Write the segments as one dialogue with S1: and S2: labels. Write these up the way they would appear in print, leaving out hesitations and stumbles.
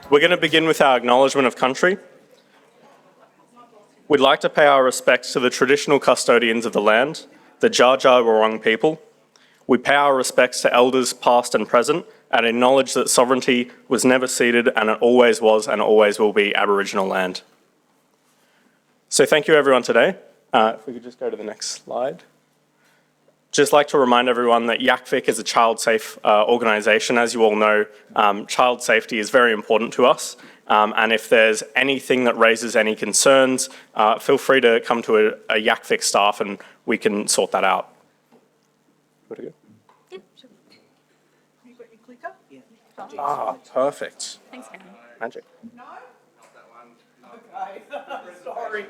S1: We're going to begin with our Acknowledgement of Country. We'd like to pay our respects to the traditional custodians of the land, the Dja Dja Wurrung people. We pay our respects to elders past and present and acknowledge that sovereignty was never ceded and it always was and always will be Aboriginal land. So thank you everyone today. If we could just go to the next slide. Just like to remind everyone that YACVIC is a child-safe organisation. As you all know, child safety is very important to us. And if there's anything that raises any concerns, feel free to come to a YACVIC staff and we can sort that out.
S2: Yeah, sure. You got your clicker? Yeah.
S1: Ah, perfect.
S2: Thanks, Karen.
S1: Magic.
S2: No? Not that one. Okay. Sorry.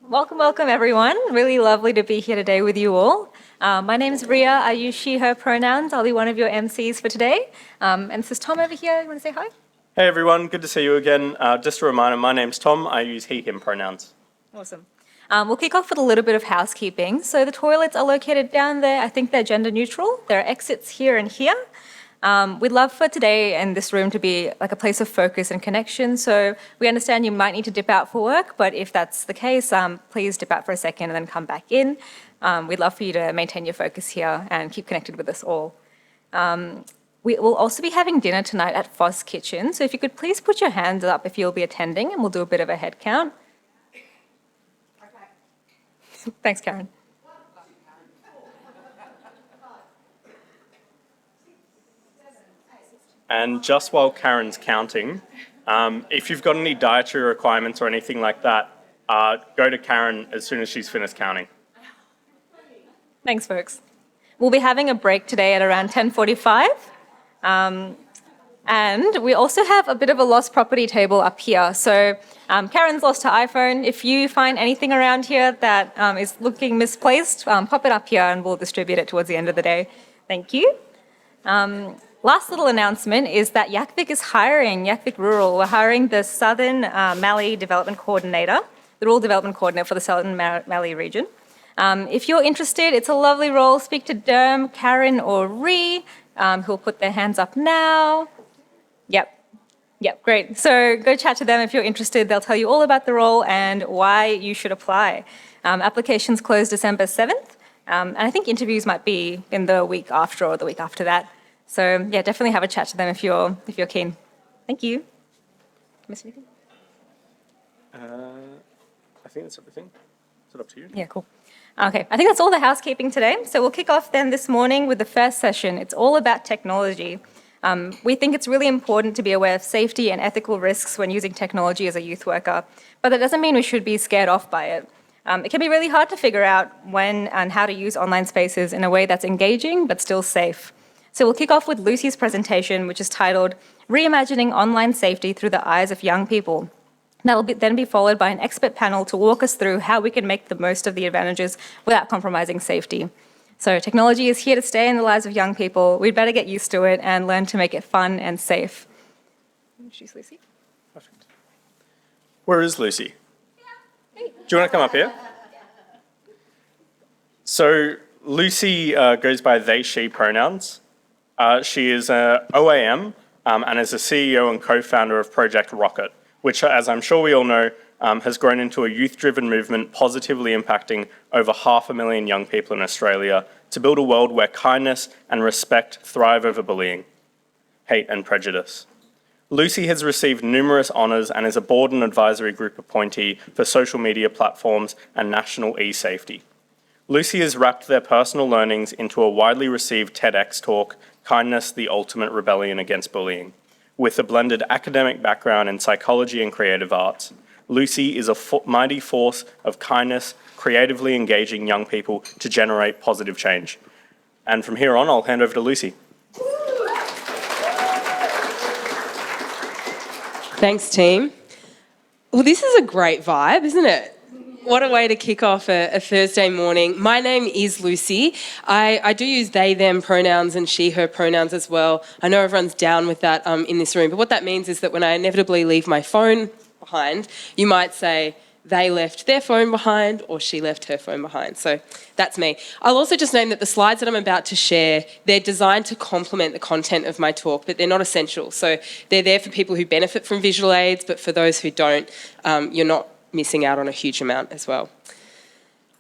S3: Welcome everyone. Really lovely to be here today with you all. My name is Riya. I use she, her pronouns. I'll be one of your MCs for today. And this is Tom over here. You want to say hi?
S1: Hey everyone, good to see you again. Just a reminder, my name's Tom. I use he, him pronouns.
S3: Awesome. We'll kick off with a little bit of housekeeping. So the toilets are located down there. I think they're gender neutral. There are exits here and here. We'd love for today and this room to be like a place of focus and connection. So we understand you might need to dip out for work, but if that's the case, please dip out for a second and then come back in. We'd love for you to maintain your focus here and keep connected with us all. We will also be having dinner tonight at Foss Kitchen. So if you could please put your hands up if you'll be attending and we'll do a bit of a head count. Okay. Thanks, Karen.
S1: And just while Karen's counting, if you've got any dietary requirements or anything like that, go to Karen as soon as she's finished counting.
S3: Thanks, folks. We'll be having a break today at around 10:45. And we also have a bit of a lost property table up here. So Karen's lost her iPhone. If you find anything around here that is looking misplaced, pop it up here and we'll distribute it towards the end of the day. Thank you. Last little announcement is that YACVIC is hiring, YACVIC Rural. We're hiring the Southern Mallee Development Coordinator, the Rural Development Coordinator for the Southern Mallee region. If you're interested, it's a lovely role. Speak to Derm, Karen or Ree, who'll put their hands up now. Yep, great. So go chat to them if you're interested. They'll tell you all about the role and why you should apply. Applications close December 7th, and I think interviews might be in the week after or the week after that. So yeah, definitely have a chat to them if you're keen. Thank you. Miss anything?
S1: I think that's everything. Is it up to you?
S3: Yeah, cool. Okay, I think that's all the housekeeping today. So we'll kick off then this morning with the first session. It's all about technology. We think it's really important to be aware of safety and ethical risks when using technology as a youth worker, but that doesn't mean we should be scared off by it. It can be really hard to figure out when and how to use online spaces in a way that's engaging but still safe. So we'll kick off with Lucy's presentation, which is titled Reimagining Online Safety Through the Eyes of Young People. That'll then be followed by an expert panel to walk us through how we can make the most of the advantages without compromising safety. So technology is here to stay in the lives of young people. We'd better get used to it and learn to make it fun and safe. She's Lucy.
S1: Perfect. Where is Lucy? Do you want to come up here? So Lucy goes by they, she pronouns. She is an OAM and is the CEO and co-founder of Project Rockit, which, as I'm sure we all know, has grown into a youth-driven movement positively impacting over 500,000 young people in Australia to build a world where kindness and respect thrive over bullying, hate and prejudice. Lucy has received numerous honours and is a board and advisory group appointee for social media platforms and national e-safety. Lucy has wrapped their personal learnings into a widely received TEDx talk, Kindness, the Ultimate Rebellion Against Bullying. With a blended academic background in psychology and creative arts, Lucy is a mighty force of kindness, creatively engaging young people to generate positive change. And from here on, I'll hand over to Lucy.
S4: Thanks, team. Well, this is a great vibe, isn't it? What a way to kick off a Thursday morning. My name is Lucy. I do use they, them pronouns and she, her pronouns as well. I know everyone's down with that in this room, but what that means is that when I inevitably leave my phone behind, you might say, they left their phone behind or she left her phone behind. So that's me. I'll also just name that the slides that I'm about to share, they're designed to complement the content of my talk, but they're not essential. So they're there for people who benefit from visual aids, but for those who don't, you're not missing out on a huge amount as well.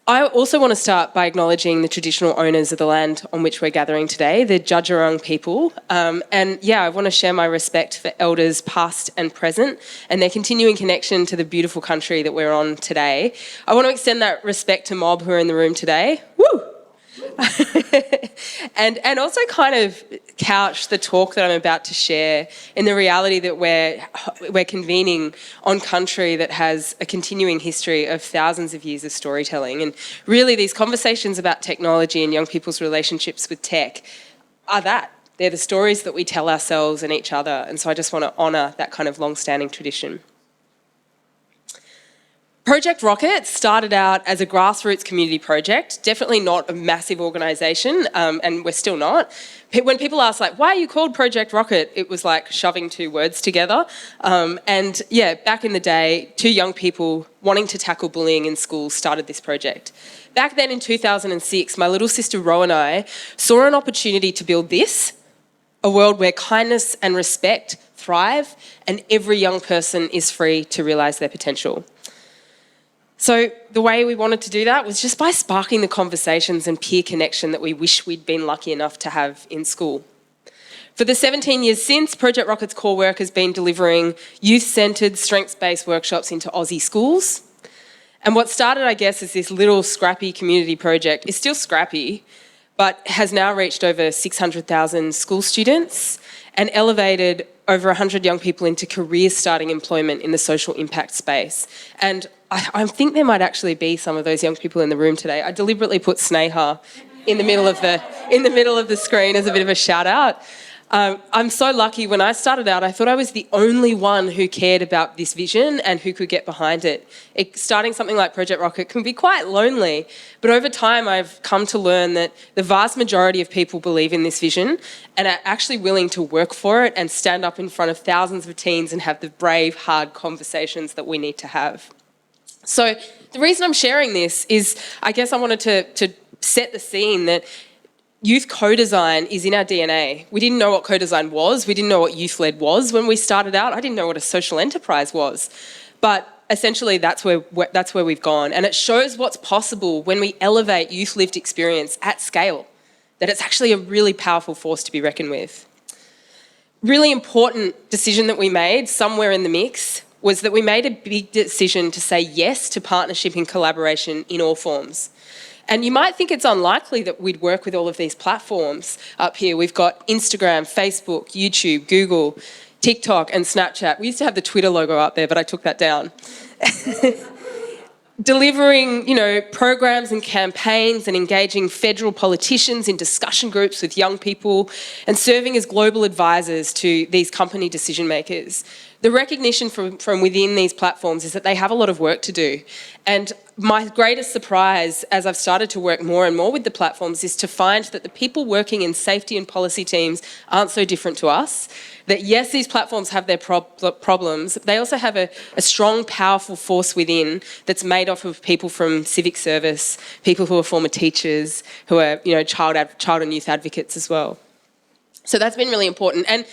S4: I also want to start by acknowledging the traditional owners of the land on which we're gathering today, the Judgerung people. I want to share my respect for elders past and present and their continuing connection to the beautiful country that we're on today. I want to extend that respect to Mob who are in the room today. Woo! and also kind of couch the talk that I'm about to share in the reality that we're convening on country that has a continuing history of thousands of years of storytelling. And really these conversations about technology and young people's relationships with tech are that. They're the stories that we tell ourselves and each other. And so I just want to honour that kind of long-standing tradition. Project Rockit started out as a grassroots community project, definitely not a massive organisation, and we're still not. When people ask, like, why are you called Project Rockit? It was like shoving two words together. Back in the day, two young people wanting to tackle bullying in school started this project. Back then in 2006, my little sister Rowe and I saw an opportunity to build this, a world where kindness and respect thrive and every young person is free to realise their potential. So the way we wanted to do that was just by sparking the conversations and peer connection that we wish we'd been lucky enough to have in school. For the 17 years since, Project Rockit's core work has been delivering youth-centred, strengths-based workshops into Aussie schools. And what started, I guess, as this little scrappy community project is still scrappy, but has now reached over 600,000 school students and elevated over 100 young people into career-starting employment in the social impact space. And I think there might actually be some of those young people in the room today. I deliberately put Sneha in the middle of the screen as a bit of a shout out. I'm so lucky. When I started out, I thought I was the only one who cared about this vision and who could get behind it. Starting something like Project Rockit can be quite lonely, but over time I've come to learn that the vast majority of people believe in this vision and are actually willing to work for it and stand up in front of thousands of teens and have the brave, hard conversations that we need to have. So the reason I'm sharing this is, I guess I wanted to set the scene that youth co-design is in our DNA. We didn't know what co-design was. We didn't know what youth-led was when we started out. I didn't know what a social enterprise was. But essentially that's where we've gone. And it shows what's possible when we elevate youth lived experience at scale, that it's actually a really powerful force to be reckoned with. Really important decision that we made somewhere in the mix was that we made a big decision to say yes to partnership and collaboration in all forms. And you might think it's unlikely that we'd work with all of these platforms up here. We've got Instagram, Facebook, YouTube, Google, TikTok and Snapchat. We used to have the Twitter logo up there, but I took that down. Delivering, programs and campaigns and engaging federal politicians in discussion groups with young people and serving as global advisors to these company decision makers. The recognition from within these platforms is that they have a lot of work to do. And my greatest surprise as I've started to work more and more with the platforms is to find that the people working in safety and policy teams aren't so different to us. That yes, these platforms have their problems, they also have a strong, powerful force within that's made up of people from civic service, people who are former teachers, who are child and youth advocates as well. So that's been really important. And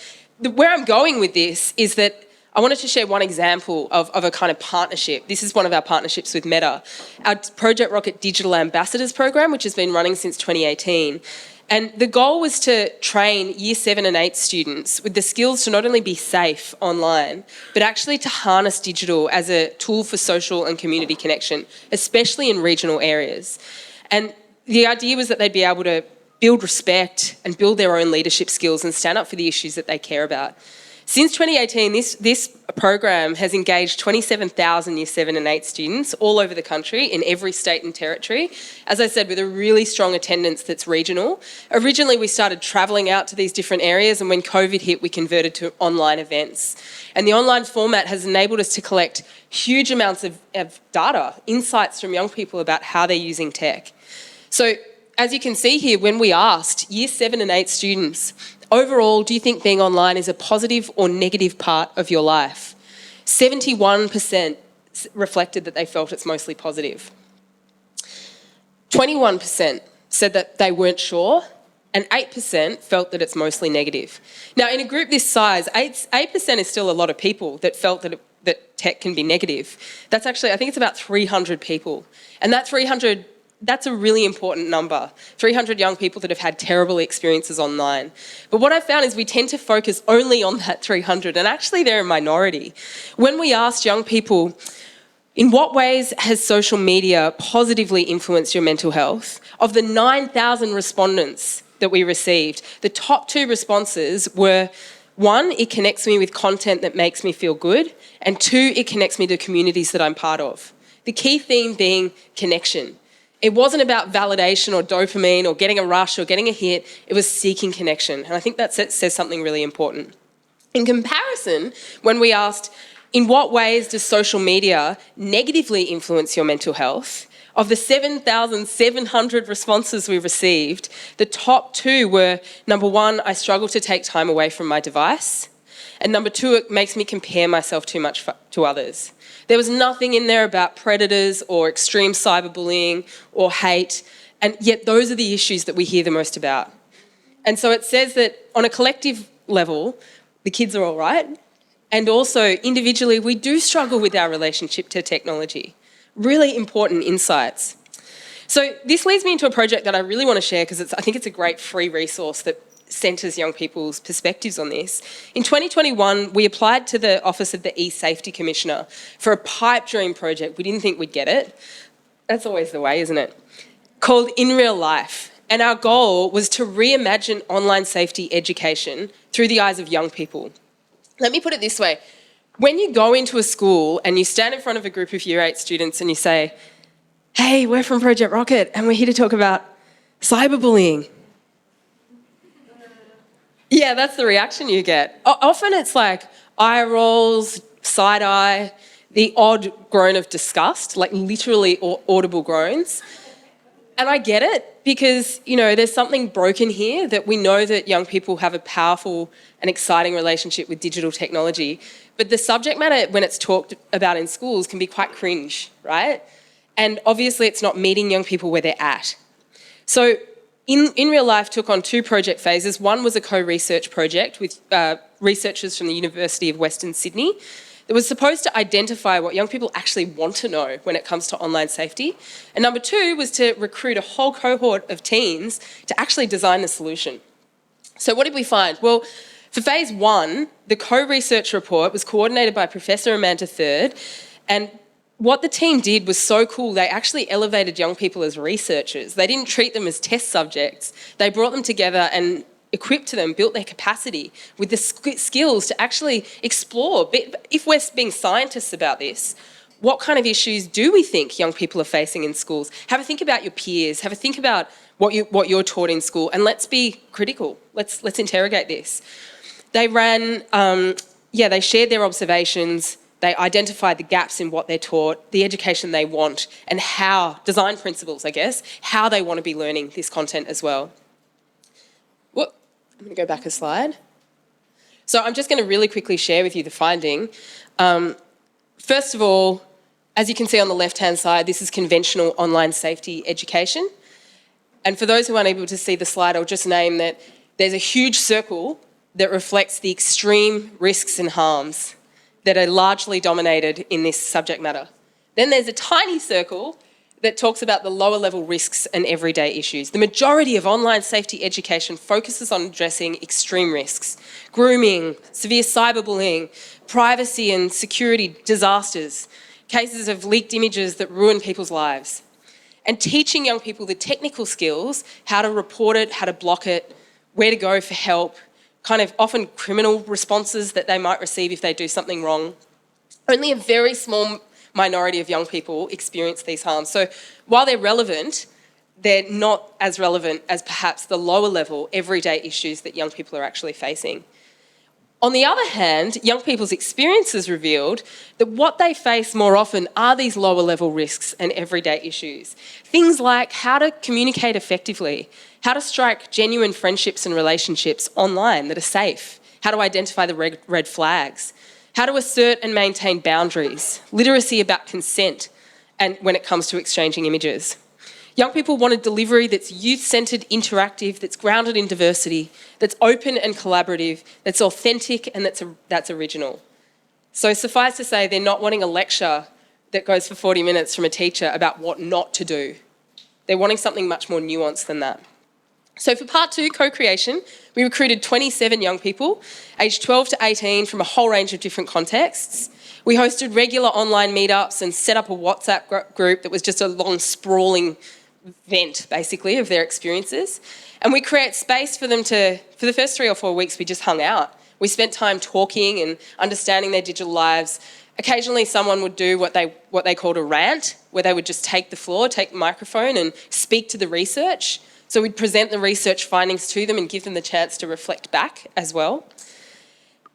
S4: where I'm going with this is that I wanted to share one example of a kind of partnership. This is one of our partnerships with Meta, our Project Rockit Digital Ambassadors program, which has been running since 2018. And the goal was to train Year 7 and 8 students with the skills to not only be safe online, but actually to harness digital as a tool for social and community connection, especially in regional areas. And the idea was that they'd be able to build respect and build their own leadership skills and stand up for the issues that they care about. Since 2018, this program has engaged 27,000 Year 7 and 8 students all over the country in every state and territory. As I said, with a really strong attendance that's regional. Originally, we started travelling out to these different areas, and when COVID hit, we converted to online events. And the online format has enabled us to collect huge amounts of data, insights from young people about how they're using tech. So as you can see here, when we asked Year 7 and 8 students, overall, do you think being online is a positive or negative part of your life? 71% reflected that they felt it's mostly positive. 21% said that they weren't sure, and 8% felt that it's mostly negative. Now, in a group this size, 8% is still a lot of people that felt that tech can be negative. That's actually, I think it's about 300 people. And that 300, that's a really important number. 300 young people that have had terrible experiences online. But what I've found is we tend to focus only on that 300, and actually they're a minority. When we asked young people, in what ways has social media positively influenced your mental health? Of the 9,000 respondents that we received, the top 2 responses were, 1, it connects me with content that makes me feel good, and 2, it connects me to communities that I'm part of. The key theme being connection. It wasn't about validation or dopamine or getting a rush or getting a hit, it was seeking connection. And I think that says something really important. In comparison, when we asked, in what ways does social media negatively influence your mental health? Of the 7,700 responses we received, the top 2 were, number 1, I struggle to take time away from my device, and number 2, it makes me compare myself too much to others. There was nothing in there about predators or extreme cyberbullying or hate, and yet those are the issues that we hear the most about. And so it says that on a collective level, the kids are all right, and also individually, we do struggle with our relationship to technology. Really important insights. So this leads me into a project that I really want to share because I think it's a great free resource that centres young people's perspectives on this. In 2021, we applied to the Office of the E-Safety Commissioner for a pipe dream project. We didn't think we'd get it. That's always the way, isn't it? Called In Real Life. And our goal was to reimagine online safety education through the eyes of young people. Let me put it this way. When you go into a school and you stand in front of a group of Year 8 students and you say, hey, we're from Project Rockit and we're here to talk about cyberbullying. Yeah, that's the reaction you get. Often it's like eye rolls, side eye, the odd groan of disgust, like literally audible groans. And I get it because, there's something broken here that we know that young people have a powerful and exciting relationship with digital technology. But the subject matter, when it's talked about in schools, can be quite cringe, right? And obviously it's not meeting young people where they're at. So In Real Life took on 2 project phases. One was a co-research project with researchers from the University of Western Sydney that was supposed to identify what young people actually want to know when it comes to online safety. And number 2 was to recruit a whole cohort of teens to actually design the solution. So what did we find? Well, for phase 1, the co-research report was coordinated by Professor Amanda Third, and what the team did was so cool. They actually elevated young people as researchers. They didn't treat them as test subjects. They brought them together and equipped them, built their capacity with the skills to actually explore. If we're being scientists about this, what kind of issues do we think young people are facing in schools? Have a think about your peers. Have a think about what you're taught in school, and let's be critical. Let's interrogate this. They ran, they shared their observations. They identified the gaps in what they're taught, the education they want, and how, design principles, I guess, how they want to be learning this content as well. I'm going to go back a slide. So I'm just going to really quickly share with you the finding. First of all, as you can see on the left-hand side, this is conventional online safety education. And for those who aren't able to see the slide, I'll just name that there's a huge circle that reflects the extreme risks and harms that are largely dominated in this subject matter. Then there's a tiny circle that talks about the lower level risks and everyday issues. The majority of online safety education focuses on addressing extreme risks, grooming, severe cyberbullying, privacy and security disasters, cases of leaked images that ruin people's lives, and teaching young people the technical skills, how to report it, how to block it, where to go for help, kind of often criminal responses that they might receive if they do something wrong. Only a very small minority of young people experience these harms. So while they're relevant, they're not as relevant as perhaps the lower level everyday issues that young people are actually facing. On the other hand, young people's experiences revealed that what they face more often are these lower level risks and everyday issues. Things like how to communicate effectively, how to strike genuine friendships and relationships online that are safe, how to identify the red flags, how to assert and maintain boundaries, literacy about consent, and when it comes to exchanging images. Young people wanted delivery that's youth-centred, interactive, that's grounded in diversity, that's open and collaborative, that's authentic and that's original. So suffice to say, they're not wanting a lecture that goes for 40 minutes from a teacher about what not to do. They're wanting something much more nuanced than that. So for part 2, co-creation, we recruited 27 young people, aged 12 to 18, from a whole range of different contexts. We hosted regular online meetups and set up a WhatsApp group that was just a long, sprawling vent, basically, of their experiences. And we create space for them to, for the first 3 or 4 weeks, we just hung out. We spent time talking and understanding their digital lives. Occasionally someone would do what they called a rant, where they would just take the floor, take the microphone and speak to the research. So we'd present the research findings to them and give them the chance to reflect back as well.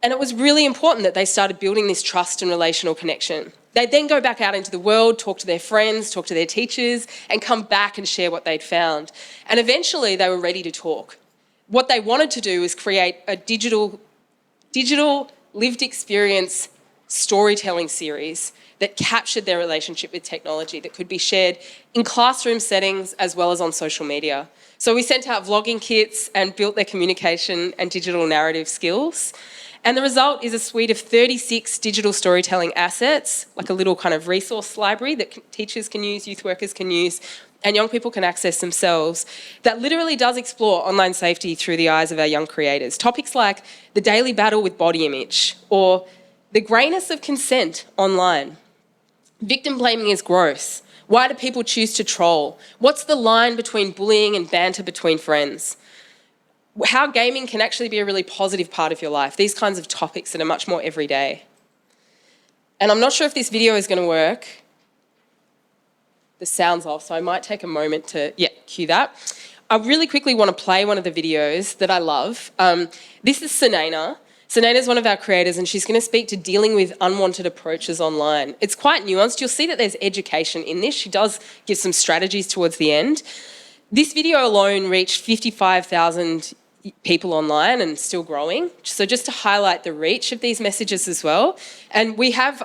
S4: And it was really important that they started building this trust and relational connection. They'd then go back out into the world, talk to their friends, talk to their teachers, and come back and share what they'd found. And eventually they were ready to talk. What they wanted to do was create a digital lived experience storytelling series that captured their relationship with technology, that could be shared in classroom settings as well as on social media. So we sent out vlogging kits and built their communication and digital narrative skills. And the result is a suite of 36 digital storytelling assets, like a little kind of resource library that teachers can use, youth workers can use, and young people can access themselves, that literally does explore online safety through the eyes of our young creators. Topics like the daily battle with body image, or the greyness of consent online. Victim blaming is gross. Why do people choose to troll? What's the line between bullying and banter between friends? How gaming can actually be a really positive part of your life. These kinds of topics that are much more everyday. And I'm not sure if this video is going to work. The sound's off, so I might take a moment to, cue that. I really quickly want to play one of the videos that I love. This is Sunayna. Sunayna is one of our creators, and she's going to speak to dealing with unwanted approaches online. It's quite nuanced. You'll see that there's education in this. She does give some strategies towards the end. This video alone reached 55,000 people online and still growing. So just to highlight the reach of these messages as well. And we have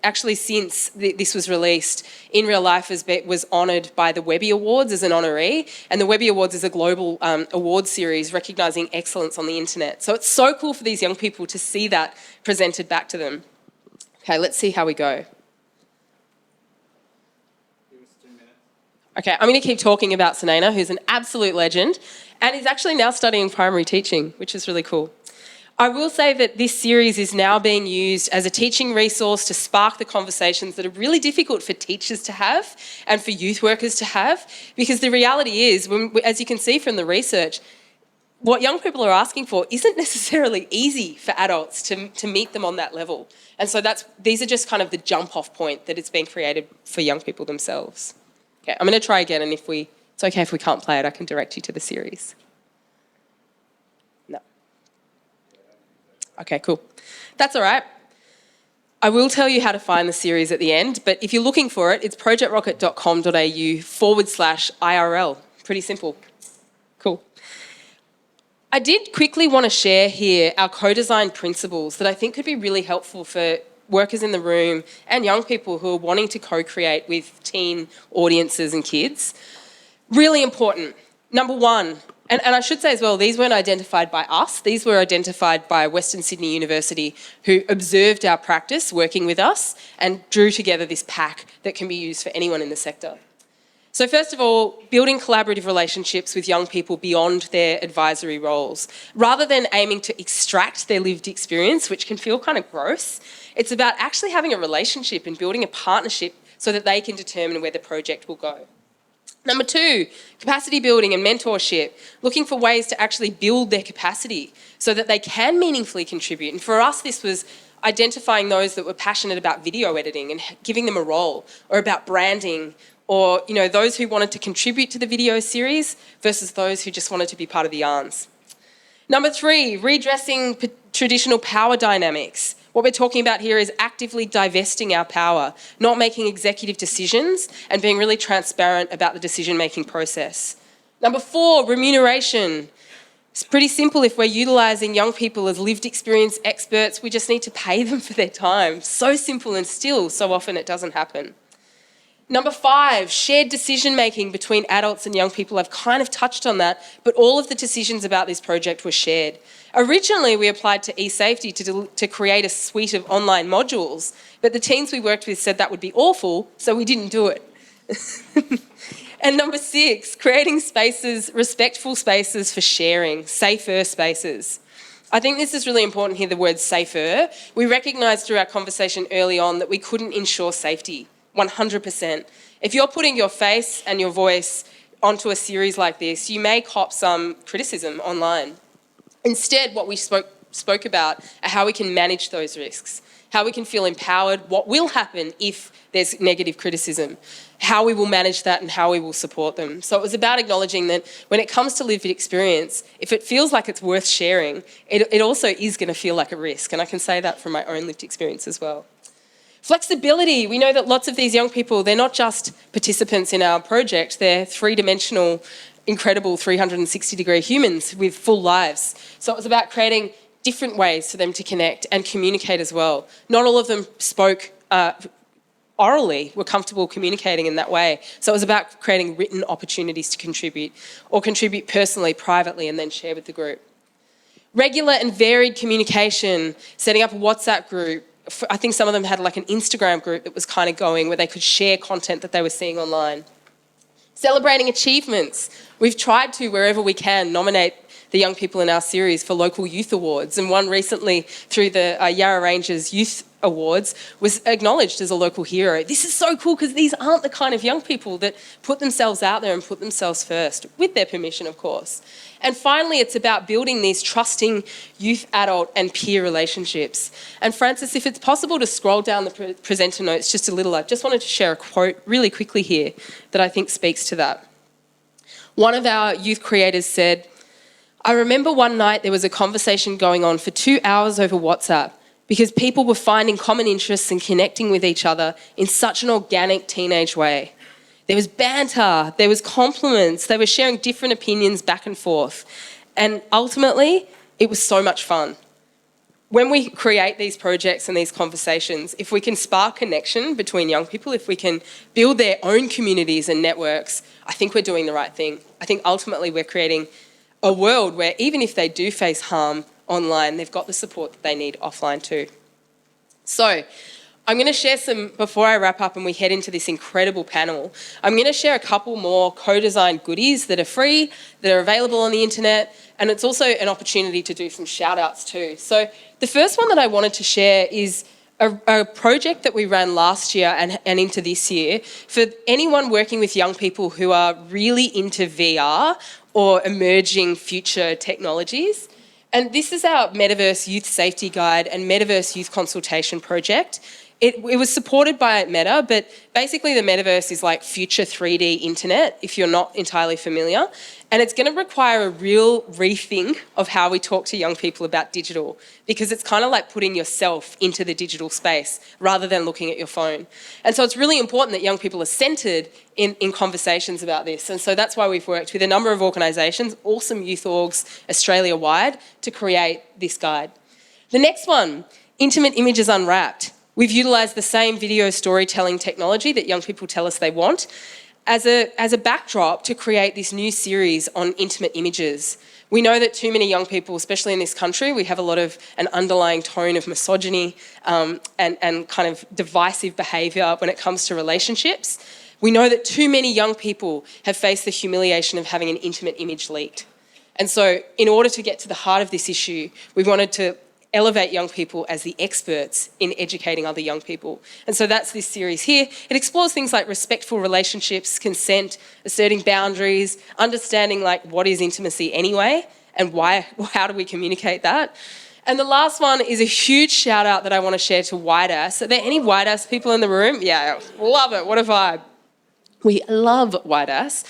S4: actually, since this was released, In Real Life was honoured by the Webby Awards as an honoree. And the Webby Awards is a global award series recognising excellence on the internet. So it's so cool for these young people to see that presented back to them. Okay, let's see how we go. Okay, I'm going to keep talking about Sunayna, who's an absolute legend, and is actually now studying primary teaching, which is really cool. I will say that this series is now being used as a teaching resource to spark the conversations that are really difficult for teachers to have and for youth workers to have, because the reality is, as you can see from the research, what young people are asking for isn't necessarily easy for adults to meet them on that level. And so these are just kind of the jump-off point that it's been created for young people themselves. Okay, I'm going to try again, and it's okay if we can't play it, I can direct you to the series. No. Okay, cool. That's all right. I will tell you how to find the series at the end, but if you're looking for it, it's projectrockit.com.au/IRL. Pretty simple. Cool. I did quickly want to share here our co-design principles that I think could be really helpful for workers in the room and young people who are wanting to co-create with teen audiences and kids. Really important. Number one, and I should say as well, these weren't identified by us. These were identified by Western Sydney University, who observed our practice working with us and drew together this pack that can be used for anyone in the sector. So first of all, building collaborative relationships with young people beyond their advisory roles. Rather than aiming to extract their lived experience, which can feel kind of gross, it's about actually having a relationship and building a partnership so that they can determine where the project will go. Number two, capacity building and mentorship, looking for ways to actually build their capacity so that they can meaningfully contribute. And for us, this was identifying those that were passionate about video editing and giving them a role, or about branding, or those who wanted to contribute to the video series versus those who just wanted to be part of the yarns. Number three, redressing traditional power dynamics. What we're talking about here is actively divesting our power, not making executive decisions, and being really transparent about the decision-making process. Number four, remuneration. It's pretty simple. If we're utilising young people as lived experience experts, we just need to pay them for their time. So simple, and still so often it doesn't happen. Number 5, shared decision-making between adults and young people. I've kind of touched on that, but all of the decisions about this project were shared. Originally, we applied to eSafety to create a suite of online modules, but the teams we worked with said that would be awful, so we didn't do it. And number 6, creating spaces, respectful spaces for sharing, safer spaces. I think this is really important here, the word safer. We recognised through our conversation early on that we couldn't ensure safety, 100%. If you're putting your face and your voice onto a series like this, you may cop some criticism online. Instead, what we spoke about are how we can manage those risks, how we can feel empowered, what will happen if there's negative criticism, how we will manage that and how we will support them. So it was about acknowledging that when it comes to lived experience, if it feels like it's worth sharing, it also is going to feel like a risk. And I can say that from my own lived experience as well. Flexibility. We know that lots of these young people, they're not just participants in our project, they're three-dimensional, incredible 360-degree humans with full lives. So it was about creating different ways for them to connect and communicate as well. Not all of them spoke orally, were comfortable communicating in that way. So it was about creating written opportunities to contribute, or contribute personally, privately, and then share with the group. Regular and varied communication, setting up a WhatsApp group. I think some of them had like an Instagram group that was kind of going where they could share content that they were seeing online. Celebrating achievements. We've tried to, wherever we can, nominate the young people in our series for local youth awards, and one recently through the Yarra Rangers Youth Awards was acknowledged as a local hero. This is so cool because these aren't the kind of young people that put themselves out there and put themselves first, with their permission, of course. And finally, it's about building these trusting youth, adult and peer relationships. And Francis, if it's possible to scroll down the presenter notes just a little, I just wanted to share a quote really quickly here that I think speaks to that. One of our youth creators said, "I remember one night there was a conversation going on for 2 hours over WhatsApp because people were finding common interests and connecting with each other in such an organic teenage way. There was banter, there was compliments, they were sharing different opinions back and forth. And ultimately, it was so much fun." When we create these projects and these conversations, if we can spark connection between young people, if we can build their own communities and networks, I think we're doing the right thing. I think ultimately we're creating a world where even if they do face harm online, they've got the support that they need offline too. So I'm going to share some, before I wrap up and we head into this incredible panel, I'm going to share a couple more co-designed goodies that are free, that are available on the internet, and it's also an opportunity to do some shout outs too. So the first one that I wanted to share is a project that we ran last year and into this year for anyone working with young people who are really into VR or emerging future technologies. And this is our Metaverse Youth Safety Guide and Metaverse Youth Consultation project. It was supported by Meta, but basically the Metaverse is like future 3D internet, if you're not entirely familiar. And it's going to require a real rethink of how we talk to young people about digital, because it's kind of like putting yourself into the digital space rather than looking at your phone. And so it's really important that young people are centred in conversations about this. And so that's why we've worked with a number of organisations, awesome youth orgs Australia-wide, to create this guide. The next one, Intimate Images Unwrapped. We've utilised the same video storytelling technology that young people tell us they want as a backdrop to create this new series on intimate images. We know that too many young people, especially in this country, we have a lot of an underlying tone of misogyny and kind of divisive behaviour when it comes to relationships. We know that too many young people have faced the humiliation of having an intimate image leaked. And so in order to get to the heart of this issue, we wanted to elevate young people as the experts in educating other young people. And so that's this series here. It explores things like respectful relationships, consent, asserting boundaries, understanding like what is intimacy anyway and why, how do we communicate that. And the last one is a huge shout out that I want to share to White Ass. Are there any White Ass people in the room? Yeah, love it, what a vibe. We love White Ass.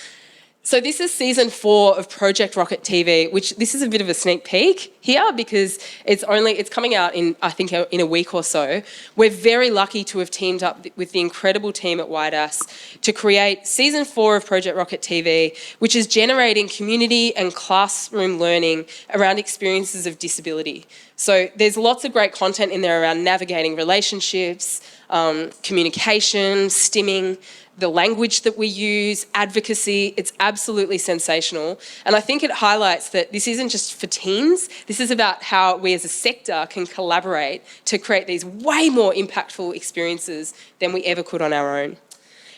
S4: So this is season 4 of Project Rockit TV, which this is a bit of a sneak peek here because it's coming out in, I think, in a week or so. We're very lucky to have teamed up with the incredible team at Whiteass to create season 4 of Project Rockit TV, which is generating community and classroom learning around experiences of disability. So there's lots of great content in there around navigating relationships, communication, stimming, the language that we use, advocacy. It's absolutely sensational. And I think it highlights that this isn't just for teens. This is about how we as a sector can collaborate to create these way more impactful experiences than we ever could on our own.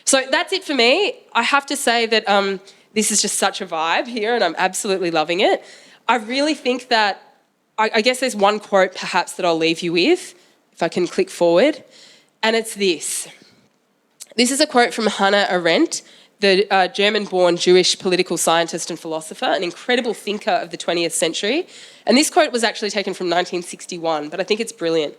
S4: So that's it for me. I have to say that this is just such a vibe here and I'm absolutely loving it. I really think that, I guess there's one quote perhaps that I'll leave you with, if I can click forward, and it's this. This is a quote from Hannah Arendt, the German-born Jewish political scientist and philosopher, an incredible thinker of the 20th century. And this quote was actually taken from 1961, but I think it's brilliant.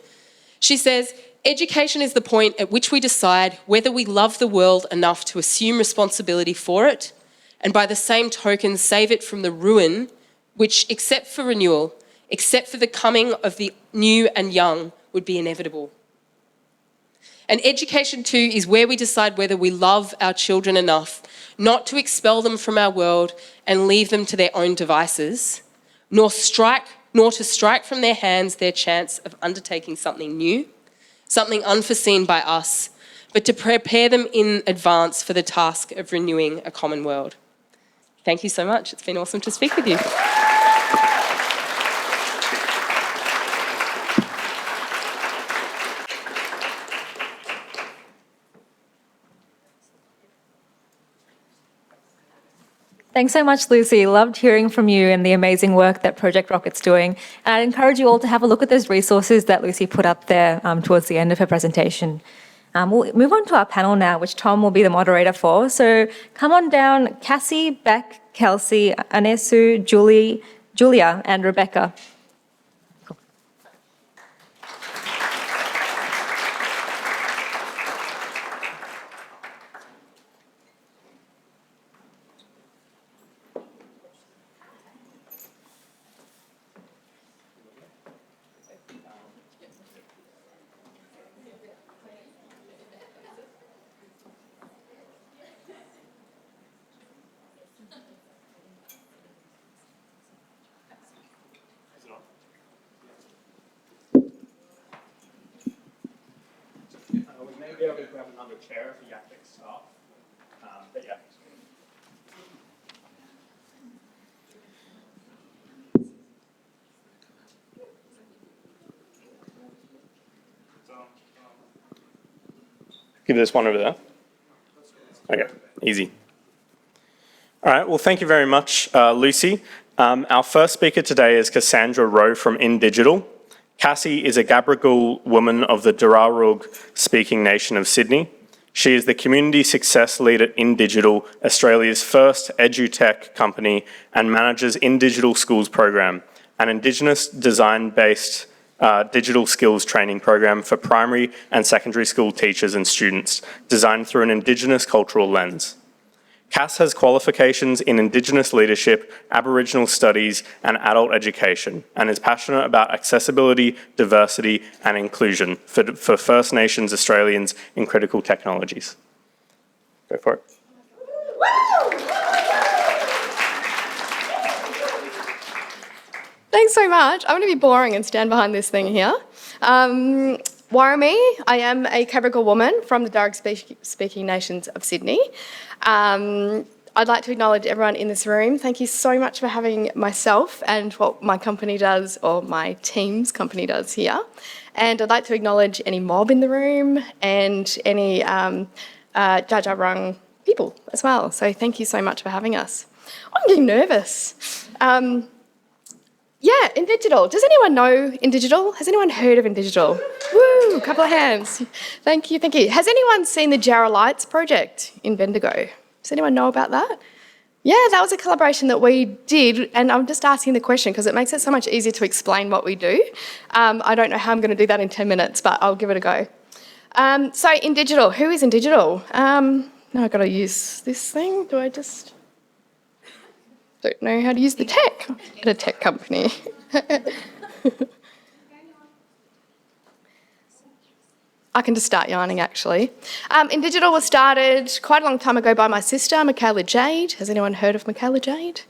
S4: She says, "Education is the point at which we decide whether we love the world enough to assume responsibility for it, and by the same token save it from the ruin which, except for renewal, except for the coming of the new and young, would be inevitable." And education too is where we decide whether we love our children enough not to expel them from our world and leave them to their own devices, nor to strike from their hands their chance of undertaking something new, something unforeseen by us, but to prepare them in advance for the task of renewing a common world. Thank you so much. It's been awesome to speak with you.
S3: Thanks so much, Lucy. Loved hearing from you and the amazing work that Project Rockit's doing. And I'd encourage you all to have a look at those resources that Lucy put up there towards the end of her presentation. We'll move on to our panel now, which Tom will be the moderator for. So come on down, Cassie, Beck, Kelsey, Anesu, Julia, and Rebecca.
S1: We may be able to grab another chair for Yaktik staff. But yeah. Give this one over there. Okay, easy. All right, well, thank you very much, Lucy. Our first speaker today is Cassandra Rowe from Indigital. Cassie is a Gabrogal woman of the Dararug speaking nation of Sydney. She is the Community Success Lead at Indigital, Australia's first edutech company, and manages Indigital Schools program, an Indigenous design-based digital skills training program for primary and secondary school teachers and students, designed through an Indigenous cultural lens. Cass has qualifications in Indigenous leadership, Aboriginal studies, and adult education, and is passionate about accessibility, diversity, and inclusion for First Nations Australians in critical technologies. Go for it.
S5: Thanks so much. I'm going to be boring and stand behind this thing here. Warramie, I am a Gabrogal woman from the Darug speaking nations of Sydney. I'd like to acknowledge everyone in this room. Thank you so much for having myself and what my company does, or my team's company does here. And I'd like to acknowledge any mob in the room and any Dja people as well. So thank you so much for having us. I'm getting nervous. Yeah, Indigital. Does anyone know Indigital? Has anyone heard of Indigital? Woo, a couple of hands. Thank you, thank you. Has anyone seen the Jarrah Lights project in Bendigo? Does anyone know about that? Yeah, that was a collaboration that we did, and I'm just asking the question because it makes it so much easier to explain what we do. I don't know how I'm going to do that in 10 minutes, but I'll give it a go. So Indigital, who is Indigital? Now I've got to use this thing. Do I just... don't know how to use the tech at a tech company. I can just start yarning, actually. Indigital was started quite a long time ago by my sister, Michaela Jade. Has anyone heard of Michaela Jade?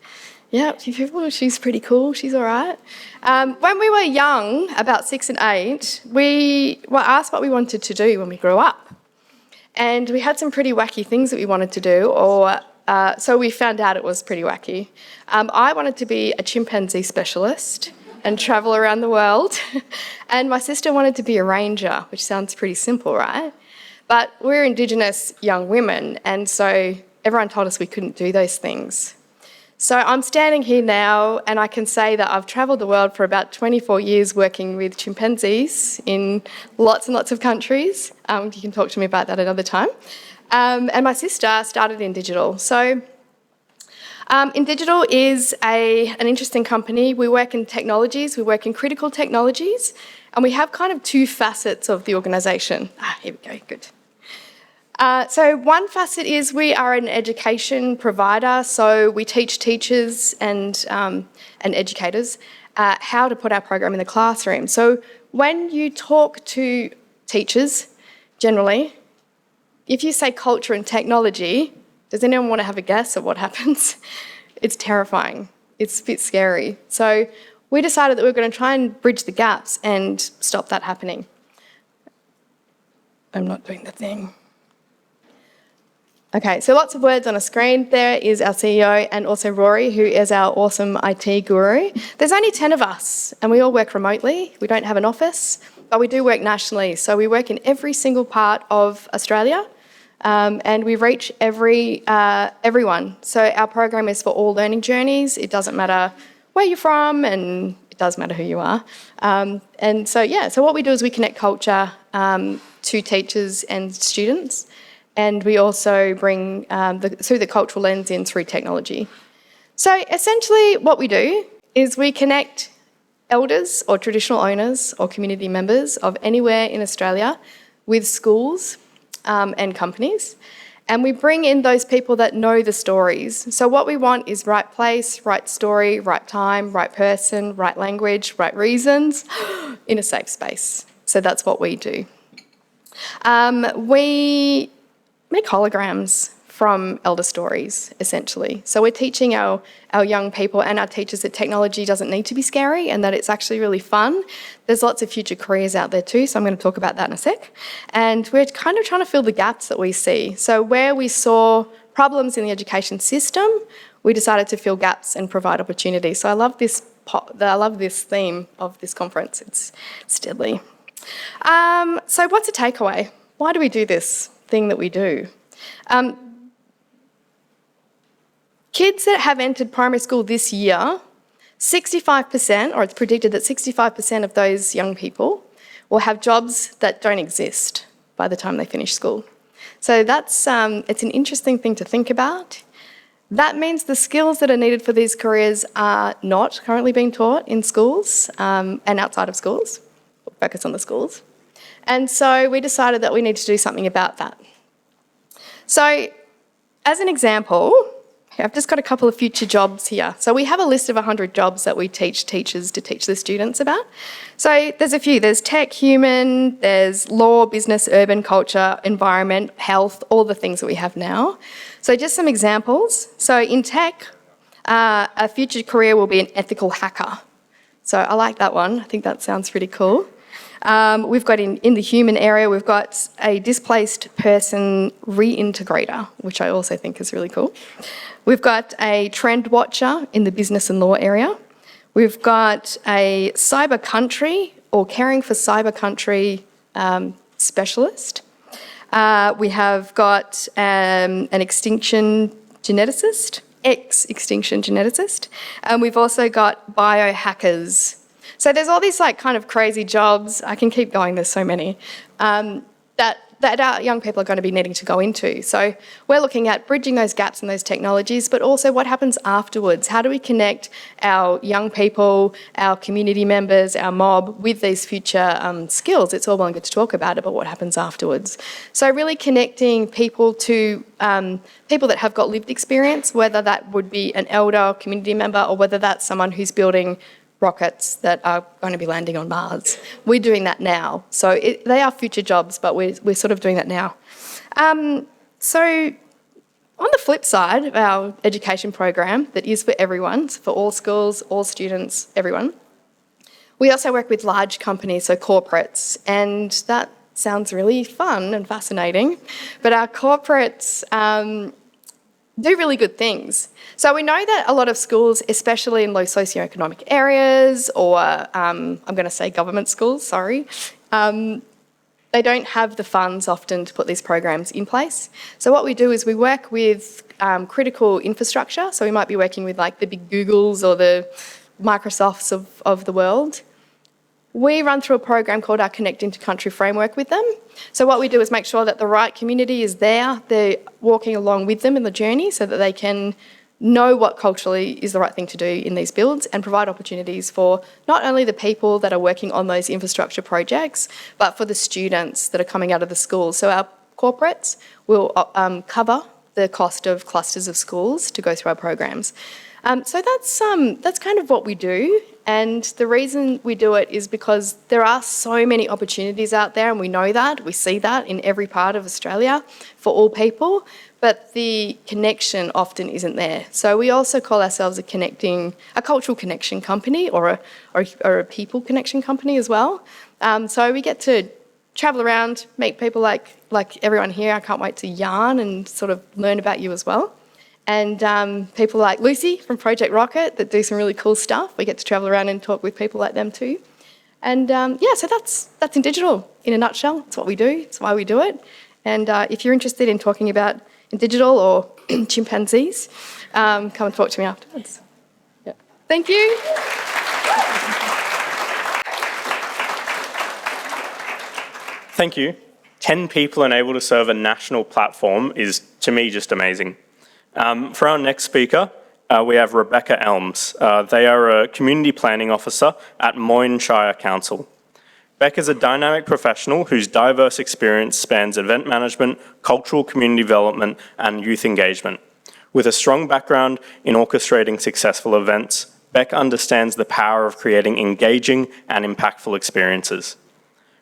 S5: Yeah, a few people. She's pretty cool. She's all right. When we were young, about 6 and 8, we were asked what we wanted to do when we grew up. And we had some pretty wacky things that we wanted to do, so we found out it was pretty wacky. I wanted to be a chimpanzee specialist and travel around the world. And my sister wanted to be a ranger, which sounds pretty simple, right? But we're Indigenous young women, and so everyone told us we couldn't do those things. So I'm standing here now, and I can say that I've travelled the world for about 24 years working with chimpanzees in lots and lots of countries. You can talk to me about that another time. And my sister started Indigital. So Indigital is an interesting company. We work in technologies, we work in critical technologies, and we have kind of two facets of the organisation. Here we go, good. So one facet is we are an education provider, so we teach teachers and educators how to put our program in the classroom. So when you talk to teachers, generally, if you say culture and technology, does anyone want to have a guess at what happens? It's terrifying. It's a bit scary. So we decided that we were going to try and bridge the gaps and stop that happening. I'm not doing the thing. Okay, so lots of words on a screen. There is our CEO and also Rory, who is our awesome IT guru. There's only 10 of us and we all work remotely. We don't have an office, but we do work nationally. So we work in every single part of Australia and we reach everyone. So our program is for all learning journeys. It doesn't matter where you're from and it does matter who you are. So what we do is we connect culture to teachers and students. And we also bring through the cultural lens in through technology. So essentially what we do is we connect elders or traditional owners or community members of anywhere in Australia with schools and companies. And we bring in those people that know the stories. So what we want is right place, right story, right time, right person, right language, right reasons in a safe space. So that's what we do. We make holograms from elder stories, essentially. So we're teaching our young people and our teachers that technology doesn't need to be scary and that it's actually really fun. There's lots of future careers out there too, so I'm going to talk about that in a sec. And we're kind of trying to fill the gaps that we see. So where we saw problems in the education system, we decided to fill gaps and provide opportunities. So I love this theme of this conference. It's deadly. So what's the takeaway? Why do we do this thing that we do? Kids that have entered primary school this year, 65%, or it's predicted that 65% of those young people will have jobs that don't exist by the time they finish school. So that's it's an interesting thing to think about. That means the skills that are needed for these careers are not currently being taught in schools and outside of schools. We'll focus on the schools. And so we decided that we need to do something about that. So as an example, I've just got a couple of future jobs here. So we have a list of 100 jobs that we teach teachers to teach the students about. So there's a few. There's tech, human, there's law, business, urban, culture, environment, health, all the things that we have now. So just some examples. So in tech, a future career will be an ethical hacker. So I like that one. I think that sounds pretty cool. We've got in the human area, we've got a displaced person reintegrator, which I also think is really cool. We've got a trend watcher in the business and law area. We've got a cyber country or caring for cyber country specialist. We have got an extinction geneticist, ex-extinction geneticist. And we've also got biohackers. So there's all these like kind of crazy jobs. I can keep going, there's so many. that our young people are going to be needing to go into. So we're looking at bridging those gaps in those technologies, but also what happens afterwards. How do we connect our young people, our community members, our mob with these future skills? It's all well and good to talk about it, but what happens afterwards? So really connecting people to people that have got lived experience, whether that would be an elder community member or whether that's someone who's building rockets that are going to be landing on Mars. We're doing that now. So they are future jobs, but we're sort of doing that now. So on the flip side of our education program that is for everyone, for all schools, all students, everyone, we also work with large companies, so corporates, and that sounds really fun and fascinating, but our corporates do really good things. So we know that a lot of schools, especially in low socioeconomic areas or I'm going to say government schools, sorry, they don't have the funds often to put these programs in place. So what we do is we work with critical infrastructure. So we might be working with like the big Googles or the Microsofts of the world. We run through a program called our Connecting to Country framework with them. So what we do is make sure that the right community is there, they're walking along with them in the journey so that they can know what culturally is the right thing to do in these builds and provide opportunities for not only the people that are working on those infrastructure projects, but for the students that are coming out of the schools. So our corporates will cover the cost of clusters of schools to go through our programs. So that's kind of what we do. And the reason we do it is because there are so many opportunities out there, and we know that, we see that in every part of Australia for all people, but the connection often isn't there. So we also call ourselves a cultural connection company or a people connection company as well. So we get to travel around, meet people like everyone here. I can't wait to yarn and sort of learn about you as well. And people like Lucy from Project Rockit that do some really cool stuff. We get to travel around and talk with people like them too. And so that's Indigital in a nutshell. It's what we do. It's why we do it. And if you're interested in talking about Indigital or chimpanzees, come and talk to me afterwards. Yeah. Thank you.
S1: Thank you. 10 people and able to serve a national platform is, to me, just amazing. For our next speaker, we have Rebecca Elmes. They are a community planning officer at Moyne Shire Council. Beck is a dynamic professional whose diverse experience spans event management, cultural community development, and youth engagement. With a strong background in orchestrating successful events, Beck understands the power of creating engaging and impactful experiences.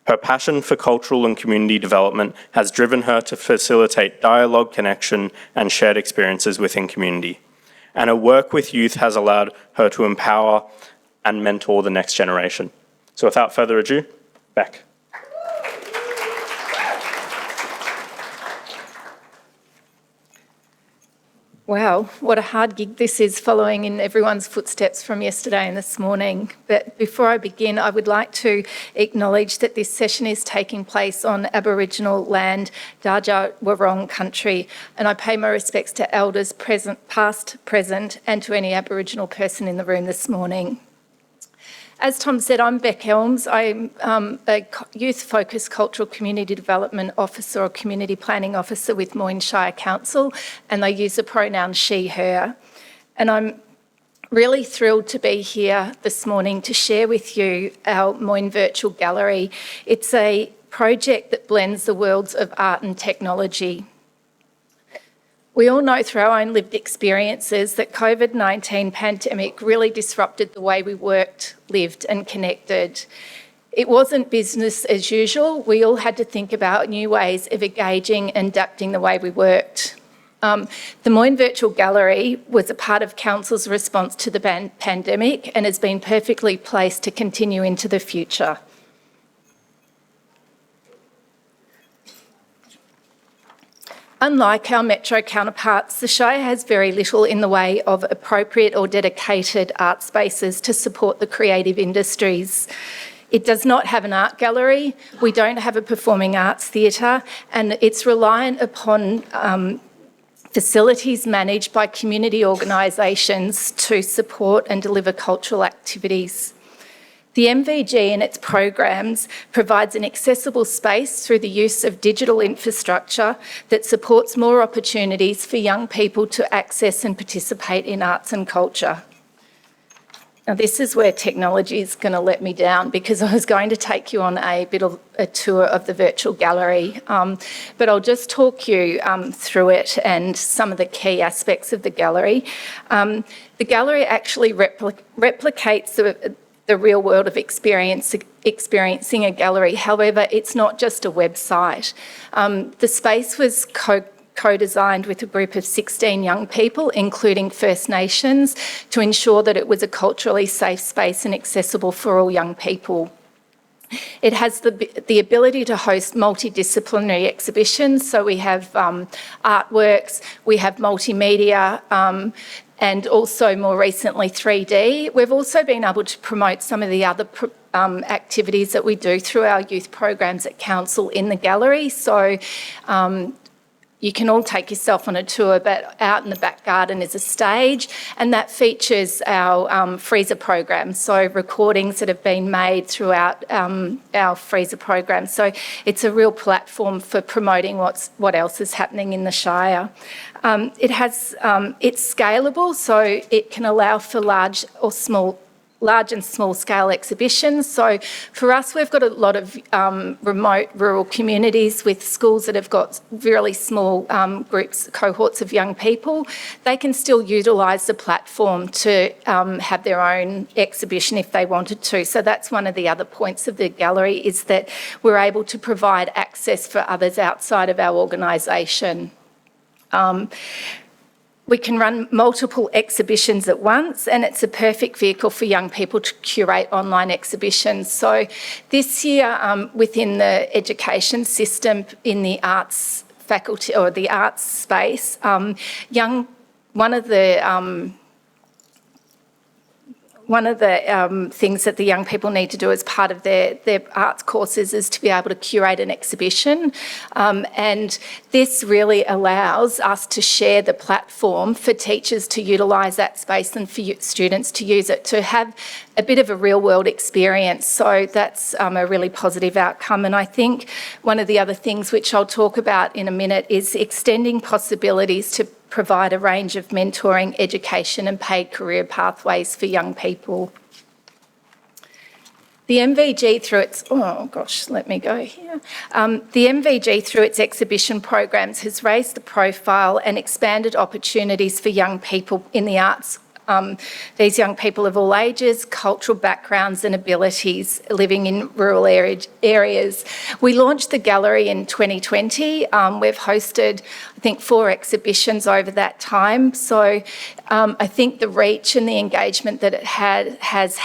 S1: Her passion for cultural and community development has driven her to facilitate dialogue, connection, and shared experiences within community. And her work with youth has allowed her to empower and mentor the next generation. So without further ado, Beck.
S6: Wow, what a hard gig this is, following in everyone's footsteps from yesterday and this morning. But before I begin, I would like to acknowledge that this session is taking place on Aboriginal land, Dja Wurrung country, and I pay my respects to elders past, present, and to any Aboriginal person in the room this morning. As Tom said, I'm Beck Elmes. I'm a youth-focused cultural community development officer or community planning officer with Moyne Shire Council, and I use the pronoun she, her. And I'm really thrilled to be here this morning to share with you our Moyne Virtual Gallery. It's a project that blends the worlds of art and technology. We all know through our own lived experiences that COVID-19 pandemic really disrupted the way we worked, lived and connected. It wasn't business as usual. We all had to think about new ways of engaging and adapting the way we worked. The Moyne Virtual Gallery was a part of Council's response to the pandemic and has been perfectly placed to continue into the future. Unlike our metro counterparts, the Shire has very little in the way of appropriate or dedicated art spaces to support the creative industries. It does not have an art gallery, we don't have a performing arts theatre, and it's reliant upon facilities managed by community organisations to support and deliver cultural activities. The MVG and its programs provides an accessible space through the use of digital infrastructure that supports more opportunities for young people to access and participate in arts and culture. Now, this is where technology is going to let me down, because I was going to take you on a bit of a tour of the virtual gallery, but I'll just talk you through it and some of the key aspects of the gallery. The gallery actually replicates the real world of experiencing a gallery. However, it's not just a website. The space was co-designed with a group of 16 young people, including First Nations, to ensure that it was a culturally safe space and accessible for all young people. It has the ability to host multidisciplinary exhibitions, so we have artworks, we have multimedia, and also more recently 3D. We've also been able to promote some of the other activities that we do through our youth programs at council in the gallery. So you can all take yourself on a tour, but out in the back garden is a stage, and that features our freezer program, so recordings that have been made throughout our freezer program. So it's a real platform for promoting what else is happening in the Shire. It's scalable, so it can allow for large and small scale exhibitions. So for us, we've got a lot of remote rural communities with schools that have got really small cohorts of young people. They can still utilise the platform to have their own exhibition if they wanted to. So that's one of the other points of the gallery, is that we're able to provide access for others outside of our organisation. We can run multiple exhibitions at once, and it's a perfect vehicle for young people to curate online exhibitions. So this year, within the education system in the arts faculty or the arts space, one of the things that the young people need to do as part of their arts courses is to be able to curate an exhibition. And this really allows us to share the platform for teachers to utilise that space and for students to use it to have a bit of a real world experience. So that's a really positive outcome. And I think one of the other things which I'll talk about in a minute is extending possibilities to provide a range of mentoring, education and paid career pathways for young people. The MVG through its, the MVG through its exhibition programs has raised the profile and expanded opportunities for young people in the arts. These young people of all ages, cultural backgrounds and abilities living in rural areas. We launched the gallery in 2020. We've hosted, I think, 4 exhibitions over that time. So I think the reach and the engagement that it has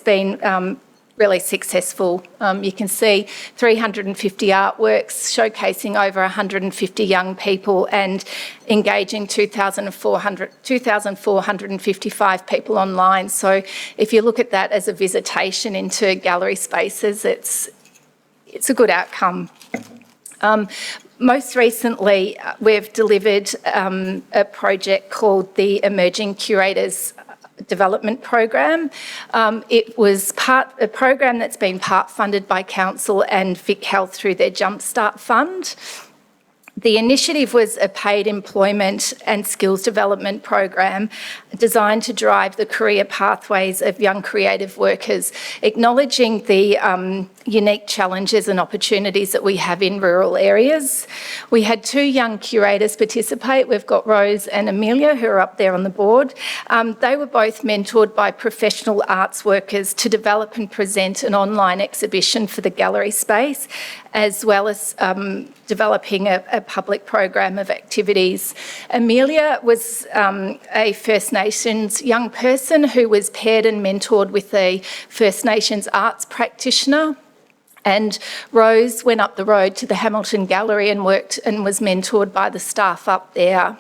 S6: been really successful. You can see 350 artworks showcasing over 150 young people and engaging 2,455 people online. So if you look at that as a visitation into gallery spaces, it's a good outcome. Most recently, we've delivered a project called the Emerging Curators Development Program. It was a program that's been part funded by Council and Vic Health through their Jumpstart Fund. The initiative was a paid employment and skills development program designed to drive the career pathways of young creative workers, acknowledging the unique challenges and opportunities that we have in rural areas. We had 2 young curators participate. We've got Rose and Amelia, who are up there on the board. They were both mentored by professional arts workers to develop and present an online exhibition for the gallery space, as well as developing a public program of activities. Amelia was a First Nations young person who was paired and mentored with a First Nations arts practitioner. And Rose went up the road to the Hamilton Gallery and worked and was mentored by the staff up there.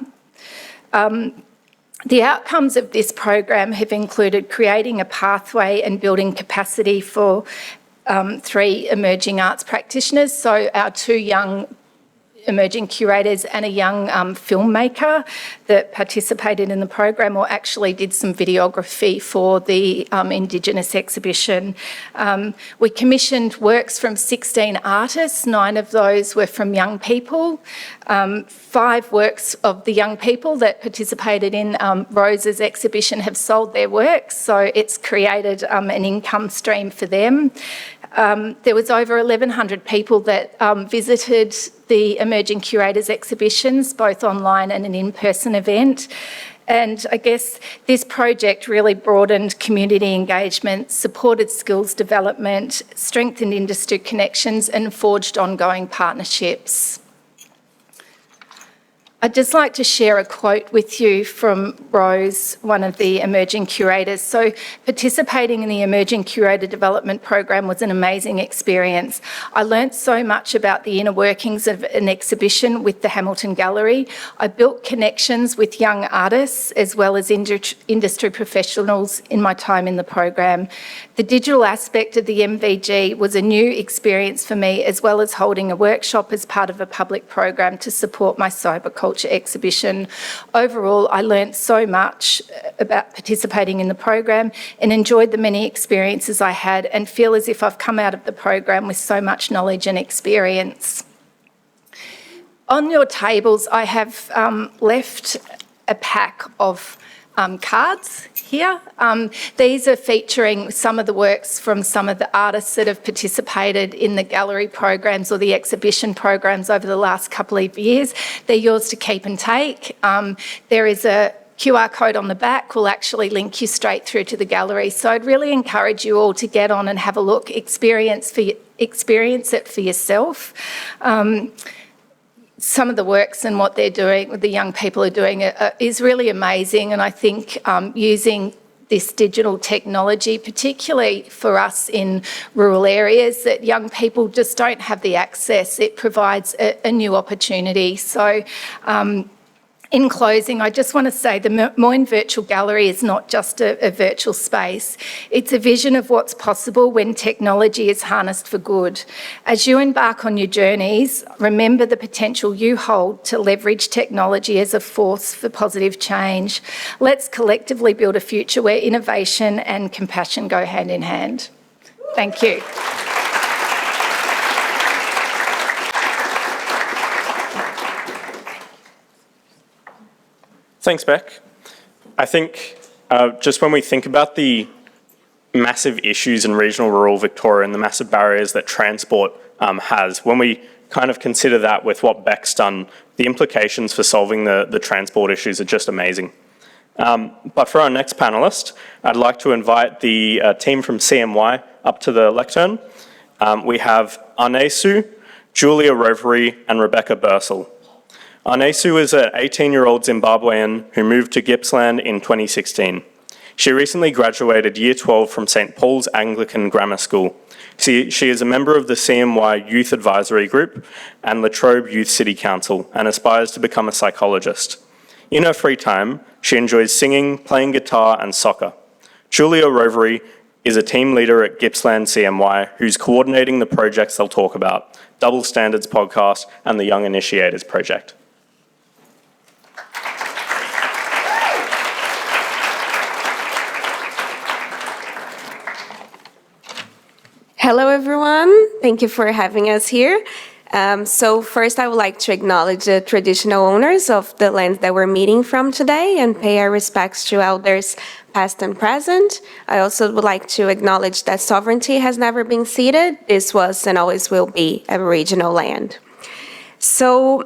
S6: The outcomes of this program have included creating a pathway and building capacity for 3 emerging arts practitioners. So our 2 young emerging curators and a young filmmaker that participated in the program or actually did some videography for the Indigenous exhibition. We commissioned works from 16 artists, 9 of those were from young people. 5 works of the young people that participated in Rose's exhibition have sold their works, so it's created an income stream for them. There was over 1,100 people that visited the Emerging Curators exhibitions, both online and an in-person event. And I guess this project really broadened community engagement, supported skills development, strengthened industry connections and forged ongoing partnerships. I'd just like to share a quote with you from Rose, one of the emerging curators. So participating in the Emerging Curator Development Program was an amazing experience. I learnt so much about the inner workings of an exhibition with the Hamilton Gallery. I built connections with young artists as well as industry professionals in my time in the program. The digital aspect of the MVG was a new experience for me, as well as holding a workshop as part of a public program to support my cyberculture exhibition. Overall, I learnt so much about participating in the program and enjoyed the many experiences I had and feel as if I've come out of the program with so much knowledge and experience. On your tables, I have left a pack of cards here. These are featuring some of the works from some of the artists that have participated in the gallery programs or the exhibition programs over the last couple of years. They're yours to keep and take. There is a QR code on the back will actually link you straight through to the gallery. So I'd really encourage you all to get on and have a look, experience it for yourself. Some of the works and what they're doing, what the young people are doing is really amazing. And I think using this digital technology, particularly for us in rural areas that young people just don't have the access, it provides a new opportunity. So in closing, I just want to say the Moyne Virtual Gallery is not just a virtual space. It's a vision of what's possible when technology is harnessed for good. As you embark on your journeys, remember the potential you hold to leverage technology as a force for positive change. Let's collectively build a future where innovation and compassion go hand in hand. Thank you.
S1: Thanks, Beck. I think just when we think about the massive issues in regional rural Victoria and the massive barriers that transport has, when we kind of consider that with what Beck's done, the implications for solving the transport issues are just amazing. But for our next panellist, I'd like to invite the team from CMY up to the lectern. We have Arnesu, Julia Rovery and Rebecca Bursell. Arnesu is an 18-year-old Zimbabwean who moved to Gippsland in 2016. She recently graduated Year 12 from St Paul's Anglican Grammar School. She is a member of the CMY Youth Advisory Group and Latrobe Youth City Council and aspires to become a psychologist. In her free time, she enjoys singing, playing guitar and soccer. Julia Rovery is a team leader at Gippsland CMY who's coordinating the projects they'll talk about, Double Standards Podcast and the Young Initiators Project.
S7: Hello, everyone. Thank you for having us here. So first, I would like to acknowledge the traditional owners of the lands that we're meeting from today and pay our respects to elders past and present. I also would like to acknowledge that sovereignty has never been ceded. This was and always will be Aboriginal land. So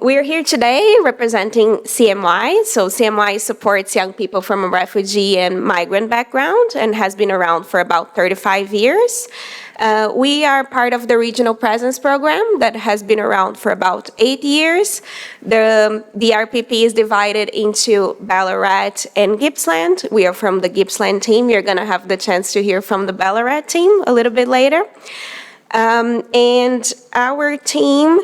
S7: we're here today representing CMY. So CMY supports young people from a refugee and migrant background and has been around for about 35 years. We are part of the Regional Presence Program that has been around for about 8 years. The RPP is divided into Ballarat and Gippsland. We are from the Gippsland team. You're going to have the chance to hear from the Ballarat team a little bit later. And our team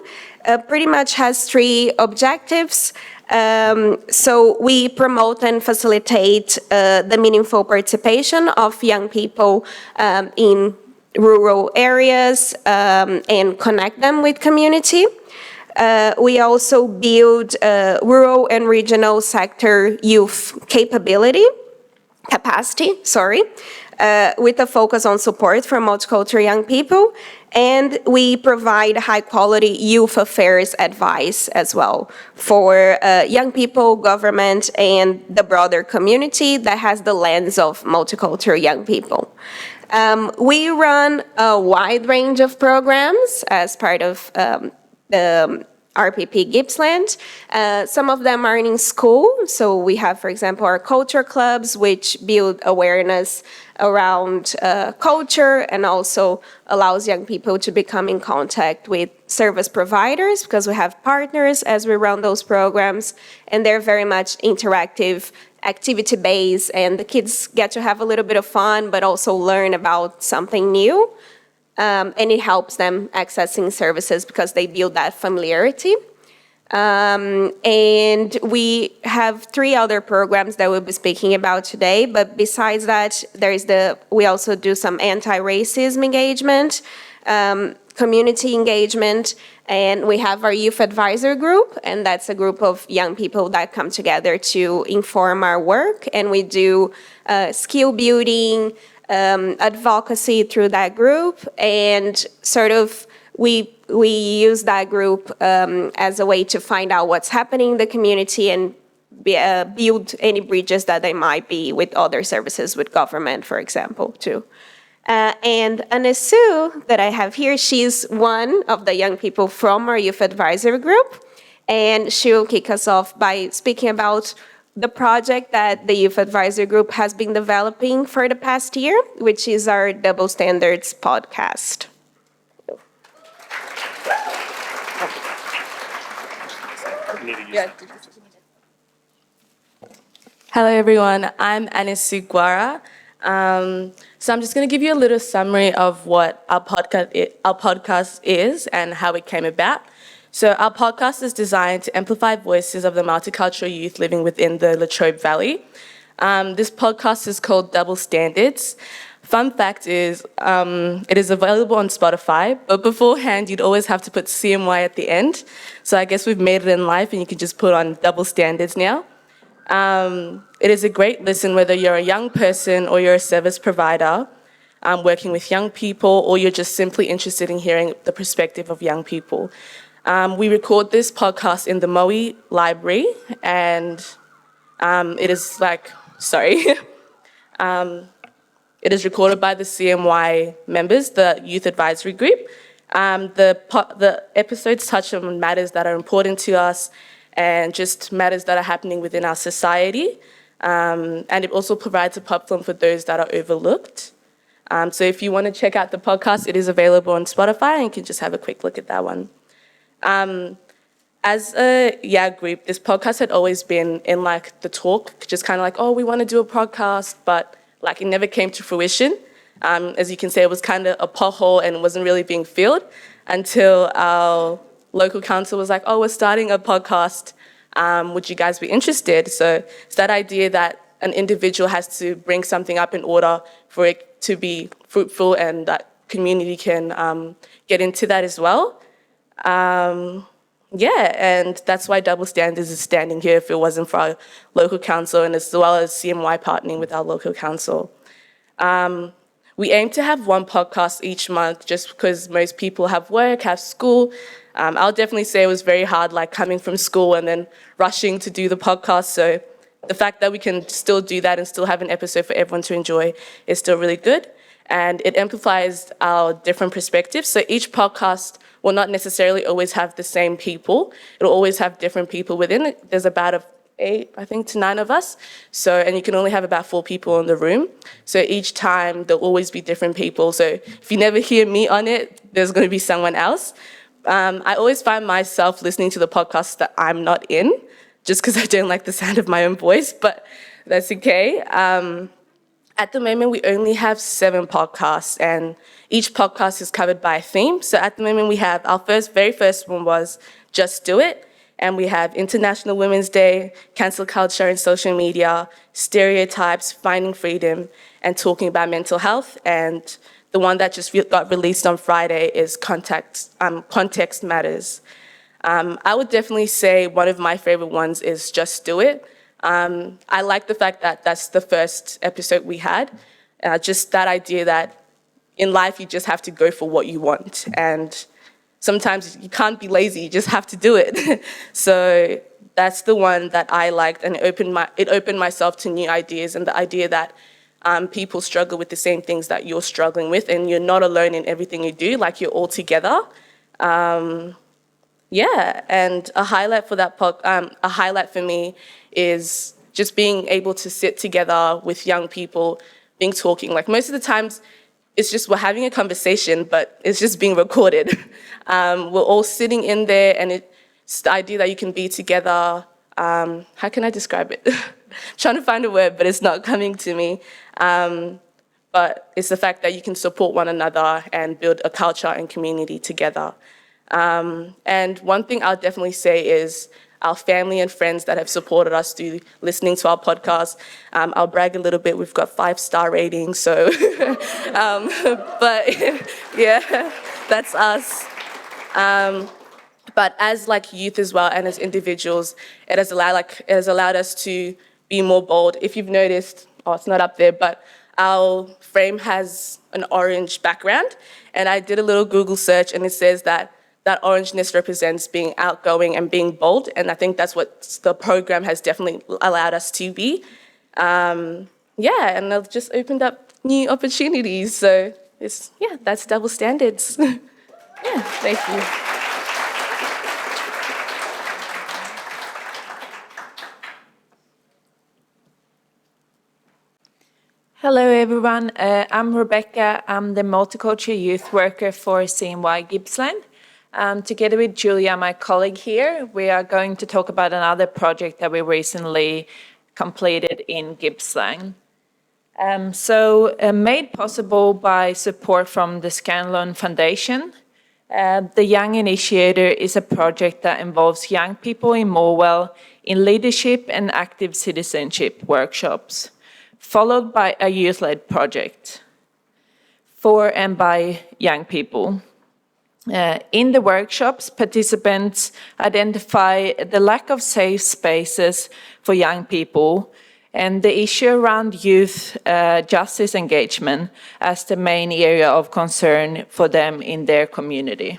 S7: pretty much has 3 objectives. So we promote and facilitate the meaningful participation of young people in rural areas and connect them with community. We also build rural and regional sector youth capacity, with a focus on support for multicultural young people. And we provide high-quality youth affairs advice as well for young people, government, and the broader community that has the lens of multicultural young people. We run a wide range of programs as part of the RPP Gippsland. Some of them are in school. So we have, for example, our culture clubs, which build awareness around culture and also allows young people to become in contact with service providers, because we have partners as we run those programs, and they're very much interactive, activity-based, and the kids get to have a little bit of fun, but also learn about something new. And it helps them accessing services because they build that familiarity. And we have 3 other programs that we'll be speaking about today. But besides that, we also do some anti-racism engagement, community engagement, and we have our youth advisor group, and that's a group of young people that come together to inform our work, and we do skill building, advocacy through that group, and sort of we use that group as a way to find out what's happening in the community and build any bridges that they might be with other services, with government, for example, too. And Anesu, that I have here, she's one of the young people from our youth advisory group, and she'll kick us off by speaking about the project that the Youth Advisory Group has been developing for the past year, which is our Double Standards podcast.
S8: Hello everyone, I'm Anesu Guara. So I'm just going to give you a little summary of what our podcast is and how it came about. So our podcast is designed to amplify voices of the multicultural youth living within the Latrobe Valley. This podcast is called Double Standards. Fun fact is, it is available on Spotify, but beforehand you'd always have to put CMY at the end. So I guess we've made it in life and you can just put on Double Standards now. It is a great listen whether you're a young person or you're a service provider working with young people, or you're just simply interested in hearing the perspective of young people. We record this podcast in the Moyne library, and it is it is recorded by the CMY members, the Youth Advisory Group. The episodes touch on matters that are important to us and just matters that are happening within our society. And it also provides a platform for those that are overlooked. So if you want to check out the podcast, it is available on Spotify, and you can just have a quick look at that one. As a group, this podcast had always been in like the talk, just kind of like, oh, we want to do a podcast, but like it never came to fruition. As you can see, it was kind of a pothole and it wasn't really being filled until our local council was like, oh, we're starting a podcast. Would you guys be interested? So it's that idea that an individual has to bring something up in order for it to be fruitful and that community can get into that as well. And that's why Double Standards is standing here if it wasn't for our local council, and as well as CMY partnering with our local council. We aim to have one podcast each month just because most people have work, have school. I'll definitely say it was very hard, like coming from school and then rushing to do the podcast. So the fact that we can still do that and still have an episode for everyone to enjoy is still really good. And it amplifies our different perspectives. So each podcast will not necessarily always have the same people. It'll always have different people within it. There's about 8, I think, to 9 of us. So, and you can only have about 4 people in the room. So each time there'll always be different people. So if you never hear me on it, there's going to be someone else. I always find myself listening to the podcasts that I'm not in, just because I don't like the sound of my own voice, but that's okay. At the moment, we only have 7 podcasts, and each podcast is covered by a theme. So at the moment, we have our very first one was Just Do It, and we have International Women's Day, cancel culture and social media, stereotypes, finding freedom, and talking about mental health. And the one that just got released on Friday is Context Matters. I would definitely say one of my favorite ones is Just Do It. I like the fact that that's the first episode we had. Just that idea that in life you just have to go for what you want, and sometimes you can't be lazy, you just have to do it. So that's the one that I liked, and it opened myself to new ideas, and the idea that people struggle with the same things that you're struggling with, and you're not alone in everything you do, like you're all together. Yeah, and a highlight for me is just being able to sit together with young people, talking. Like most of the times, it's just we're having a conversation, but it's just being recorded. We're all sitting in there, and it's the idea that you can be together. How can I describe it? Trying to find a word, but it's not coming to me. But it's the fact that you can support one another and build a culture and community together. And one thing I'll definitely say is our family and friends that have supported us through listening to our podcast. I'll brag a little bit, we've got 5-star ratings, so, but yeah, that's us. But as like youth as well and as individuals, it has allowed us to be more bold. If you've noticed, it's not up there, but our frame has an orange background, and I did a little Google search, and it says that orangeness represents being outgoing and being bold, and I think that's what the program has definitely allowed us to be. And it's just opened up new opportunities. So that's double standards. Thank you.
S9: Hello everyone, I'm Rebecca. I'm the Multicultural Youth Worker for CNY Gippsland. Together with Julia, my colleague here, we are going to talk about another project that we recently completed in Gippsland. Made possible by support from the Scanlon Foundation, the Young Initiator is a project that involves young people in Morwell in leadership and active citizenship workshops, followed by a youth-led project for and by young people. In the workshops, participants identify the lack of safe spaces for young people and the issue around youth justice engagement as the main area of concern for them in their community.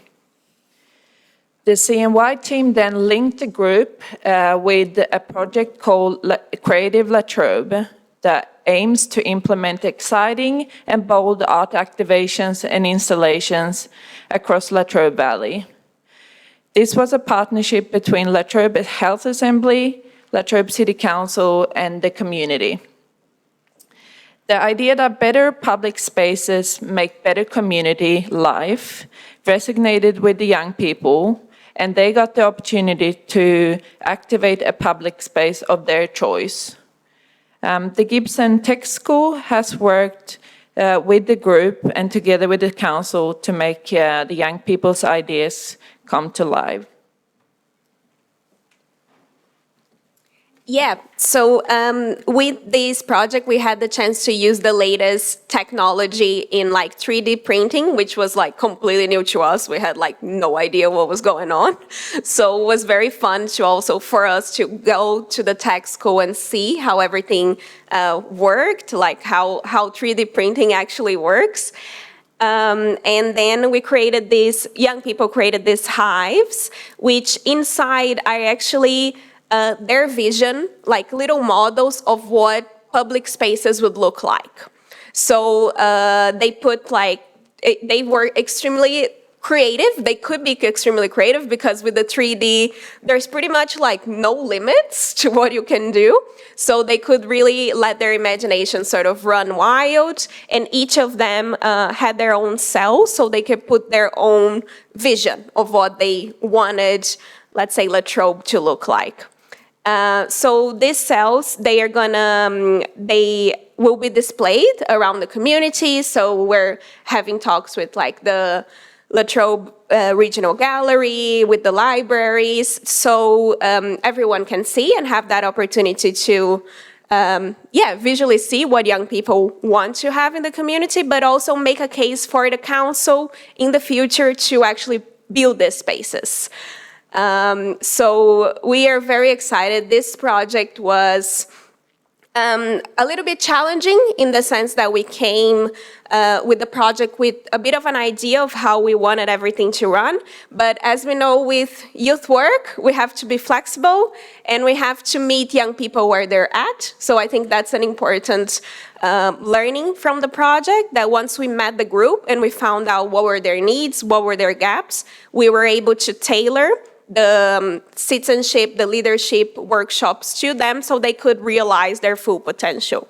S9: The CNY team then linked the group with a project called Creative Latrobe that aims to implement exciting and bold art activations and installations across Latrobe Valley. This was a partnership between Latrobe Health Assembly, Latrobe City Council, and the community. The idea that better public spaces make better community life resonated with the young people, and they got the opportunity to activate a public space of their choice. The Gippsland Tech School has worked with the group and together with the council to make the young people's ideas come to life.
S7: Yeah, so with this project, we had the chance to use the latest technology in like 3D printing, which was like completely new to us. We had like no idea what was going on. So it was very fun to also for us to go to the tech school and see how everything worked, like how 3D printing actually works. And then we created young people created these hives, which inside are actually their vision, like little models of what public spaces would look like. So they put they were extremely creative. They could be extremely creative because with the 3D, there's pretty much like no limits to what you can do. So they could really let their imagination sort of run wild, and each of them had their own cell, so they could put their own vision of what they wanted, let's say, Latrobe to look like. So these cells, they will be displayed around the community. So we're having talks with like the Latrobe Regional Gallery, with the libraries, so everyone can see and have that opportunity to visually see what young people want to have in the community, but also make a case for the council in the future to actually build these spaces. So we are very excited. This project was a little bit challenging in the sense that we came with the project with a bit of an idea of how we wanted everything to run. But as we know with youth work, we have to be flexible and we have to meet young people where they're at. So I think that's an important learning from the project, that once we met the group and we found out what were their needs, what were their gaps, we were able to tailor the citizenship, the leadership workshops to them so they could realize their full potential.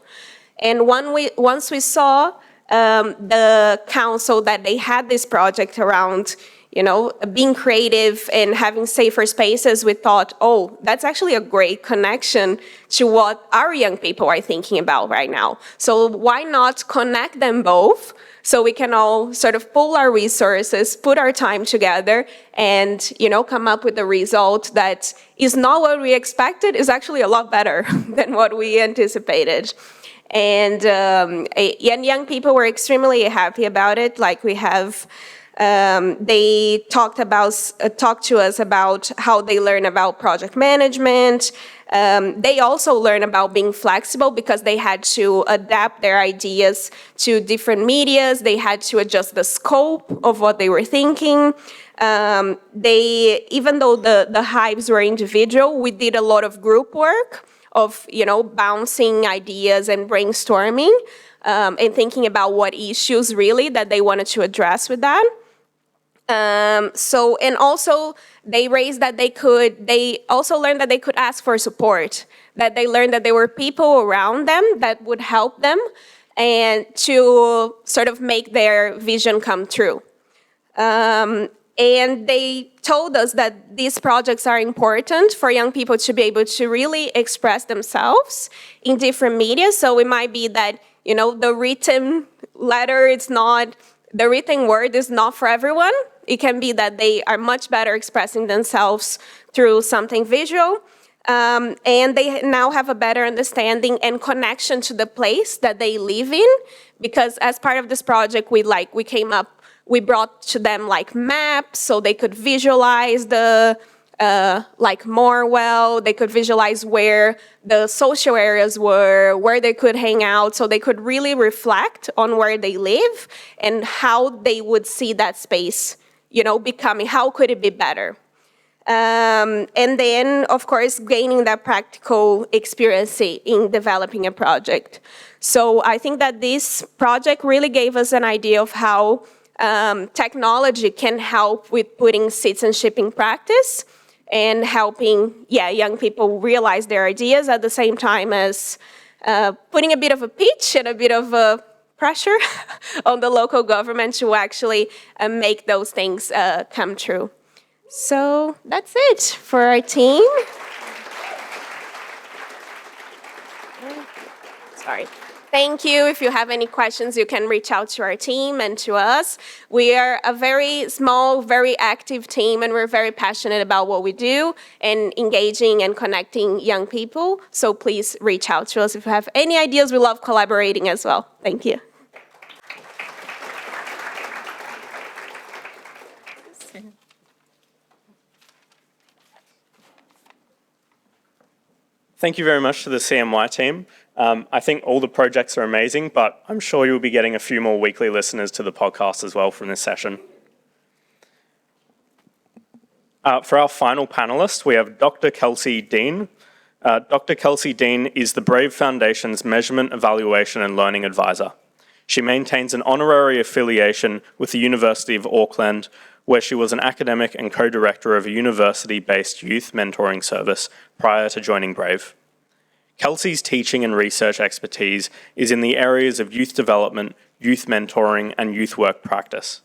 S7: And once we saw the council that they had this project around, being creative and having safer spaces, we thought, oh, that's actually a great connection to what our young people are thinking about right now. So why not connect them both so we can all sort of pool our resources, put our time together, and come up with a result that is not what we expected, is actually a lot better than what we anticipated. And young people were extremely happy about it. Like we have, they talked to us about how they learn about project management. They also learn about being flexible because they had to adapt their ideas to different medias. They had to adjust the scope of what they were thinking. Even though the hives were individual, we did a lot of group work of, bouncing ideas and brainstorming and thinking about what issues really that they wanted to address with that. And also they raised that they also learned that they could ask for support, that they learned that there were people around them that would help them and to sort of make their vision come true. And they told us that these projects are important for young people to be able to really express themselves in different media. So it might be that, the written letter, the written word is not for everyone. It can be that they are much better expressing themselves through something visual. And they now have a better understanding and connection to the place that they live in. Because as part of this project, we brought to them maps so they could visualize the Morwell, they could visualize where the social areas were, where they could hang out, so they could really reflect on where they live and how they would see that space, becoming, how could it be better? And then, of course, gaining that practical experience in developing a project. So I think that this project really gave us an idea of how technology can help with putting citizenship in practice and helping, young people realize their ideas at the same time as putting a bit of a pitch and a bit of a pressure on the local government to actually make those things come true. So that's it for our team. Sorry. Thank you. If you have any questions, you can reach out to our team and to us. We are a very small, very active team, and we're very passionate about what we do and engaging and connecting young people. So please reach out to us if you have any ideas. We love collaborating as well. Thank you.
S1: Thank you very much to the CMY team. I think all the projects are amazing, but I'm sure you'll be getting a few more weekly listeners to the podcast as well from this session. For our final panelist, we have Dr. Kelsey Deane. Dr. Kelsey Deane is the Brave Foundation's Measurement, Evaluation and Learning Advisor. She maintains an honorary affiliation with the University of Auckland, where she was an academic and co-director of a university-based youth mentoring service prior to joining Brave. Kelsey's teaching and research expertise is in the areas of youth development, youth mentoring, and youth work practice,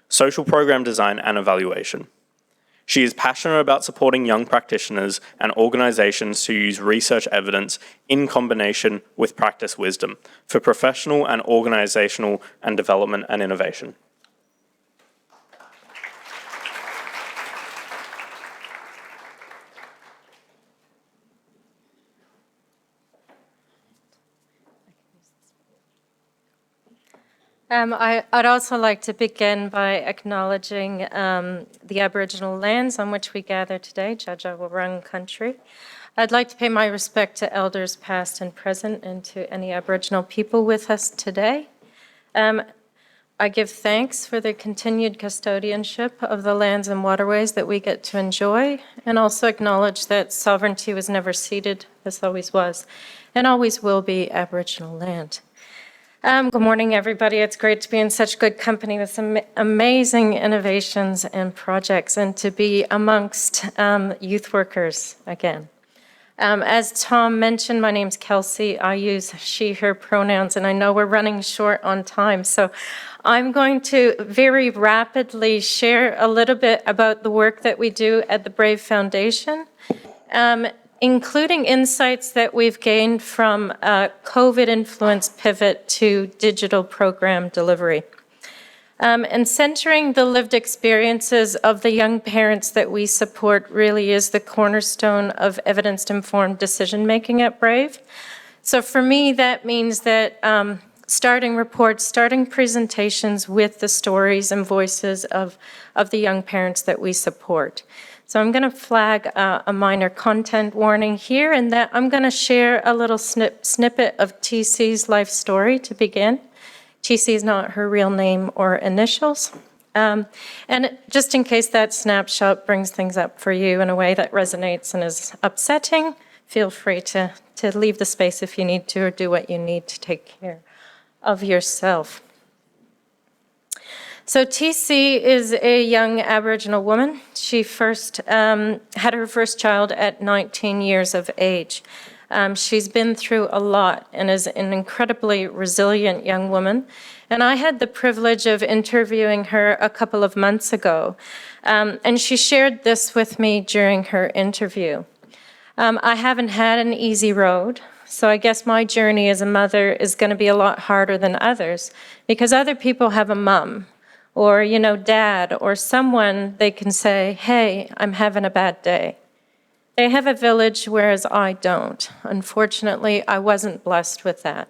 S1: social program design and evaluation. She is passionate about supporting young practitioners and organizations to use research evidence in combination with practice wisdom for professional and organizational and development and innovation.
S10: I'd also like to begin by acknowledging the Aboriginal lands on which we gather today, Jaja Wurrung country. I'd like to pay my respect to elders past and present and to any Aboriginal people with us today. I give thanks for the continued custodianship of the lands and waterways that we get to enjoy, and also acknowledge that sovereignty was never ceded, this always was, and always will be Aboriginal land. Good morning, everybody. It's great to be in such good company with some amazing innovations and projects, and to be amongst youth workers again. As Tom mentioned, my name's Kelsey. I use she, her pronouns, and I know we're running short on time, so I'm going to very rapidly share a little bit about the work that we do at the Brave Foundation, including insights that we've gained from a COVID-influenced pivot to digital program delivery. And centering the lived experiences of the young parents that we support really is the cornerstone of evidence-informed decision-making at Brave. So for me, that means that starting reports, starting presentations with the stories and voices of the young parents that we support. So I'm going to flag a minor content warning here, and that I'm going to share a little snippet of TC's life story to begin. TC is not her real name or initials. And just in case that snapshot brings things up for you in a way that resonates and is upsetting, feel free to leave the space if you need to, or do what you need to take care of yourself. So TC is a young Aboriginal woman. She first had her first child at 19 years of age. She's been through a lot and is an incredibly resilient young woman. And I had the privilege of interviewing her a couple of months ago. And she shared this with me during her interview. I haven't had an easy road. So I guess my journey as a mother is going to be a lot harder than others, because other people have a mom or, dad or someone they can say, hey, I'm having a bad day. They have a village, whereas I don't. Unfortunately, I wasn't blessed with that.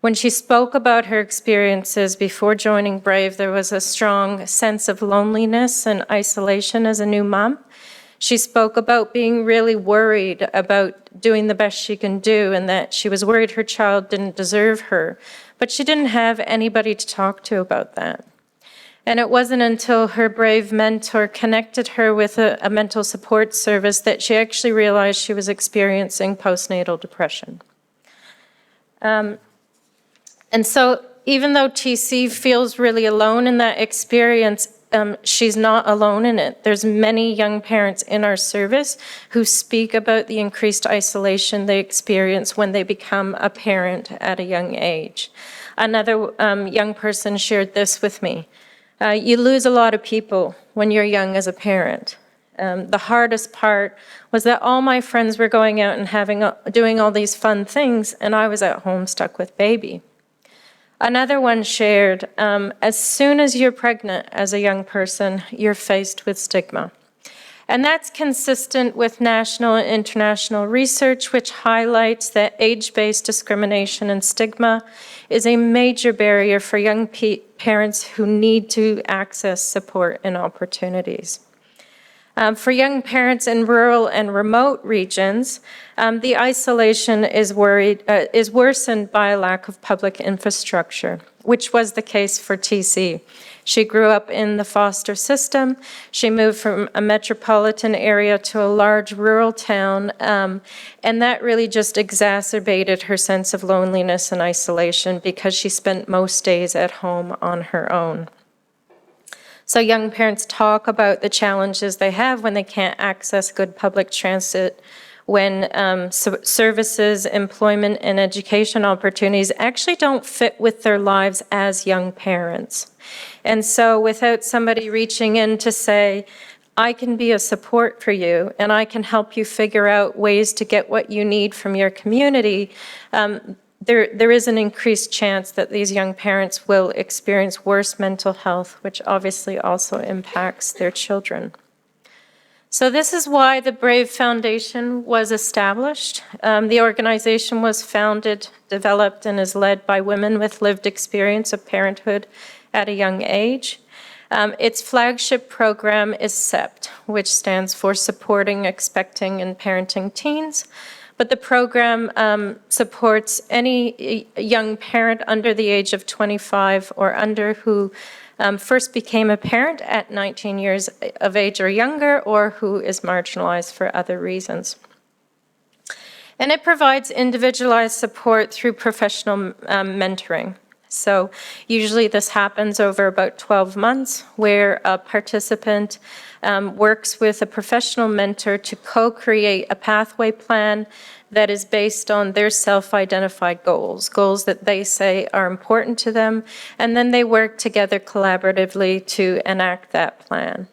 S10: When she spoke about her experiences before joining Brave, there was a strong sense of loneliness and isolation as a new mom. She spoke about being really worried about doing the best she can do, and that she was worried her child didn't deserve her, but she didn't have anybody to talk to about that. And it wasn't until her Brave mentor connected her with a mental support service that she actually realized she was experiencing postnatal depression. And so even though TC feels really alone in that experience, she's not alone in it. There's many young parents in our service who speak about the increased isolation they experience when they become a parent at a young age. Another young person shared this with me. You lose a lot of people when you're young as a parent. The hardest part was that all my friends were going out and doing all these fun things, and I was at home stuck with baby. Another one shared, as soon as you're pregnant as a young person, you're faced with stigma. And that's consistent with national and international research, which highlights that age-based discrimination and stigma is a major barrier for young parents who need to access support and opportunities. For young parents in rural and remote regions, the isolation is worsened by a lack of public infrastructure, which was the case for TC. She grew up in the foster system. She moved from a metropolitan area to a large rural town, and that really just exacerbated her sense of loneliness and isolation because she spent most days at home on her own. So young parents talk about the challenges they have when they can't access good public transit, when services, employment, and education opportunities actually don't fit with their lives as young parents. And so without somebody reaching in to say, I can be a support for you and I can help you figure out ways to get what you need from your community, there is an increased chance that these young parents will experience worse mental health, which obviously also impacts their children. So this is why the Brave Foundation was established. The organization was founded, developed, and is led by women with lived experience of parenthood at a young age. Its flagship program is SEPT, which stands for Supporting Expecting and Parenting Teens. But the program supports any young parent under the age of 25 or under who first became a parent at 19 years of age or younger, or who is marginalized for other reasons. And it provides individualized support through professional mentoring. So usually this happens over about 12 months, where a participant works with a professional mentor to co-create a pathway plan that is based on their self-identified goals that they say are important to them, and then they work together collaboratively to enact that plan.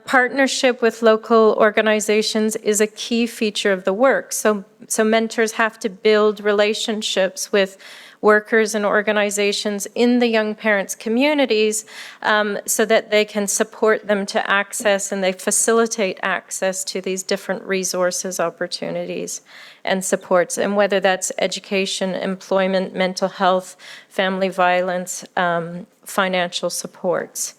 S10: Partnership with local organizations is a key feature of the work. So mentors have to build relationships with workers and organizations in the young parents' communities so that they can support them to access, and they facilitate access to these different resources, opportunities, and supports, and whether that's education, employment, mental health, family violence, financial supports.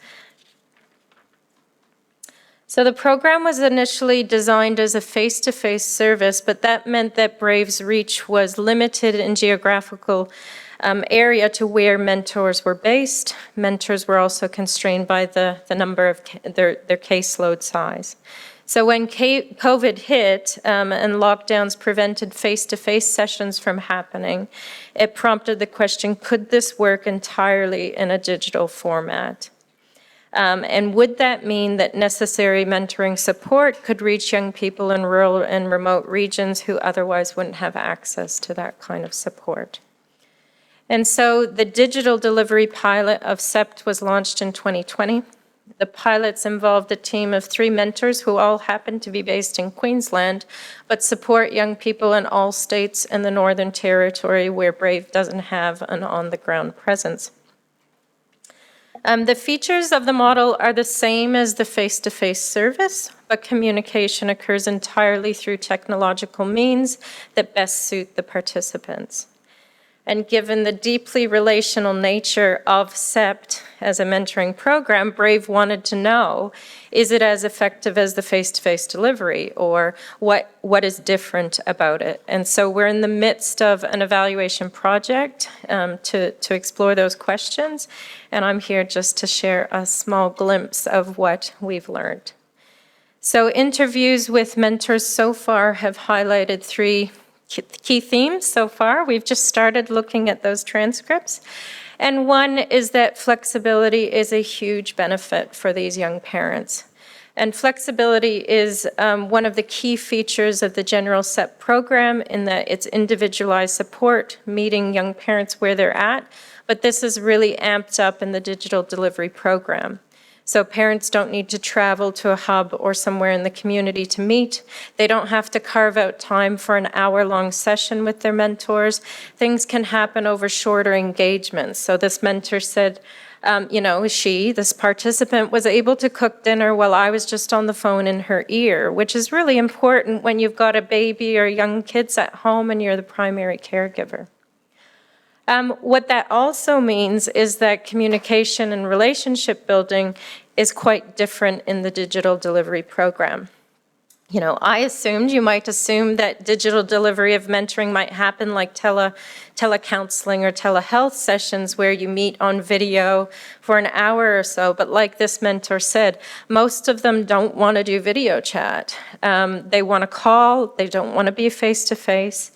S10: So the program was initially designed as a face-to-face service, but that meant that Brave's reach was limited in geographical area to where mentors were based. Mentors were also constrained by the number of their caseload size. So when COVID hit and lockdowns prevented face-to-face sessions from happening, it prompted the question, could this work entirely in a digital format? And would that mean that necessary mentoring support could reach young people in rural and remote regions who otherwise wouldn't have access to that kind of support? And so the digital delivery pilot of SEPT was launched in 2020. The pilots involved a team of 3 mentors who all happen to be based in Queensland, but support young people in all states in the Northern Territory where Brave doesn't have an on-the-ground presence. The features of the model are the same as the face-to-face service, but communication occurs entirely through technological means that best suit the participants. And given the deeply relational nature of SEPT as a mentoring program, Brave wanted to know, is it as effective as the face-to-face delivery, or what is different about it? And so we're in the midst of an evaluation project to explore those questions, and I'm here just to share a small glimpse of what we've learned. So interviews with mentors so far have highlighted 3 key themes so far. We've just started looking at those transcripts. And one is that flexibility is a huge benefit for these young parents. And flexibility is one of the key features of the general SEPT program, in that it's individualized support, meeting young parents where they're at. But this is really amped up in the digital delivery program. So parents don't need to travel to a hub or somewhere in the community to meet. They don't have to carve out time for an hour-long session with their mentors. Things can happen over shorter engagements. So this mentor said, this participant was able to cook dinner while I was just on the phone in her ear, which is really important when you've got a baby or young kids at home and you're the primary caregiver. What that also means is that communication and relationship building is quite different in the digital delivery program. You might assume that digital delivery of mentoring might happen like telecounseling or telehealth sessions where you meet on video for an hour or so. But like this mentor said, most of them don't want to do video chat. They want to call, they don't want to be face-to-face.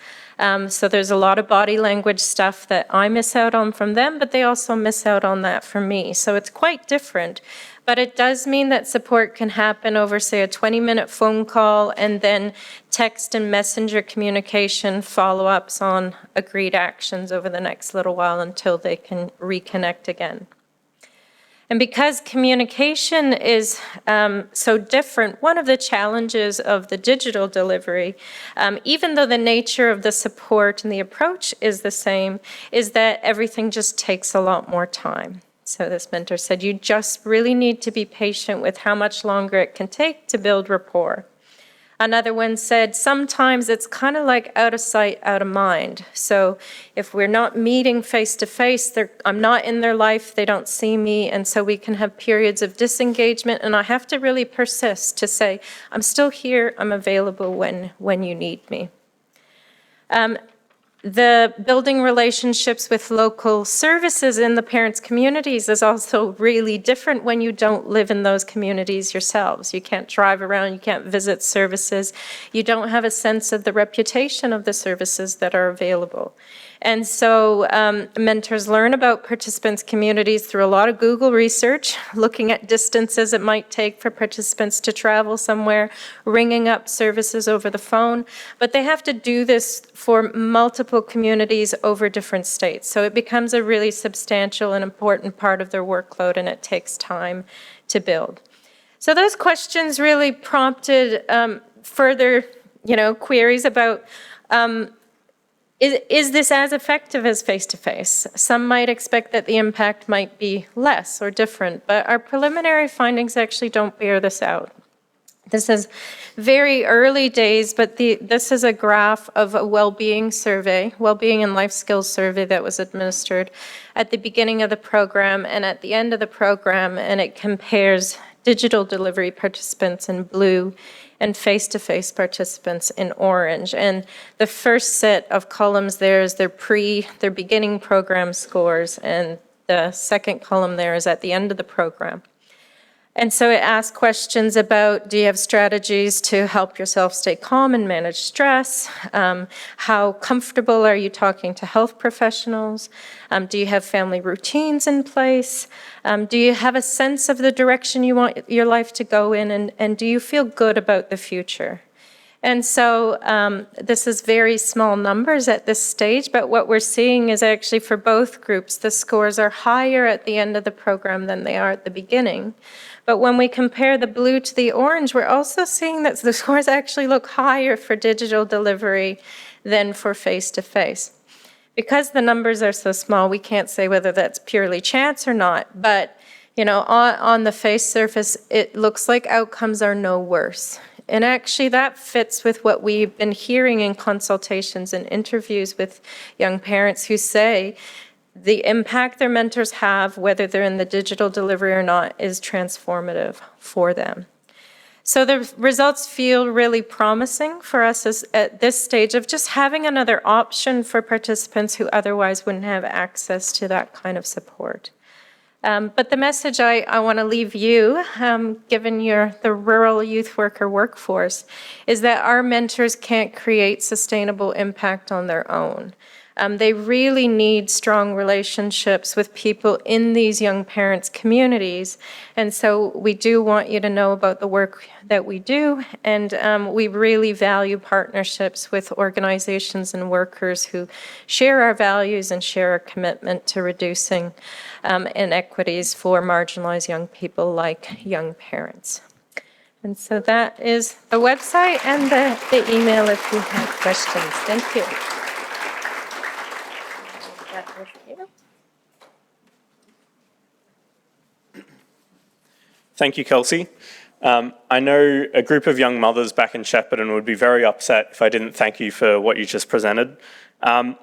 S10: So there's a lot of body language stuff that I miss out on from them, but they also miss out on that from me. So it's quite different. But it does mean that support can happen over, say, a 20-minute phone call, and then text and messenger communication, follow-ups on agreed actions over the next little while until they can reconnect again. And because communication is so different, one of the challenges of the digital delivery, even though the nature of the support and the approach is the same, is that everything just takes a lot more time. So this mentor said, you just really need to be patient with how much longer it can take to build rapport. Another one said, sometimes it's kind of like out of sight, out of mind. So if we're not meeting face to face, I'm not in their life, they don't see me, and so we can have periods of disengagement, and I have to really persist to say, I'm still here, I'm available when you need me. The building relationships with local services in the parents' communities is also really different when you don't live in those communities yourselves. You can't drive around, you can't visit services, you don't have a sense of the reputation of the services that are available. And so mentors learn about participants' communities through a lot of Google research, looking at distances it might take for participants to travel somewhere, ringing up services over the phone. But they have to do this for multiple communities over different states. So it becomes a really substantial and important part of their workload, and it takes time to build. So those questions really prompted further, queries about Is this as effective as face-to-face? Some might expect that the impact might be less or different, but our preliminary findings actually don't bear this out. This is very early days, but this is a graph of a well-being survey, well-being and life skills survey that was administered at the beginning of the program and at the end of the program, and it compares digital delivery participants in blue and face-to-face participants in orange. And the first set of columns there is their beginning program scores, and the second column there is at the end of the program. And so it asks questions about, do you have strategies to help yourself stay calm and manage stress? How comfortable are you talking to health professionals? Do you have family routines in place? Do you have a sense of the direction you want your life to go in? And do you feel good about the future? And so this is very small numbers at this stage, but what we're seeing is actually for both groups, the scores are higher at the end of the program than they are at the beginning. But when we compare the blue to the orange, we're also seeing that the scores actually look higher for digital delivery than for face-to-face. Because the numbers are so small, we can't say whether that's purely chance or not, but on the face surface, it looks like outcomes are no worse. And actually that fits with what we've been hearing in consultations and interviews with young parents who say the impact their mentors have, whether they're in the digital delivery or not, is transformative for them. So the results feel really promising for us at this stage of just having another option for participants who otherwise wouldn't have access to that kind of support. But the message I want to leave you, given the rural youth worker workforce, is that our mentors can't create sustainable impact on their own. They really need strong relationships with people in these young parents' communities. And so we do want you to know about the work that we do. And we really value partnerships with organizations and workers who share our values and share our commitment to reducing inequities for marginalized young people like young parents. And so that is the website and the email if you have questions. Thank you.
S1: Thank you, Kelsey. I know a group of young mothers back in Shepparton would be very upset if I didn't thank you for what you just presented. That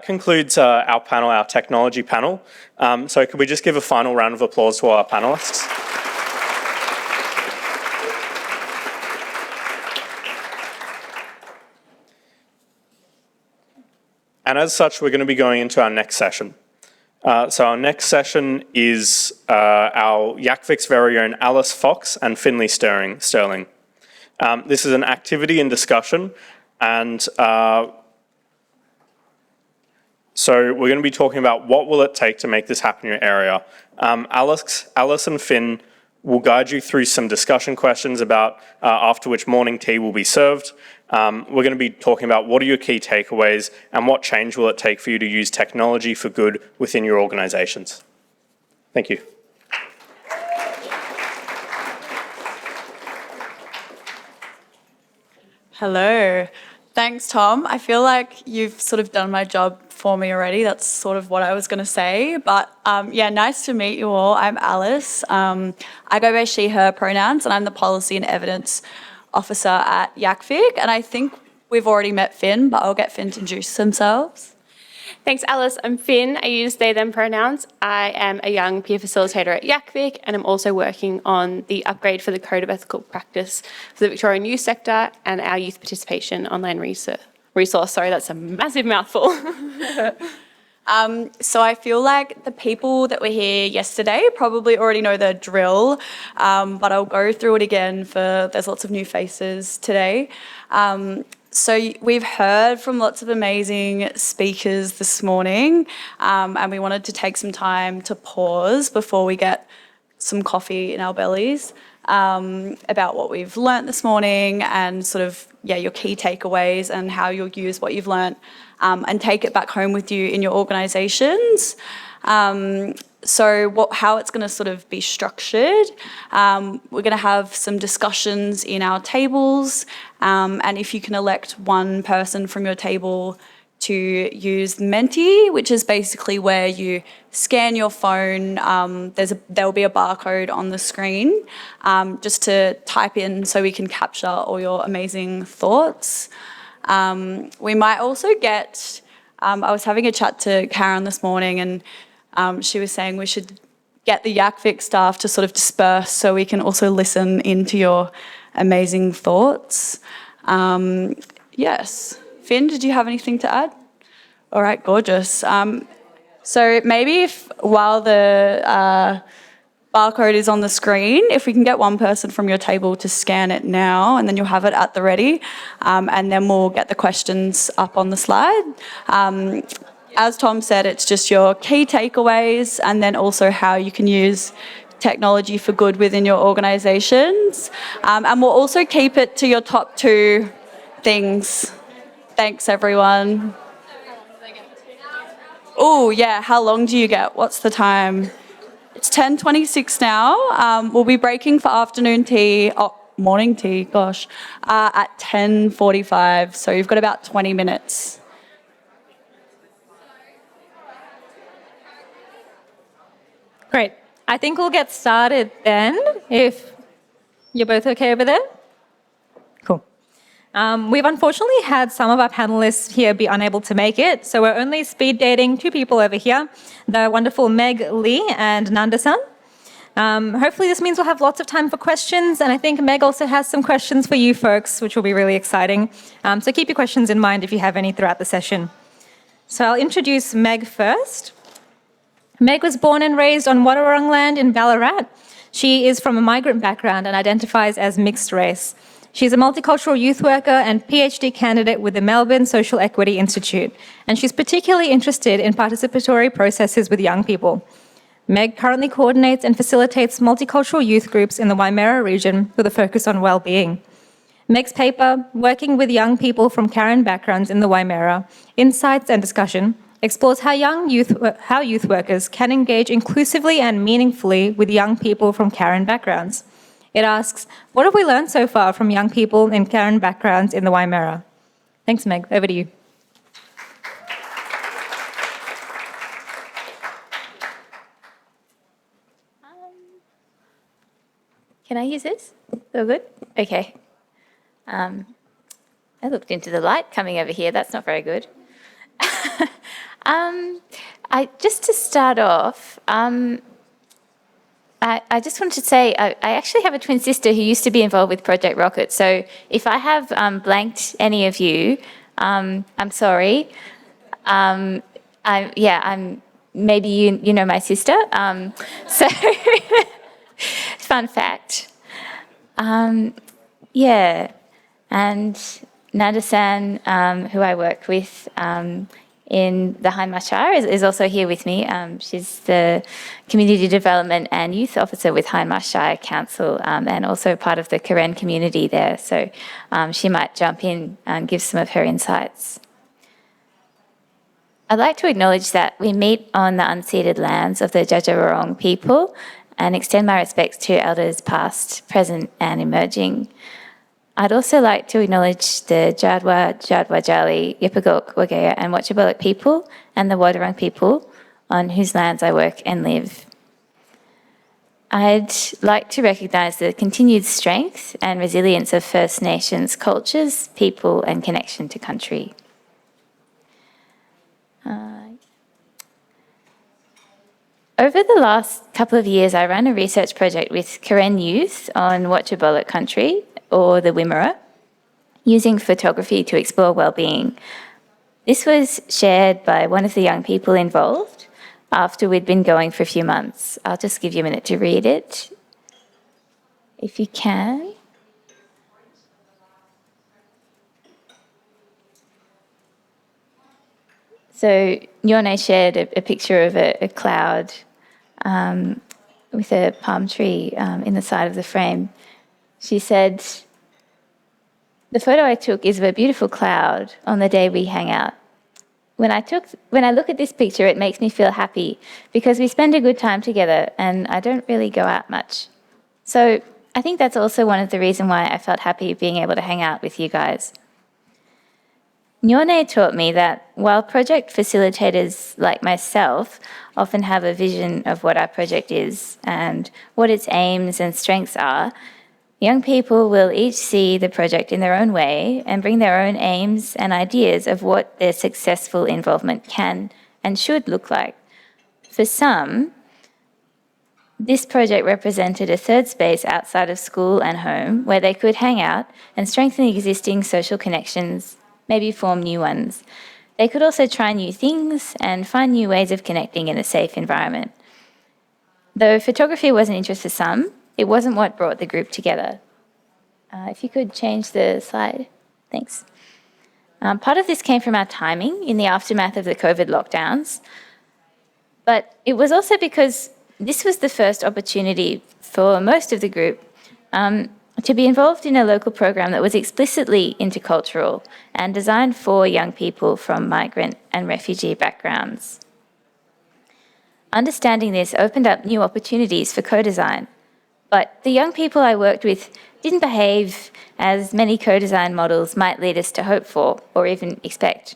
S1: concludes our panel, our technology panel. So could we just give a final round of applause to our panelists? And as such, we're going to be going into our next session. So our next session is our Yakvik's very own Alice Fox and Finnley Stirling. This is an activity and discussion, and so we're going to be talking about what will it take to make this happen in your area. Alice and Finn will guide you through some discussion questions about after which morning tea will be served. We're going to be talking about what are your key takeaways and what change will it take for you to use technology for good within your organizations. Thank you.
S11: Hello. Thanks, Tom. I feel like you've sort of done my job for me already. That's sort of what I was going to say. But yeah, nice to meet you all. I'm Alice. I go by she, her pronouns, and I'm the Policy and Evidence Officer at YACFIC. And I think we've already met Finn, but I'll get Finn to introduce themselves.
S12: Thanks, Alice. I'm Finn. I use they, them pronouns. I am a young peer facilitator at YACFIC, and I'm also working on the upgrade for the Code of Ethical Practice for the Victorian youth sector and our youth participation online resource. Sorry, that's a massive mouthful. So I feel like the people that were here yesterday probably already know the drill, but I'll go through it again there's lots of new faces today. So we've heard from lots of amazing speakers this morning, and we wanted to take some time to pause before we get some coffee in our bellies about what we've learnt this morning and sort of, your key takeaways and how you'll use what you've learnt and take it back home with you in your organisations. So how it's going to sort of be structured, we're going to have some discussions in our tables, and if you can elect one person from your table to use Menti, which is basically where you scan your phone, there'll be a barcode on the screen just to type in so we can capture all your amazing thoughts. We might also get, I was having a chat to Karen this morning, and she was saying we should get the YACFIC staff to sort of disperse so we can also listen into your amazing thoughts. Yes. Finn, did you have anything to add? All right, gorgeous. So maybe while the barcode is on the screen, if we can get one person from your table to scan it now, and then you'll have it at the ready, and then we'll get the questions up on the slide. As Tom said, it's just your key takeaways and then also how you can use technology for good within your organisations. And we'll also keep it to your top 2 things. Thanks, everyone. Oh, yeah, how long do you get? What's the time? It's 10:26 now. We'll be breaking for afternoon tea, morning tea, at 10:45. So you've got about 20 minutes.
S3: Great. I think we'll get started then, if you're both okay over there. Cool. We've unfortunately had some of our panellists here be unable to make it, so we're only speed dating 2 people over here, the wonderful Meg Lee and Nanda-san. Hopefully this means we'll have lots of time for questions, and I think Meg also has some questions for you folks, which will be really exciting. So keep your questions in mind if you have any throughout the session. So I'll introduce Meg first. Meg was born and raised on Wadawurrung land in Ballarat. She is from a migrant background and identifies as mixed race. She's a multicultural youth worker and PhD candidate with the Melbourne Social Equity Institute, and she's particularly interested in participatory processes with young people. Meg currently coordinates and facilitates multicultural youth groups in the Wimmera region with a focus on well-being. Meg's paper, Working with Young People from Karen Backgrounds in the Wimmera, Insights and Discussion, explores how youth workers can engage inclusively and meaningfully with young people from Karen backgrounds. It asks, what have we learned so far from young people in Karen backgrounds in the Wimmera? Thanks, Meg. Over to you.
S13: Can I use this? All good? Okay. I looked into the light coming over here. That's not very good. Just to start off, I just wanted to say I actually have a twin sister who used to be involved with Project Rockit. So if I have blanked any of you, I'm sorry. Maybe you know my sister. So fun fact. And Nanda-san, who I work with in the Shire, is also here with me. She's the Community Development and Youth Officer with Shire Council and also part of the Karen community there. So she might jump in and give some of her insights. I'd like to acknowledge that we meet on the unceded lands of the Djadjawurrung people and extend my respects to elders past, present and emerging. I'd also like to acknowledge the Jadwa, Jadwajali, Yipagok, Wagaya and Watchabaluk people and the Wadawurrung people on whose lands I work and live. I'd like to recognise the continued strength and resilience of First Nations cultures, people and connection to country. Over the last couple of years, I ran a research project with Karen youth on Watchabaluk country, or the Wimmera, using photography to explore well-being. This was shared by one of the young people involved after we'd been going for a few months. I'll just give you a minute to read it, if you can. So Nyone shared a picture of a cloud with a palm tree in the side of the frame. She said, "The photo I took is of a beautiful cloud on the day we hang out. When I look at this picture, it makes me feel happy because we spend a good time together and I don't really go out much. So I think that's also one of the reasons why I felt happy being able to hang out with you guys." Nyone taught me that while project facilitators like myself often have a vision of what our project is and what its aims and strengths are, young people will each see the project in their own way and bring their own aims and ideas of what their successful involvement can and should look like. For some, this project represented a third space outside of school and home where they could hang out and strengthen existing social connections, maybe form new ones. They could also try new things and find new ways of connecting in a safe environment. Though photography was an interest for some, it wasn't what brought the group together. If you could change the slide, thanks. Part of this came from our timing in the aftermath of the COVID lockdowns, but it was also because this was the first opportunity for most of the group to be involved in a local program that was explicitly intercultural and designed for young people from migrant and refugee backgrounds. Understanding this opened up new opportunities for co-design, but the young people I worked with didn't behave as many co-design models might lead us to hope for or even expect.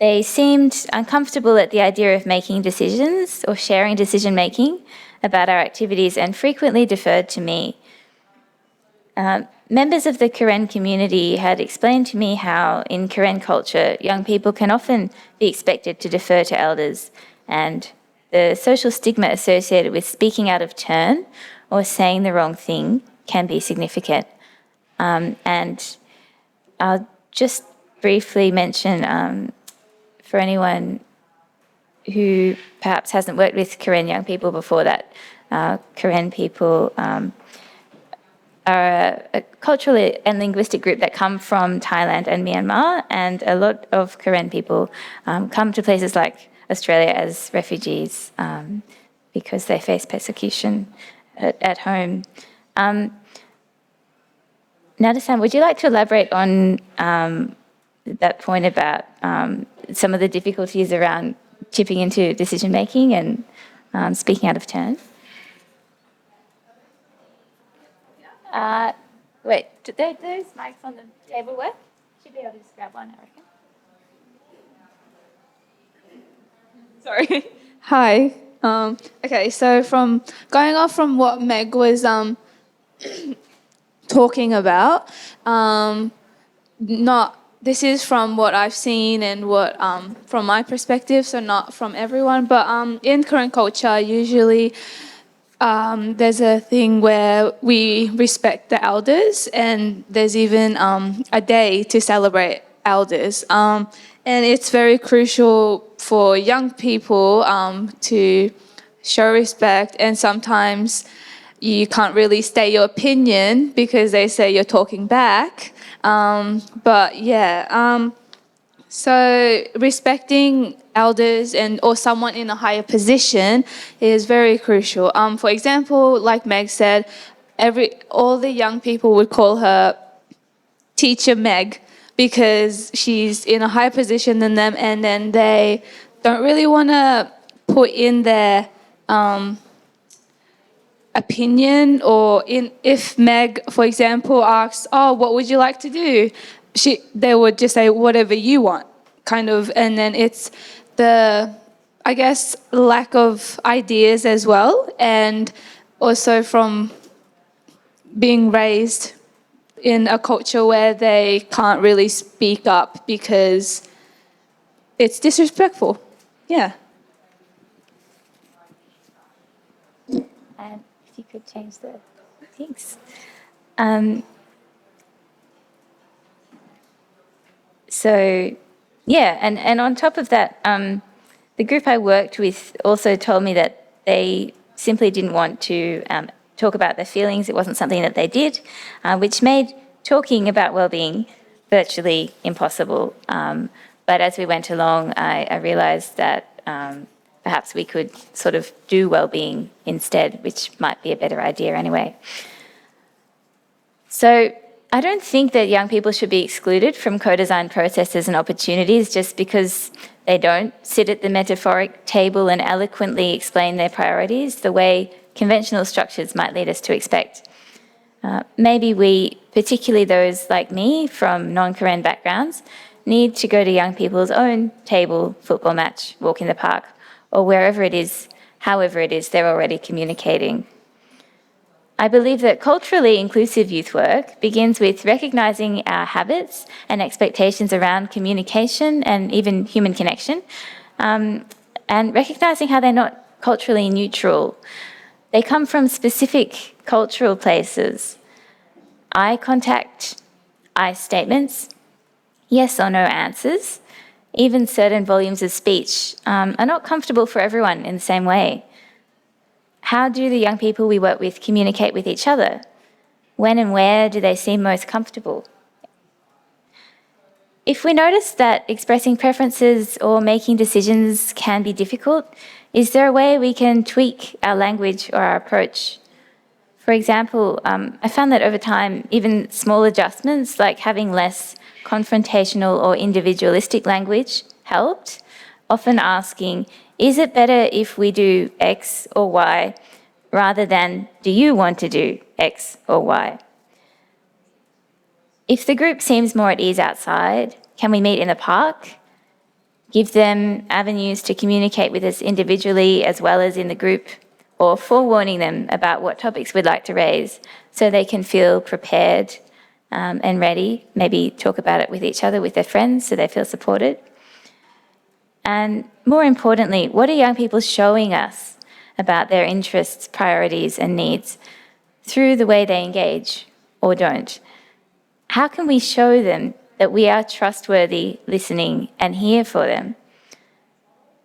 S13: They seemed uncomfortable at the idea of making decisions or sharing decision-making about our activities and frequently deferred to me. Members of the Karen community had explained to me how in Karen culture, young people can often be expected to defer to elders, and the social stigma associated with speaking out of turn or saying the wrong thing can be significant. And I'll just briefly mention, for anyone who perhaps hasn't worked with Karen young people before, that Karen people are a cultural and linguistic group that come from Thailand and Myanmar, and a lot of Karen people come to places like Australia as refugees because they face persecution at home. Nadasan, would you like to elaborate on that point about some of the difficulties around chipping into decision-making and speaking out of turn? Wait, do those mics on the table work? Should be able to just grab one, I reckon.
S14: Sorry. Hi. Okay, so going off from what Meg was talking about, this is from what I've seen and what from my perspective, so not from everyone, but in current culture, usually there's a thing where we respect the elders, and there's even a day to celebrate elders. And it's very crucial for young people to show respect, and sometimes you can't really state your opinion because they say you're talking back. So respecting elders or someone in a higher position is very crucial. For example, like Meg said, all the young people would call her Teacher Meg because she's in a higher position than them, and then they don't really want to put in their opinion, or if Meg, for example, asks, "Oh, what would you like to do?" They would just say, "Whatever you want," kind of, and then it's the, I guess, lack of ideas as well, and also from being raised in a culture where they can't really speak up because it's disrespectful. Yeah.
S13: And if you could change the things. So, yeah, and on top of that, the group I worked with also told me that they simply didn't want to talk about their feelings. It wasn't something that they did, which made talking about well-being virtually impossible. But as we went along, I realised that perhaps we could sort of do well-being instead, which might be a better idea anyway. So I don't think that young people should be excluded from co-design processes and opportunities just because they don't sit at the metaphoric table and eloquently explain their priorities the way conventional structures might lead us to expect. Maybe we, particularly those like me from non-Karen backgrounds, need to go to young people's own table, football match, walk in the park, or wherever it is, however it is they're already communicating. I believe that culturally inclusive youth work begins with recognising our habits and expectations around communication and even human connection, and recognising how they're not culturally neutral. They come from specific cultural places. Eye contact, I statements, yes or no answers, even certain volumes of speech are not comfortable for everyone in the same way. How do the young people we work with communicate with each other? When and where do they seem most comfortable? If we notice that expressing preferences or making decisions can be difficult, is there a way we can tweak our language or our approach? For example, I found that over time, even small adjustments like having less confrontational or individualistic language helped, often asking, is it better if we do X or Y rather than do you want to do X or Y? If the group seems more at ease outside, can we meet in the park? Give them avenues to communicate with us individually as well as in the group, or forewarning them about what topics we'd like to raise so they can feel prepared and ready, maybe talk about it with each other, with their friends, so they feel supported. And more importantly, what are young people showing us about their interests, priorities, and needs through the way they engage or don't? How can we show them that we are trustworthy, listening, and here for them?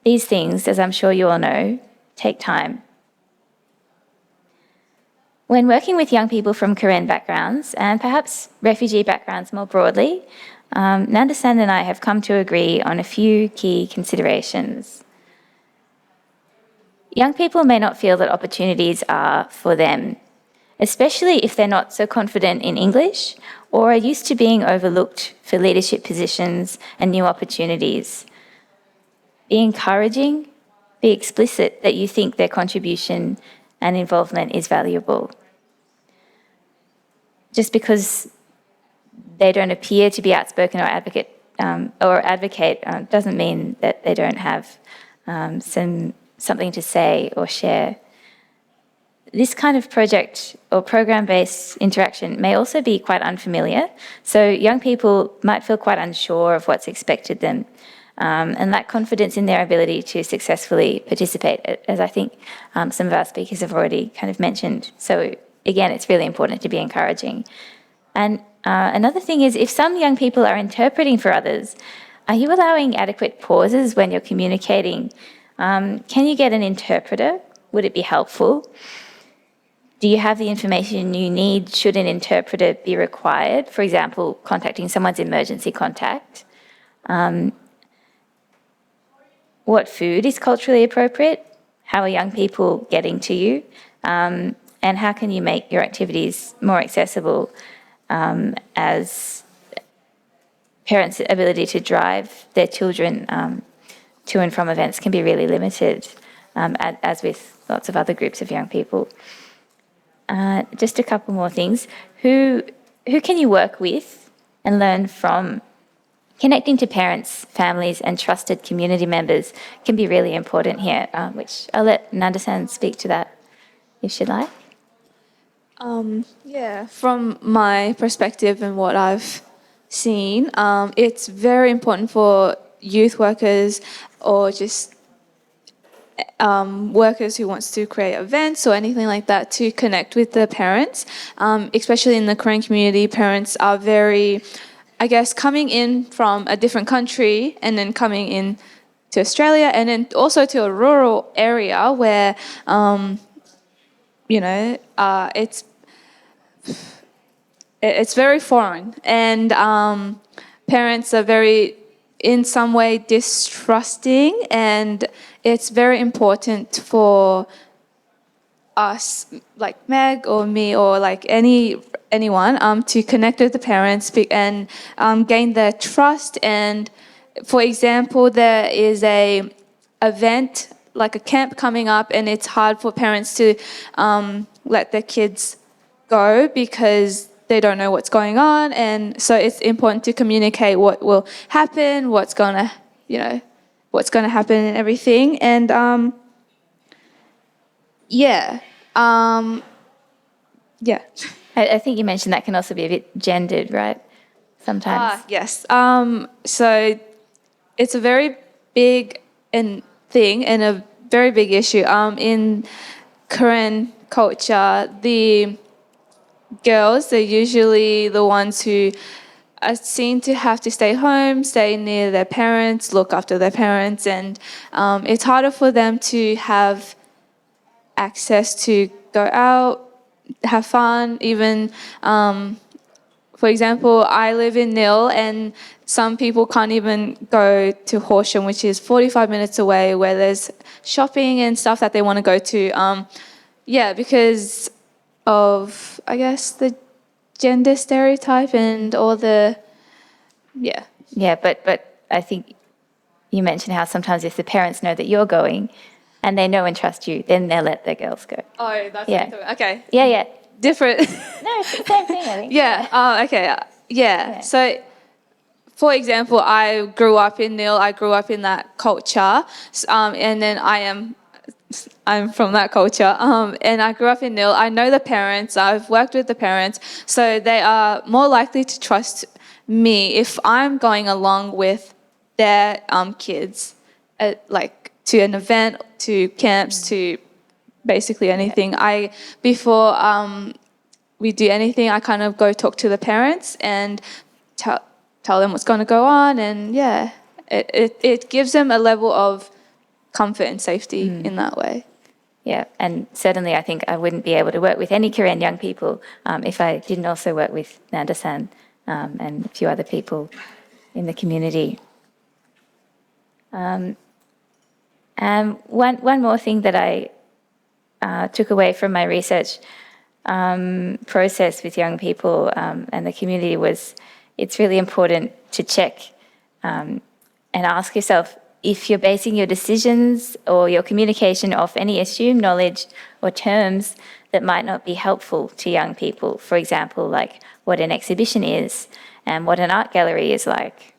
S13: These things, as I'm sure you all know, take time. When working with young people from Karen backgrounds, and perhaps refugee backgrounds more broadly, Nandasan and I have come to agree on a few key considerations. Young people may not feel that opportunities are for them, especially if they're not so confident in English or are used to being overlooked for leadership positions and new opportunities. Be encouraging, be explicit that you think their contribution and involvement is valuable. Just because they don't appear to be outspoken or advocate doesn't mean that they don't have something to say or share. This kind of project or program-based interaction may also be quite unfamiliar, so young people might feel quite unsure of what's expected them and lack confidence in their ability to successfully participate, as I think some of our speakers have already kind of mentioned. So again, it's really important to be encouraging. And another thing is, if some young people are interpreting for others, are you allowing adequate pauses when you're communicating? Can you get an interpreter? Would it be helpful? Do you have the information you need should an interpreter be required? For example, contacting someone's emergency contact. What food is culturally appropriate? How are young people getting to you? And how can you make your activities more accessible as parents' ability to drive their children to and from events can be really limited, as with lots of other groups of young people. just a couple more things. Who can you work with and learn from? Connecting to parents, families, and trusted community members can be really important here, which I'll let Nandasan speak to that if she'd like.
S14: Yeah, from my perspective and what I've seen, it's very important for youth workers or just workers who wants to create events or anything like that to connect with the parents, especially in the Korean community. Parents are very, I guess, coming in from a different country and then coming in to Australia and then also to a rural area where, it's very foreign and parents are very, in some way, distrusting, and it's very important for us, like Meg or me or like anyone, to connect with the parents and gain their trust. And for example, there is a event like a camp coming up, and it's hard for parents to let their kids go because they don't know what's going on, and so it's important to communicate what will happen, what's gonna happen and everything. And
S13: I think you mentioned that can also be a bit gendered, right? Sometimes.
S14: Yes. So it's a very big thing and a very big issue. In Korean culture, the girls, they're usually the ones who are seen to have to stay home, stay near their parents, look after their parents, and it's harder for them to have access to go out, have fun. Even, for example, I live in Nil, and some people can't even go to Horsham, which is 45 minutes away, where there's shopping and stuff that they want to go to. Because of, I guess, the gender stereotype and all the,
S13: Yeah, but I think you mentioned how sometimes if the parents know that you're going and they know and trust you, then they'll let their girls go.
S14: Oh, that's okay.
S13: Yeah.
S14: Different.
S13: No, it's the same thing, I think.
S14: Yeah. So, for example, I grew up in Nil. I grew up in that culture, and then I'm from that culture, and I grew up in Nil. I know the parents. I've worked with the parents, so they are more likely to trust me if I'm going along with their kids, like to an event, to camps, to basically anything. Before we do anything, I kind of go talk to the parents and tell them what's going to go on, and it gives them a level of comfort and safety in that way.
S13: Yeah, and certainly I think I wouldn't be able to work with any Korean young people if I didn't also work with Nandasan and a few other people in the community. And one more thing that I took away from my research process with young people and the community was it's really important to check and ask yourself if you're basing your decisions or your communication off any assumed knowledge or terms that might not be helpful to young people. For example, like what an exhibition is and what an art gallery is like.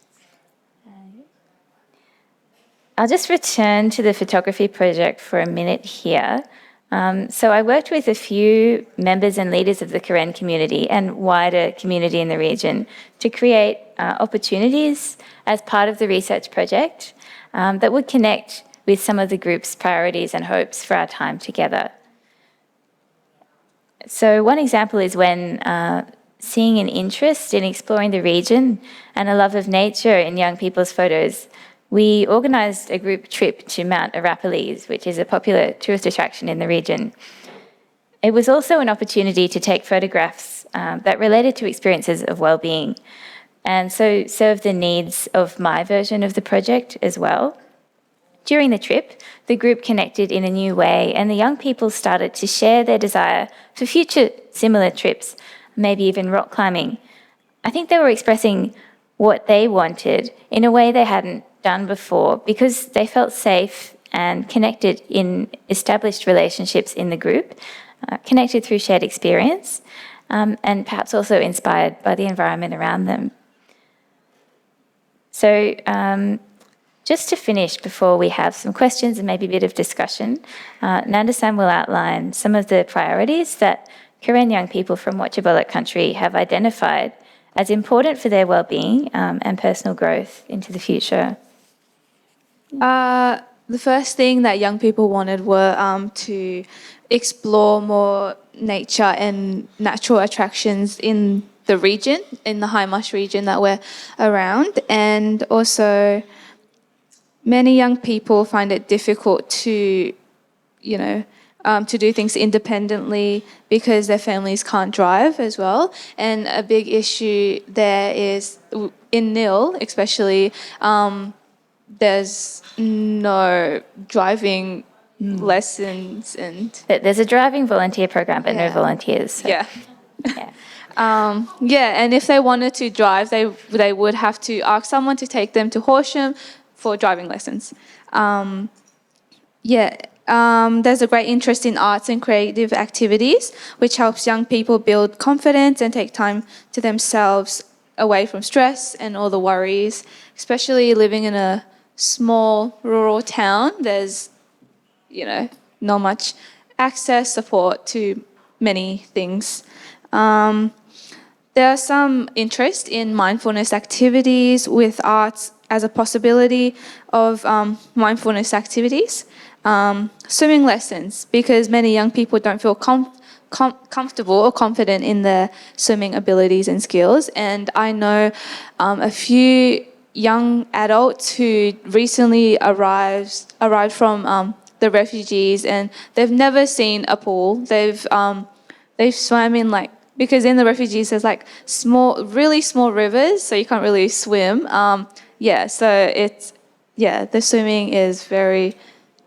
S13: I'll just return to the photography project for a minute here. So I worked with a few members and leaders of the Karen community and wider community in the region to create opportunities as part of the research project that would connect with some of the group's priorities and hopes for our time together. So one example is when seeing an interest in exploring the region and a love of nature in young people's photos, we organised a group trip to Mount Arapiles, which is a popular tourist attraction in the region. It was also an opportunity to take photographs that related to experiences of well-being, and so served the needs of my version of the project as well. During the trip, the group connected in a new way, and the young people started to share their desire for future similar trips, maybe even rock climbing. I think they were expressing what they wanted in a way they hadn't done before because they felt safe and connected in established relationships in the group, connected through shared experience, and perhaps also inspired by the environment around them. So just to finish, before we have some questions and maybe a bit of discussion, Nandasan will outline some of the priorities that Karen young people from Watchabaluk Country have identified as important for their well-being and personal growth into the future.
S14: The first thing that young people wanted were to explore more nature and natural attractions in the region, in the High Marsh region that we're around. And also, many young people find it difficult to, to do things independently because their families can't drive as well. And a big issue there is, in NIL especially, there's no driving lessons and...
S13: There's a driving volunteer program, but no volunteers. So.
S14: Yeah. And if they wanted to drive, they would have to ask someone to take them to Horsham for driving lessons. There's a great interest in arts and creative activities, which helps young people build confidence and take time to themselves away from stress and all the worries. Especially living in a small rural town, there's, not much access, support to many things. There's some interest in mindfulness activities with arts as a possibility of mindfulness activities. Swimming lessons, because many young people don't feel comfortable or confident in their swimming abilities and skills. And I know a few young adults who recently arrived from the refugees, and they've never seen a pool. They've swam in because in the refugees there's really small rivers, so you can't really swim. The swimming is very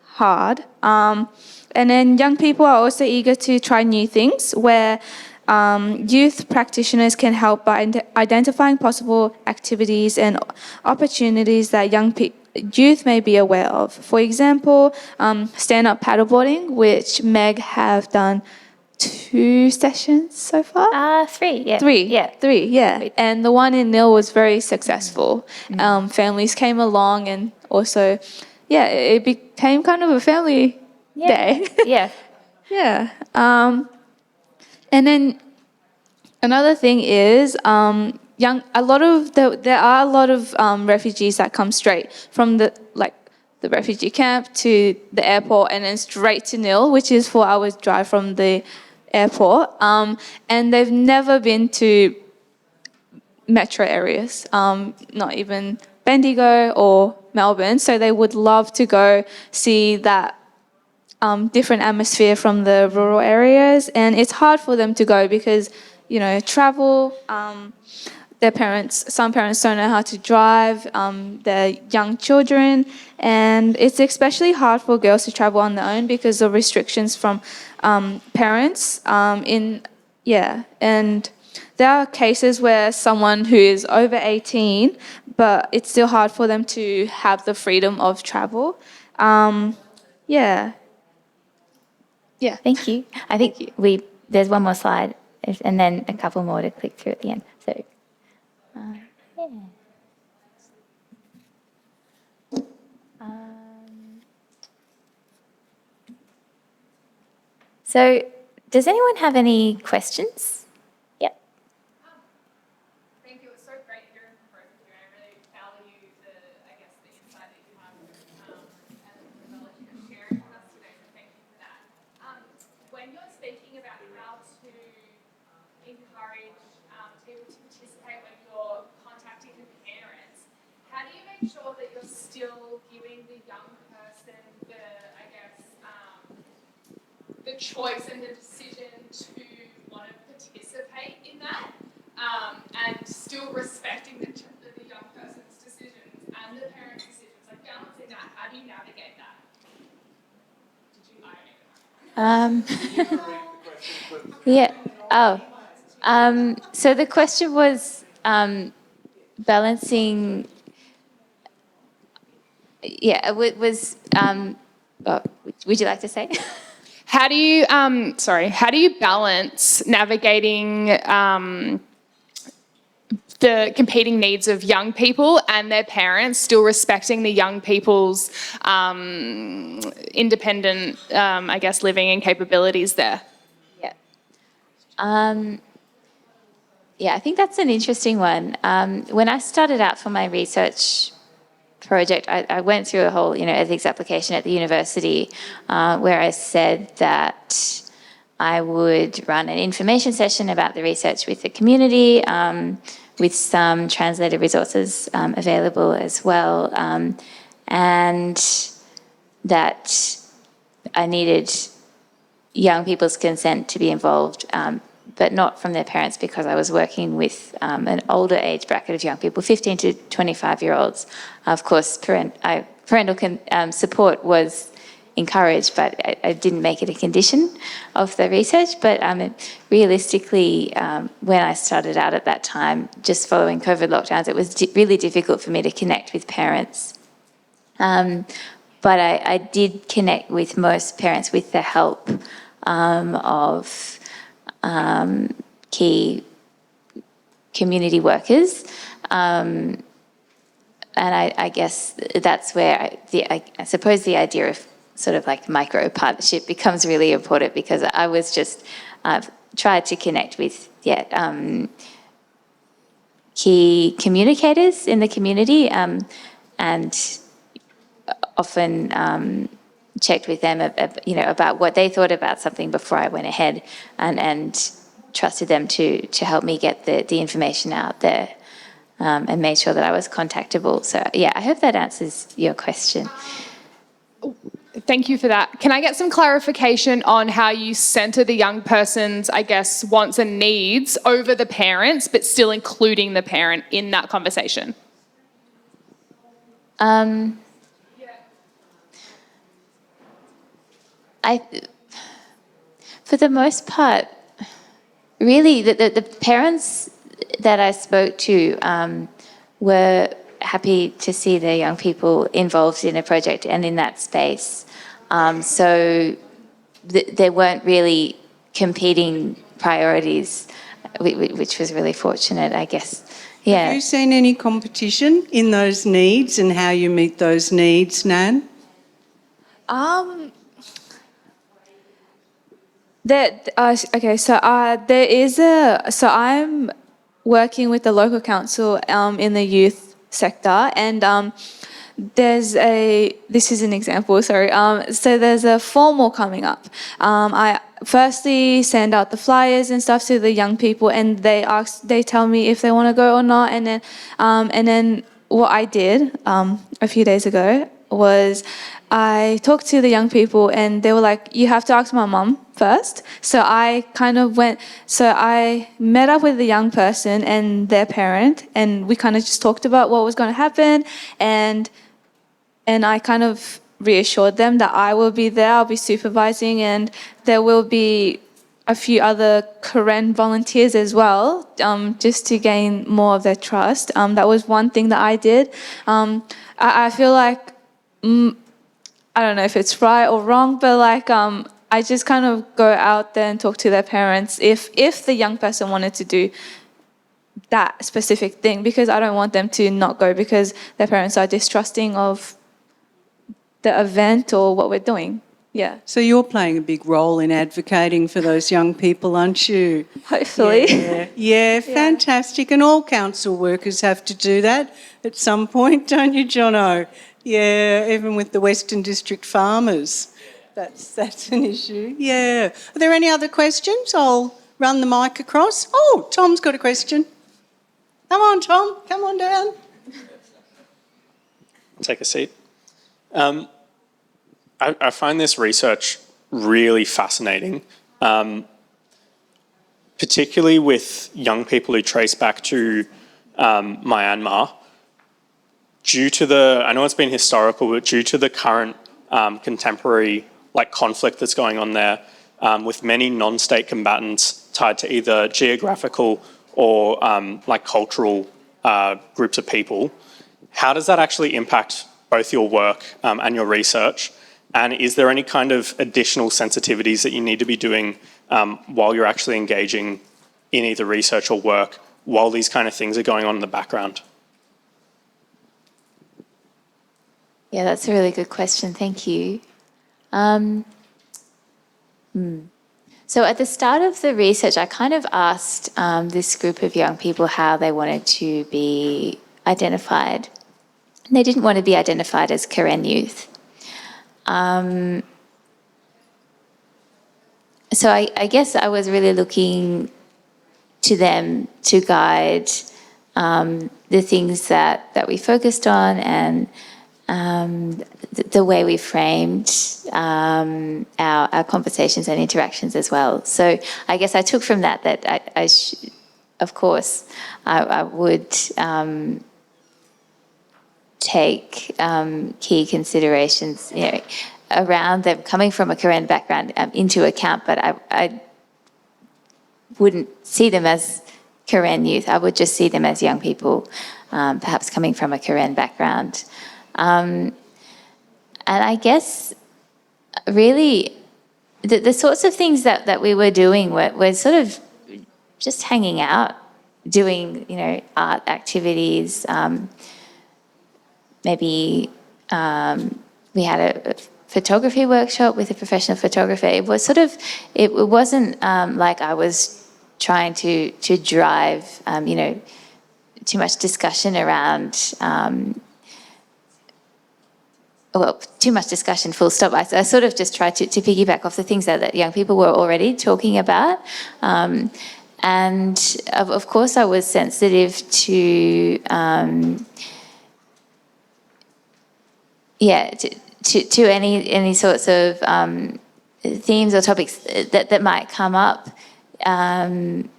S14: hard. And then young people are also eager to try new things, where youth practitioners can help by identifying possible activities and opportunities that youth may be aware of. For example, stand-up paddleboarding, which Meg have done 2 sessions so far?
S13: 3, yeah.
S14: 3, yeah. And the one in Nil was very successful. Families came along, and also, it became kind of a family day. Yeah. And then another thing is, there are a lot of refugees that come straight from the refugee camp to the airport and then straight to Nil, which is 4 hours drive from the airport. And they've never been to metro areas, not even Bendigo or Melbourne. So they would love to go see that different atmosphere from the rural areas. And it's hard for them to go because, travel, some parents don't know how to drive, their young children, and it's especially hard for girls to travel on their own because of restrictions from parents. And there are cases where someone who is over 18, but it's still hard for them to have the freedom of travel.
S13: Thank you. I think there's one more slide, and then a couple more to click through at the end. So. So, does anyone have any questions? Yep.
S15: Thank you. It was so great hearing from both of you. I really value the insight that you have and the knowledge you're sharing with us today. So thank you for that. When you're speaking about how to encourage people to participate when you're contacting the parents, how do you make sure that you're still giving the young person the choice and the decision to want to participate in that, and still respecting the young person's decisions and the parents' decisions, balancing that? How do you navigate that?
S13: So the question was balancing. would you like to say?
S14: How do you, how do you balance navigating the competing needs of young people and their parents, still respecting the young people's independent, living and capabilities there?
S13: Yeah. Yeah, I think that's an interesting one. When I started out for my research project, I went through a whole, ethics application at the university where I said that I would run an information session about the research with the community, with some translated resources available as well, and that I needed young people's consent to be involved, but not from their parents, because I was working with an older age bracket of young people, 15 to 25-year-olds. Of course, parental support was encouraged, but I didn't make it a condition of the research. But realistically, when I started out at that time, just following COVID lockdowns, it was really difficult for me to connect with parents. But I did connect with most parents with the help of key community workers. And I guess that's where I suppose the idea of sort of like micro partnership becomes really important, because I was just tried to connect with key communicators in the community, and often checked with them about what they thought about something before I went ahead, and trusted them to help me get the information out there, and made sure that I was contactable. So yeah, I hope that answers your question.
S14: Thank you for that. Can I get some clarification on how you centre the young person's, wants and needs over the parents, but still including the parent in that conversation?
S13: For the most part, really, the parents that I spoke to were happy to see their young people involved in a project and in that space. So there weren't really competing priorities, which was really fortunate, I guess. Yeah.
S16: Have you seen any competition in those needs and how you meet those needs, Nan?
S14: I'm working with the local council in the youth sector, and this is an example, so there's a formal coming up. I firstly send out the flyers and stuff to the young people, and they tell me if they want to go or not, and then what I did a few days ago was I talked to the young people, and they were like, you have to ask my mum first. So I met up with the young person and their parent, and we kind of just talked about what was going to happen, and I kind of reassured them that I will be there, I'll be supervising, and there will be a few other Karen volunteers as well, just to gain more of their trust. That was one thing that I did. I feel like, I don't know if it's right or wrong, but I just kind of go out there and talk to their parents if the young person wanted to do that specific thing, because I don't want them to not go because their parents are distrusting of the event or what we're doing. Yeah.
S16: So you're playing a big role in advocating for those young people, aren't you?
S14: Hopefully.
S16: Yeah, fantastic. And all council workers have to do that at some point, don't you, Jono? Yeah, even with the Western District farmers. That's an issue. Yeah. Are there any other questions? I'll run the mic across. Oh, Tom's got a question. Come on, Tom. Come on down.
S1: Take a seat. I find this research really fascinating, particularly with young people who trace back to Myanmar. Due to I know it's been historical, but due to the current contemporary conflict that's going on there, with many non-state combatants tied to either geographical or cultural groups of people, how does that actually impact both your work and your research? And is there any kind of additional sensitivities that you need to be doing while you're actually engaging in either research or work while these kind of things are going on in the background?
S13: Yeah, that's a really good question. Thank you. So at the start of the research, I kind of asked this group of young people how they wanted to be identified. They didn't want to be identified as Karen youth. So I guess I was really looking to them to guide the things that we focused on and the way we framed our conversations and interactions as well. So I guess I took from that of course, I would take key considerations, around them coming from a Karen background into account, but I wouldn't see them as Karen youth. I would just see them as young people, perhaps coming from a Karen background. And I guess really the sorts of things that we were doing were sort of just hanging out, doing, art activities. Maybe we had a photography workshop with a professional photographer. It was it wasn't like I was trying to drive, too much discussion around, too much discussion, full stop. I sort of just tried to piggyback off the things that young people were already talking about. And of course I was sensitive to, to any sorts of themes or topics that might come up, around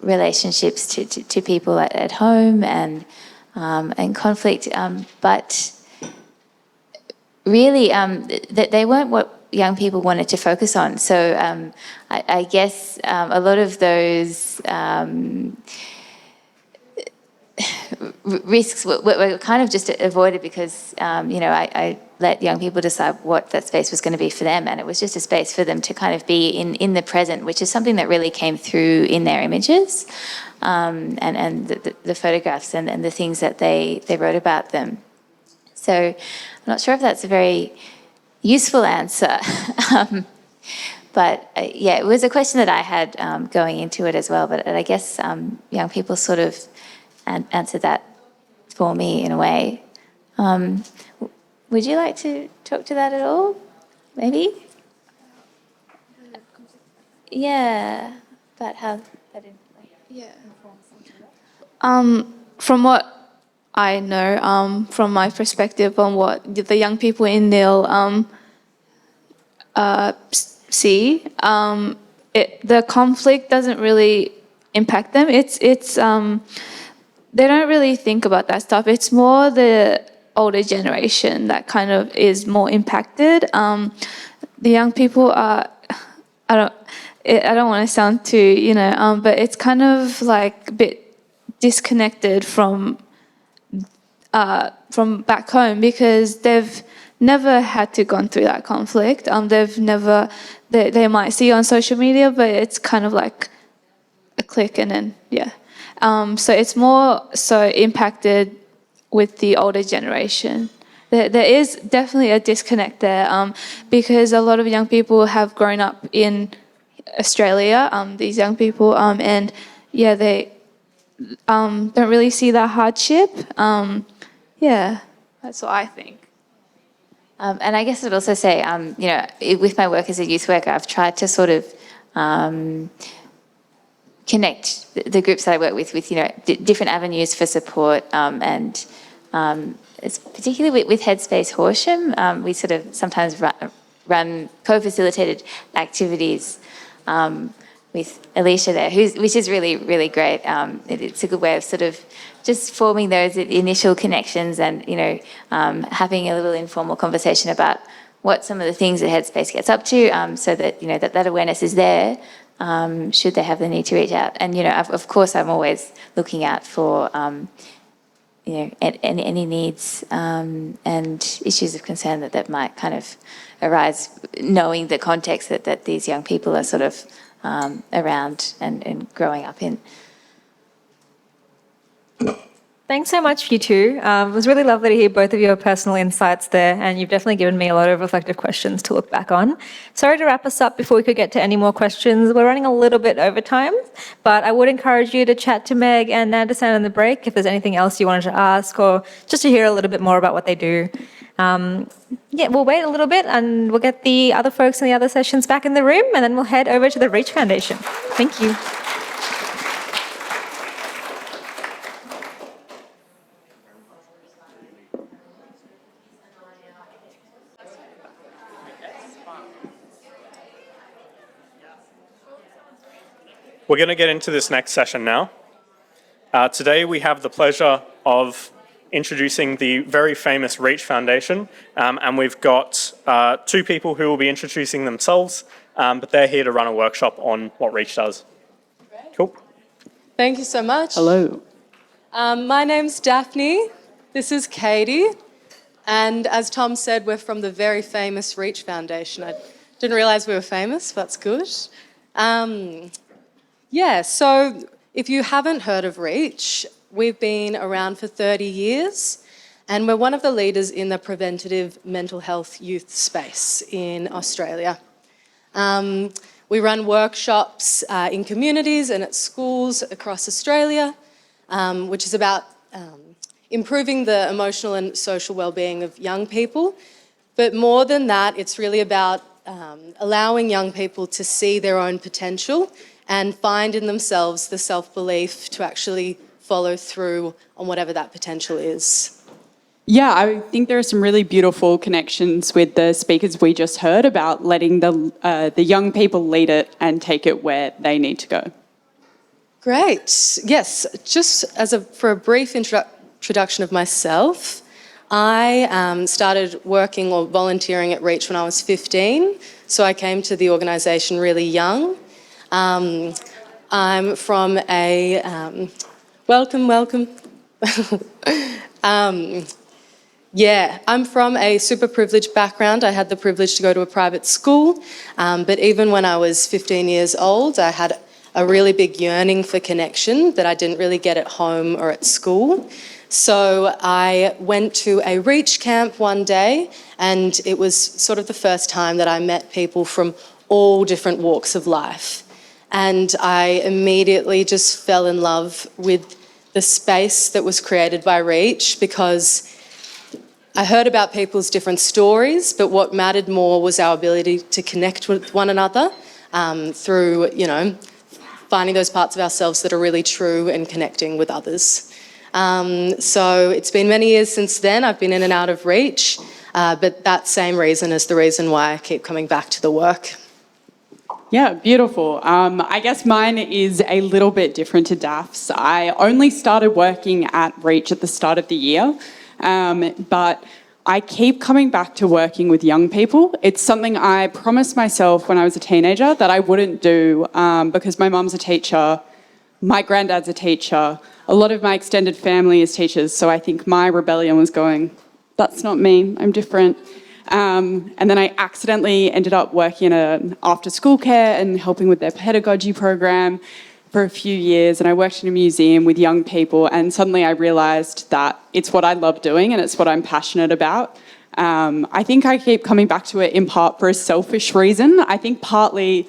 S13: relationships to people at home and conflict. But really, they weren't what young people wanted to focus on. So I guess a lot of those risks were kind of just avoided because, I let young people decide what that space was going to be for them, and it was just a space for them to kind of be in the present, which is something that really came through in their images, and the photographs and the things that they wrote about them. So I'm not sure if that's a very useful answer, but it was a question that I had going into it as well, but I guess young people sort of answered that for me in a way. Would you like to talk to that at all? Maybe? Yeah, about how that informs.
S14: From what I know, from my perspective on what the young people in Neil see, the conflict doesn't really impact them. It's they don't really think about that stuff. It's more the older generation that kind of is more impacted. The young people are, I don't want to sound too, but it's kind of like a bit disconnected from back home because they've never had to gone through that conflict. They might see on social media, but it's kind of like a click and then, so it's more so impacted with the older generation. There is definitely a disconnect there because a lot of young people have grown up in Australia, these young people, and they don't really see that hardship. That's what I think.
S13: And I guess I'd also say, with my work as a youth worker, I've tried to sort of connect the groups that I work with different avenues for support, and it's particularly with Headspace Horsham, we sort of sometimes run co-facilitated activities with Alicia there, which is really, really great. It's a good way of sort of just forming those initial connections and, having a little informal conversation about what some of the things that Headspace gets up to, so that, that awareness is there, should they have the need to reach out. And, of course, I'm always looking out for any needs and issues of concern that might kind of arise, knowing the context that these young people are sort of around and growing up in.
S3: Thanks so much, you two. It was really lovely to hear both of your personal insights there, and you've definitely given me a lot of reflective questions to look back on. Sorry to wrap us up before we could get to any more questions. We're running a little bit over time, but I would encourage you to chat to Meg and Nandasan in the break if there's anything else you wanted to ask or just to hear a little bit more about what they do. We'll wait a little bit and we'll get the other folks in the other sessions back in the room, and then we'll head over to the Reach Foundation. Thank you.
S1: We're going to get into this next session now. Today we have the pleasure of introducing the very famous Reach Foundation, and we've got two people who will be introducing themselves, but they're here to run a workshop on what Reach does. Cool.
S17: Thank you so much.
S1: Hello.
S17: My name's Daphne. This is Katie. And as Tom said, we're from the very famous Reach Foundation. I didn't realise we were famous. That's good. So if you haven't heard of Reach, we've been around for 30 years and we're one of the leaders in the preventative mental health youth space in Australia. We run workshops in communities and at schools across Australia, which is about improving the emotional and social well-being of young people. But more than that, it's really about allowing young people to see their own potential and find in themselves the self-belief to actually follow through on whatever that potential is.
S18: Yeah, I think there are some really beautiful connections with the speakers we just heard about letting the young people lead it and take it where they need to go.
S17: Great. Yes, just for a brief introduction of myself, I started working or volunteering at Reach when I was 15, so I came to the organisation really young. I'm from a... welcome. I'm from a super privileged background. I had the privilege to go to a private school, but even when I was 15 years old, I had a really big yearning for connection that I didn't really get at home or at school. So I went to a Reach camp one day, and it was sort of the first time that I met people from all different walks of life. And I immediately just fell in love with the space that was created by Reach, because I heard about people's different stories, but what mattered more was our ability to connect with one another through, finding those parts of ourselves that are really true and connecting with others. So it's been many years since then. I've been in and out of Reach, but that same reason is the reason why I keep coming back to the work.
S18: Yeah, beautiful. I guess mine is a little bit different to Daph's. I only started working at Reach at the start of the year, but I keep coming back to working with young people. It's something I promised myself when I was a teenager that I wouldn't do because my mum's a teacher, my granddad's a teacher, a lot of my extended family is teachers, so I think my rebellion was going, that's not me, I'm different. And then I accidentally ended up working in after-school care and helping with their pedagogy program for a few years, and I worked in a museum with young people, and suddenly I realised that it's what I love doing and it's what I'm passionate about. I think I keep coming back to it in part for a selfish reason. I think partly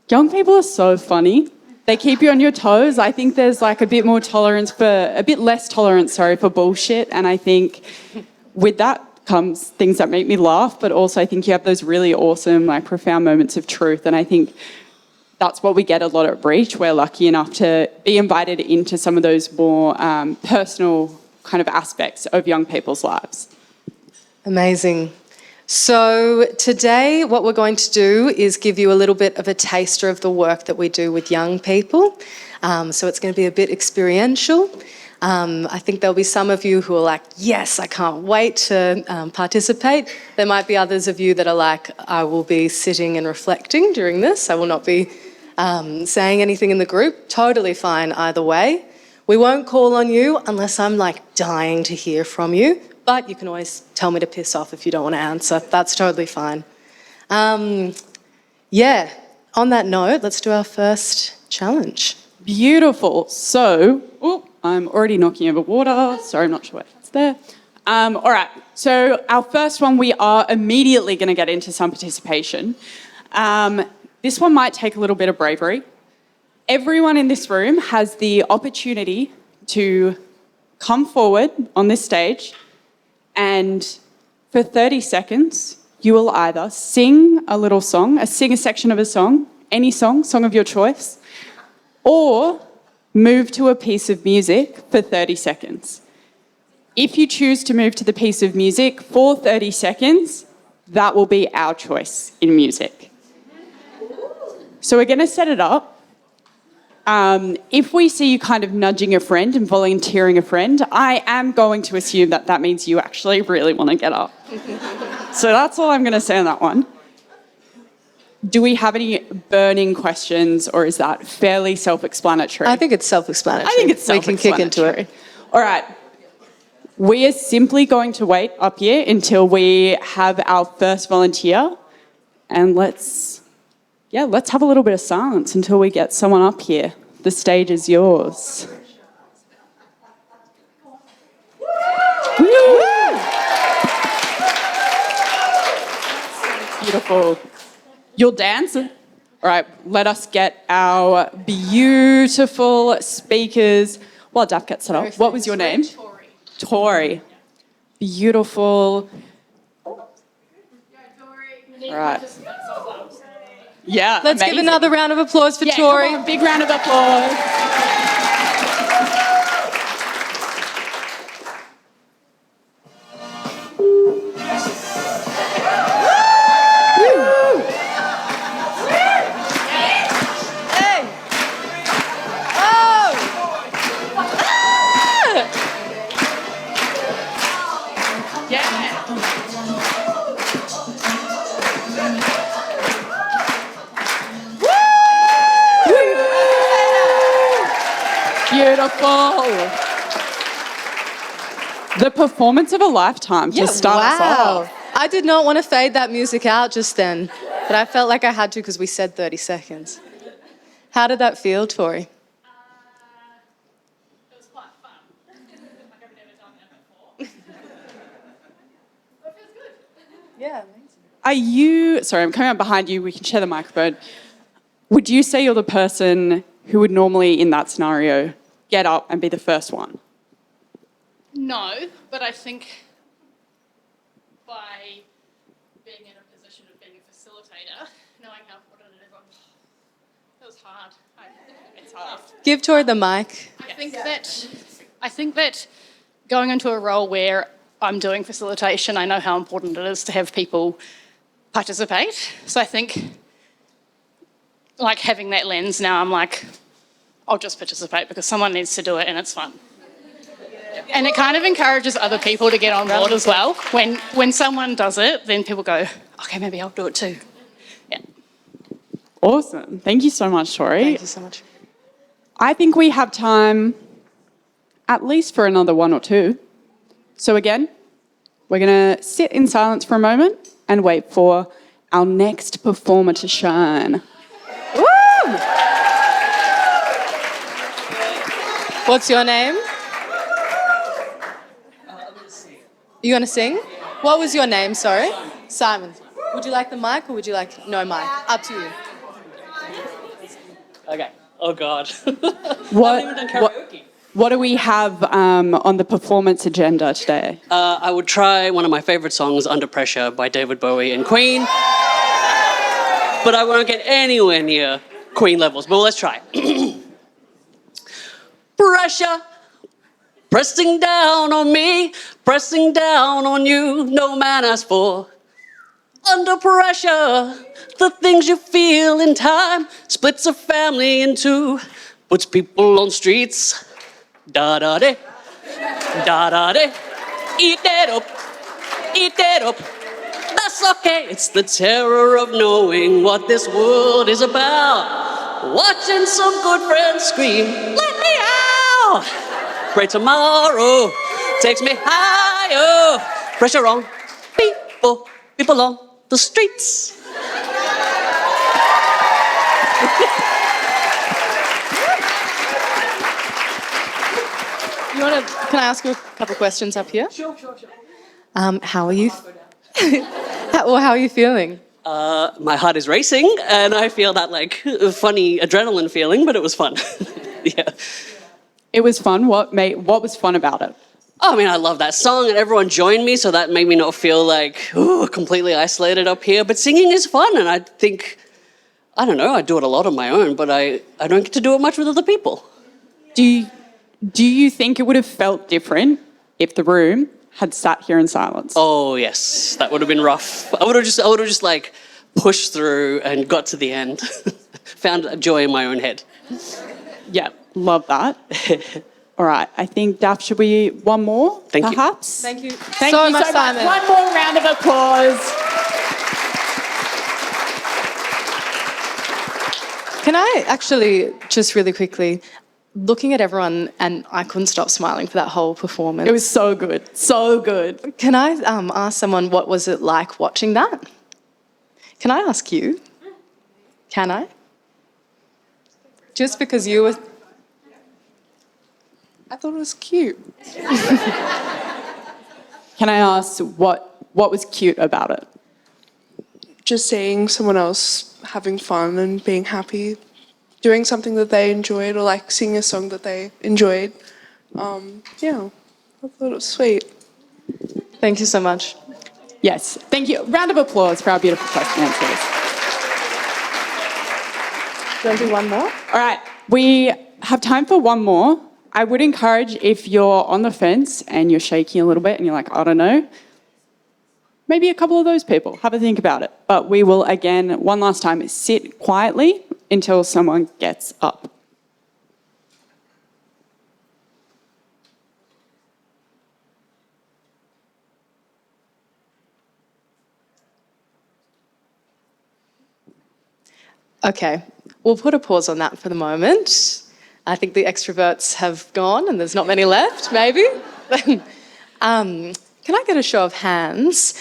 S18: young people are so funny. They keep you on your toes. I think there's like a bit less tolerance for bullshit, and I think with that comes things that make me laugh, but also I think you have those really awesome, profound moments of truth, and I think that's what we get a lot at Reach. We're lucky enough to be invited into some of those more personal kind of aspects of young people's lives.
S17: Amazing. So today what we're going to do is give you a little bit of a taster of the work that we do with young people. So it's going to be a bit experiential. I think there'll be some of you who are like, yes, I can't wait to participate. There might be others of you that are like, I will be sitting and reflecting during this. I will not be saying anything in the group. Totally fine either way. We won't call on you unless I'm like dying to hear from you, but you can always tell me to piss off if you don't want to answer. That's totally fine. Yeah, on that note, let's do our first challenge.
S18: Beautiful. So, I'm already knocking over water. Sorry, I'm not sure why it's there. All right, so our first one, we are immediately going to get into some participation. This one might take a little bit of bravery. Everyone in this room has the opportunity to come forward on this stage, and for 30 seconds, you will either sing a little song, sing a section of a song, any song of your choice, or move to a piece of music for 30 seconds. If you choose to move to the piece of music for 30 seconds, that will be our choice in music. So we're going to set it up. If we see you kind of nudging a friend and volunteering a friend, I am going to assume that that means you actually really want to get up. So that's all I'm going to say on that one. Do we have any burning questions, or is that fairly self-explanatory?
S17: I think it's self-explanatory.
S18: I think it's self-explanatory.
S17: We can kick into it.
S18: All right. We are simply going to wait up here until we have our first volunteer, and let's have a little bit of silence until we get someone up here. The stage is yours. Woo! Beautiful. You'll dance? All right, let us get our beautiful speakers. While Daph gets set up, what was your name? Tori. Beautiful. All right. Yeah.
S17: Let's give another round of applause for Tori.
S18: Come on, big round of applause. Beautiful. The performance of a lifetime to start us off.
S17: I did not want to fade that music out just then, but I felt like I had to because we said 30 seconds. How did that feel, Tori?
S15: It was quite fun. Like I've never done that before. But it feels good.
S17: Yeah,
S18: amazing. Sorry, I'm coming up behind you. We can share the microphone. Would you say you're the person who would normally, in that scenario, get up and be the first one?
S15: No, but I think by being in a position of being a facilitator, knowing how important it is, it was hard. It's hard.
S17: Give Tori the mic.
S15: I think that going into a role where I'm doing facilitation, I know how important it is to have people participate. So I think, like, having that lens now, I'm like, I'll just participate because someone needs to do it and it's fun. And it kind of encourages other people to get on board as well. When someone does it, then people go, okay, maybe I'll do it too. Yeah.
S18: Awesome. Thank you so much, Tori.
S17: Thank you so much.
S18: I think we have time at least for another one or two. So again, we're going to sit in silence for a moment and wait for our next performer to shine.
S17: Woo! What's your name? You going to sing? What was your name, sorry? Simon. Would you like the mic or would you like no mic? Up to you.
S19: Okay. Oh, God.
S18: What do we have on the performance agenda today?
S19: I would try one of my favourite songs, Under Pressure, by David Bowie and Queen. But I won't get anywhere near Queen levels, but let's try. Pressure, pressing down on me, pressing down on you, no man asked for. Under pressure, the things you feel in time splits a family in two, puts people on streets. Da-da-de, da-da-de, eat that up, eat that up. That's okay, it's the terror of knowing what this world is about. Watching some good friends scream, let me out! Oh, great tomorrow takes me higher. Pressure on people on the streets.
S17: Can I ask you a couple of questions up here?
S19: Sure.
S17: How are you? How are you feeling?
S19: My heart is racing, and I feel that like funny adrenaline feeling, but it was fun. Yeah.
S18: It was fun. What was fun about it?
S19: I mean, I love that song, and everyone joined me, so that made me not feel like completely isolated up here. But singing is fun, and I think, I don't know, I do it a lot on my own, but I don't get to do it much with other people.
S18: Do you think it would have felt different if the room had sat here in silence?
S19: Oh yes, that would have been rough. I would have just like pushed through and got to the end. Found joy in my own head.
S18: Yeah, love that. All right, I think, Daff, should we one more,
S19: Thank you.
S18: perhaps?
S17: Thank you
S18: Thank
S17: so
S18: you
S17: much,
S18: so
S17: Simon.
S18: much. One more round of applause.
S17: Can I actually, just really quickly, looking at everyone, and I couldn't stop smiling for that whole performance.
S18: It was so good, so good.
S17: Can I ask someone what was it like watching that? Can I ask you? Can I? Just because you were...
S20: I thought it was cute.
S18: Can I ask what was cute about it?
S20: Just seeing someone else having fun and being happy, doing something that they enjoyed, or like singing a song that they enjoyed. Yeah, I thought it was sweet.
S17: Thank you so much.
S18: Yes, thank you. Round of applause for our beautiful question answers.
S17: Do you want to do one more?
S18: All right, we have time for one more. I would encourage, if you're on the fence and you're shaking a little bit and you're like, I don't know, maybe a couple of those people, have a think about it. But we will, again, one last time, sit quietly until someone gets up.
S17: Okay, we'll put a pause on that for the moment. I think the extroverts have gone and there's not many left, maybe. Can I get a show of hands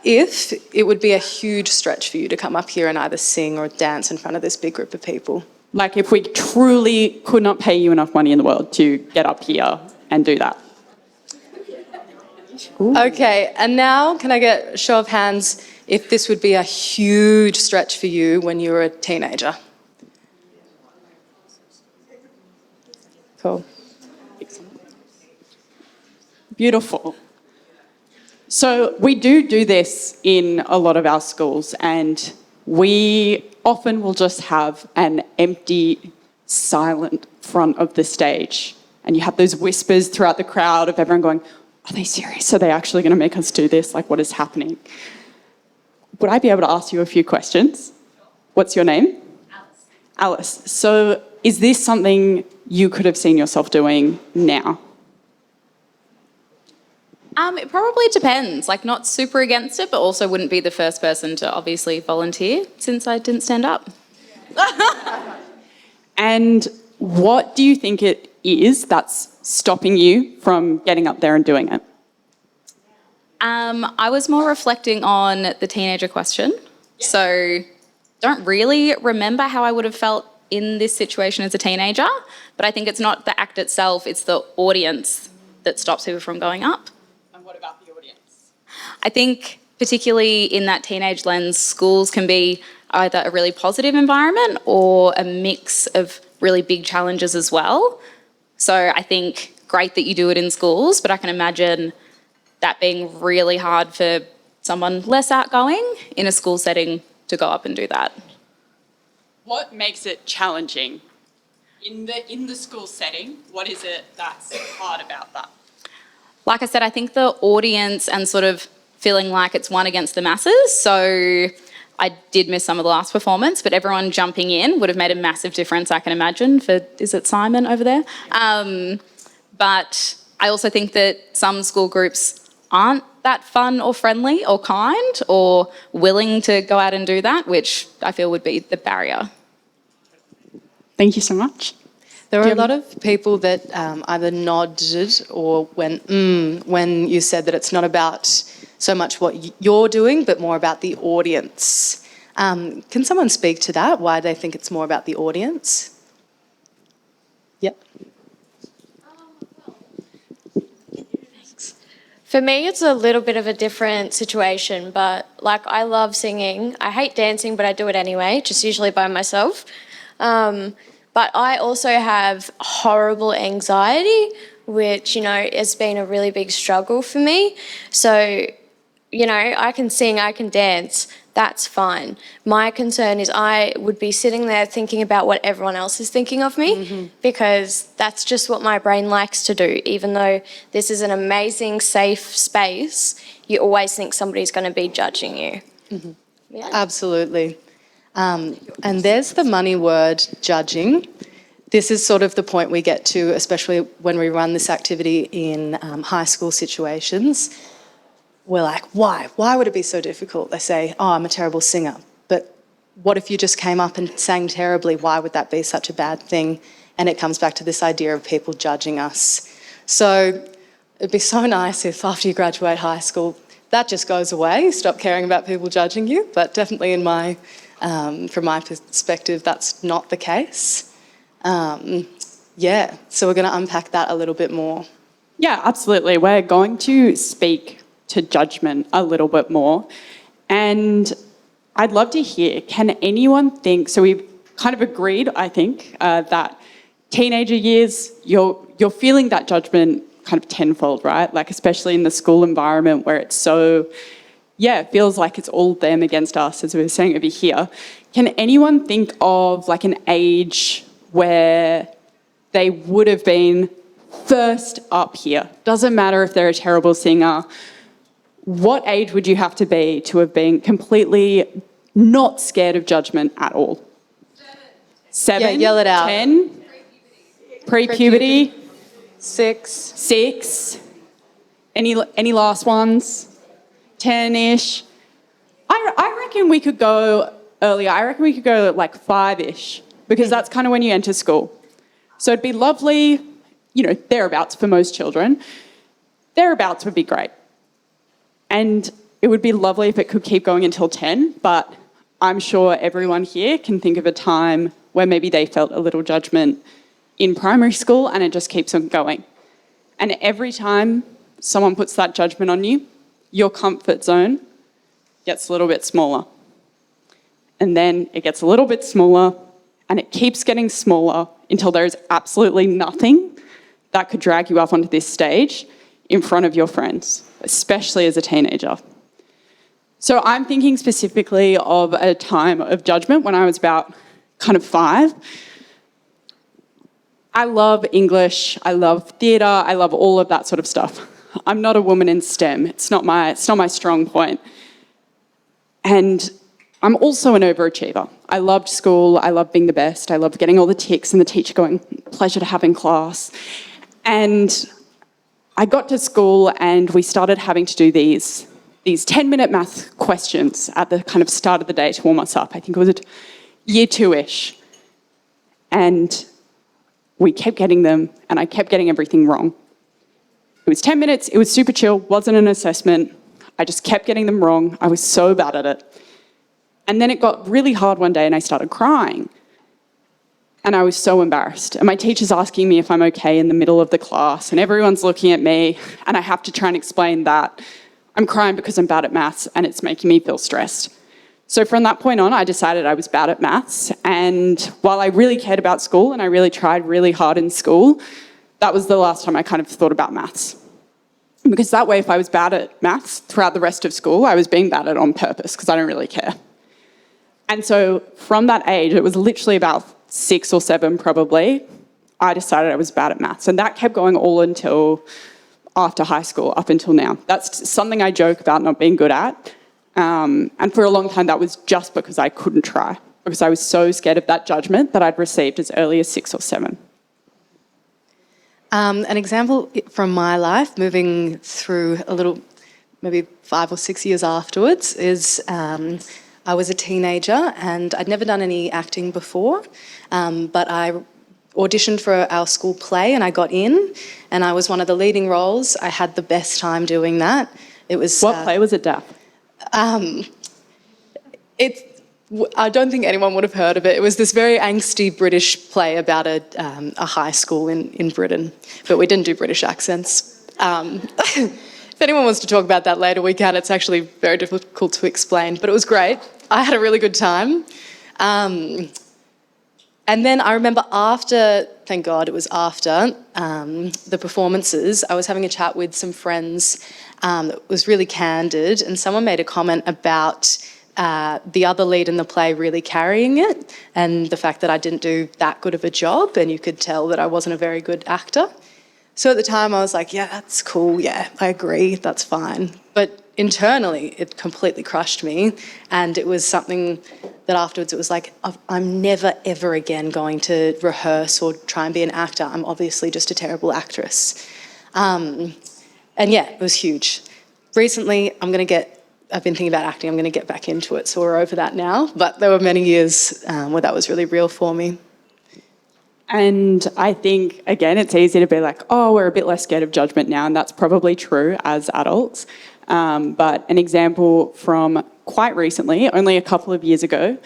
S17: if it would be a huge stretch for you to come up here and either sing or dance in front of this big group of people?
S18: Like if we truly could not pay you enough money in the world to get up here and do that.
S17: Ooh. Okay, and now can I get a show of hands if this would be a huge stretch for you when you were a teenager? Cool.
S18: Beautiful. So we do this in a lot of our schools, and we often will just have an empty, silent front of the stage. And you have those whispers throughout the crowd of everyone going, are they serious? Are they actually going to make us do this? Like, what is happening? Would I be able to ask you a few questions? What's your name?
S21: Alice.
S18: Alice. So is this something you could have seen yourself doing now?
S21: It probably depends. Like, not super against it, but also wouldn't be the first person to obviously volunteer since I didn't stand up.
S18: And what do you think it is that's stopping you from getting up there and doing it?
S21: I was more reflecting on the teenager question. So don't really remember how I would have felt in this situation as a teenager, but I think it's not the act itself, it's the audience that stops people from going up.
S18: And what about the audience?
S21: I think particularly in that teenage lens, schools can be either a really positive environment or a mix of really big challenges as well. So I think great that you do it in schools, but I can imagine that being really hard for someone less outgoing in a school setting to go up and do that.
S18: What makes it challenging? In the school setting, what is it that's hard about that?
S21: Like I said, I think the audience and sort of feeling like it's one against the masses. So I did miss some of the last performance, but everyone jumping in would have made a massive difference, I can imagine, for, is it Simon over there? But I also think that some school groups aren't that fun or friendly or kind or willing to go out and do that, which I feel would be the barrier.
S18: Thank you so much.
S17: There were a lot of people that either nodded or went, when you said that it's not about so much what you're doing, but more about the audience. Can someone speak to that, why they think it's more about the audience? Yep.
S2: For me, it's a little bit of a different situation, but like I love singing. I hate dancing, but I do it anyway, just usually by myself. But I also have horrible anxiety, which, you know, has been a really big struggle for me. So, you know, I can sing, I can dance, that's fine. My concern is I would be sitting there thinking about what everyone else is thinking of me, because that's just what my brain likes to do. Even though this is an amazing, safe space, you always think somebody's going to be judging you. Yeah.
S17: Absolutely. And there's the money word, judging. This is sort of the point we get to, especially when we run this activity in high school situations. We're like, why? Why would it be so difficult? They say, oh, I'm a terrible singer. But what if you just came up and sang terribly? Why would that be such a bad thing? And it comes back to this idea of people judging us. So it'd be so nice if after you graduate high school, that just goes away. You stop caring about people judging you. But definitely from my perspective, that's not the case. So we're going to unpack that a little bit more.
S18: Yeah, absolutely. We're going to speak to judgment a little bit more. And I'd love to hear, can anyone think, so we've kind of agreed, I think, that teenager years, you're feeling that judgment kind of tenfold, right? Like especially in the school environment where it's so, it feels like it's all them against us, as we were saying over here. Can anyone think of like an age where they would have been first up here? Doesn't matter if they're a terrible singer. What age would you have to be to have been completely not scared of judgment at all? 7?
S17: Yeah, yell it out.
S18: 10? Pre-puberty?
S17: 6?
S18: Any last ones? 10-ish? I reckon we could go earlier. I reckon we could go like 5-ish, because that's kind of when you enter school. So it'd be lovely, you know, thereabouts for most children. Thereabouts would be great. And it would be lovely if it could keep going until 10, but I'm sure everyone here can think of a time where maybe they felt a little judgment in primary school and it just keeps on going. And every time someone puts that judgment on you, your comfort zone gets a little bit smaller. And then it gets a little bit smaller and it keeps getting smaller until there is absolutely nothing that could drag you up onto this stage in front of your friends, especially as a teenager. So I'm thinking specifically of a time of judgment when I was about kind of 5. I love English, I love theatre, I love all of that sort of stuff. I'm not a woman in STEM, it's not my strong point. And I'm also an overachiever. I loved school, I loved being the best, I loved getting all the ticks and the teacher going, pleasure to have in class. And I got to school and we started having to do these 10-minute math questions at the kind of start of the day to warm us up. I think it was year 2-ish. And we kept getting them and I kept getting everything wrong. It was 10 minutes, it was super chill, wasn't an assessment. I just kept getting them wrong. I was so bad at it. And then it got really hard one day and I started crying. And I was so embarrassed. And my teacher's asking me if I'm okay in the middle of the class and everyone's looking at me and I have to try and explain that I'm crying because I'm bad at maths and it's making me feel stressed. So from that point on, I decided I was bad at maths. And while I really cared about school and I really tried really hard in school, that was the last time I kind of thought about maths. Because that way, if I was bad at maths throughout the rest of school, I was being bad at it on purpose because I don't really care. And so from that age, it was literally about 6 or 7 probably, I decided I was bad at maths. And that kept going all until after high school, up until now. That's something I joke about not being good at. And for a long time, that was just because I couldn't try, because I was so scared of that judgment that I'd received as early as 6 or 7.
S17: An example from my life, moving through a little, maybe 5 or 6 years afterwards, is I was a teenager and I'd never done any acting before, but I auditioned for our school play and I got in and I was one of the leading roles. I had the best time doing that. It was...
S18: What play was it, Daff?
S17: I don't think anyone would have heard of it. It was this very angsty British play about a high school in Britain, but we didn't do British accents. If anyone wants to talk about that later, we can. It's actually very difficult to explain, but it was great. I had a really good time. And then I remember after, thank God it was after the performances, I was having a chat with some friends that was really candid, and someone made a comment about the other lead in the play really carrying it and the fact that I didn't do that good of a job, and you could tell that I wasn't a very good actor. So at the time I was like, yeah, that's cool, yeah, I agree, that's fine. But internally it completely crushed me, and it was something that afterwards it was like, I'm never ever again going to rehearse or try and be an actor. I'm obviously just a terrible actress. And yeah, it was huge. Recently I've been thinking about acting, I'm going to get back into it, so we're over that now. But there were many years where that was really real for me.
S18: And I think, again, it's easy to be like, oh, we're a bit less scared of judgment now, and that's probably true as adults. But an example from quite recently, only a couple of years ago,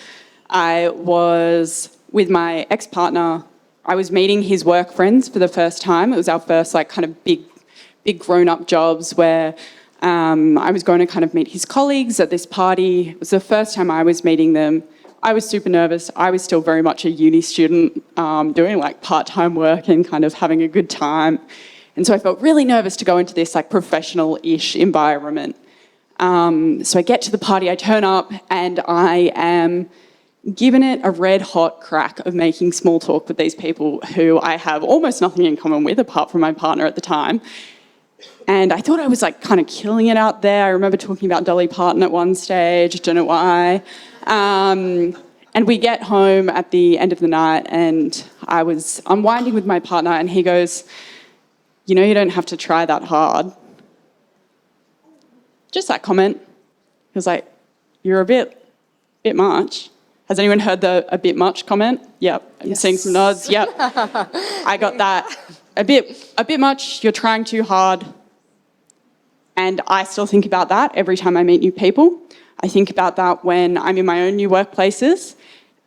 S18: I was with my ex-partner. I was meeting his work friends for the first time. It was our first kind of big grown-up jobs where I was going to kind of meet his colleagues at this party. It was the first time I was meeting them. I was super nervous. I was still very much a uni student, doing part-time work and kind of having a good time. And so I felt really nervous to go into this professional-ish environment. So I get to the party, I turn up, and I am given it a red-hot crack of making small talk with these people who I have almost nothing in common with, apart from my partner at the time. And I thought I was kind of killing it out there. I remember talking about Dolly Parton at one stage, don't know why. And we get home at the end of the night and I was unwinding with my partner and he goes, you know, you don't have to try that hard. Just that comment. He was like, you're a bit much. Has anyone heard the a bit much comment? Yep, I'm seeing some nods, yep. I got that. A bit much, you're trying too hard. And I still think about that every time I meet new people. I think about that when I'm in my own new workplaces,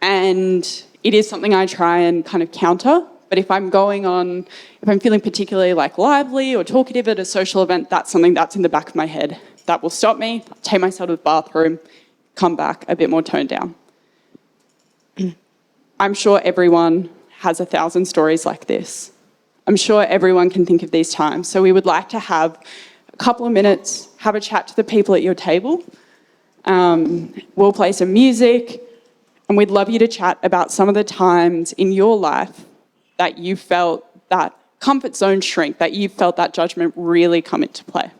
S18: and it is something I try and kind of counter. But if I'm feeling particularly lively or talkative at a social event, that's something that's in the back of my head. That will stop me, take myself to the bathroom, come back a bit more toned down. I'm sure everyone has 1,000 stories like this. I'm sure everyone can think of these times. So we would like to have a couple of minutes, have a chat to the people at your table. We'll play some music, and we'd love you to chat about some of the times in your life that you felt that comfort zone shrink, that you felt that judgment really come into play.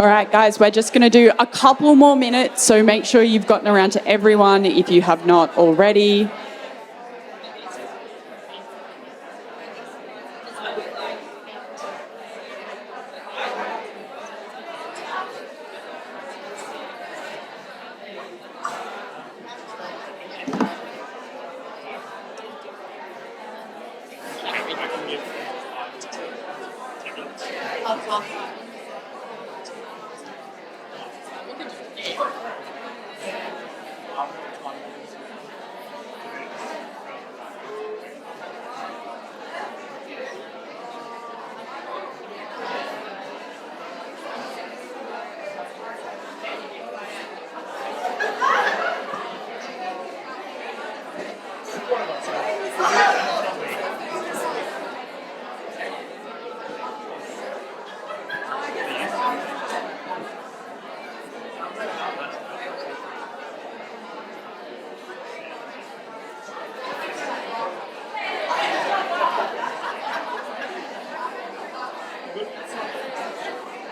S18: All right, guys, we're just going to do a couple more minutes, so make sure you've gotten around to everyone if you have not already.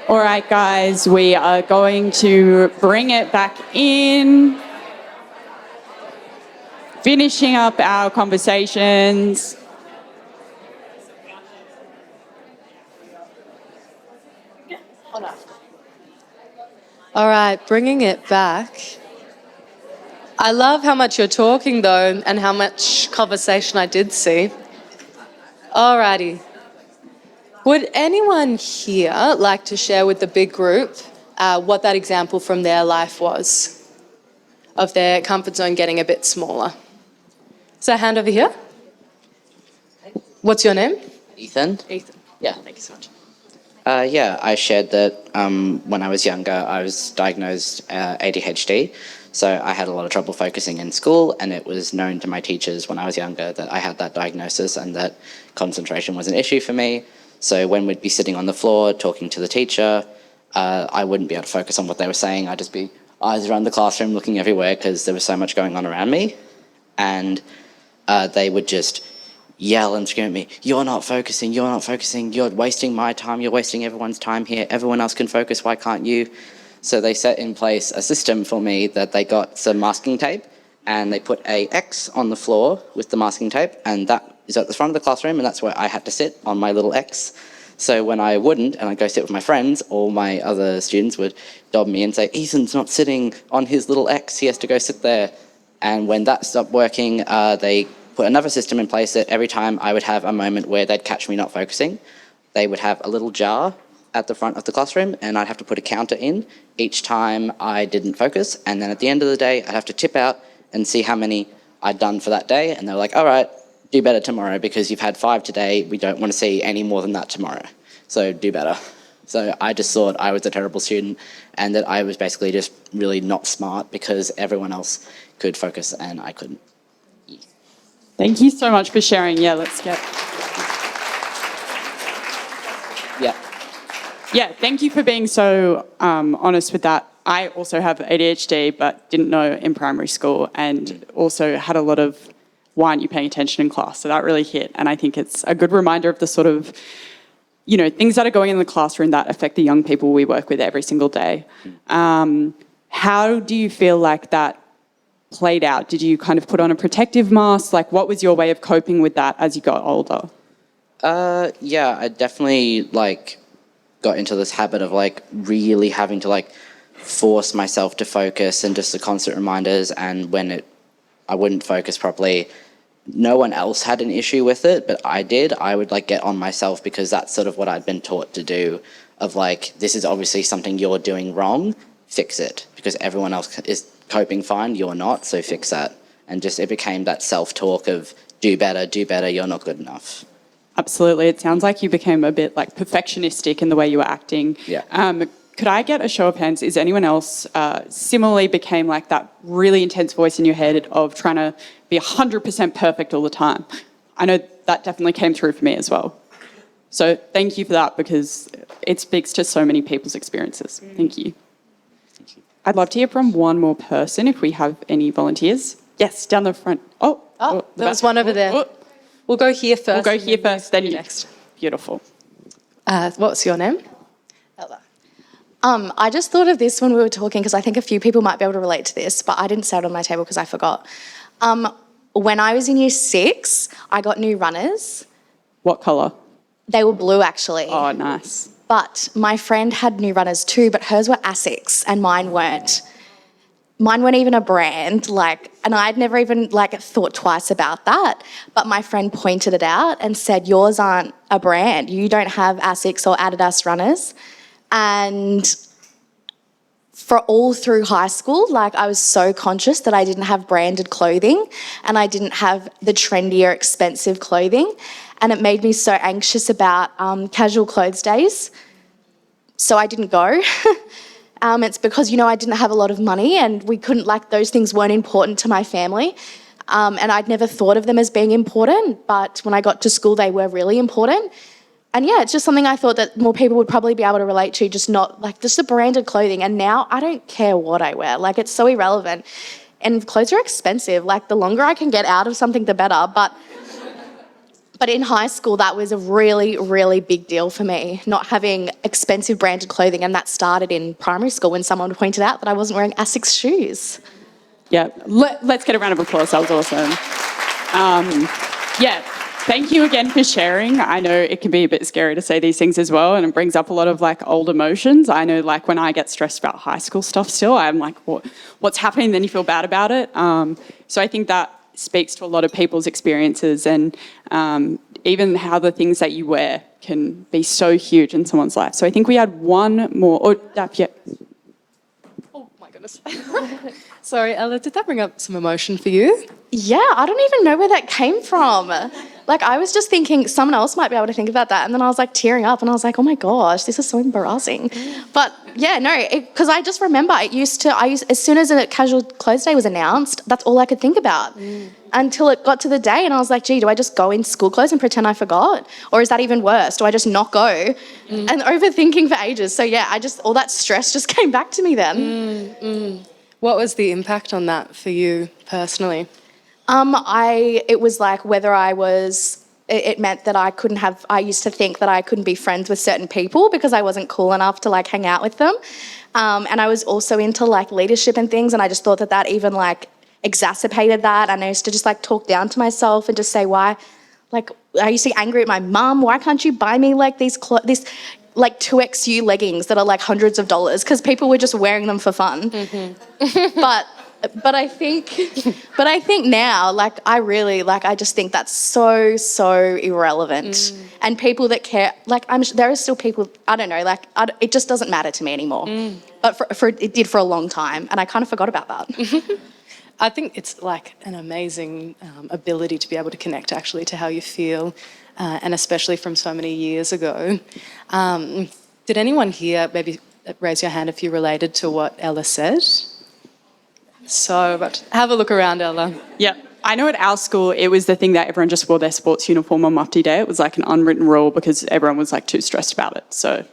S18: All right, guys, we are going to bring it back in. Finishing up our conversations.
S17: All right, bringing it back. I love how much you're talking, though, and how much conversation I did see. Alrighty. Would anyone here like to share with the big group what that example from their life was, of their comfort zone getting a bit smaller? So, hand over here. What's your name?
S4: Ethan.
S17: Ethan.
S4: Yeah, thank you so much. I shared that when I was younger, I was diagnosed ADHD. So I had a lot of trouble focusing in school, and it was known to my teachers when I was younger that I had that diagnosis and that concentration was an issue for me. So when we'd be sitting on the floor talking to the teacher, I wouldn't be able to focus on what they were saying. I'd just be eyes around the classroom looking everywhere because there was so much going on around me. And they would just yell and scream at me, you're not focusing, you're wasting my time, you're wasting everyone's time here, everyone else can focus, why can't you? So they set in place a system for me that they got some masking tape and they put a X on the floor with the masking tape, and that is at the front of the classroom, and that's where I had to sit on my little X. So when I wouldn't, and I'd go sit with my friends, all my other students would dob me and say, Ethan's not sitting on his little X, he has to go sit there. And when that stopped working, they put another system in place that every time I would have a moment where they'd catch me not focusing, they would have a little jar at the front of the classroom, and I'd have to put a counter in each time I didn't focus, and then at the end of the day, I'd have to tip out and see how many I'd done for that day, and they were like, all right, do better tomorrow because you've had 5 today, we don't want to see any more than that tomorrow, so do better. So I just thought I was a terrible student and that I was basically just really not smart because everyone else could focus and I couldn't.
S18: Thank you so much for sharing. Yeah, let's get... Yeah, thank you for being so honest with that. I also have ADHD, but didn't know in primary school, and also had a lot of why aren't you paying attention in class? So that really hit, and I think it's a good reminder of the sort of, you know, things that are going in the classroom that affect the young people we work with every single day. How do you feel like that played out? Did you kind of put on a protective mask? Like, what was your way of coping with that as you got older?
S4: Yeah, I definitely, got into this habit of really having to force myself to focus and just the constant reminders, and when I wouldn't focus properly, no one else had an issue with it, but I did. I would get on myself because that's sort of what I'd been taught to do, of this is obviously something you're doing wrong, fix it, because everyone else is coping fine, you're not, so fix that. And just it became that self-talk of do better, you're not good enough.
S18: Absolutely. It sounds like you became a bit perfectionistic in the way you were acting.
S4: Yeah.
S18: Could I get a show of hands? Is anyone else similarly became that really intense voice in your head of trying to be 100% perfect all the time? I know that definitely came through for me as well. So thank you for that, because it speaks to so many people's experiences. Thank you. I'd love to hear from one more person if we have any volunteers. Yes, down the front.
S17: There was one over there. We'll go here first.
S18: We'll go here first, then you next. Beautiful.
S17: What's your name? Ella.
S5: I just thought of this when we were talking because I think a few people might be able to relate to this, but I didn't say it on my table because I forgot. When I was in year 6, I got new runners.
S18: What colour?
S5: They were blue, actually.
S18: Oh, nice.
S5: But my friend had new runners too, but hers were Asics and mine weren't. Mine weren't even a brand, and I'd never even thought twice about that. But my friend pointed it out and said, yours aren't a brand. You don't have Asics or Adidas runners. And for all through high school, I was so conscious that I didn't have branded clothing and I didn't have the trendier, expensive clothing. And it made me so anxious about casual clothes days. So I didn't go. It's because, I didn't have a lot of money and we couldn't, those things weren't important to my family. And I'd never thought of them as being important, but when I got to school, they were really important. And yeah, it's just something I thought that more people would probably be able to relate to, just the branded clothing. And now I don't care what I wear. It's so irrelevant. And clothes are expensive. The longer I can get out of something, the better. But in high school, that was a really, really big deal for me, not having expensive branded clothing. And that started in primary school when someone pointed out that I wasn't wearing Asics shoes.
S18: Yeah, let's get a round of applause. That was awesome. Thank you again for sharing. I know it can be a bit scary to say these things as well, and it brings up a lot of old emotions. I know when I get stressed about high school stuff still, I'm what's happening? Then you feel bad about it. So I think that speaks to a lot of people's experiences and even how the things that you wear can be so huge in someone's life. So I think we had one more.
S17: Oh my goodness. Sorry, Ella, did that bring up some emotion for you?
S5: Yeah, I don't even know where that came from. I was just thinking someone else might be able to think about that. And then I was tearing up and I was oh my gosh, this is so embarrassing. But yeah, no, because I just remember as soon as a casual clothes day was announced, that's all I could think about. Until it got to the day and I was gee, do I just go in school clothes and pretend I forgot? Or is that even worse? Do I just not go? And overthinking for ages. So yeah, all that stress just came back to me then.
S17: What was the impact on that for you personally?
S5: It was whether it meant that I used to think that I couldn't be friends with certain people because I wasn't cool enough to hang out with them. And I was also into leadership and things, and I just thought that even exacerbated that. And I used to just talk down to myself and just say, why, I used to get angry at my mum, why can't you buy me these 2XU leggings that are hundreds of dollars, because people were just wearing them for fun. But I think now, I really, I just think that's so irrelevant. And people that care, I'm sure there are still people, I don't know, it just doesn't matter to me anymore. But it did for a long time, and I kind of forgot about that.
S17: I think it's an amazing ability to be able to connect actually to how you feel, and especially from so many years ago. Did anyone here maybe raise your hand if you related to what Ella said? So, but have a look around, Ella.
S18: Yeah. I know at our school, it was the thing that everyone just wore their sports uniform on Mufti Day. It was an unwritten rule because everyone was too stressed about it. So,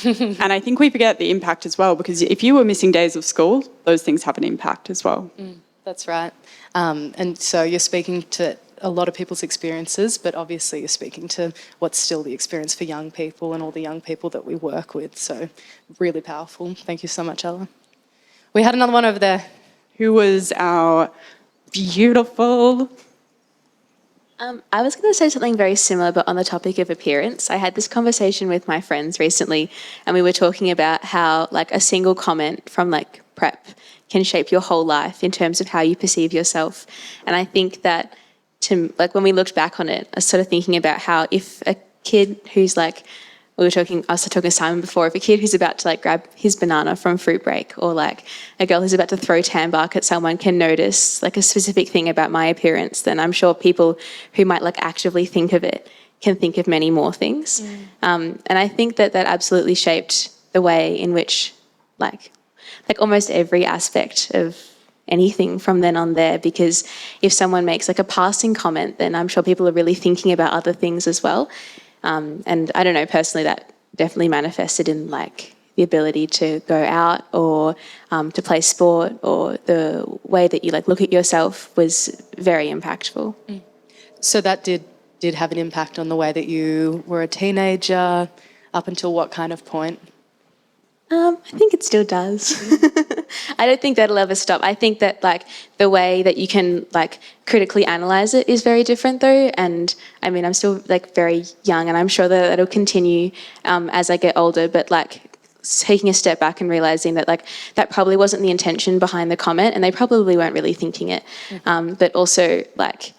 S18: and I think we forget the impact as well, because if you were missing days of school, those things have an impact as well.
S17: That's right. And so you're speaking to a lot of people's experiences, but obviously you're speaking to what's still the experience for young people and all the young people that we work with. So really powerful. Thank you so much, Ella. We had another one over there.
S18: Who was our beautiful...
S22: I was going to say something very similar, but on the topic of appearance. I had this conversation with my friends recently, and we were talking about how a single comment from prep can shape your whole life in terms of how you perceive yourself. And I think that when we looked back on it, I was sort of thinking about how if a kid who's I was talking to Simon before, if a kid who's about to grab his banana from fruit break, or a girl who's about to throw tan-bark at someone can notice a specific thing about my appearance, then I'm sure people who might actively think of it can think of many more things. And I think that absolutely shaped the way in which almost every aspect of anything from then on there, because if someone makes a passing comment, then I'm sure people are really thinking about other things as well. And I don't know, personally, that definitely manifested in the ability to go out or to play sport, or the way that you look at yourself was very impactful.
S17: So that did have an impact on the way that you were a teenager, up until what kind of point?
S22: I think it still does. I don't think that'll ever stop. I think that like the way that you can like critically analyze it is very different though. And I mean, I'm still like very young, and I'm sure that it'll continue as I get older. But like taking a step back and realizing that like that probably wasn't the intention behind the comment, and they probably weren't really thinking it. But also like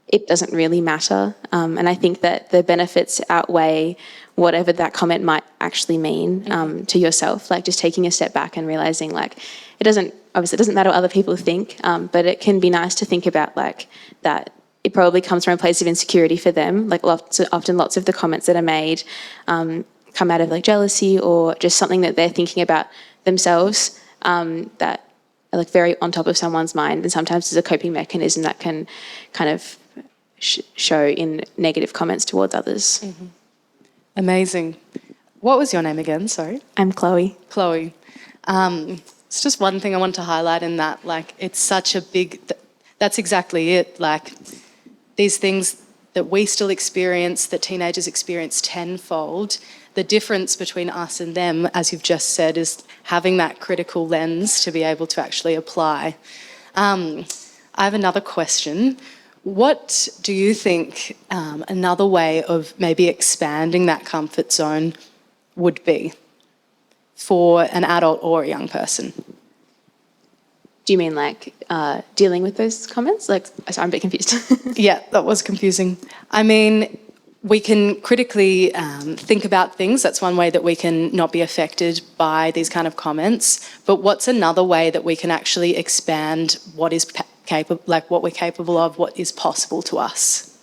S22: it doesn't really matter. And I think that the benefits outweigh whatever that comment might actually mean to yourself. Like just taking a step back and realizing like it doesn't matter what other people think, but it can be nice to think about like that it probably comes from a place of insecurity for them. Like often lots of the comments that are made come out of like jealousy or just something that they're thinking about themselves that are like very on top of someone's mind, and sometimes there's a coping mechanism that can kind of show in negative comments towards others.
S17: Amazing. What was your name again? Sorry.
S22: I'm Chloe.
S17: Chloe. It's just one thing I want to highlight in that, like, it's such a big, that's exactly it. Like, these things that we still experience, that teenagers experience tenfold, the difference between us and them, as you've just said, is having that critical lens to be able to actually apply. I have another question. What do you think another way of maybe expanding that comfort zone would be for an adult or a young person?
S22: Do you mean like dealing with those comments? Like, sorry, I'm a bit confused.
S17: Yeah, that was confusing. I mean, we can critically think about things. That's one way that we can not be affected by these kind of comments. But what's another way that we can actually expand what is what we're capable of, what is possible to us?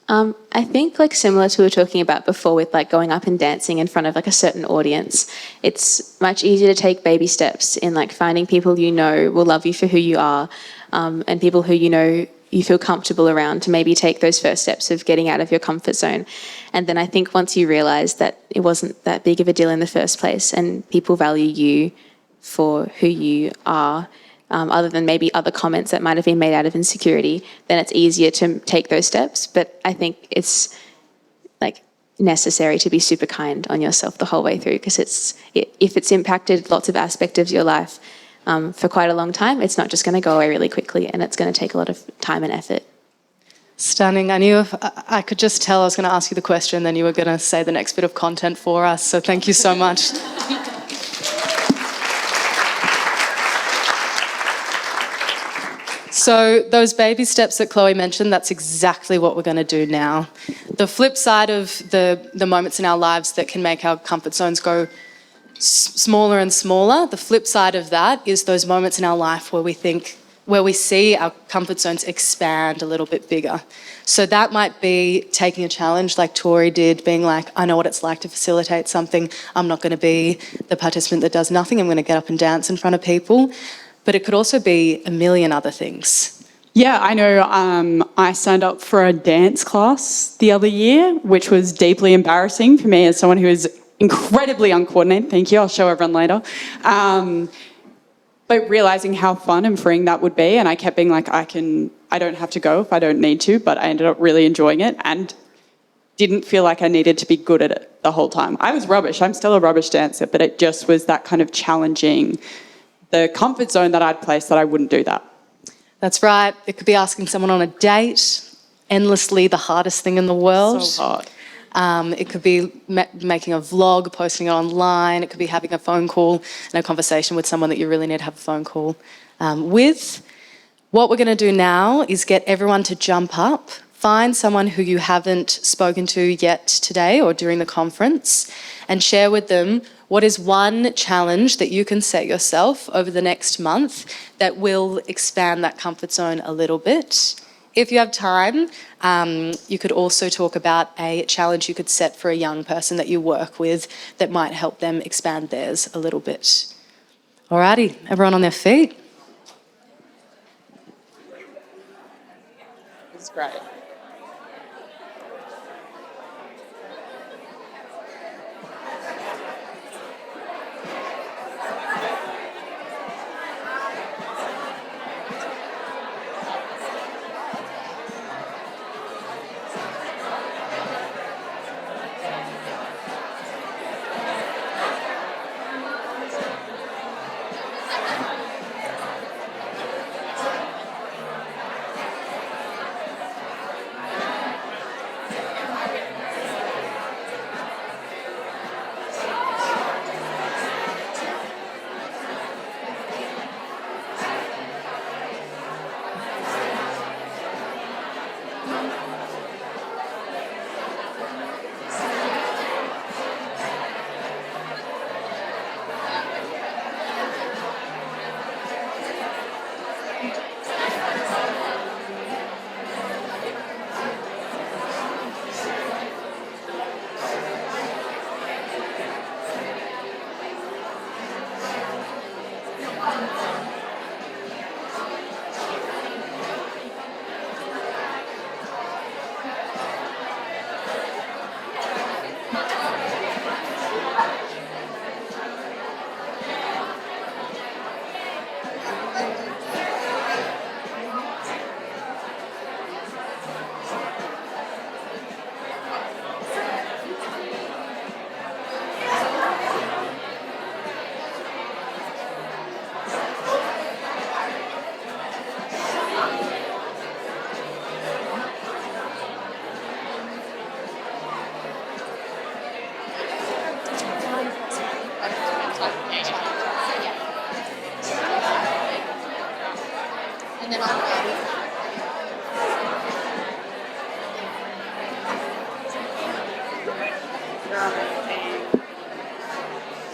S22: I think like similar to what we were talking about before with like going up and dancing in front of like a certain audience, it's much easier to take baby steps in like finding people you know will love you for who you are, and people who you know you feel comfortable around to maybe take those first steps of getting out of your comfort zone. And then I think once you realise that it wasn't that big of a deal in the first place and people value you for who you are, other than maybe other comments that might have been made out of insecurity, then it's easier to take those steps. But I think it's like necessary to be super kind on yourself the whole way through, because if it's impacted lots of aspects of your life for quite a long time, it's not just going to go away really quickly, and it's going to take a lot of time and effort.
S17: Stunning. I knew I could just tell I was going to ask you the question, then you were going to say the next bit of content for us. So thank you so much. So those baby steps that Chloe mentioned, that's exactly what we're going to do now. The flip side of the moments in our lives that can make our comfort zones go smaller and smaller, the flip side of that is those moments in our life where we see our comfort zones expand a little bit bigger. So that might be taking a challenge like Tori did, being like, I know what it's like to facilitate something. I'm not going to be the participant that does nothing. I'm going to get up and dance in front of people. But it could also be a million other things.
S18: Yeah, I know. I signed up for a dance class the other year, which was deeply embarrassing for me as someone who is incredibly uncoordinated. Thank you. I'll show everyone later. But realising how fun and freeing that would be, and I kept being like, I don't have to go if I don't need to, but I ended up really enjoying it and didn't feel like I needed to be good at it the whole time. I was rubbish. I'm still a rubbish dancer, but it just was that kind of challenging the comfort zone that I'd placed that I wouldn't do that.
S17: That's right. It could be asking someone on a date, endlessly the hardest thing in the world.
S18: So hard.
S17: It could be making a vlog, posting it online. It could be having a phone call and a conversation with someone that you really need to have a phone call with. What we're going to do now is get everyone to jump up, find someone who you haven't spoken to yet today or during the conference, and share with them what is one challenge that you can set yourself over the next month that will expand that comfort zone a little bit. If you have time, you could also talk about a challenge you could set for a young person that you work with that might help them expand theirs a little bit. Alrighty, everyone on their feet.
S18: It's great.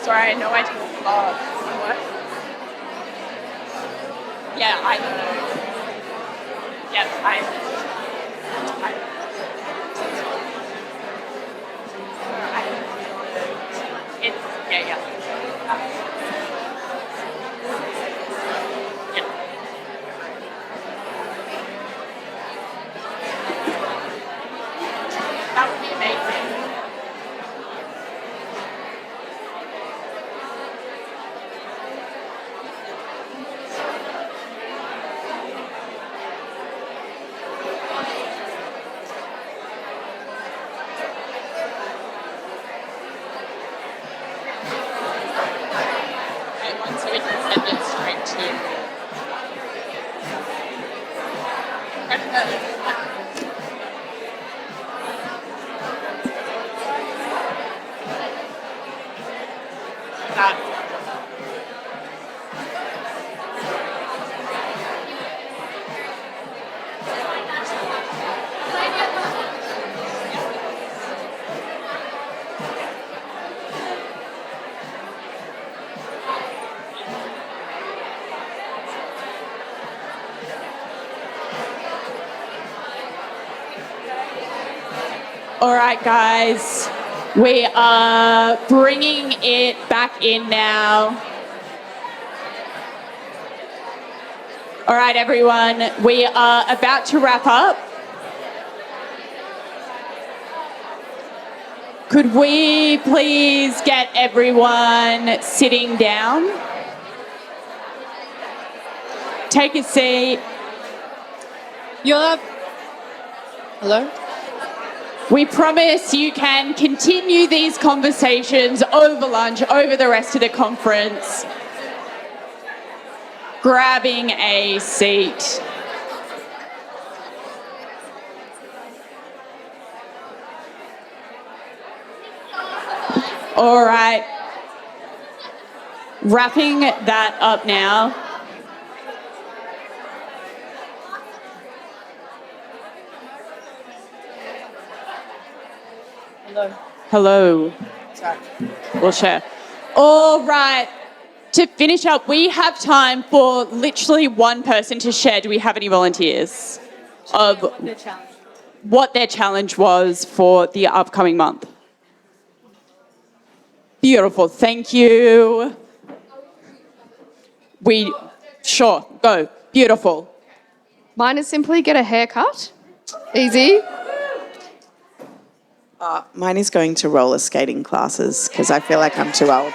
S6: Sorry, I know I talk a lot. What? Yeah, I know. Yes, yeah. That would be amazing. So we can send it straight to that.
S18: All right, guys, we are bringing it back in now. All right, everyone, we are about to wrap up. Could we please get everyone sitting down? Take a seat. Hello? We promise you can continue these conversations over lunch, over the rest of the conference, grabbing a seat. All right. Wrapping that up now. Hello. Sorry. We'll share. All right. To finish up, we have time for literally one person to share. Do we have any volunteers of what their challenge was for the upcoming month? Beautiful. Thank you. Sure, go. Beautiful.
S8: Mine is simply get a haircut. Easy.
S23: Mine is going to roller skating classes because I feel like I'm too old.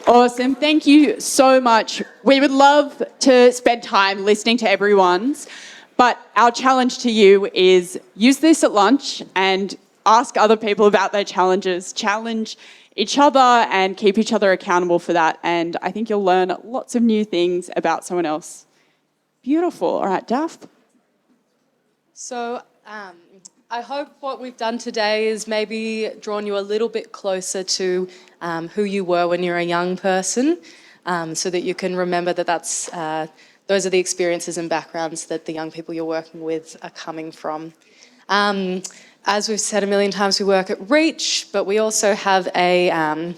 S18: Awesome. Thank you so much. We would love to spend time listening to everyone's, but our challenge to you is use this at lunch and ask other people about their challenges, challenge each other and keep each other accountable for that. And I think you'll learn lots of new things about someone else. Beautiful. All right, Daff.
S17: So I hope what we've done today is maybe drawn you a little bit closer to who you were when you were a young person, so that you can remember that those are the experiences and backgrounds that the young people you're working with are coming from. As we've said a million times, we work at Reach, but we also have a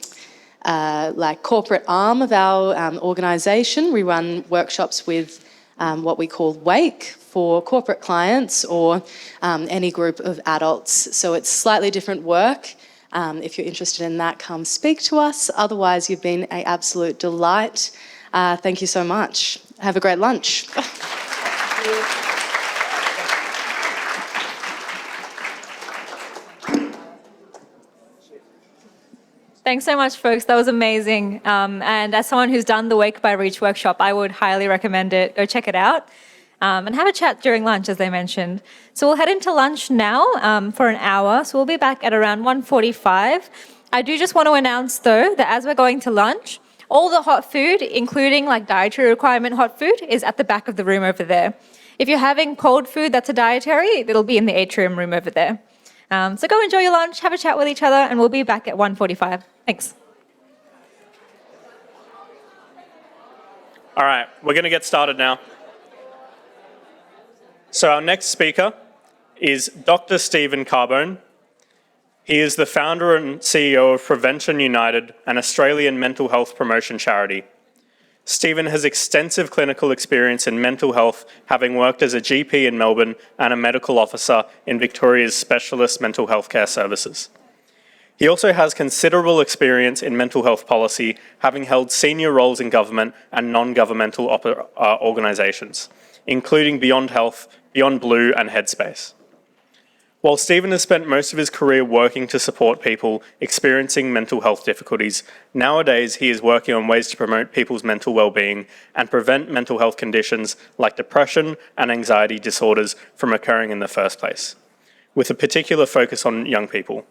S17: corporate arm of our organisation. We run workshops with what we call Wake for corporate clients or any group of adults. So it's slightly different work. If you're interested in that, come speak to us. Otherwise, you've been an absolute delight. Thank you so much. Have a great lunch.
S3: Thanks so much, folks. That was amazing. And as someone who's done the Wake by Reach workshop, I would highly recommend it. Go check it out and have a chat during lunch, as they mentioned. So we'll head into lunch now for an hour. So we'll be back at around 1:45. I do just want to announce, though, that as we're going to lunch, all the hot food, including like dietary requirement hot food, is at the back of the room over there. If you're having cold food that's a dietary, it'll be in the atrium room over there. So go enjoy your lunch, have a chat with each other, and we'll be back at 1:45. Thanks.
S1: All right, we're going to get started now. So our next speaker is Dr. Stephen Carbone. He is the founder and CEO of Prevention United, an Australian mental health promotion charity. Stephen has extensive clinical experience in mental health, having worked as a GP in Melbourne and a medical officer in Victoria's specialist mental health care services. He also has considerable experience in mental health policy, having held senior roles in government and non-governmental organisations, including Beyond Health, Beyond Blue and Headspace. While Stephen has spent most of his career working to support people experiencing mental health difficulties, nowadays he is working on ways to promote people's mental well-being and prevent mental health conditions like depression and anxiety disorders from occurring in the first place, with a particular focus on young people.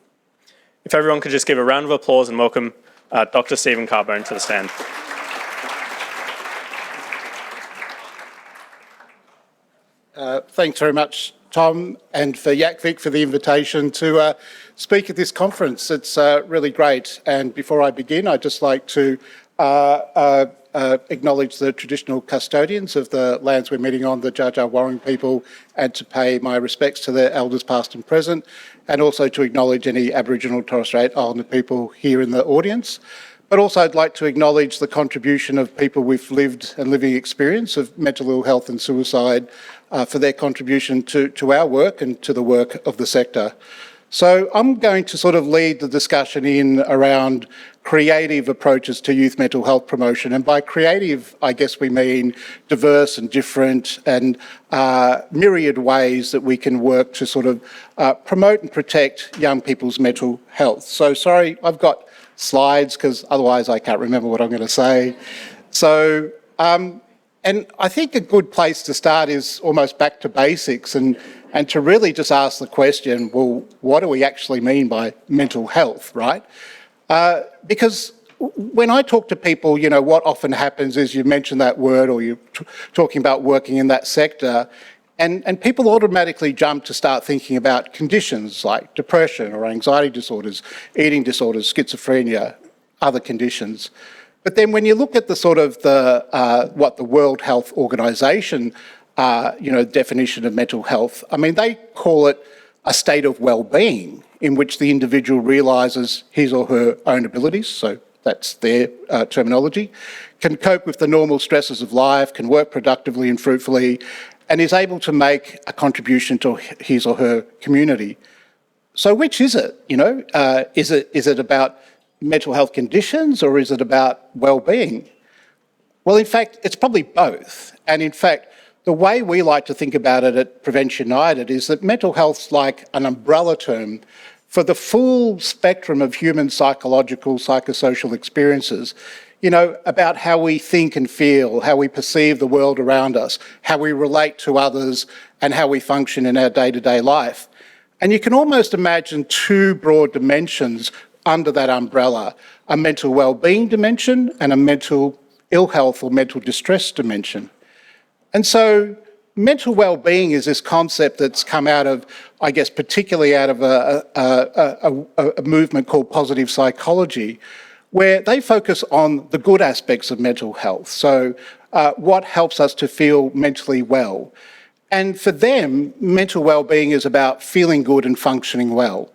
S1: If everyone could just give a round of applause and welcome Dr. Stephen Carbone to the stand.
S7: Thanks very much, Tom, and for Yakvik for the invitation to speak at this conference. It's really great. And before I begin, I'd just like to acknowledge the traditional custodians of the lands we're meeting on, the Dja Dja Wurrung people, and to pay my respects to their elders past and present, and also to acknowledge any Aboriginal and Torres Strait Islander people here in the audience. But also I'd like to acknowledge the contribution of people with lived and living experience of mental ill health and suicide for their contribution to our work and to the work of the sector. So I'm going to sort of lead the discussion in around creative approaches to youth mental health promotion. And by creative, I guess we mean diverse and different and myriad ways that we can work to sort of promote and protect young people's mental health. So sorry, I've got slides because otherwise I can't remember what I'm going to say. So, and I think a good place to start is almost back to basics and to really just ask the question, well, what do we actually mean by mental health, right? Because when I talk to people, you know, what often happens is you mention that word or you're talking about working in that sector, and people automatically jump to start thinking about conditions like depression or anxiety disorders, eating disorders, schizophrenia, other conditions. But then when you look at the sort of what the World Health Organization definition of mental health, I mean, they call it a state of well-being in which the individual realises his or her own abilities, so that's their terminology, can cope with the normal stresses of life, can work productively and fruitfully, and is able to make a contribution to his or her community. So which is it? You know, is it about mental health conditions or is it about well-being? Well, in fact, it's probably both. And in fact, the way we like to think about it at Prevention United is that mental health's like an umbrella term for the full spectrum of human psychological, psychosocial experiences, you know, about how we think and feel, how we perceive the world around us, how we relate to others, and how we function in our day-to-day life. And you can almost imagine two broad dimensions under that umbrella, a mental well-being dimension and a mental ill health or mental distress dimension. And so mental well-being is this concept that's come out of, I guess, particularly out of a movement called positive psychology, where they focus on the good aspects of mental health. So what helps us to feel mentally well. And for them, mental well-being is about feeling good and functioning well.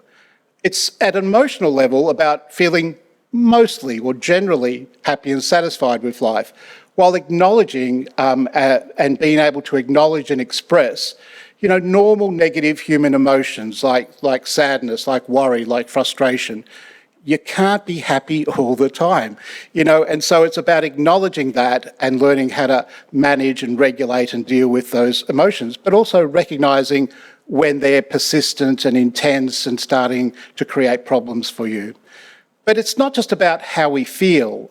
S7: It's at an emotional level about feeling mostly or generally happy and satisfied with life, while acknowledging and being able to acknowledge and express, you know, normal negative human emotions like sadness, like worry, like frustration. You can't be happy all the time, you know, and so it's about acknowledging that and learning how to manage and regulate and deal with those emotions, but also recognising when they're persistent and intense and starting to create problems for you. But it's not just about how we feel.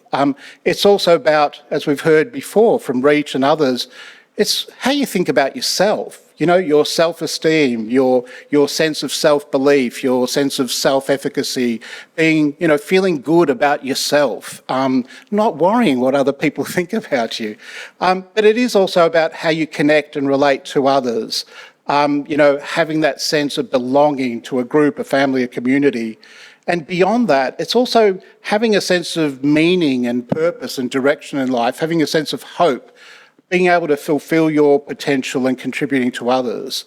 S7: It's also about, as we've heard before from Reach and others, it's how you think about yourself. You know, your self-esteem, your sense of self-belief, your sense of self-efficacy, being, you know, feeling good about yourself, not worrying what other people think about you. But it is also about how you connect and relate to others, you know, having that sense of belonging to a group, a family, a community. And beyond that, it's also having a sense of meaning and purpose and direction in life, having a sense of hope, being able to fulfill your potential and contributing to others.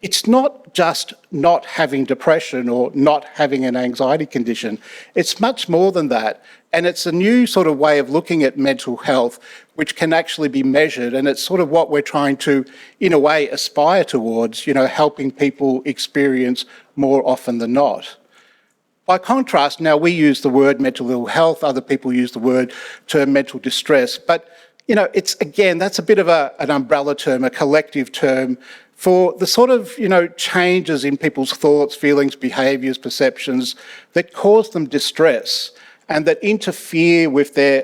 S7: it's not just not having depression or not having an anxiety condition. It's much more than that. And it's a new sort of way of looking at mental health, which can actually be measured. And it's sort of what we're trying to, in a way, aspire towards, helping people experience more often than not. By contrast, now we use the word mental ill health, other people use the term mental distress, but it's, again, that's a bit of an umbrella term, a collective term for the sort of, changes in people's thoughts, feelings, behaviours, perceptions that cause them distress and that interfere with their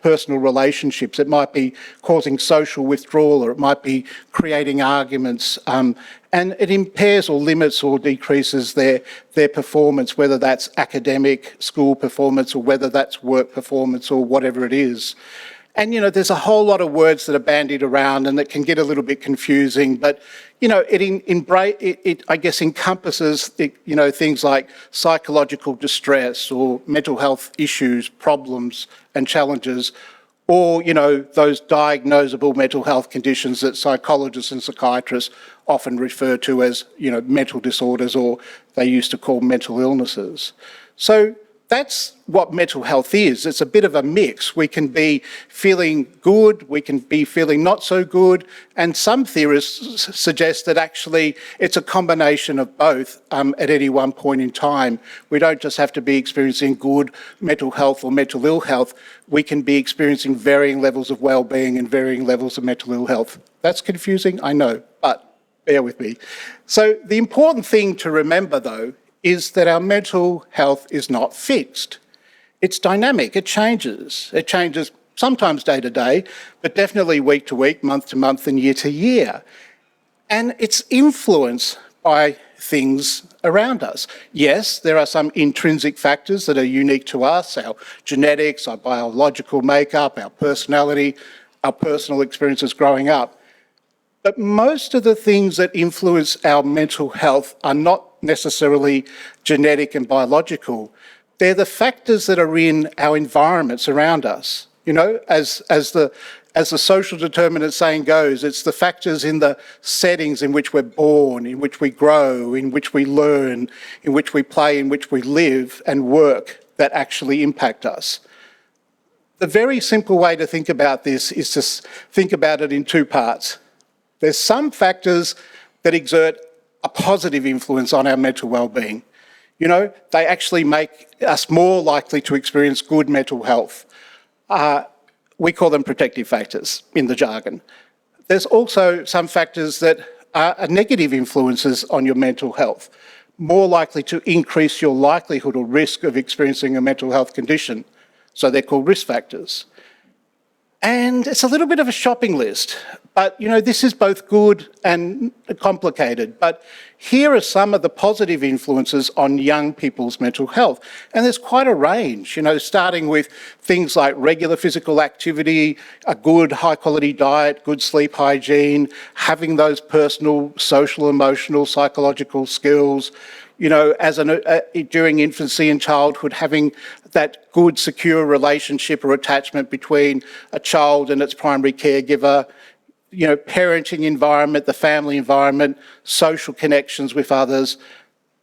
S7: personal relationships. It might be causing social withdrawal, or it might be creating arguments, and it impairs or limits or decreases their performance, whether that's academic, school performance, or whether that's work performance, or whatever it is. And, there's a whole lot of words that are bandied around and that can get a little bit confusing, but, it I guess, encompasses, things like psychological distress or mental health issues, problems and challenges, or, those diagnosable mental health conditions that psychologists and psychiatrists often refer to as, mental disorders, or they used to call mental illnesses. So that's what mental health is. It's a bit of a mix. We can be feeling good, we can be feeling not so good, and some theorists suggest that actually it's a combination of both at any one point in time. We don't just have to be experiencing good mental health or mental ill health. We can be experiencing varying levels of well-being and varying levels of mental ill health. That's confusing, I know, but bear with me. So the important thing to remember, though, is that our mental health is not fixed. It's dynamic, it changes. It changes sometimes day to day, but definitely week to week, month to month, and year to year. And it's influenced by things around us. Yes, there are some intrinsic factors that are unique to us, our genetics, our biological makeup, our personality, our personal experiences growing up. But most of the things that influence our mental health are not necessarily genetic and biological. They're the factors that are in our environments around us. As the social determinant saying goes, it's the factors in the settings in which we're born, in which we grow, in which we learn, in which we play, in which we live and work that actually impact us. The very simple way to think about this is to think about it in two parts. There's some factors that exert a positive influence on our mental well-being. They actually make us more likely to experience good mental health. We call them protective factors in the jargon. There's also some factors that are negative influences on your mental health, more likely to increase your likelihood or risk of experiencing a mental health condition. So they're called risk factors. And it's a little bit of a shopping list, but this is both good and complicated. But here are some of the positive influences on young people's mental health. And there's quite a range, starting with things like regular physical activity, a good high quality diet, good sleep hygiene, having those personal, social, emotional, psychological skills, during infancy and childhood, having that good, secure relationship or attachment between a child and its primary caregiver, parenting environment, the family environment, social connections with others.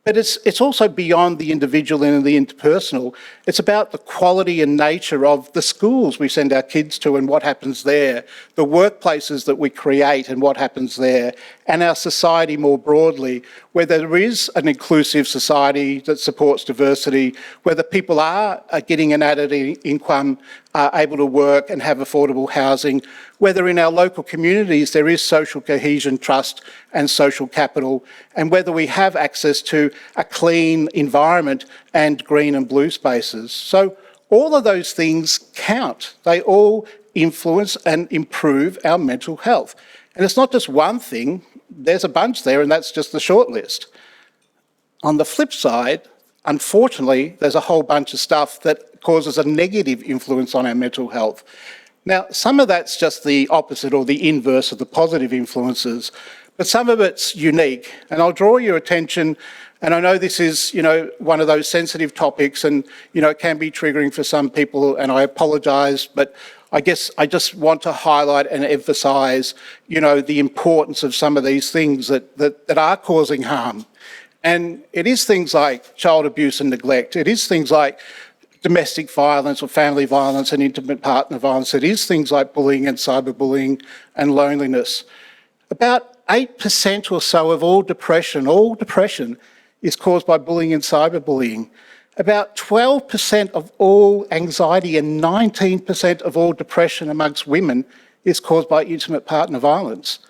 S7: But it's also beyond the individual and the interpersonal. It's about the quality and nature of the schools we send our kids to and what happens there, the workplaces that we create and what happens there, and our society more broadly, where there is an inclusive society that supports diversity, whether people are getting an added income, are able to work and have affordable housing, whether in our local communities there is social cohesion, trust and social capital, and whether we have access to a clean environment and green and blue spaces. So all of those things count. They all influence and improve our mental health. And it's not just one thing, there's a bunch there, and that's just the short list. On the flip side, unfortunately, there's a whole bunch of stuff that causes a negative influence on our mental health. Now, some of that's just the opposite or the inverse of the positive influences, but some of it's unique. And I'll draw your attention, and I know this is, one of those sensitive topics and, it can be triggering for some people, and I apologise, but I guess I just want to highlight and emphasise, you know, the importance of some of these things that are causing harm. And it is things like child abuse and neglect. It is things like domestic violence or family violence and intimate partner violence. It is things like bullying and cyberbullying and loneliness. About 8% or so of all depression is caused by bullying and cyberbullying. About 12% of all anxiety and 19% of all depression amongst women is caused by intimate partner violence.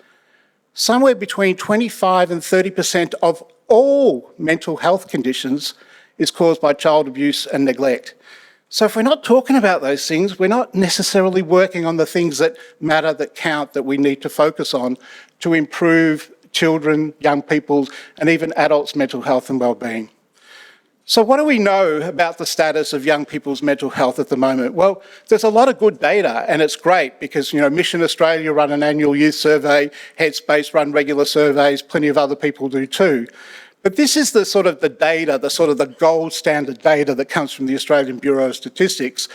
S7: Somewhere between 25 and 30% of all mental health conditions is caused by child abuse and neglect. So if we're not talking about those things, we're not necessarily working on the things that matter, that count, that we need to focus on to improve children, young people's, and even adults' mental health and wellbeing. So what do we know about the status of young people's mental health at the moment? Well, there's a lot of good data, and it's great because, you know, Mission Australia run an annual youth survey, Headspace run regular surveys, plenty of other people do too. But this is the sort of the data, the gold standard data that comes from the Australian Bureau of Statistics.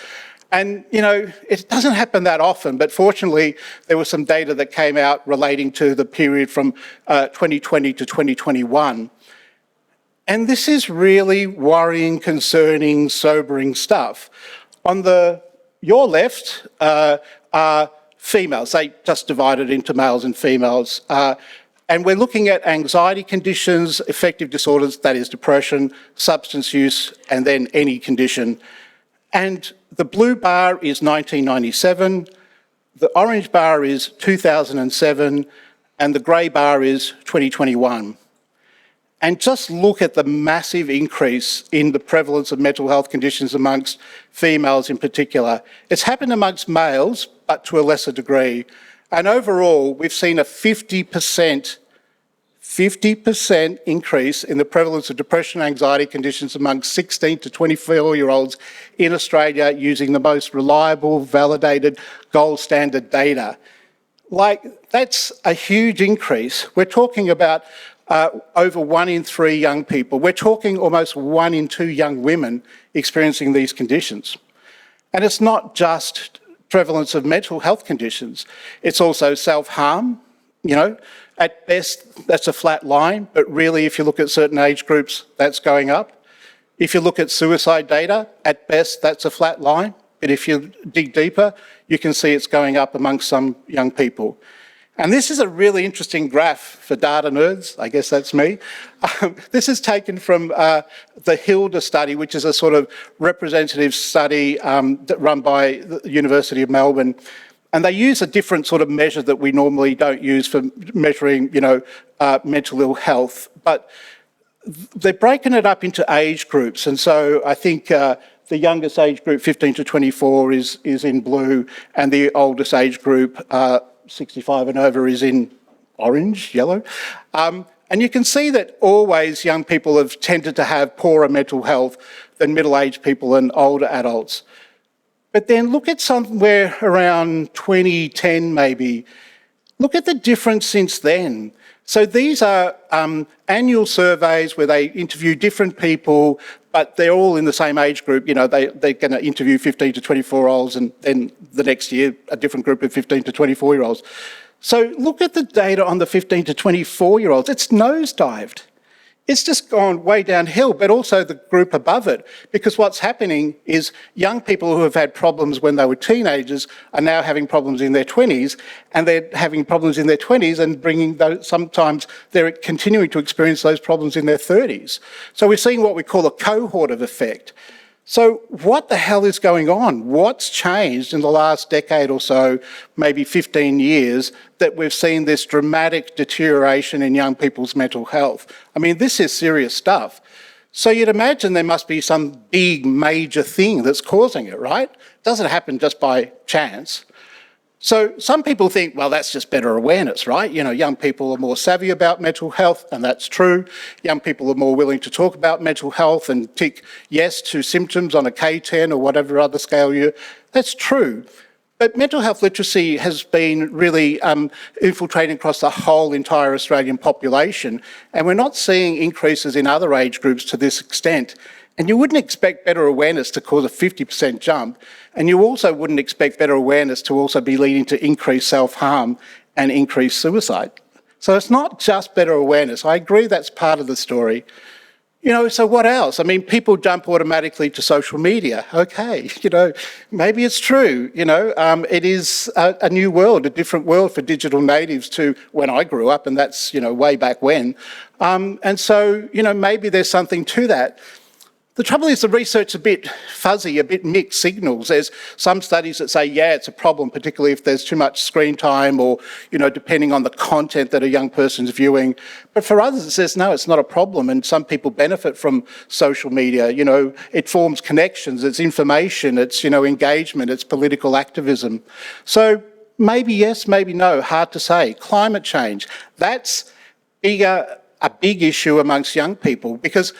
S7: And, you know, it doesn't happen that often, but fortunately there was some data that came out relating to the period from 2020 to 2021. And this is really worrying, concerning, sobering stuff. On your left are females. They just divided into males and females. And we're looking at anxiety conditions, affective disorders, that is depression, substance use, and then any condition. And the blue bar is 1997, the orange bar is 2007, and the grey bar is 2021. And just look at the massive increase in the prevalence of mental health conditions amongst females in particular. It's happened amongst males, but to a lesser degree. And overall, we've seen a 50% increase in the prevalence of depression and anxiety conditions amongst 16 to 24-year-olds in Australia using the most reliable, validated, gold standard data. Like, that's a huge increase. We're talking about over 1 in 3 young people. We're talking almost 1 in 2 young women experiencing these conditions. And it's not just prevalence of mental health conditions. It's also self-harm, you know. At best, that's a flat line, but really, if you look at certain age groups, that's going up. If you look at suicide data, at best, that's a flat line. But if you dig deeper, you can see it's going up amongst some young people. And this is a really interesting graph for data nerds. I guess that's me. This is taken from the HILDA study, which is a sort of representative study run by the University of Melbourne. And they use a different sort of measure that we normally don't use for measuring, you know, mental ill health. But they've broken it up into age groups. And so I think the youngest age group, 15 to 24, is in blue, and the oldest age group, 65 and over, is in orange, yellow. And you can see that always young people have tended to have poorer mental health than middle-aged people and older adults. But then look at somewhere around 2010 maybe. Look at the difference since then. So these are annual surveys where they interview different people, but they're all in the same age group. You know, they're going to interview 15 to 24-year-olds, and then the next year a different group of 15 to 24-year-olds. So look at the data on the 15 to 24-year-olds. It's nosedived. It's just gone way downhill, but also the group above it, because what's happening is young people who have had problems when they were teenagers are now having problems in their 20s, and they're having problems in their 20s and bringing those, sometimes they're continuing to experience those problems in their 30s. So we're seeing what we call a cohort of effect. So what the hell is going on? What's changed in the last decade or so, maybe 15 years, that we've seen this dramatic deterioration in young people's mental health? I mean, this is serious stuff. So you'd imagine there must be some big major thing that's causing it, right? It doesn't happen just by chance. So some people think, well, that's just better awareness, right? You know, young people are more savvy about mental health, and that's true. Young people are more willing to talk about mental health and tick yes to symptoms on a K10 or whatever other scale you... That's true. But mental health literacy has been really infiltrating across the whole entire Australian population, and we're not seeing increases in other age groups to this extent. And you wouldn't expect better awareness to cause a 50% jump, and you also wouldn't expect better awareness to also be leading to increased self-harm and increased suicide. So it's not just better awareness. I agree that's part of the story. So what else? I mean, people jump automatically to social media. Okay, maybe it's true. It is a new world, a different world for digital natives to when I grew up, and that's, way back when. And so, maybe there's something to that. The trouble is the research's a bit fuzzy, a bit mixed signals. There's some studies that say, yeah, it's a problem, particularly if there's too much screen time or, depending on the content that a young person's viewing. But for others, it says, no, it's not a problem. And some people benefit from social media. It forms connections, it's information, it's, engagement, it's political activism. So maybe yes, maybe no, hard to say. Climate change, that's a big issue amongst young people because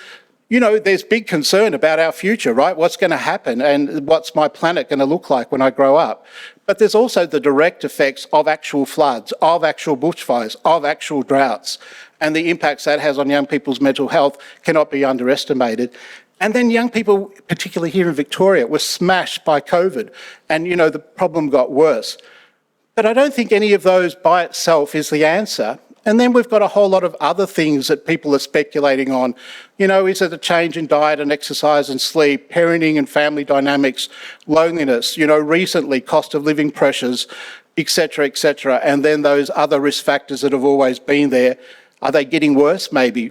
S7: there's big concern about our future, right? What's going to happen and what's my planet going to look like when I grow up? But there's also the direct effects of actual floods, of actual bushfires, of actual droughts, and the impacts that has on young people's mental health cannot be underestimated. And then young people, particularly here in Victoria, were smashed by COVID and, the problem got worse. But I don't think any of those by itself is the answer. And then we've got a whole lot of other things that people are speculating on. Is it a change in diet and exercise and sleep, parenting and family dynamics, loneliness, recently cost of living pressures, etc., etc. And then those other risk factors that have always been there, are they getting worse? Maybe.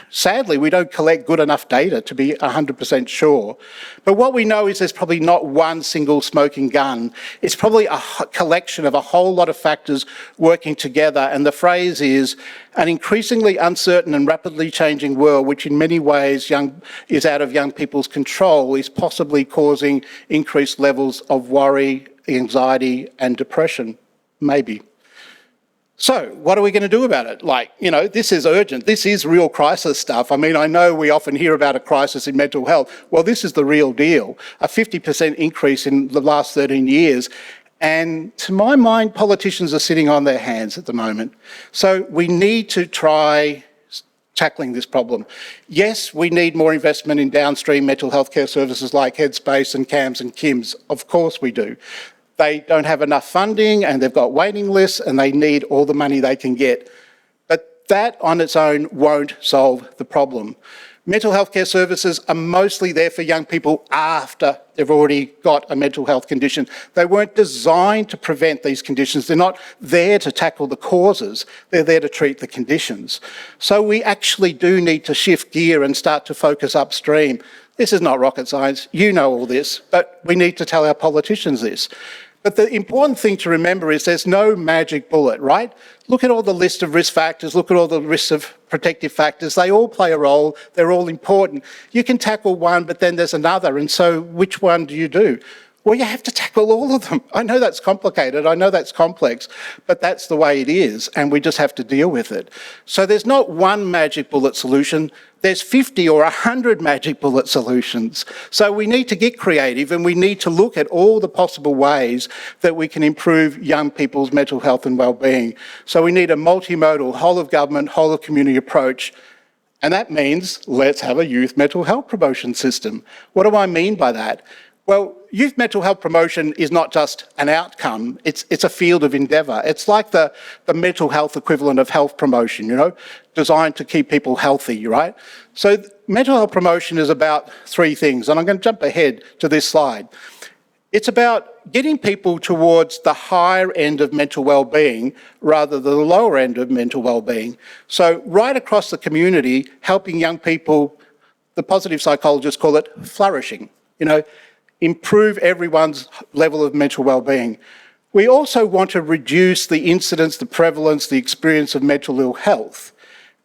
S7: Sadly, we don't collect good enough data to be 100% sure. But what we know is there's probably not one single smoking gun. It's probably a collection of a whole lot of factors working together. And the phrase is, an increasingly uncertain and rapidly changing world, which in many ways is out of young people's control, is possibly causing increased levels of worry, anxiety, and depression. Maybe. So what are we going to do about it? This is urgent. This is real crisis stuff. I mean, I know we often hear about a crisis in mental health. Well, this is the real deal. A 50% increase in the last 13 years. And to my mind, politicians are sitting on their hands at the moment. So we need to try tackling this problem. Yes, we need more investment in downstream mental health care services like Headspace and CAMS and KIMS. Of course we do. They don't have enough funding and they've got waiting lists and they need all the money they can get. But that on its own won't solve the problem. Mental health care services are mostly there for young people after they've already got a mental health condition. They weren't designed to prevent these conditions. They're not there to tackle the causes. They're there to treat the conditions. So we actually do need to shift gear and start to focus upstream. This is not rocket science. You know all this, but we need to tell our politicians this. But the important thing to remember is there's no magic bullet, right? Look at all the list of risk factors, look at all the lists of protective factors. They all play a role, they're all important. You can tackle one, but then there's another, and so which one do you do? Well, you have to tackle all of them. I know that's complicated, I know that's complex, but that's the way it is, and we just have to deal with it. So there's not one magic bullet solution, there's 50 or 100 magic bullet solutions. So we need to get creative and we need to look at all the possible ways that we can improve young people's mental health and well-being. So we need a multimodal, whole of government, whole of community approach. And that means let's have a youth mental health promotion system. What do I mean by that? Well, youth mental health promotion is not just an outcome, it's a field of endeavour. It's like the mental health equivalent of health promotion, designed to keep people healthy, right? So mental health promotion is about three things, and I'm going to jump ahead to this slide. It's about getting people towards the higher end of mental well-being rather than the lower end of mental well-being. So right across the community, helping young people, the positive psychologists call it flourishing, improve everyone's level of mental well-being. We also want to reduce the incidence, the prevalence, the experience of mental ill health.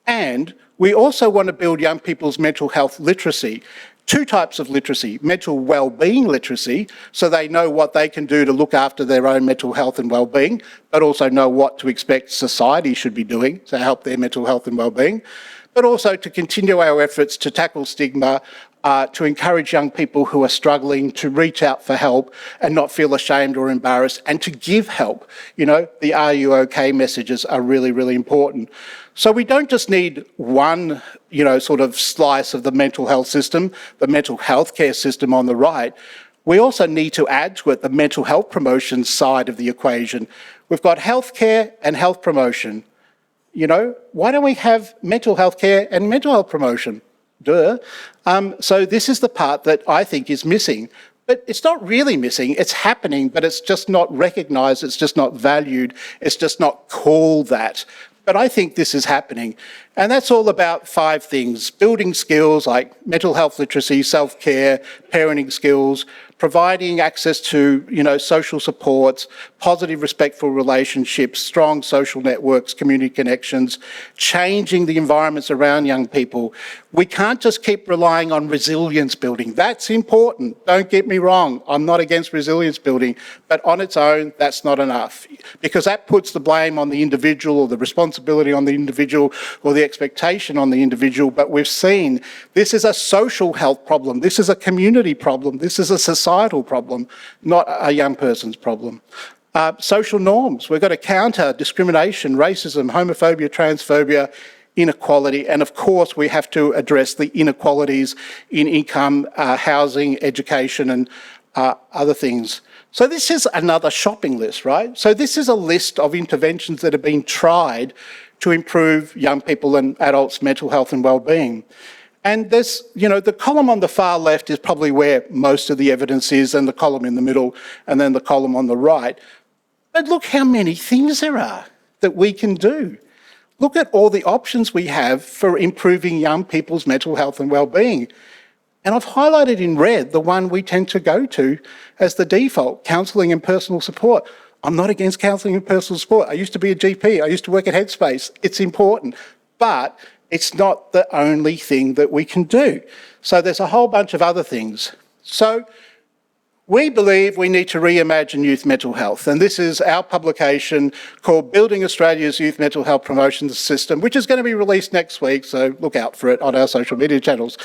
S7: And we also want to build young people's mental health literacy. Two types of literacy: mental well-being literacy, so they know what they can do to look after their own mental health and well-being, but also know what to expect society should be doing to help their mental health and well-being. but also to continue our efforts to tackle stigma, to encourage young people who are struggling to reach out for help and not feel ashamed or embarrassed, and to give help. You know, the "Are you okay?" messages are really, really important. So we don't just need one, sort of slice of the mental health system, the mental health care system on the right. We also need to add to it the mental health promotion side of the equation. We've got healthcare and health promotion. Why don't we have mental health care and mental health promotion? Duh. So this is the part that I think is missing. But it's not really missing, it's happening, but it's just not recognised, it's just not valued, it's just not called that. But I think this is happening. And that's all about 5 things: building skills like mental health literacy, self-care, parenting skills, providing access to, social supports, positive, respectful relationships, strong social networks, community connections, changing the environments around young people. We can't just keep relying on resilience building. That's important, don't get me wrong. I'm not against resilience building, but on its own, that's not enough, because that puts the blame on the individual, or the responsibility on the individual, or the expectation on the individual. But we've seen this is a social health problem, this is a community problem, this is a societal problem, not a young person's problem. Social norms, we've got to counter discrimination, racism, homophobia, transphobia, inequality, and of course we have to address the inequalities in income, housing, education, and other things. So this is another shopping list, right? So this is a list of interventions that have been tried to improve young people and adults' mental health and well-being. And there's, the column on the far left is probably where most of the evidence is, and the column in the middle, and then the column on the right. But look how many things there are that we can do. Look at all the options we have for improving young people's mental health and well-being. And I've highlighted in red the one we tend to go to as the default: counselling and personal support. I'm not against counselling and personal support. I used to be a GP. I used to work at Headspace. It's important, but it's not the only thing that we can do. So there's a whole bunch of other things. So we believe we need to reimagine youth mental health, and this is our publication called Building Australia's Youth Mental Health Promotion System, which is going to be released next week, so look out for it on our social media channels.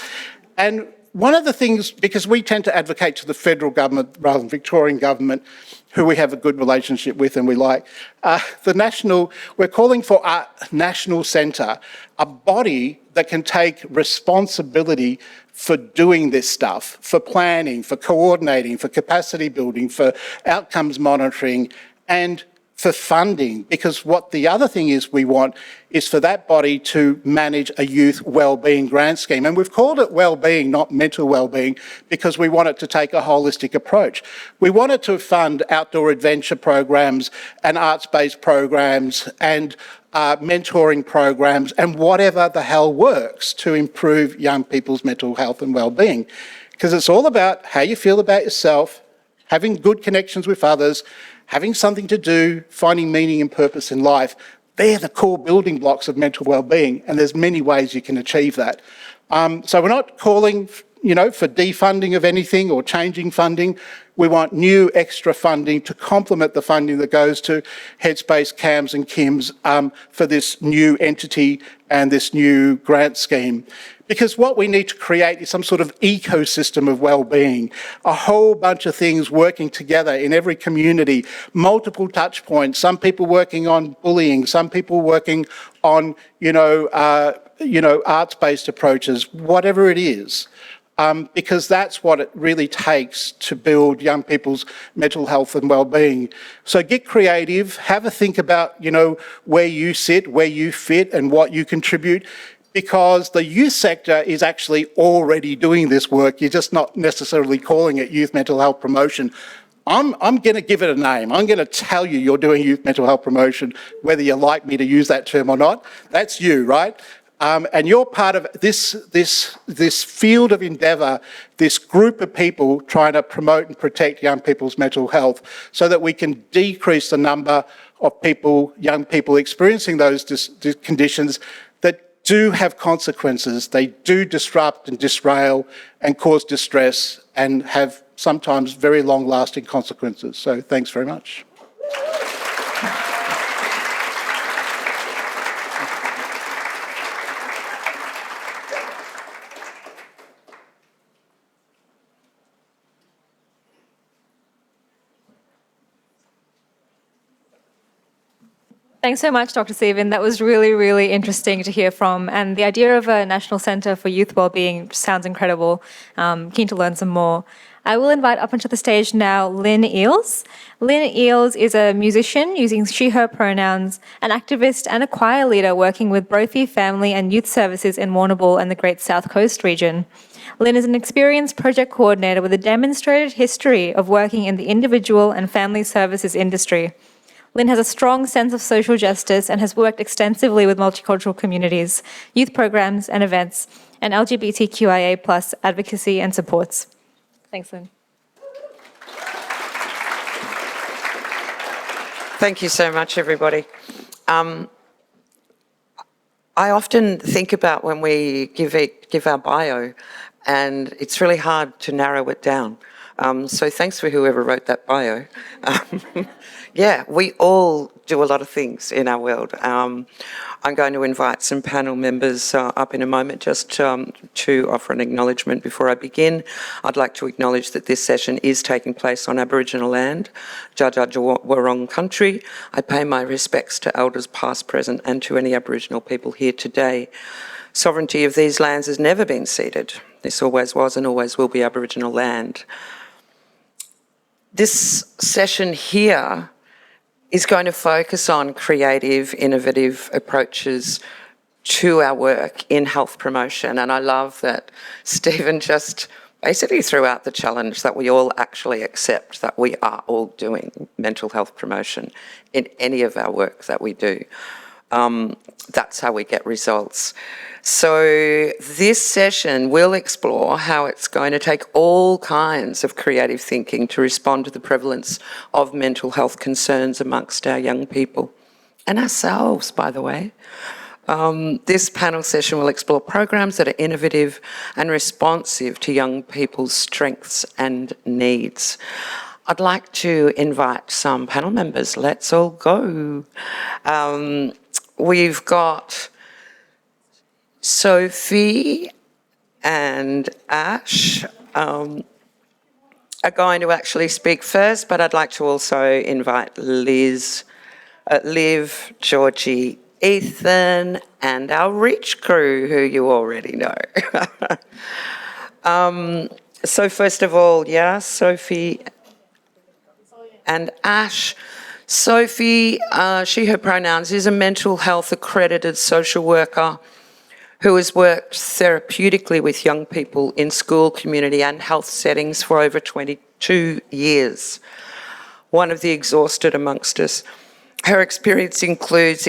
S7: And one of the things, because we tend to advocate to the federal government rather than Victorian government, who we have a good relationship with and we like, we're calling for a national centre, a body that can take responsibility for doing this stuff, for planning, for coordinating, for capacity building, for outcomes monitoring, and for funding. Because what the other thing is we want is for that body to manage a youth wellbeing grant scheme. And we've called it wellbeing, not mental wellbeing, because we want it to take a holistic approach. We want it to fund outdoor adventure programs and arts-based programs and mentoring programs and whatever the hell works to improve young people's mental health and wellbeing. Because it's all about how you feel about yourself, having good connections with others, having something to do, finding meaning and purpose in life. They're the core building blocks of mental wellbeing, and there's many ways you can achieve that. So we're not calling, for defunding of anything or changing funding. We want new extra funding to complement the funding that goes to Headspace, CAMS and KIMS for this new entity and this new grant scheme. Because what we need to create is some sort of ecosystem of well-being, a whole bunch of things working together in every community, multiple touch points, some people working on bullying, some people working on, arts-based approaches, whatever it is. Because that's what it really takes to build young people's mental health and well-being. So get creative, have a think about, where you sit, where you fit and what you contribute, because the youth sector is actually already doing this work. You're just not necessarily calling it youth mental health promotion. I'm going to give it a name. I'm going to tell you you're doing youth mental health promotion, whether you like me to use that term or not. That's you, right? And you're part of this field of endeavour, this group of people trying to promote and protect young people's mental health so that we can decrease the number of people, young people experiencing those conditions that do have consequences. They do disrupt and disrail and cause distress and have sometimes very long-lasting consequences. So thanks very much.
S3: Thanks so much, Dr. Stephen. That was really, really interesting to hear from. And the idea of a National Centre for Youth Wellbeing sounds incredible. Keen to learn some more. I will invite up onto the stage now Lynn Eales. Lynn Eales is a musician using she, her pronouns, an activist and a choir leader working with Brophy Family and Youth Services in Warrnambool and the Great South Coast region. Lynn is an experienced project coordinator with a demonstrated history of working in the individual and family services industry. Lynn has a strong sense of social justice and has worked extensively with multicultural communities, youth programs and events, and LGBTQIA+ advocacy and supports. Thanks, Lynn.
S9: Thank you so much, everybody. I often think about when we give our bio, and it's really hard to narrow it down. So thanks for whoever wrote that bio. Yeah, we all do a lot of things in our world. I'm going to invite some panel members up in a moment just to offer an acknowledgement before I begin. I'd like to acknowledge that this session is taking place on Aboriginal land, Dja Country. I pay my respects to elders past, present and to any Aboriginal people here today. Sovereignty of these lands has never been ceded. This always was and always will be Aboriginal land. This session here is going to focus on creative, innovative approaches to our work in health promotion. And I love that Stephen just basically threw out the challenge that we all actually accept that we are all doing mental health promotion in any of our work that we do. That's how we get results. So this session will explore how it's going to take all kinds of creative thinking to respond to the prevalence of mental health concerns amongst our young people and ourselves, by the way. This panel session will explore programs that are innovative and responsive to young people's strengths and needs. I'd like to invite some panel members. Let's all go. We've got Sophie and Ash are going to actually speak first, but I'd like to also invite Liz, Liv, Georgie, Ethan, and our Reach crew, who you already know. So first of all, Sophie and Ash. Sophie, she, her pronouns, is a mental health accredited social worker who has worked therapeutically with young people in school, community and health settings for over 22 years. One of the exhausted amongst us. Her experience includes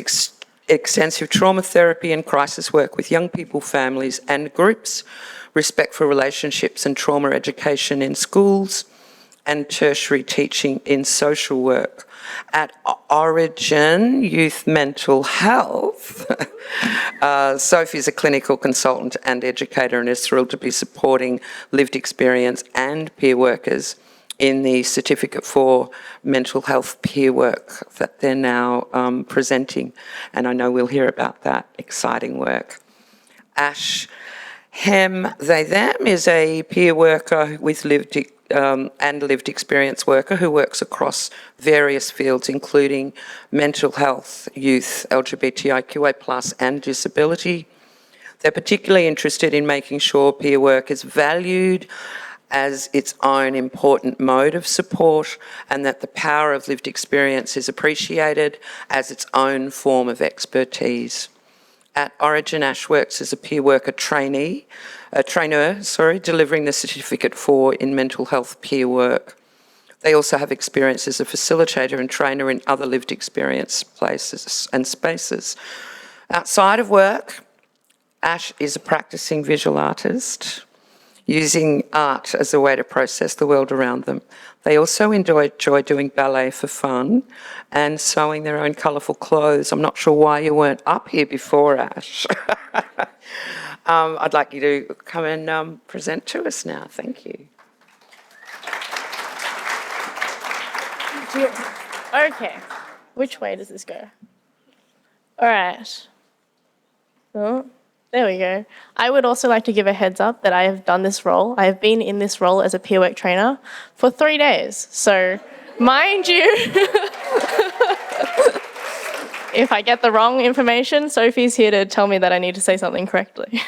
S9: extensive trauma therapy and crisis work with young people, families and groups, respect for relationships and trauma education in schools, and tertiary teaching in social work. At Origin Youth Mental Health, Sophie is a clinical consultant and educator and is thrilled to be supporting lived experience and peer workers in the Certificate for Mental Health Peer Work that they're now presenting. And I know we'll hear about that exciting work. Ash Hem, they, them is a peer worker with lived experience worker who works across various fields, including mental health, youth, LGBTIQA+, and disability. They're particularly interested in making sure peer work is valued as its own important mode of support and that the power of lived experience is appreciated as its own form of expertise. At Origin, Ash works as a peer worker trainer, delivering the Certificate 4 in Mental Health Peer Work. They also have experience as a facilitator and trainer in other lived experience places and spaces. Outside of work, Ash is a practicing visual artist, using art as a way to process the world around them. They also enjoy doing ballet for fun and sewing their own colourful clothes. I'm not sure why you weren't up here before, Ash. I'd like you to come and present to us now. Thank you.
S10: Okay, which way does this go? All right. Oh, there we go. I would also like to give a heads up that I have done this role. I have been in this role as a peer work trainer for 3 days. So, mind you, if I get the wrong information, Sophie's here to tell me that I need to say something correctly.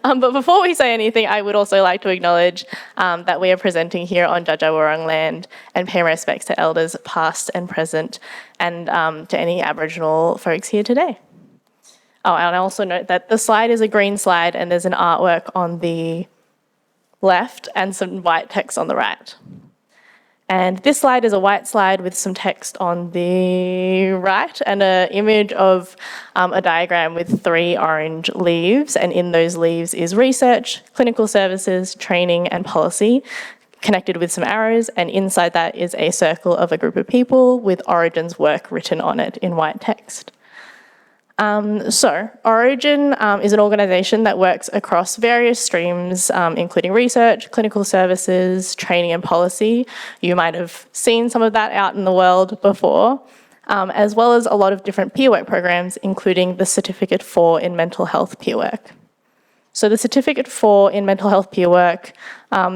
S10: But before we say anything, I would also like to acknowledge that we are presenting here on Dja Dja Wurrung land and pay my respects to elders past and present and to any Aboriginal folks here today. Oh, and I also note that the slide is a green slide and there's an artwork on the left and some white text on the right. And this slide is a white slide with some text on the right and an image of a diagram with 3 orange leaves. And in those leaves is research, clinical services, training and policy connected with some arrows. And inside that is a circle of a group of people with Origin's work written on it in white text. So Origin is an organisation that works across various streams, including research, clinical services, training and policy. You might have seen some of that out in the world before, as well as a lot of different peer work programs, including the Certificate 4 in Mental Health Peer Work. So the Certificate 4 in Mental Health Peer Work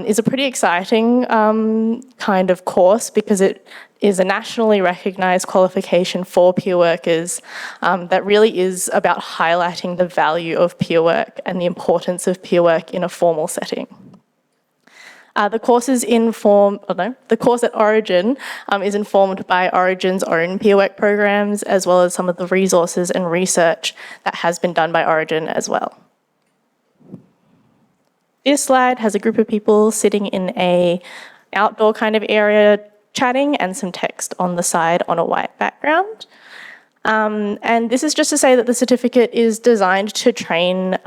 S10: is a pretty exciting kind of course because it is a nationally recognised qualification for peer workers that really is about highlighting the value of peer work and the importance of peer work in a formal setting. The course at Origin is informed by Origin's own peer work programs, as well as some of the resources and research that has been done by Origin as well. This slide has a group of people sitting in a outdoor kind of area chatting and some text on the side on a white background. And this is just to say that the certificate is designed to train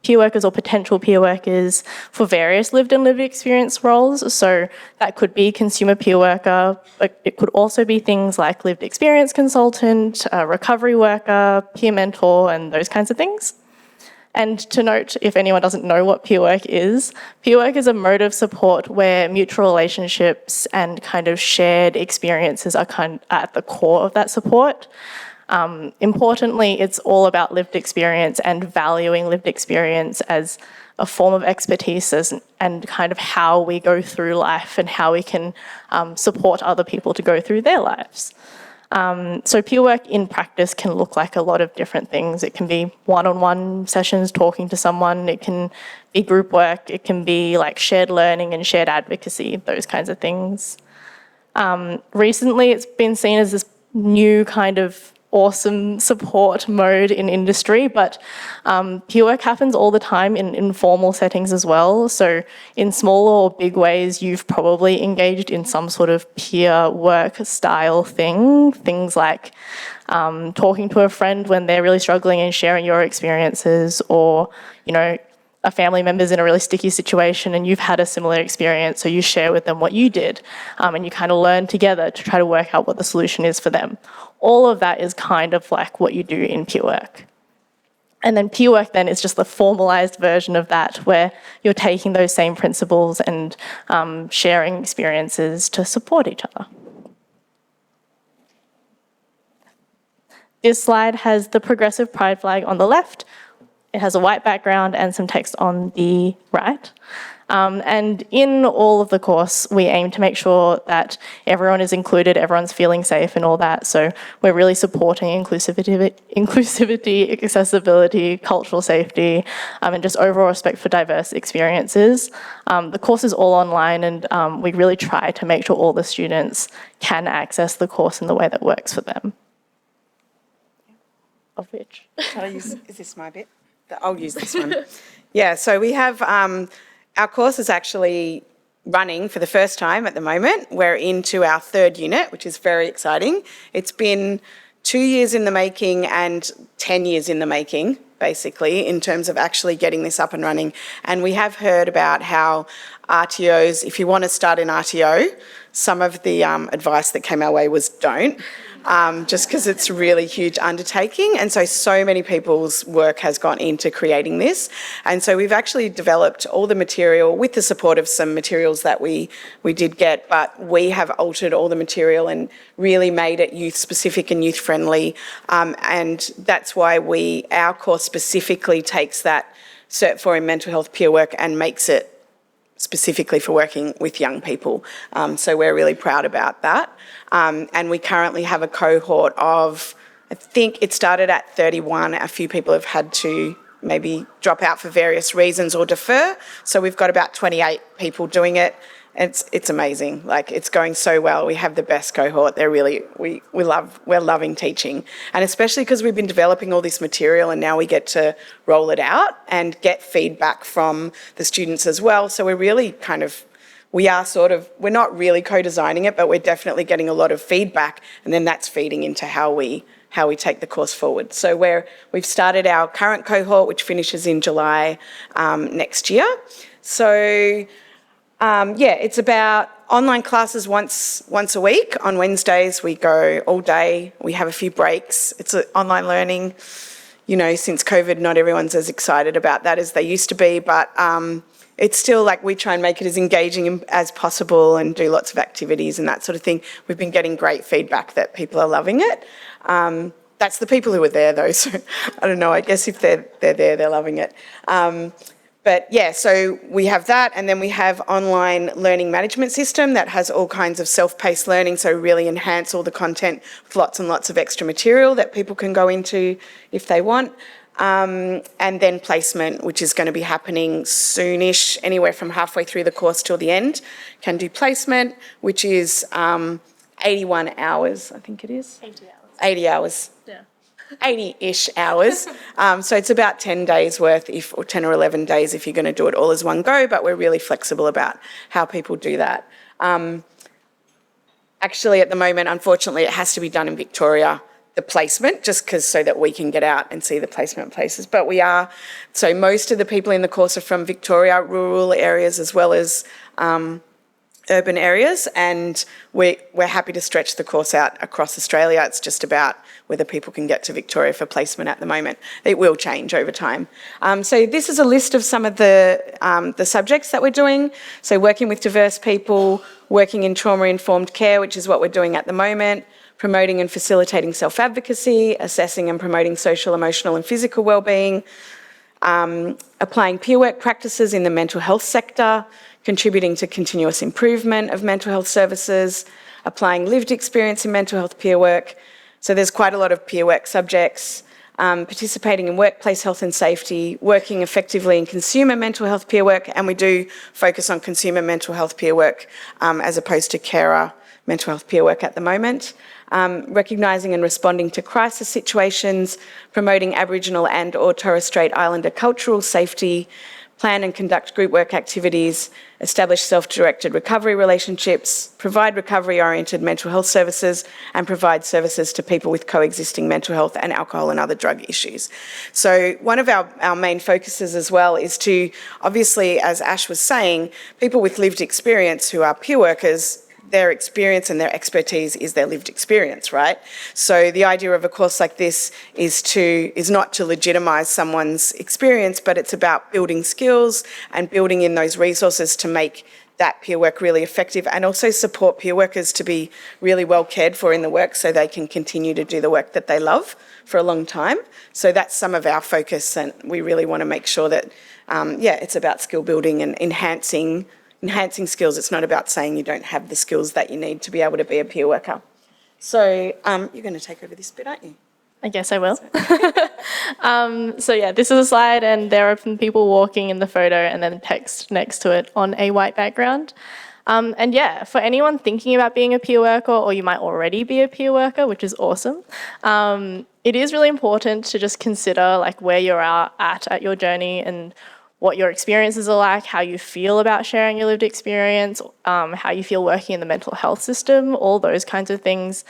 S10: peer workers or potential peer workers for various lived and lived experience roles. So that could be consumer peer worker, but it could also be things like lived experience consultant, recovery worker, peer mentor, and those kinds of things. And to note, if anyone doesn't know what peer work is a mode of support where mutual relationships and kind of shared experiences are kind of at the core of that support. Importantly, it's all about lived experience and valuing lived experience as a form of expertise and kind of how we go through life and how we can support other people to go through their lives. So peer work in practice can look like a lot of different things. It can be one-on-one sessions talking to someone, it can be group work, it can be like shared learning and shared advocacy, those kinds of things. Recently it's been seen as this new kind of awesome support mode in industry, but peer work happens all the time in informal settings as well. So in small or big ways, you've probably engaged in some sort of peer work style thing, things like talking to a friend when they're really struggling and sharing your experiences, or, you know, a family member's in a really sticky situation and you've had a similar experience, so you share with them what you did and you kind of learn together to try to work out what the solution is for them. All of that is kind of like what you do in peer work. And then peer work then is just the formalised version of that, where you're taking those same principles and sharing experiences to support each other. This slide has the progressive pride flag on the left. It has a white background and some text on the right. And in all of the course, we aim to make sure that everyone is included, everyone's feeling safe and all that. So we're really supporting inclusivity, accessibility, cultural safety, and just overall respect for diverse experiences. The course is all online, and we really try to make sure all the students can access the course in the way that works for them. Of which?
S23: Is this my bit? I'll use this one. Yeah, so we have, our course is actually running for the first time at the moment. We're into our 3rd unit, which is very exciting. It's been 2 years in the making and 10 years in the making, basically, in terms of actually getting this up and running. And we have heard about how RTOs, if you want to start an RTO, some of the advice that came our way was don't. Just because it's a really huge undertaking. And so many people's work has gone into creating this. And so we've actually developed all the material with the support of some materials that we did get, but we have altered all the material and really made it youth specific and youth friendly. And that's why our course specifically takes that Cert 4 in mental health peer work and makes it specifically for working with young people. So we're really proud about that. And we currently have a cohort of I think it started at 31. A few people have had to maybe drop out for various reasons or defer. So we've got about 28 people doing it. It's amazing. Like, it's going so well. We have the best cohort. They're really, we're loving teaching. And especially because we've been developing all this material and now we get to roll it out and get feedback from the students as well. So we're really we're not really co-designing it, but we're definitely getting a lot of feedback, and then that's feeding into how we take the course forward. So we've started our current cohort, which finishes in July next year. So it's about online classes once a week. On Wednesdays, we go all day. We have a few breaks. It's online learning. You know, since COVID, not everyone's as excited about that as they used to be, but it's still like we try and make it as engaging as possible and do lots of activities and that sort of thing. We've been getting great feedback that people are loving it. That's the people who are there though, so I don't know, I guess if they're there, they're loving it. But yeah, so we have that, and then we have online learning management system that has all kinds of self-paced learning, so really enhance all the content with lots and lots of extra material that people can go into if they want. And then placement, which is going to be happening soonish, anywhere from halfway through the course till the end. Can do placement, which is 81 hours, I think it is. 80 hours. 80 hours. Yeah. 80-ish hours. So it's about 10 days worth, or 10 or 11 days if you're going to do it all as one go, but we're really flexible about how people do that. Actually, at the moment, unfortunately, it has to be done in Victoria, the placement, just so that we can get out and see the placement places. But so most of the people in the course are from Victoria, rural areas as well as urban areas, and we're happy to stretch the course out across Australia. It's just about whether people can get to Victoria for placement at the moment. It will change over time. So this is a list of some of the subjects that we're doing. So working with diverse people, working in trauma-informed care, which is what we're doing at the moment, promoting and facilitating self-advocacy, assessing and promoting social, emotional and physical wellbeing, applying peer work practices in the mental health sector, contributing to continuous improvement of mental health services, applying lived experience in mental health peer work. So there's quite a lot of peer work subjects, participating in workplace health and safety, working effectively in consumer mental health peer work, and we do focus on consumer mental health peer work as opposed to carer mental health peer work at the moment. Recognising and responding to crisis situations, promoting Aboriginal and or Torres Strait Islander cultural safety, plan and conduct group work activities, establish self-directed recovery relationships, provide recovery-oriented mental health services, and provide services to people with coexisting mental health and alcohol and other drug issues. So one of our main focuses as well is to, obviously, as Ash was saying, people with lived experience who are peer workers, their experience and their expertise is their lived experience, right? So the idea of a course like this is not to legitimise someone's experience, but it's about building skills and building in those resources to make that peer work really effective, and also support peer workers to be really well cared for in the work so they can continue to do the work that they love for a long time. So that's some of our focus, and we really want to make sure that, it's about skill building and enhancing skills. It's not about saying you don't have the skills that you need to be able to be a peer worker. So you're going to take over this bit, aren't you?
S10: I guess I will. This is a slide, and there are some people walking in the photo and then text next to it on a white background. For anyone thinking about being a peer worker, or you might already be a peer worker, which is awesome, it is really important to just consider where you're at your journey and what your experiences are like, how you feel about sharing your lived experience, how you feel working in the mental health system, all those kinds of things,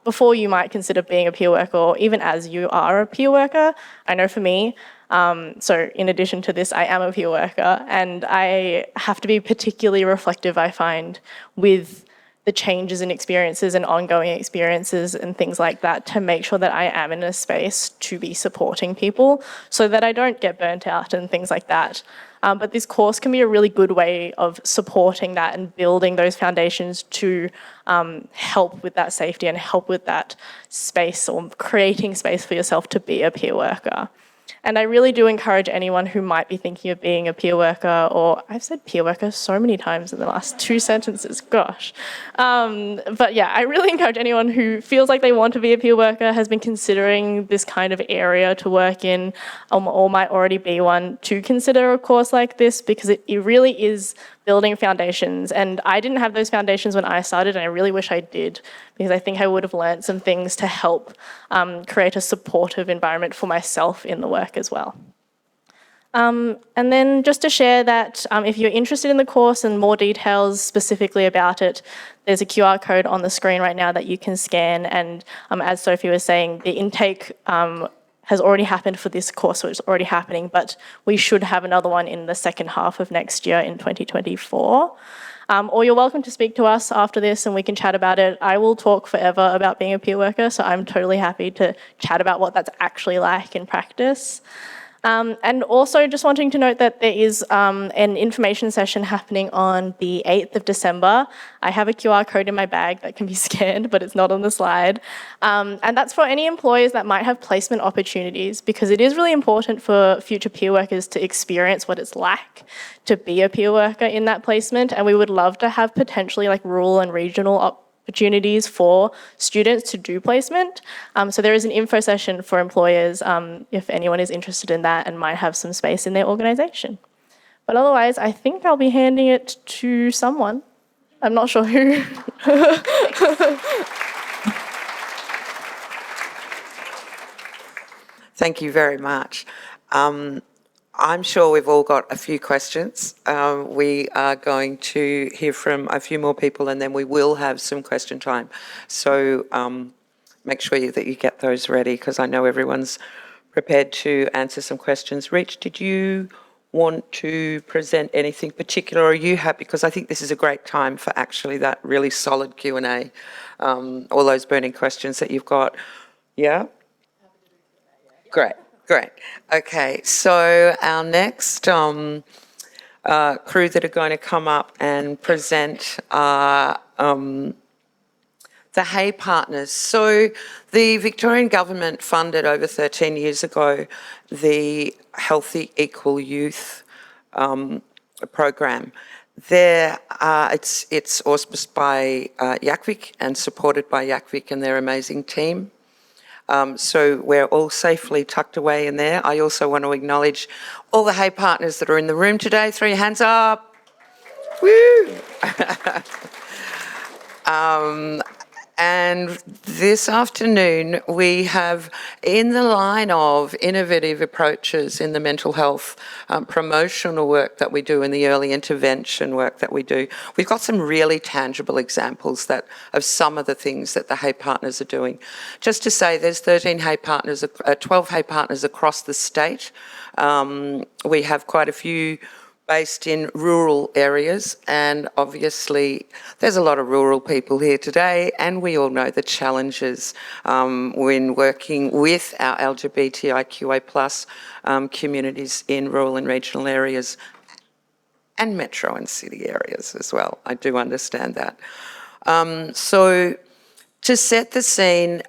S10: before you might consider being a peer worker, or even as you are a peer worker. I know for me, so in addition to this, I am a peer worker, and I have to be particularly reflective, I find, with the changes in experiences and ongoing experiences and things like that, to make sure that I am in a space to be supporting people so that I don't get burnt out and things like that. But this course can be a really good way of supporting that and building those foundations to help with that safety and help with that space, or creating space for yourself to be a peer worker. And I really do encourage anyone who might be thinking of being a peer worker, or I've said peer worker so many times in the last 2 sentences, gosh. But yeah, I really encourage anyone who feels like they want to be a peer worker, has been considering this kind of area to work in, or might already be one, to consider a course like this, because it really is building foundations. And I didn't have those foundations when I started, and I really wish I did, because I think I would have learned some things to help create a supportive environment for myself in the work as well. And then just to share that if you're interested in the course and more details specifically about it, there's a QR code on the screen right now that you can scan. And as Sophie was saying, the intake has already happened for this course, so it's already happening, but we should have another one in the second half of next year in 2024. Or you're welcome to speak to us after this and we can chat about it. I will talk forever about being a peer worker, so I'm totally happy to chat about what that's actually like in practice. And also just wanting to note that there is an information session happening on the 8th of December. I have a QR code in my bag that can be scanned, but it's not on the slide. And that's for any employers that might have placement opportunities, because it is really important for future peer workers to experience what it's like to be a peer worker in that placement. And we would love to have potentially like rural and regional opportunities for students to do placement. So there is an info session for employers if anyone is interested in that and might have some space in their organisation. But otherwise, I think I'll be handing it to someone. I'm not sure who.
S9: Thank you very much. I'm sure we've all got a few questions. We are going to hear from a few more people and then we will have some question time. So make sure that you get those ready, because I know everyone's prepared to answer some questions. Rich, did you want to present anything particular, or are you happy? Because I think this is a great time for actually that really solid Q&A, all those burning questions that you've got. Yeah? Great. Great. Okay, so our next crew that are going to come up and present are the Hay Partners. So the Victorian Government funded over 13 years ago the Healthy Equal Youth program. It's auspiced by YACVIC and supported by YACVIC and their amazing team. So we're all safely tucked away in there. I also want to acknowledge all the Hay Partners that are in the room today. Throw your hands up. Woo! And this afternoon we have, in the line of innovative approaches in the mental health promotional work that we do and the early intervention work that we do, we've got some really tangible examples of some of the things that the Hay Partners are doing. Just to say, there's 12 Hay Partners across the state. We have quite a few based in rural areas, and obviously there's a lot of rural people here today, and we all know the challenges when working with our LGBTIQA+ communities in rural and regional areas and metro and city areas as well. I do understand that. So to set the scene,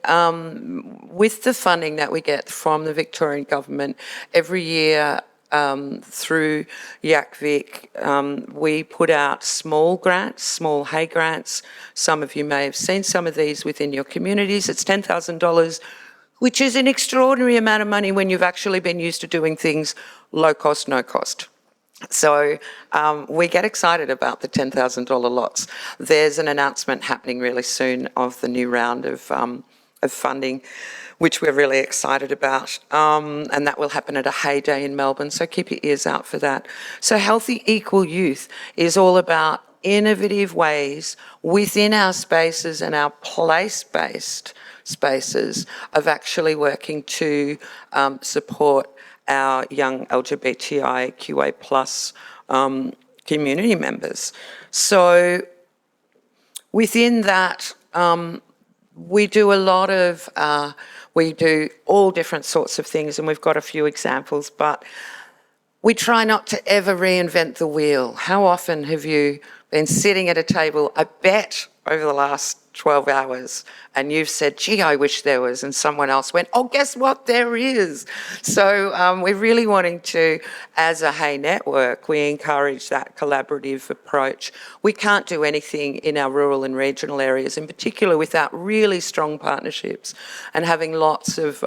S9: with the funding that we get from the Victorian Government every year, through YACVIC, we put out small grants, small hay grants. Some of you may have seen some of these within your communities. It's $10,000, which is an extraordinary amount of money when you've actually been used to doing things low cost, no cost. So we get excited about the $10,000 lots. There's an announcement happening really soon of the new round of funding, which we're really excited about, and that will happen at a Hay Day in Melbourne, so keep your ears out for that. So Healthy Equal Youth is all about innovative ways within our spaces and our place-based spaces of actually working to support our young LGBTIQA+ community members. So within that, we do a lot of, we do all different sorts of things, and we've got a few examples, but We try not to ever reinvent the wheel. How often have you been sitting at a table, I bet, over the last 12 hours, and you've said, gee, I wish there was, and someone else went, oh, guess what, there is. So we're really wanting to, as a Hay network, we encourage that collaborative approach. We can't do anything in our rural and regional areas, in particular, without really strong partnerships and having lots of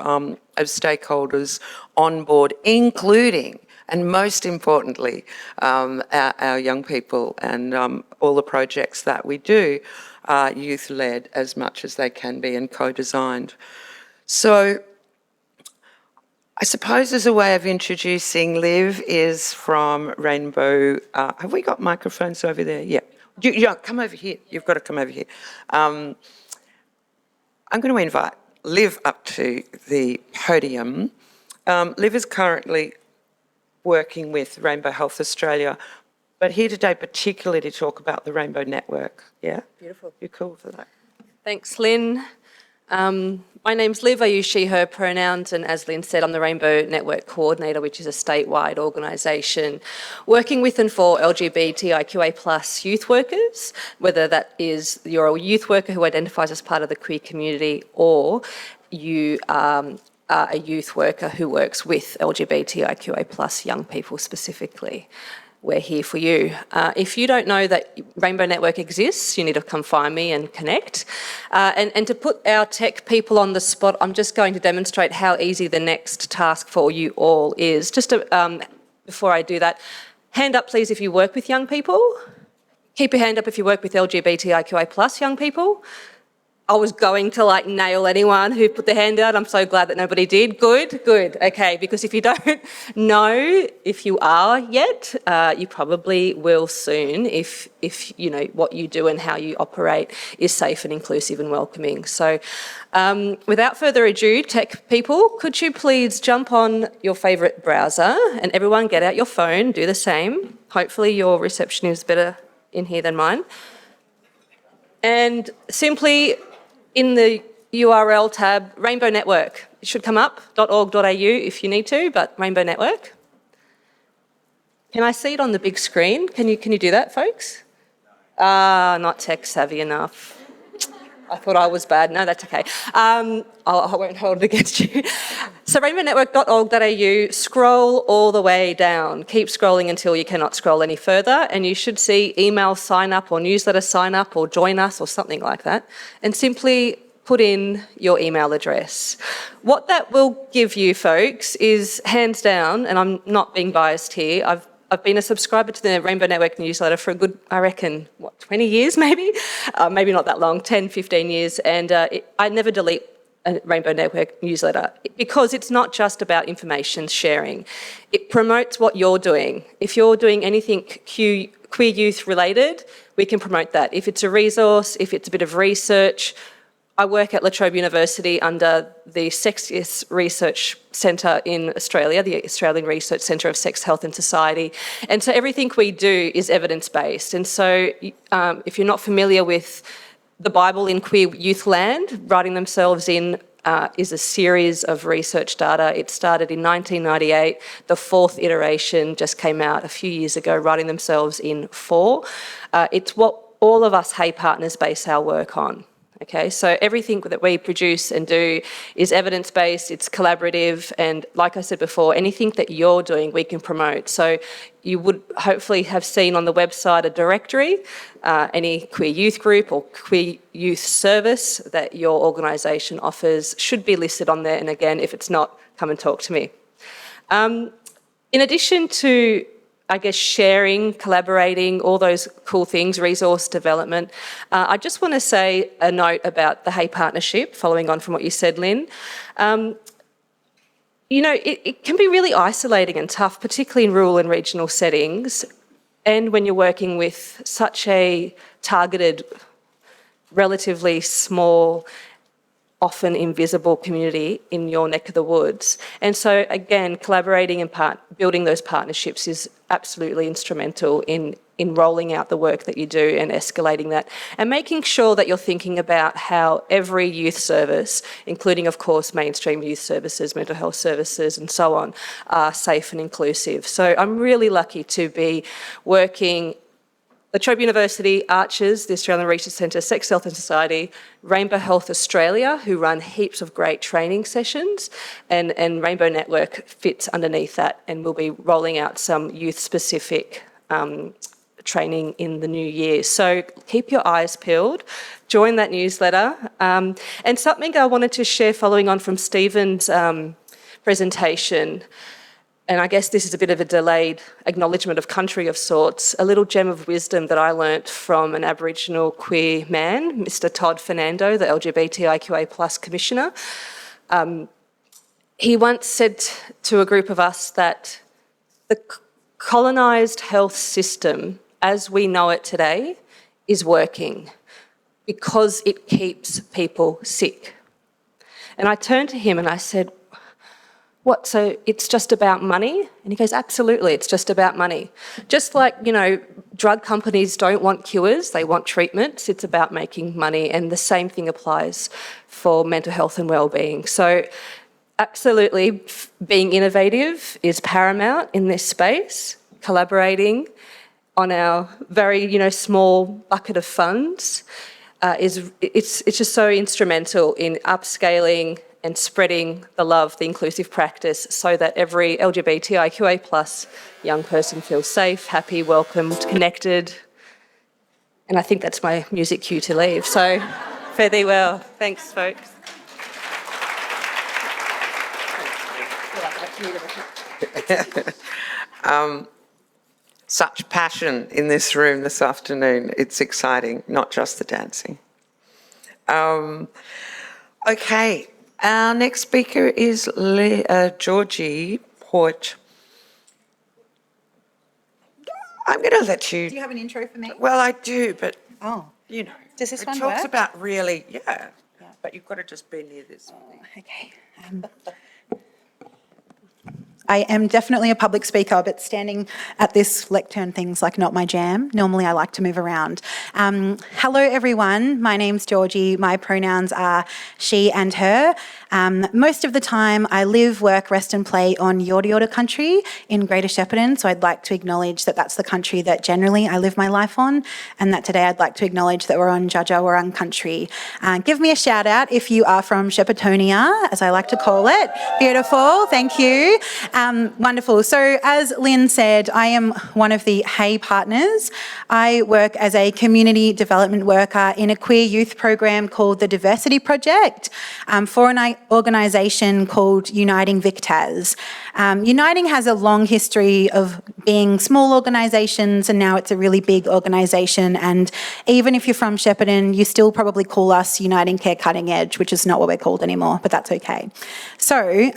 S9: stakeholders on board, including, and most importantly, our young people, and all the projects that we do are youth-led as much as they can be and co-designed. So I suppose as a way of introducing Liv is from Rainbow. Have we got microphones over there? Yeah. Come over here. You've got to come over here. I'm going to invite Liv up to the podium. Liv is currently working with Rainbow Health Australia, but here today particularly to talk about the Rainbow Network. Yeah?
S11: Beautiful.
S9: You're cool for that.
S11: Thanks, Lynn. My name's Liv, I use she, her pronouns, and as Lynn said, I'm the Rainbow Network Coordinator, which is a statewide organisation working with and for LGBTIQA+ youth workers, whether that is you're a youth worker who identifies as part of the queer community or you are a youth worker who works with LGBTIQA+ young people specifically. We're here for you. If you don't know that Rainbow Network exists, you need to come find me and connect. And to put our tech people on the spot, I'm just going to demonstrate how easy the next task for you all is. Just to, before I do that, hand up please if you work with young people. Keep your hand up if you work with LGBTIQA+ young people. I was going to nail anyone who put their hand out. I'm so glad that nobody did. Good. Okay, because if you don't know if you are yet, you probably will soon if you know what you do and how you operate is safe and inclusive and welcoming. So without further ado, tech people, could you please jump on your favourite browser and everyone get out your phone, do the same. Hopefully your reception is better in here than mine. And simply in the URL tab, Rainbow Network. It should come up, .org.au if you need to, but Rainbow Network. Can I see it on the big screen? Can you do that, folks? Not tech savvy enough. I thought I was bad. No, that's okay. I won't hold it against you. So rainbownetwork.org.au, scroll all the way down. Keep scrolling until you cannot scroll any further, and you should see email sign up or newsletter sign up or join us or something like that, and simply put in your email address. What that will give you, folks, is hands down, and I'm not being biased here, I've been a subscriber to the Rainbow Network newsletter for a good, I reckon, 20 years maybe? Maybe not that long, 10, 15 years, and I never delete a Rainbow Network newsletter because it's not just about information sharing. It promotes what you're doing. If you're doing anything queer youth related, we can promote that. If it's a resource, if it's a bit of research, I work at La Trobe University under the Sexiest Research Centre in Australia, the Australian Research Centre of Sex, Health and Society. And so everything we do is evidence-based. And so if you're not familiar with the Bible in queer youth land, Writing Themselves In is a series of research data. It started in 1998. The fourth iteration just came out a few years ago, Writing Themselves In 4. It's what all of us Hay partners base our work on. Okay, so everything that we produce and do is evidence-based, it's collaborative, and like I said before, anything that you're doing, we can promote. So you would hopefully have seen on the website a directory, any queer youth group or queer youth service that your organisation offers should be listed on there, and again, if it's not, come and talk to me. In addition to sharing, collaborating, all those cool things, resource development. I just want to say a note about the Hay Partnership, following on from what you said, Lynn. It can be really isolating and tough, particularly in rural and regional settings, and when you're working with such a targeted, relatively small often invisible community in your neck of the woods. And so again, collaborating and building those partnerships is absolutely instrumental in rolling out the work that you do and escalating that, and making sure that you're thinking about how every youth service, including of course mainstream youth services, mental health services and so on, are safe and inclusive. So I'm really lucky to be working La Trobe University, Archers, the Australian Research Centre, Sex, Health and Society, Rainbow Health Australia, who run heaps of great training sessions, and Rainbow Network fits underneath that, and we'll be rolling out some youth-specific training in the new year. So keep your eyes peeled, join that newsletter. And something I wanted to share following on from Stephen's presentation, and I guess this is a bit of a delayed acknowledgement of country of sorts, a little gem of wisdom that I learnt from an Aboriginal queer man, Mr. Todd Fernando, the LGBTIQA+ Commissioner. He once said to a group of us that the colonised health system, as we know it today, is working because it keeps people sick. And I turned to him and I said, what, so it's just about money? And he goes, absolutely, it's just about money. Just like, you know, drug companies don't want cures, they want treatments, it's about making money, and the same thing applies for mental health and wellbeing. So absolutely, being innovative is paramount in this space, collaborating on our very, you know, small bucket of funds it's just so instrumental in upscaling and spreading the love, the inclusive practice, so that every LGBTIQA+ young person feels safe, happy, welcomed, connected. And I think that's my music cue to leave. So fare thee well. Thanks, folks.
S9: Such passion in this room this afternoon. It's exciting, not just the dancing. Okay, our next speaker is Georgie Port. I'm going to let you...
S12: Do you have an intro for me?
S9: Well, I do, but,
S12: oh,
S9: you know.
S12: Does this one
S9: It talks
S12: work?
S9: about really, yeah, but you've got to just be near this.
S12: Okay. I am definitely a public speaker, but standing at this lectern thing's like not my jam. Normally I like to move around. Hello everyone, my name's Georgie. My pronouns are she and her. Most of the time I live, work, rest and play on Yorta Yorta country in Greater Shepparton, so I'd like to acknowledge that that's the country that generally I live my life on, and that today I'd like to acknowledge that we're on Dja Dja Wurrung country. Give me a shout out if you are from Sheppartonia, as I like to call it. Beautiful, thank you. Wonderful. So as Lynn said, I am one of the Hey partners. I work as a community development worker in a queer youth program called the Diversity Project for an organisation called Uniting VicTAS. Uniting has a long history of being small organisations, and now it's a really big organisation, and even if you're from Shepparton, you still probably call us Uniting Care Cutting Edge, which is not what we're called anymore, but that's okay. So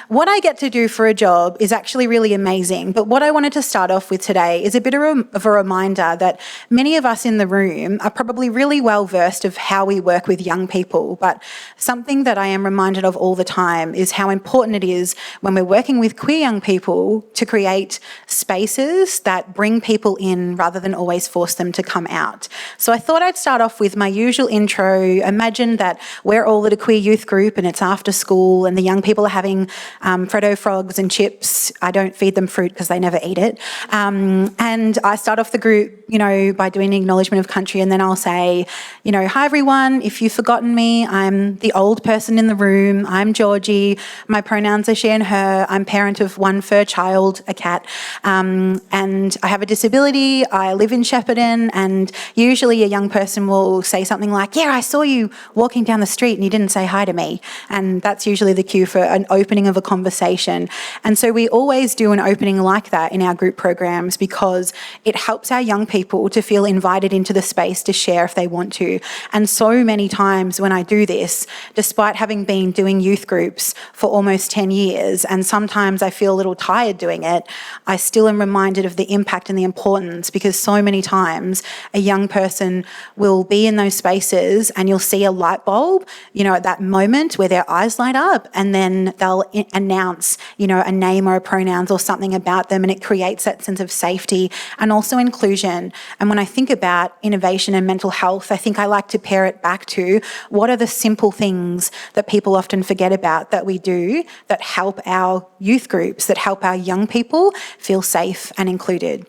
S12: what I get to do for a job is actually really amazing, but what I wanted to start off with today is a bit of a reminder that many of us in the room are probably really well versed of how we work with young people, but something that I am reminded of all the time is how important it is when we're working with queer young people to create spaces that bring people in rather than always force them to come out. So I thought I'd start off with my usual intro. Imagine that we're all at a queer youth group and it's after school and the young people are having Freddo frogs and chips. I don't feed them fruit because they never eat it. And I start off the group, you know, by doing the acknowledgement of country, and then I'll say, you know, hi everyone, if you've forgotten me, I'm the old person in the room. I'm Georgie. My pronouns are she and her. I'm parent of one fur child, a cat, and I have a disability. I live in Shepparton, and usually a young person will say something like, yeah, I saw you walking down the street and you didn't say hi to me. And that's usually the cue for an opening of a conversation. And so we always do an opening like that in our group programs because it helps our young people to feel invited into the space to share if they want to. And so many times when I do this, despite having been doing youth groups for almost 10 years, and sometimes I feel a little tired doing it, I still am reminded of the impact and the importance, because so many times a young person will be in those spaces and you'll see a light bulb, at that moment where their eyes light up, and then they'll announce, a name or a pronouns or something about them, and it creates that sense of safety and also inclusion. And when I think about innovation and mental health, I think I like to pair it back to what are the simple things that people often forget about that we do that help our youth groups, that help our young people feel safe and included.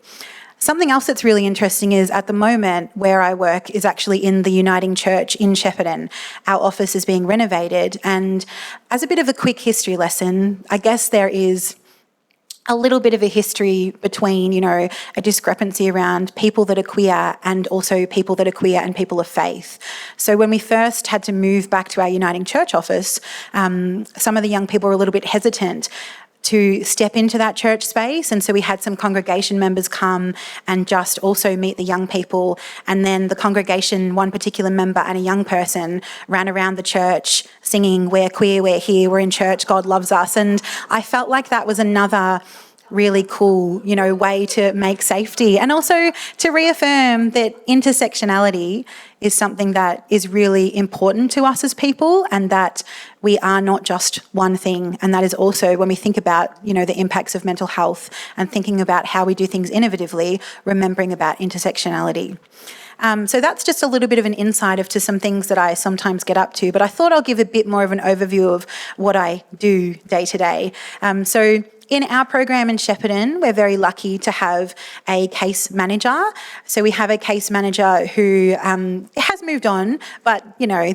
S12: Something else that's really interesting is at the moment where I work is actually in the Uniting Church in Shepparton. Our office is being renovated, and as a bit of a quick history lesson, I guess there is a little bit of a history between, a discrepancy around people that are queer and also people that are queer and people of faith. So when we first had to move back to our Uniting Church office, some of the young people were a little bit hesitant to step into that church space, and so we had some congregation members come and just also meet the young people, and then the congregation, one particular member and a young person, ran around the church singing, "We're queer, we're here, we're in church, God loves us." And I felt like that was another really cool, way to make safety and also to reaffirm that intersectionality is something that is really important to us as people, and that we are not just one thing. And that is also when we think about, the impacts of mental health and thinking about how we do things innovatively, remembering about intersectionality. So that's just a little bit of an insight to some things that I sometimes get up to, but I thought I'll give a bit more of an overview of what I do day to day. So in our program in Shepparton, we're very lucky to have a case manager. So we have a case manager who has moved on, but,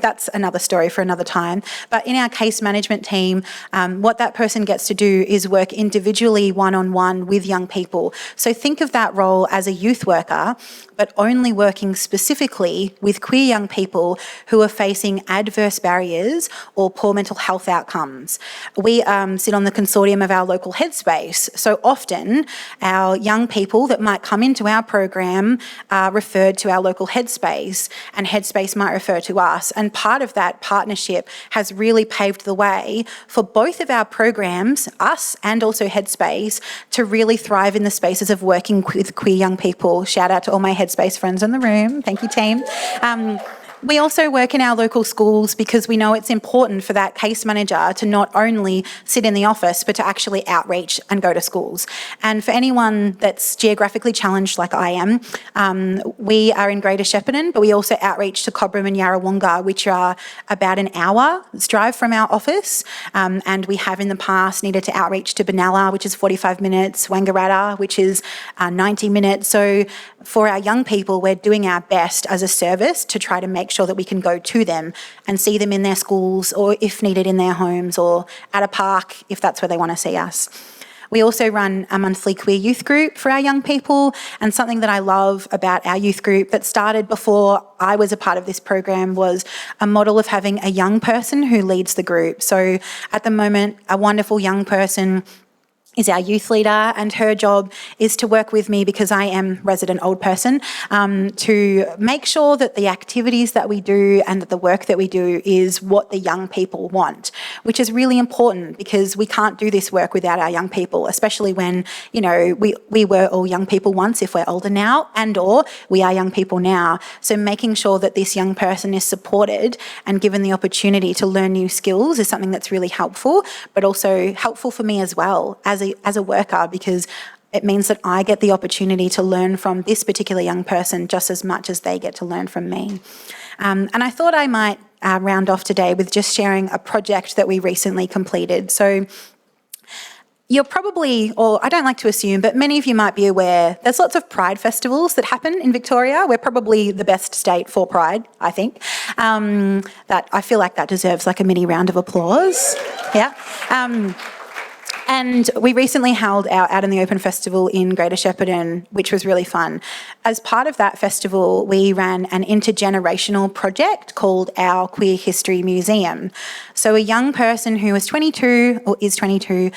S12: that's another story for another time. But in our case management team, what that person gets to do is work individually one-on-one with young people. So think of that role as a youth worker, but only working specifically with queer young people who are facing adverse barriers or poor mental health outcomes. We sit on the consortium of our local headspace. So often our young people that might come into our program are referred to our local headspace, and headspace might refer to us. And part of that partnership has really paved the way for both of our programs, us and also headspace, to really thrive in the spaces of working with queer young people. Shout out to all my headspace friends in the room. Thank you, team. We also work in our local schools because we know it's important for that case manager to not only sit in the office, but to actually outreach and go to schools. And for anyone that's geographically challenged like I am, we are in Greater Shepparton, but we also outreach to Cobram and Yarrawonga, which are about an hour's drive from our office. And we have in the past needed to outreach to Benalla, which is 45 minutes, Wangaratta, which is 90 minutes. So for our young people, we're doing our best as a service to try to make sure that we can go to them and see them in their schools, or if needed in their homes, or at a park if that's where they want to see us. We also run a monthly queer youth group for our young people, and something that I love about our youth group that started before I was a part of this program was a model of having a young person who leads the group. So at the moment, a wonderful young person is our youth leader, and her job is to work with me, because I am resident old person, to make sure that the activities that we do and that the work that we do is what the young people want, which is really important, because we can't do this work without our young people, especially when, we were all young people once if we're older now, and or we are young people now. So making sure that this young person is supported and given the opportunity to learn new skills is something that's really helpful, but also helpful for me as well as a worker, because it means that I get the opportunity to learn from this particular young person just as much as they get to learn from me. And I thought I might round off today with just sharing a project that we recently completed. So you're probably, or I don't like to assume, but many of you might be aware, there's lots of Pride festivals that happen in Victoria. We're probably the best state for Pride, I think. That I feel like that deserves like a mini round of applause. Yeah. And we recently held our Out in the Open festival in Greater Shepparton, which was really fun. As part of that festival, we ran an intergenerational project called our Queer History Museum. So a young person who was 22 or is 22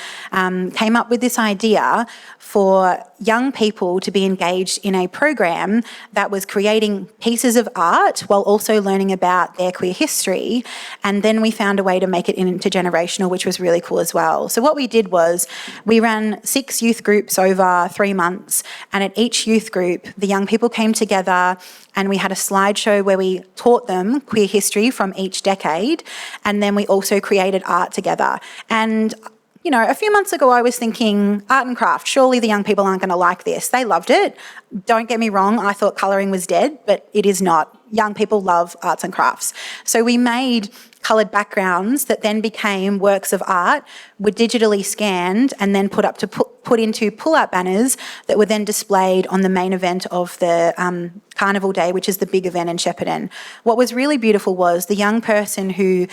S12: came up with this idea for young people to be engaged in a program that was creating pieces of art while also learning about their queer history. And then we found a way to make it intergenerational, which was really cool as well. So what we did was we ran 6 youth groups over 3 months, and at each youth group, the young people came together and we had a slideshow where we taught them queer history from each decade, and then we also created art together. And you know, a few months ago I was thinking, art and craft, surely the young people aren't going to like this. They loved it. Don't get me wrong, I thought colouring was dead, but it is not. Young people love arts and crafts. So we made coloured backgrounds that then became works of art, were digitally scanned and then put into pull-out banners that were then displayed on the main event of the Carnival Day, which is the big event in Shepparton. What was really beautiful was the young person who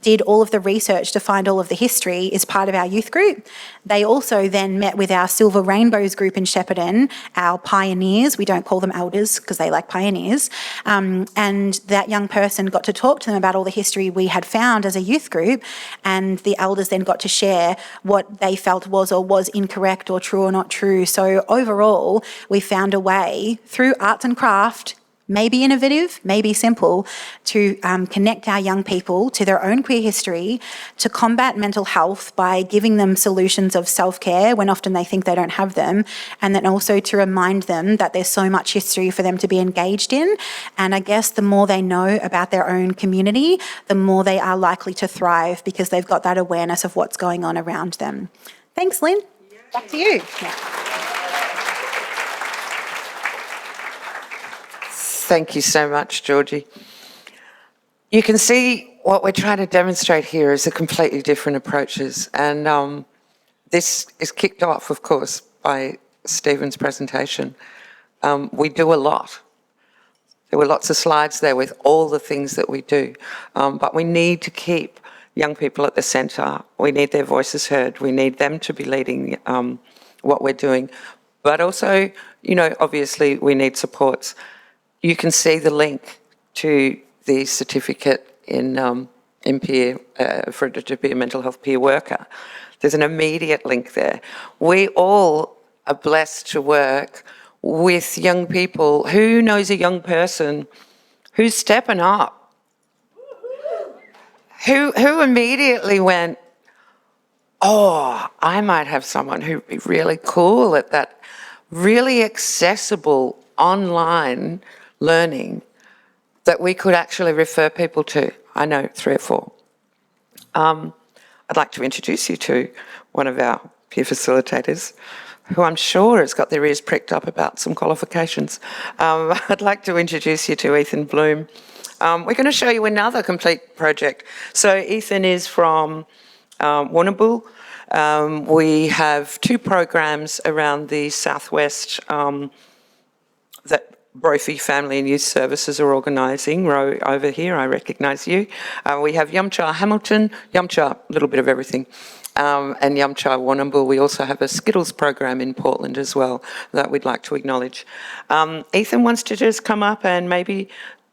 S12: did all of the research to find all of the history is part of our youth group. They also then met with our Silver Rainbows group in Shepparton, our pioneers. We don't call them elders because they like pioneers. And that young person got to talk to them about all the history we had found as a youth group, and the elders then got to share what they felt was incorrect or true or not true. So overall, we found a way through arts and craft, maybe innovative, maybe simple, to connect our young people to their own queer history, to combat mental health by giving them solutions of self-care when often they think they don't have them, and then also to remind them that there's so much history for them to be engaged in. And I guess the more they know about their own community, the more they are likely to thrive because they've got that awareness of what's going on around them. Thanks, Lynn. Back to you. Yeah.
S9: Thank you so much, Georgie. You can see what we're trying to demonstrate here is a completely different approaches. And this is kicked off, of course, by Stephen's presentation. We do a lot. There were lots of slides there with all the things that we do. But we need to keep young people at the centre. We need their voices heard. We need them to be leading what we're doing. But also, you know, obviously we need supports. You can see the link to the certificate in peer, for to be a mental health peer worker. There's an immediate link there. We all are blessed to work with young people. Who knows a young person who's stepping up? Who immediately went, oh, I might have someone who'd be really cool at that really accessible online learning that we could actually refer people to. I know 3 or 4. I'd like to introduce you to one of our peer facilitators, who I'm sure has got their ears pricked up about some qualifications. I'd like to introduce you to Ethan Bloom. We're going to show you another complete project. So Ethan is from Warrnambool. We have 2 programs around the southwest that Brophy Family and Youth Services are organising. Rowe over here, I recognise you. We have Yumcha Hamilton, Yumcha, a little bit of everything, and Yumcha Warrnambool. We also have a Skittles program in Portland as well that we'd like to acknowledge. Ethan wants to just come up and maybe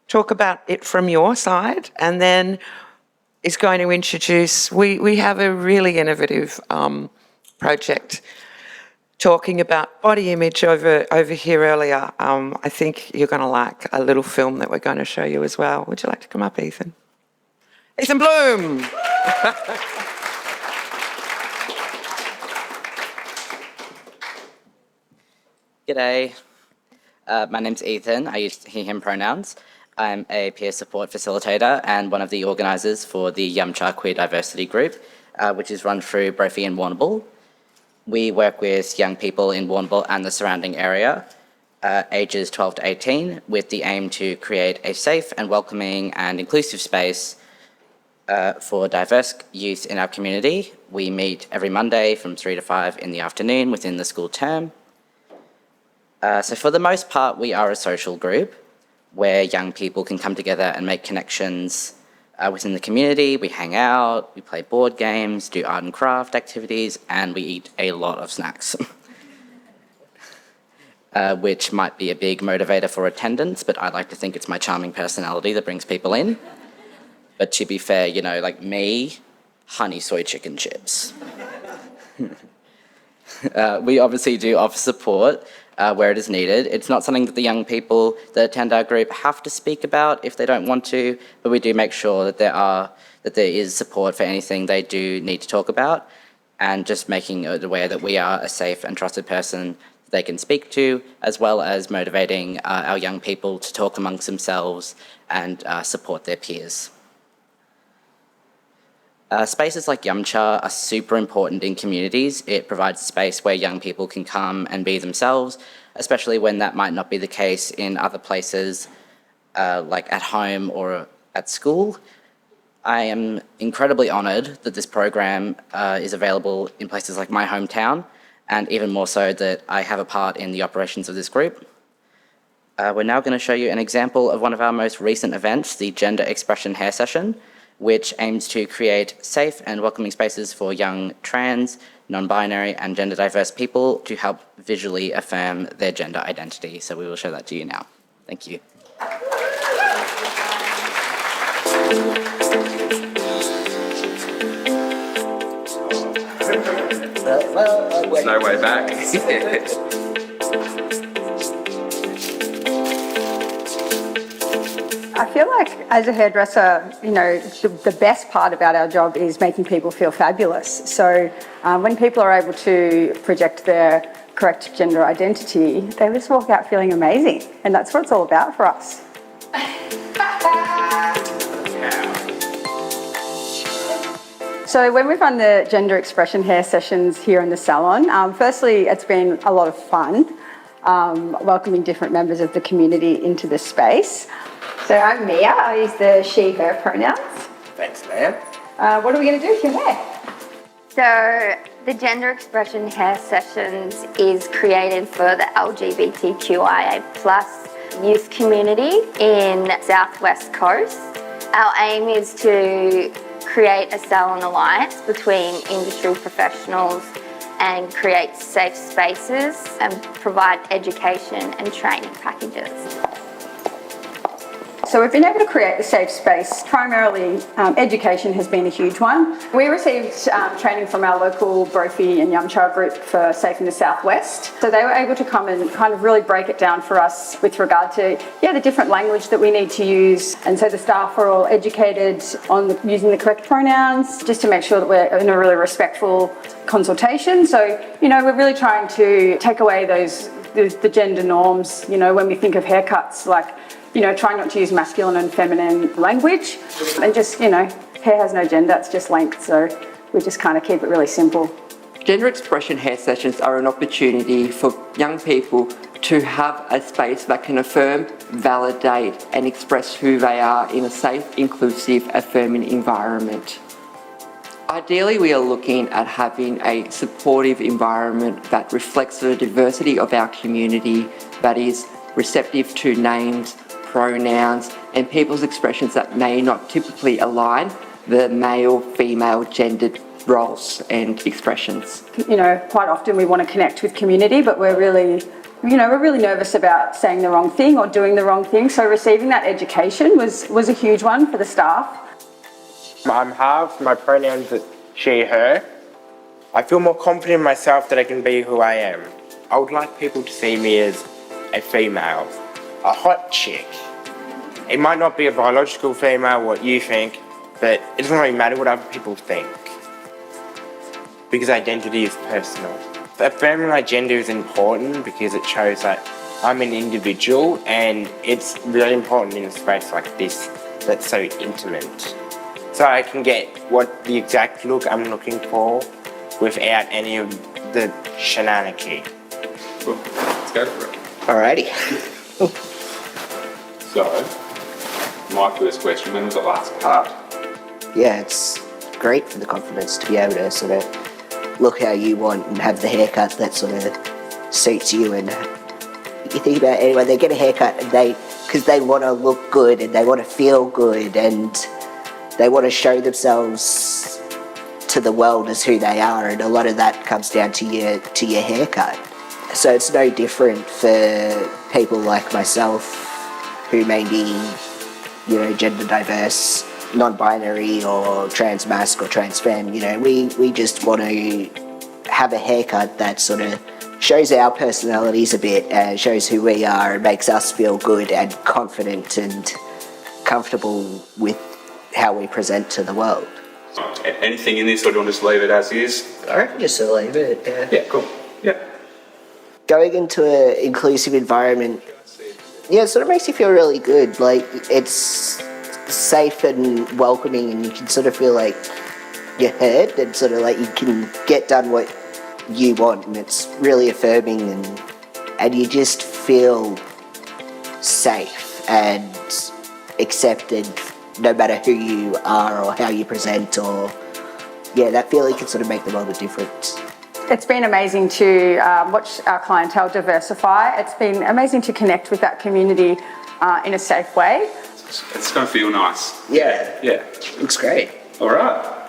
S9: talk about it from your side, and then is going to introduce, we have a really innovative project talking about body image over here earlier. I think you're going to like a little film that we're going to show you as well. Would you like to come up, Ethan? Ethan Bloom!
S4: G'day. My name's Ethan. I use he, him pronouns. I'm a peer support facilitator and one of the organisers for the Yumcha Queer Diversity Group, which is run through Brophy and Warrnambool. We work with young people in Warrnambool and the surrounding area, ages 12 to 18, with the aim to create a safe and welcoming and inclusive space for diverse youth in our community. We meet every Monday from 3 to 5 in the afternoon within the school term. So for the most part, we are a social group where young people can come together and make connections within the community. We hang out, we play board games, do art and craft activities, and we eat a lot of snacks. Which might be a big motivator for attendance, but I like to think it's my charming personality that brings people in. But to be fair, you know, like me, honey soy chicken chips. We obviously do offer support where it is needed. It's not something that the young people that attend our group have to speak about if they don't want to, but we do make sure that there is support for anything they do need to talk about, and just making it aware that we are a safe and trusted person they can speak to, as well as motivating our young people to talk amongst themselves and support their peers. Spaces like Yumcha are super important in communities. It provides a space where young people can come and be themselves, especially when that might not be the case in other places, like at home or at school. I am incredibly honoured that this program is available in places like my hometown, and even more so that I have a part in the operations of this group. We're now going to show you an example of one of our most recent events, the Gender Expression Hair Session, which aims to create safe and welcoming spaces for young trans, non-binary and gender diverse people to help visually affirm their gender identity. So we will show that to you now. Thank you.
S13: There's no way back.
S14: I feel like as a hairdresser, you know, the best part about our job is making people feel fabulous. So when people are able to project their correct gender identity, they just walk out feeling amazing. And that's what it's all about for us. So when we've run the gender expression hair sessions here in the salon, firstly, it's been a lot of fun welcoming different members of the community into the space. So I'm Mia, I use the she, her pronouns.
S16: Thanks, ma'am.
S14: What are we going to do with your hair?
S24: So the Gender Expression Hair Sessions is created for the LGBTQIA+ youth community in South West Coast. Our aim is to create a salon alliance between industry professionals and create safe spaces and provide education and training packages.
S14: So we've been able to create the safe space. Primarily, education has been a huge one. We received training from our local Brophy and Yumcha group for Safe in the Southwest. So they were able to come and kind of really break it down for us with regard to, the different language that we need to use. And so the staff are all educated on using the correct pronouns, just to make sure that we're in a really respectful consultation. So, we're really trying to take away the gender norms, when we think of haircuts, like, try not to use masculine and feminine language, and just, hair has no gender, it's just length, so we just kind of keep it really simple.
S25: Gender expression hair sessions are an opportunity for young people to have a space that can affirm, validate and express who they are in a safe, inclusive, affirming environment. Ideally, we are looking at having a supportive environment that reflects the diversity of our community, that is receptive to names, pronouns and people's expressions that may not typically align the male, female, gendered roles and expressions.
S14: Quite often we want to connect with community, but we're really nervous about saying the wrong thing or doing the wrong thing. So receiving that education was a huge one for the staff.
S16: I'm half, my pronouns are she, her. I feel more confident in myself that I can be who I am. I would like people to see me as a female, a hot chick. It might not be a biological female, what you think, but it doesn't really matter what other people think. Because identity is personal. Affirming my gender is important because it shows that I'm an individual, and it's really important in a space like this that's so intimate. So I can get the exact look I'm looking for without any of the shenanigans.
S13: Cool. Let's go for it.
S16: Alrighty.
S13: So, my first question, when was the last part?
S26: Yeah, it's great for the confidence to be able to sort of look how you want and have the haircut that sort of suits you. And you think about anyone, they get a haircut and because they want to look good and they want to feel good, and they want to show themselves to the world as who they are, and a lot of that comes down to your haircut. So it's no different for people like myself who may be, you know, gender diverse, non-binary or trans-masc or trans-femme. You know, we just want to have a haircut that sort of shows our personalities a bit and shows who we are and makes us feel good and confident and comfortable with how we present to the world.
S13: Anything in this, or do you want to just leave it as is?
S26: I reckon just to leave it, yeah.
S13: Yeah, cool. Yeah.
S26: Going into an inclusive environment, yeah, it sort of makes you feel really good. Like, it's safe and welcoming, and you can sort of feel like you're heard and sort of like you can get done what you want, and it's really affirming, and you just feel safe and accepted no matter who you are or how you present, or yeah, that feeling can sort of make the world a difference.
S14: It's been amazing to watch our clientele diversify. It's been amazing to connect with that community in a safe way.
S13: It's going to feel nice.
S26: Yeah.
S13: Yeah.
S26: Looks great.
S13: All right.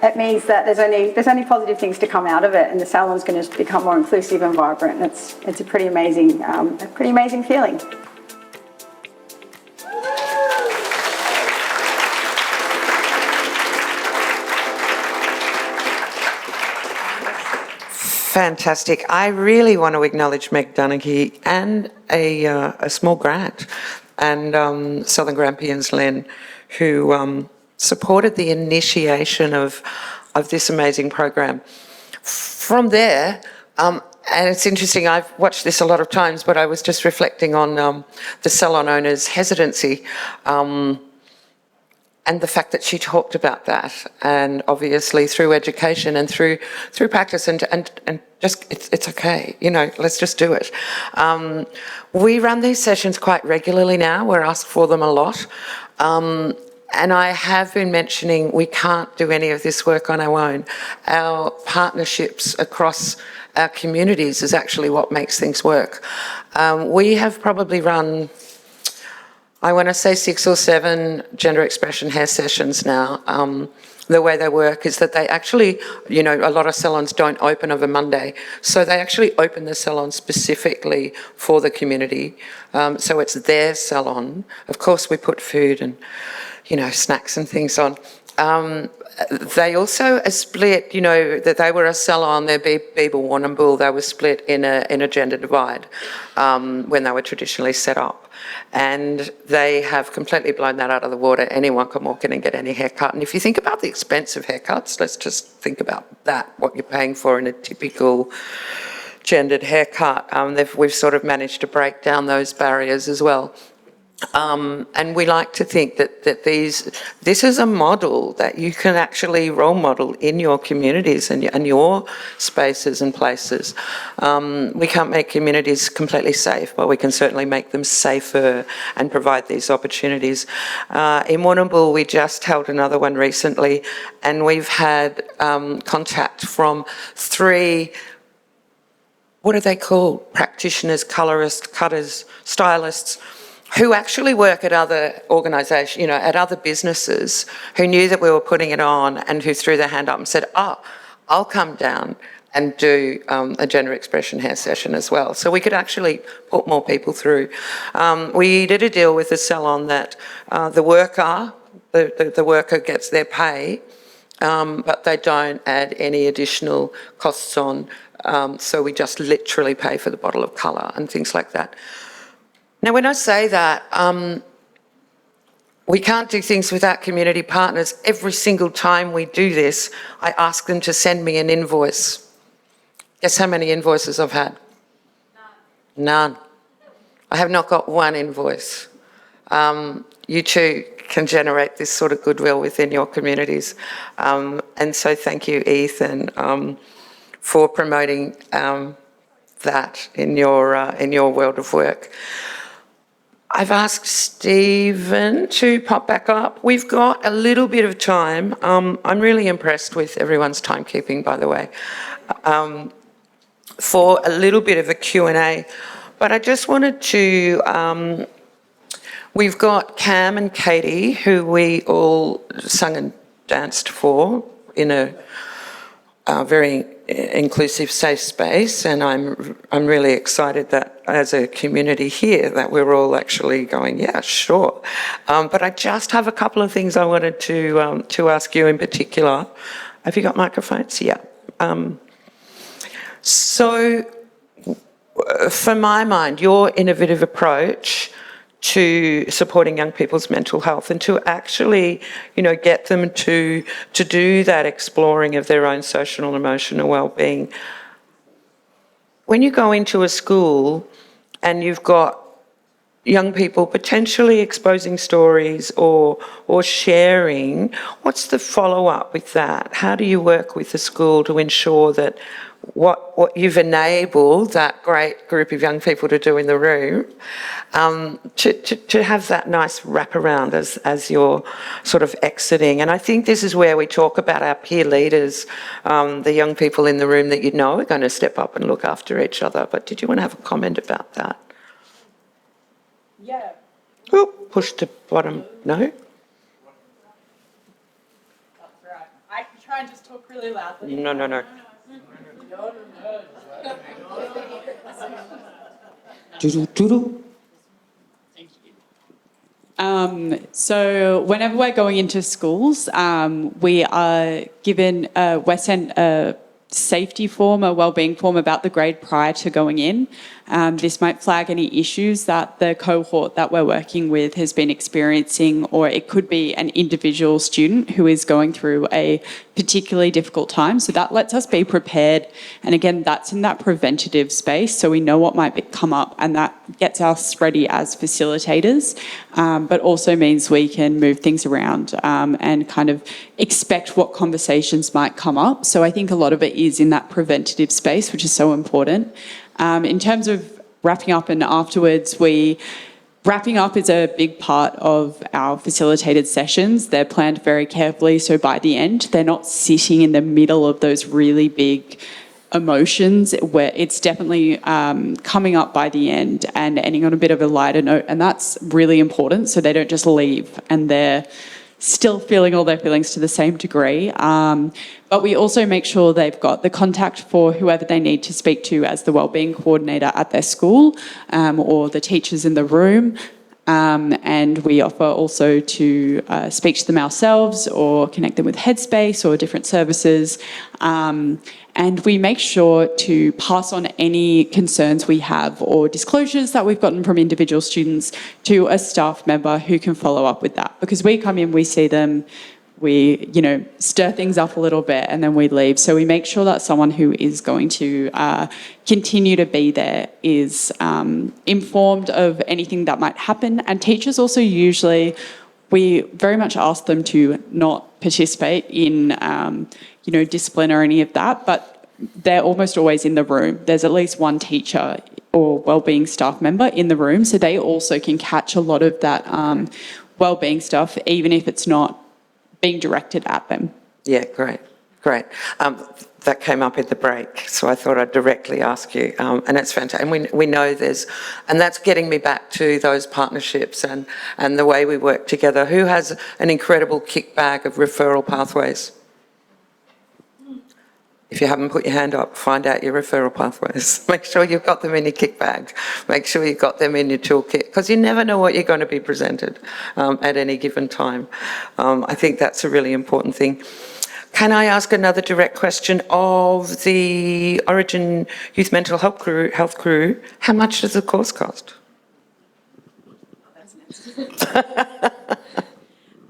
S14: It means that there's only positive things to come out of it, and the salon's going to become more inclusive and vibrant. And it's a pretty amazing feeling.
S9: Fantastic. I really want to acknowledge Meg Donaghy and a small grant, and Southern Grampians Len, who supported the initiation of this amazing program. From there, and it's interesting, I've watched this a lot of times, but I was just reflecting on the salon owner's hesitancy, and the fact that she talked about that, and obviously through education and through practice, and just it's okay, you know, let's just do it. We run these sessions quite regularly now. We're asked for them a lot. And I have been mentioning we can't do any of this work on our own. Our partnerships across our communities is actually what makes things work. We have probably run, I want to say 6 or 7 gender expression hair sessions now. The way they work is that they actually, you know, a lot of salons don't open over Monday, so they actually open the salon specifically for the community. So it's their salon. Of course, we put food and, you know, snacks and things on. They also are split, you know, that they were a salon, they're Beeble Warrnambool, they were split in a gender divide when they were traditionally set up. And they have completely blown that out of the water. Anyone can walk in and get any haircut. And if you think about the expense of haircuts, let's just think about that, what you're paying for in a typical gendered haircut. We've sort of managed to break down those barriers as well. And we like to think that this is a model that you can actually role model in your communities and your spaces and places. We can't make communities completely safe, but we can certainly make them safer and provide these opportunities. In Warrnambool, we just held another one recently, and we've had contact from 3, what are they called? Practitioners, colourists, cutters, stylists, who actually work at other organisations, you know, at other businesses, who knew that we were putting it on and who threw their hand up and said, oh, I'll come down and do a gender expression hair session as well. So we could actually put more people through. We did a deal with the salon that the worker gets their pay, but they don't add any additional costs on. So we just literally pay for the bottle of colour and things like that. Now, when I say that, we can't do things without community partners. Every single time we do this, I ask them to send me an invoice. Guess how many invoices I've had? None. I have not got one invoice. You too can generate this sort of goodwill within your communities. And so thank you, Ethan, for promoting that in your world of work. I've asked Stephen to pop back up. We've got a little bit of time. I'm really impressed with everyone's timekeeping, by the way, for a little bit of a Q&A. But I just wanted to We've got Cam and Katie, who we all sung and danced for in a very inclusive, safe space, and I'm really excited that as a community here that we're all actually going, yeah, sure. But I just have a couple of things I wanted to ask you in particular. Have you got microphones? Yeah. So, for my mind, your innovative approach to supporting young people's mental health and to actually, get them to do that exploring of their own social and emotional well-being. When you go into a school and you've got young people potentially exposing stories or sharing, what's the follow-up with that? How do you work with the school to ensure that what you've enabled that great group of young people to do in the room, to have that nice wraparound as you're sort of exiting? And I think this is where we talk about our peer leaders, the young people in the room that are going to step up and look after each other. But did you want to have a comment about that?
S18: Yeah.
S9: Oh, push to bottom. No?
S18: That's right. I can try and just talk really loudly.
S9: No. Doodle.
S18: So whenever we're going into schools, we are given, we're sent a safety form, a wellbeing form about the grade prior to going in. This might flag any issues that the cohort that we're working with has been experiencing, or it could be an individual student who is going through a particularly difficult time. So that lets us be prepared. And again, that's in that preventative space, so we know what might come up, and that gets us ready as facilitators, but also means we can move things around and kind of expect what conversations might come up. So I think a lot of it is in that preventative space, which is so important. In terms of wrapping up and afterwards, wrapping up is a big part of our facilitated sessions. They're planned very carefully, so by the end, they're not sitting in the middle of those really big emotions, where it's definitely coming up by the end and ending on a bit of a lighter note, and that's really important, so they don't just leave and they're still feeling all their feelings to the same degree. But we also make sure they've got the contact for whoever they need to speak to as the wellbeing coordinator at their school, or the teachers in the room. And we offer also to speak to them ourselves or connect them with Headspace or different services. And we make sure to pass on any concerns we have or disclosures that we've gotten from individual students to a staff member who can follow up with that. Because we come in, we see them, we, stir things up a little bit and then we leave. So we make sure that someone who is going to continue to be there is informed of anything that might happen. And teachers also usually, we very much ask them to not participate in, discipline or any of that, but they're almost always in the room. There's at least one teacher or wellbeing staff member in the room, so they also can catch a lot of that wellbeing stuff, even if it's not being directed at them.
S9: Yeah, great. That came up at the break, so I thought I'd directly ask you, and it's fantastic. And we know and that's getting me back to those partnerships and the way we work together. Who has an incredible kick bag of referral pathways? If you haven't put your hand up, find out your referral pathways. Make sure you've got them in your kick bag. Make sure you've got them in your toolkit, because you never know what you're going to be presented at any given time. I think that's a really important thing. Can I ask another direct question of the Origin Youth Mental Health Crew? How much does the course cost?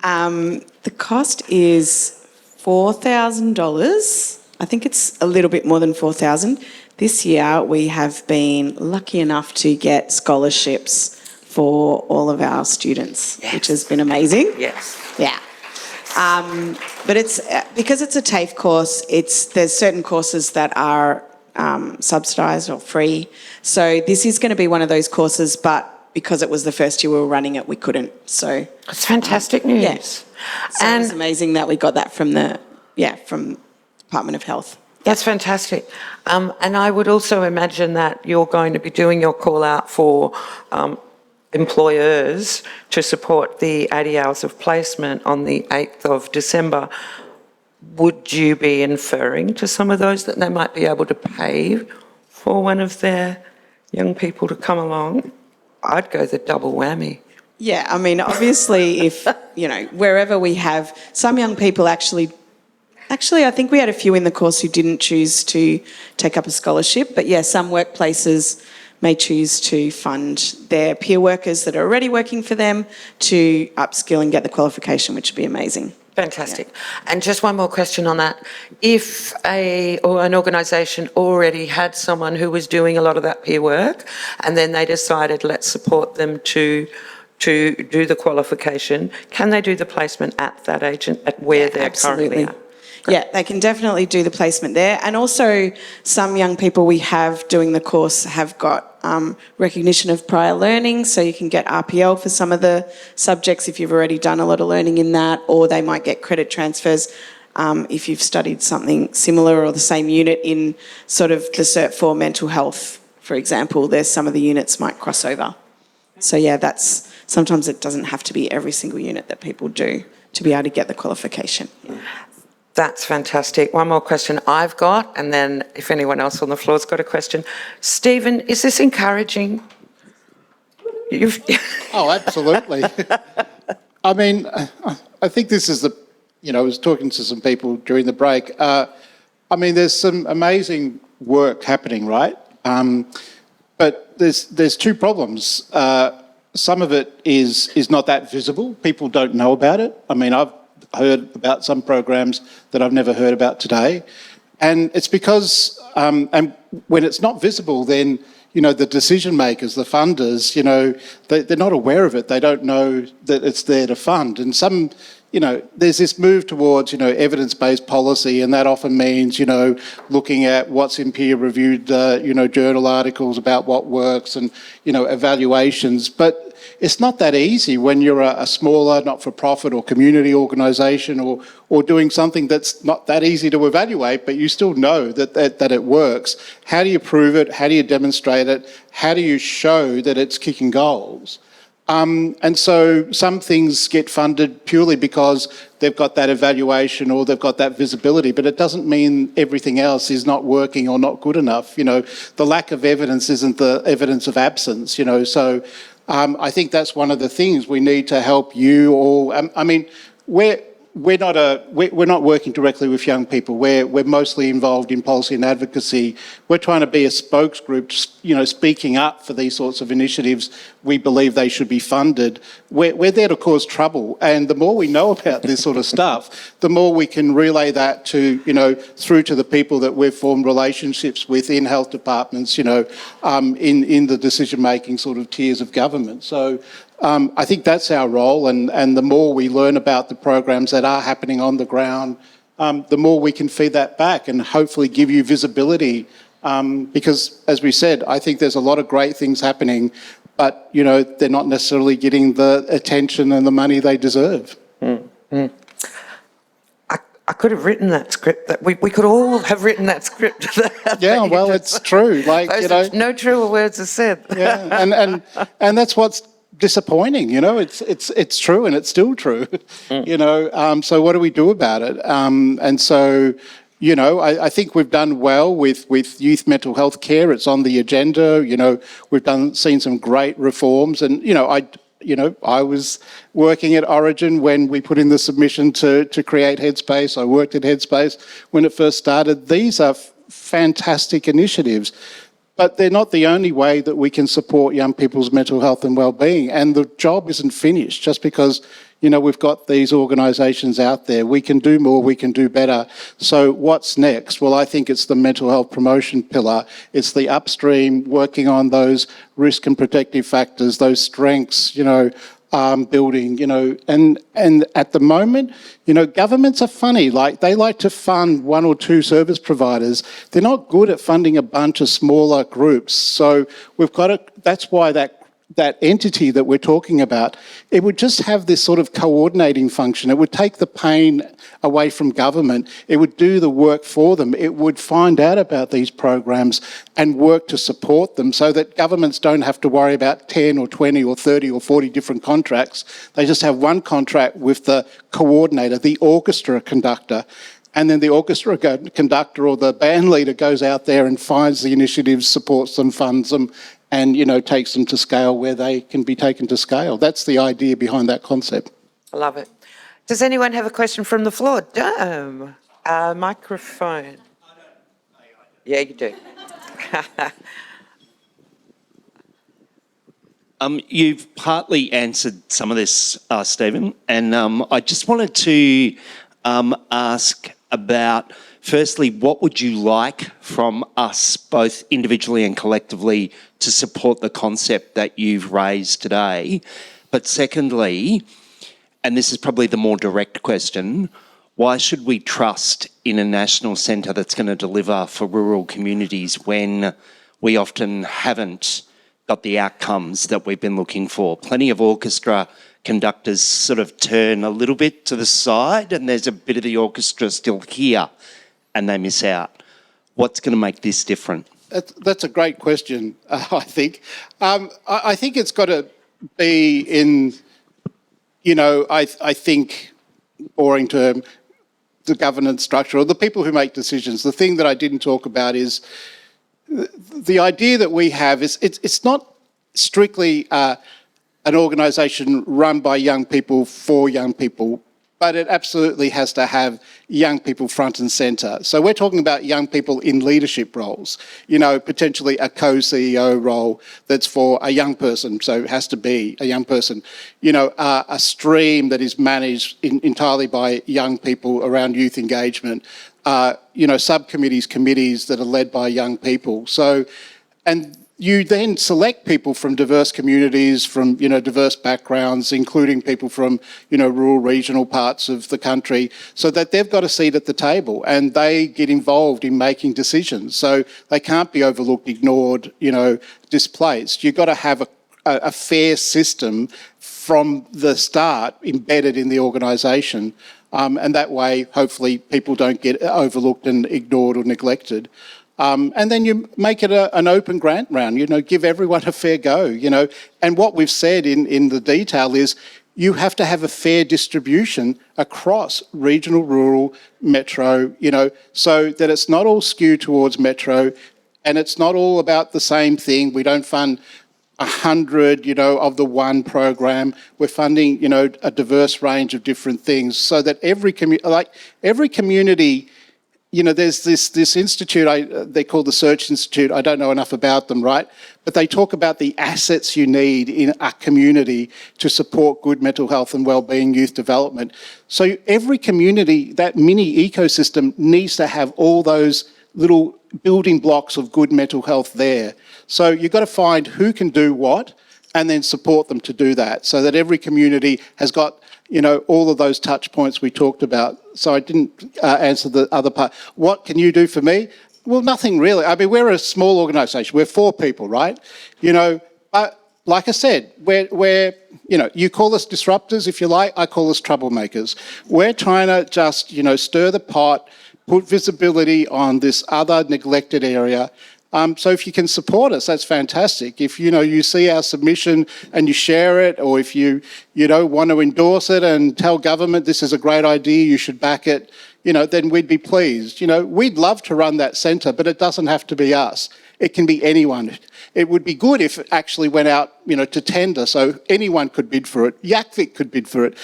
S2: The cost is $4,000. I think it's a little bit more than 4,000. This year we have been lucky enough to get scholarships for all of our students, which has been amazing.
S9: Yes.
S2: Yeah. But it's because it's a TAFE course, there's certain courses that are subsidised or free. So this is going to be one of those courses, but because it was the first year we were running it, we couldn't. So
S9: it's fantastic news.
S2: Yes. So it's amazing that we got that from from Department of Health.
S9: That's fantastic. And I would also imagine that you're going to be doing your call out for employers to support the 80 hours of placement on the 8th of December, would you be inferring to some of those that they might be able to pay for one of their young people to come along? I'd go the double whammy.
S2: Yeah, I mean, obviously, if, wherever we have some young people actually, I think we had a few in the course who didn't choose to take up a scholarship, but yeah, some workplaces may choose to fund their peer workers that are already working for them to upskill and get the qualification, which would be amazing.
S9: Fantastic. Yeah. And just one more question on that. If an organisation already had someone who was doing a lot of that peer work and then they decided, let's support them to do the qualification, can they do the placement at that agent, at where they're currently at?
S2: Yeah, they can definitely do the placement there. And also some young people we have doing the course have got recognition of prior learning, so you can get RPL for some of the subjects if you've already done a lot of learning in that, or they might get credit transfers if you've studied something similar or the same unit in sort of the Cert 4 mental health, for example. There's some of the units might cross over. So yeah, sometimes it doesn't have to be every single unit that people do to be able to get the qualification. Yeah.
S9: That's fantastic. One more question I've got, and then if anyone else on the floor's got a question. Stephen, is this encouraging?
S7: Oh, absolutely. I mean, I think this is I was talking to some people during the break. I mean, there's some amazing work happening, right? But there's two problems. Some of it is not that visible. People don't know about it. I mean, I've heard about some programs that I've never heard about today. And it's because, and when it's not visible, then, the decision makers, the funders, they're not aware of it. They don't know that it's there to fund. And there's this move towards, evidence-based policy, and that often means, looking at what's in peer-reviewed, journal articles about what works and, evaluations. But it's not that easy when you're a smaller not-for-profit or community organisation or doing something that's not that easy to evaluate, but you still know that it works. How do you prove it? How do you demonstrate it? How do you show that it's kicking goals? And so some things get funded purely because they've got that evaluation or they've got that visibility, but it doesn't mean everything else is not working or not good enough. The lack of evidence isn't the evidence of absence, so I think that's one of the things we need to help you all. I mean, we're not working directly with young people. We're mostly involved in policy and advocacy. We're trying to be a spokes group, speaking up for these sorts of initiatives. We believe they should be funded. We're there to cause trouble, and the more we know about this sort of stuff, the more we can relay that to, through to the people that we've formed relationships with in health departments, in the decision-making sort of tiers of government. So I think that's our role, and the more we learn about the programs that are happening on the ground, the more we can feed that back and hopefully give you visibility. Because, as we said, I think there's a lot of great things happening, but, they're not necessarily getting the attention and the money they deserve.
S9: Mm-hmm. I could have written that script. That we could all have written that script.
S7: Yeah, well, it's true.
S9: No truer words are said.
S7: Yeah, and that's what's disappointing. It's true, and it's still true. So what do we do about it? And so, I think we've done well with youth mental health care. It's on the agenda. We've seen some great reforms, and I was working at Origin when we put in the submission to create Headspace. I worked at Headspace when it first started. These are fantastic initiatives, but they're not the only way that we can support young people's mental health and well-being. And the job isn't finished just because, we've got these organisations out there. We can do more, we can do better. So what's next? Well, I think it's the mental health promotion pillar. It's the upstream, working on those risk and protective factors, those strengths, building, and at the moment, governments are funny. They like to fund one or two service providers. They're not good at funding a bunch of smaller groups. So that's why that that entity that we're talking about, it would just have this sort of coordinating function. It would take the pain away from government. It would do the work for them. It would find out about these programs and work to support them so that governments don't have to worry about 10 or 20 or 30 or 40 different contracts. They just have one contract with the coordinator, the orchestra conductor, and then the orchestra conductor or the band leader goes out there and finds the initiatives, supports them, funds them, and, takes them to scale where they can be taken to scale. That's the idea behind that concept.
S9: I love it. Does anyone have a question from the floor? Microphone. Yeah, you do.
S5: You've partly answered some of this, Stephen, and I just wanted to ask about, firstly, what would you like from us, both individually and collectively, to support the concept that you've raised today? But secondly, and this is probably the more direct question, why should we trust in a national centre that's going to deliver for rural communities when we often haven't got the outcomes that we've been looking for? Plenty of orchestra conductors sort of turn a little bit to the side and there's a bit of the orchestra still here and they miss out. What's going to make this different?
S7: That's a great question, I think. I think it's got to be in, I think, boring term, the governance structure or the people who make decisions. The thing that I didn't talk about is the idea that we have is it's not strictly an organisation run by young people for young people, but it absolutely has to have young people front and centre. So we're talking about young people in leadership roles, potentially a co-CEO role that's for a young person, so it has to be a young person, a stream that is managed entirely by young people around youth engagement, subcommittees, committees that are led by young people. So, and you then select people from diverse communities, from, diverse backgrounds, including people from, rural, regional parts of the country, so that they've got a seat at the table and they get involved in making decisions. So they can't be overlooked, ignored, displaced. You've got to have a fair system from the start embedded in the organisation. And that way, hopefully, people don't get overlooked and ignored or neglected. And then you make it an open grant round, give everyone a fair go, And what we've said in the detail is you have to have a fair distribution across regional, rural, metro, so that it's not all skewed towards metro and it's not all about the same thing. We don't fund 100, of the one program. We're funding, a diverse range of different things so that every community, there's this institute, they call the Search Institute. I don't know enough about them, right? But they talk about the assets you need in a community to support good mental health and wellbeing, youth development. So every community, that mini ecosystem needs to have all those little building blocks of good mental health there. So you've got to find who can do what and then support them to do that so that every community has got all of those touch points we talked about. So I didn't answer the other part. What can you do for me? Well, nothing really. I mean, we're a small organisation. We're 4 people, right? But like I said, we're you call us disruptors if you like. I call us troublemakers. We're trying to just, stir the pot, put visibility on this other neglected area. So if you can support us, that's fantastic. If, you see our submission and you share it, or if you, want to endorse it and tell government this is a great idea, you should back it, then we'd be pleased. We'd love to run that centre, but it doesn't have to be us. It can be anyone. It would be good if it actually went out, to tender, so anyone could bid for it. Yakvik could bid for it.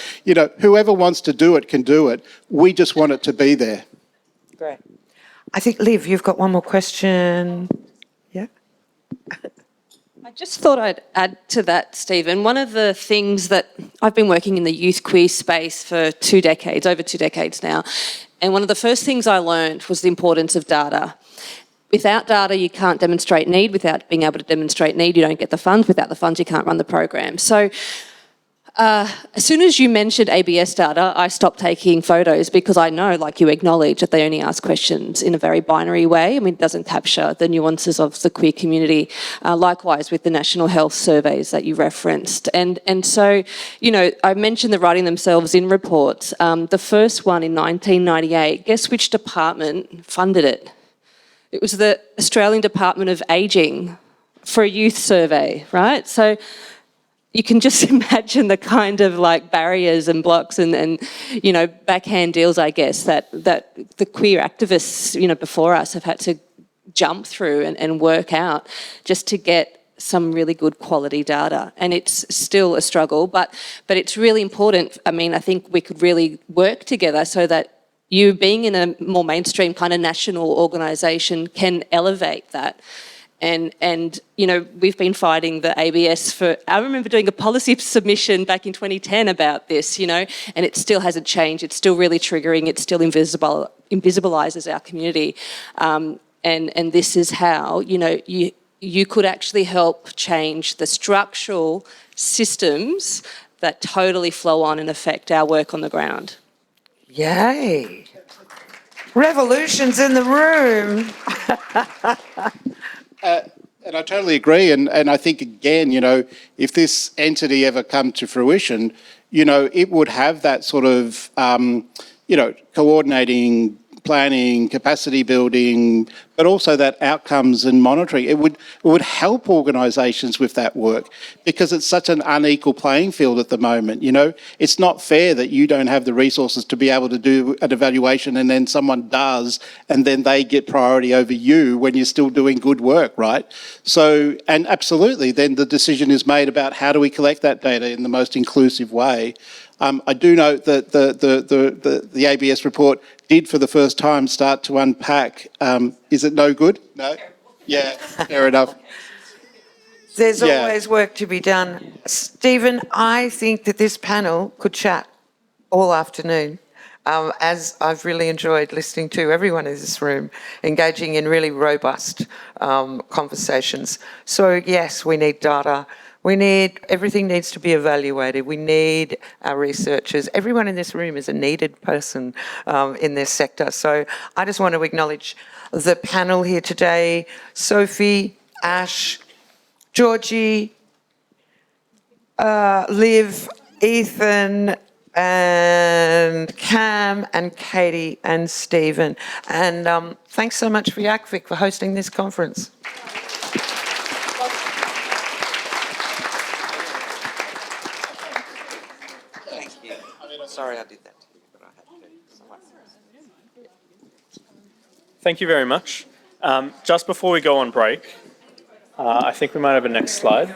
S7: Whoever wants to do it can do it. We just want it to be there.
S9: Great. I think, Liv, you've got one more question. Yeah?
S11: I just thought I'd add to that, Stephen. One of the things that I've been working in the youth queer space for over 2 decades now, and one of the first things I learned was the importance of data. Without data, you can't demonstrate need. Without being able to demonstrate need, you don't get the funds. Without the funds, you can't run the program. So As soon as you mentioned ABS data, I stopped taking photos because I know, like you acknowledge, that they only ask questions in a very binary way. I mean, it doesn't capture the nuances of the queer community. Likewise with the national health surveys that you referenced. And so, you know, I mentioned the writing themselves in reports. The first one in 1998, guess which department funded it? It was the Australian Department of Ageing for a youth survey, right? So you can just imagine the kind of like barriers and blocks and you know, backhand deals, I guess, that the queer activists, you know, before us have had to jump through and work out just to get some really good quality data. And it's still a struggle, but it's really important. I mean, I think we could really work together so that you being in a more mainstream kind of national organisation can elevate that. And you know, we've been fighting the ABS for, I remember doing a policy submission back in 2010 about this, you know, and it still hasn't changed. It's still really triggering. It still invisibilises our community. And this is how, you know, you could actually help change the structural systems that totally flow on and affect our work on the ground.
S9: Yay. Revolution's in the room.
S7: And I totally agree. And I think, again, you know, if this entity ever come to fruition, you know, it would have that sort of, you know, coordinating, planning, capacity building, but also that outcomes and monitoring. It would help organisations with that work because it's such an unequal playing field at the moment. You know, it's not fair that you don't have the resources to be able to do an evaluation and then someone does and then they get priority over you when you're still doing good work, right? So, and absolutely, then the decision is made about how do we collect that data in the most inclusive way. I do note that the ABS report did for the first time start to unpack, is it no good? No? Yeah, fair enough.
S9: There's always work to be done. Stephen, I think that this panel could chat all afternoon, as I've really enjoyed listening to everyone in this room, engaging in really robust conversations. So yes, we need data. Everything needs to be evaluated. We need our researchers. Everyone in this room is a needed person in this sector. So I just want to acknowledge the panel here today. Sophie, Ash, Georgie, Liv, Ethan, and Cam, and Katie, and Stephen. And thanks so much for YACVIC for hosting this conference. Sorry I did that to you, but I had to.
S1: Thank you very much. Just before we go on break, I think we might have a next slide.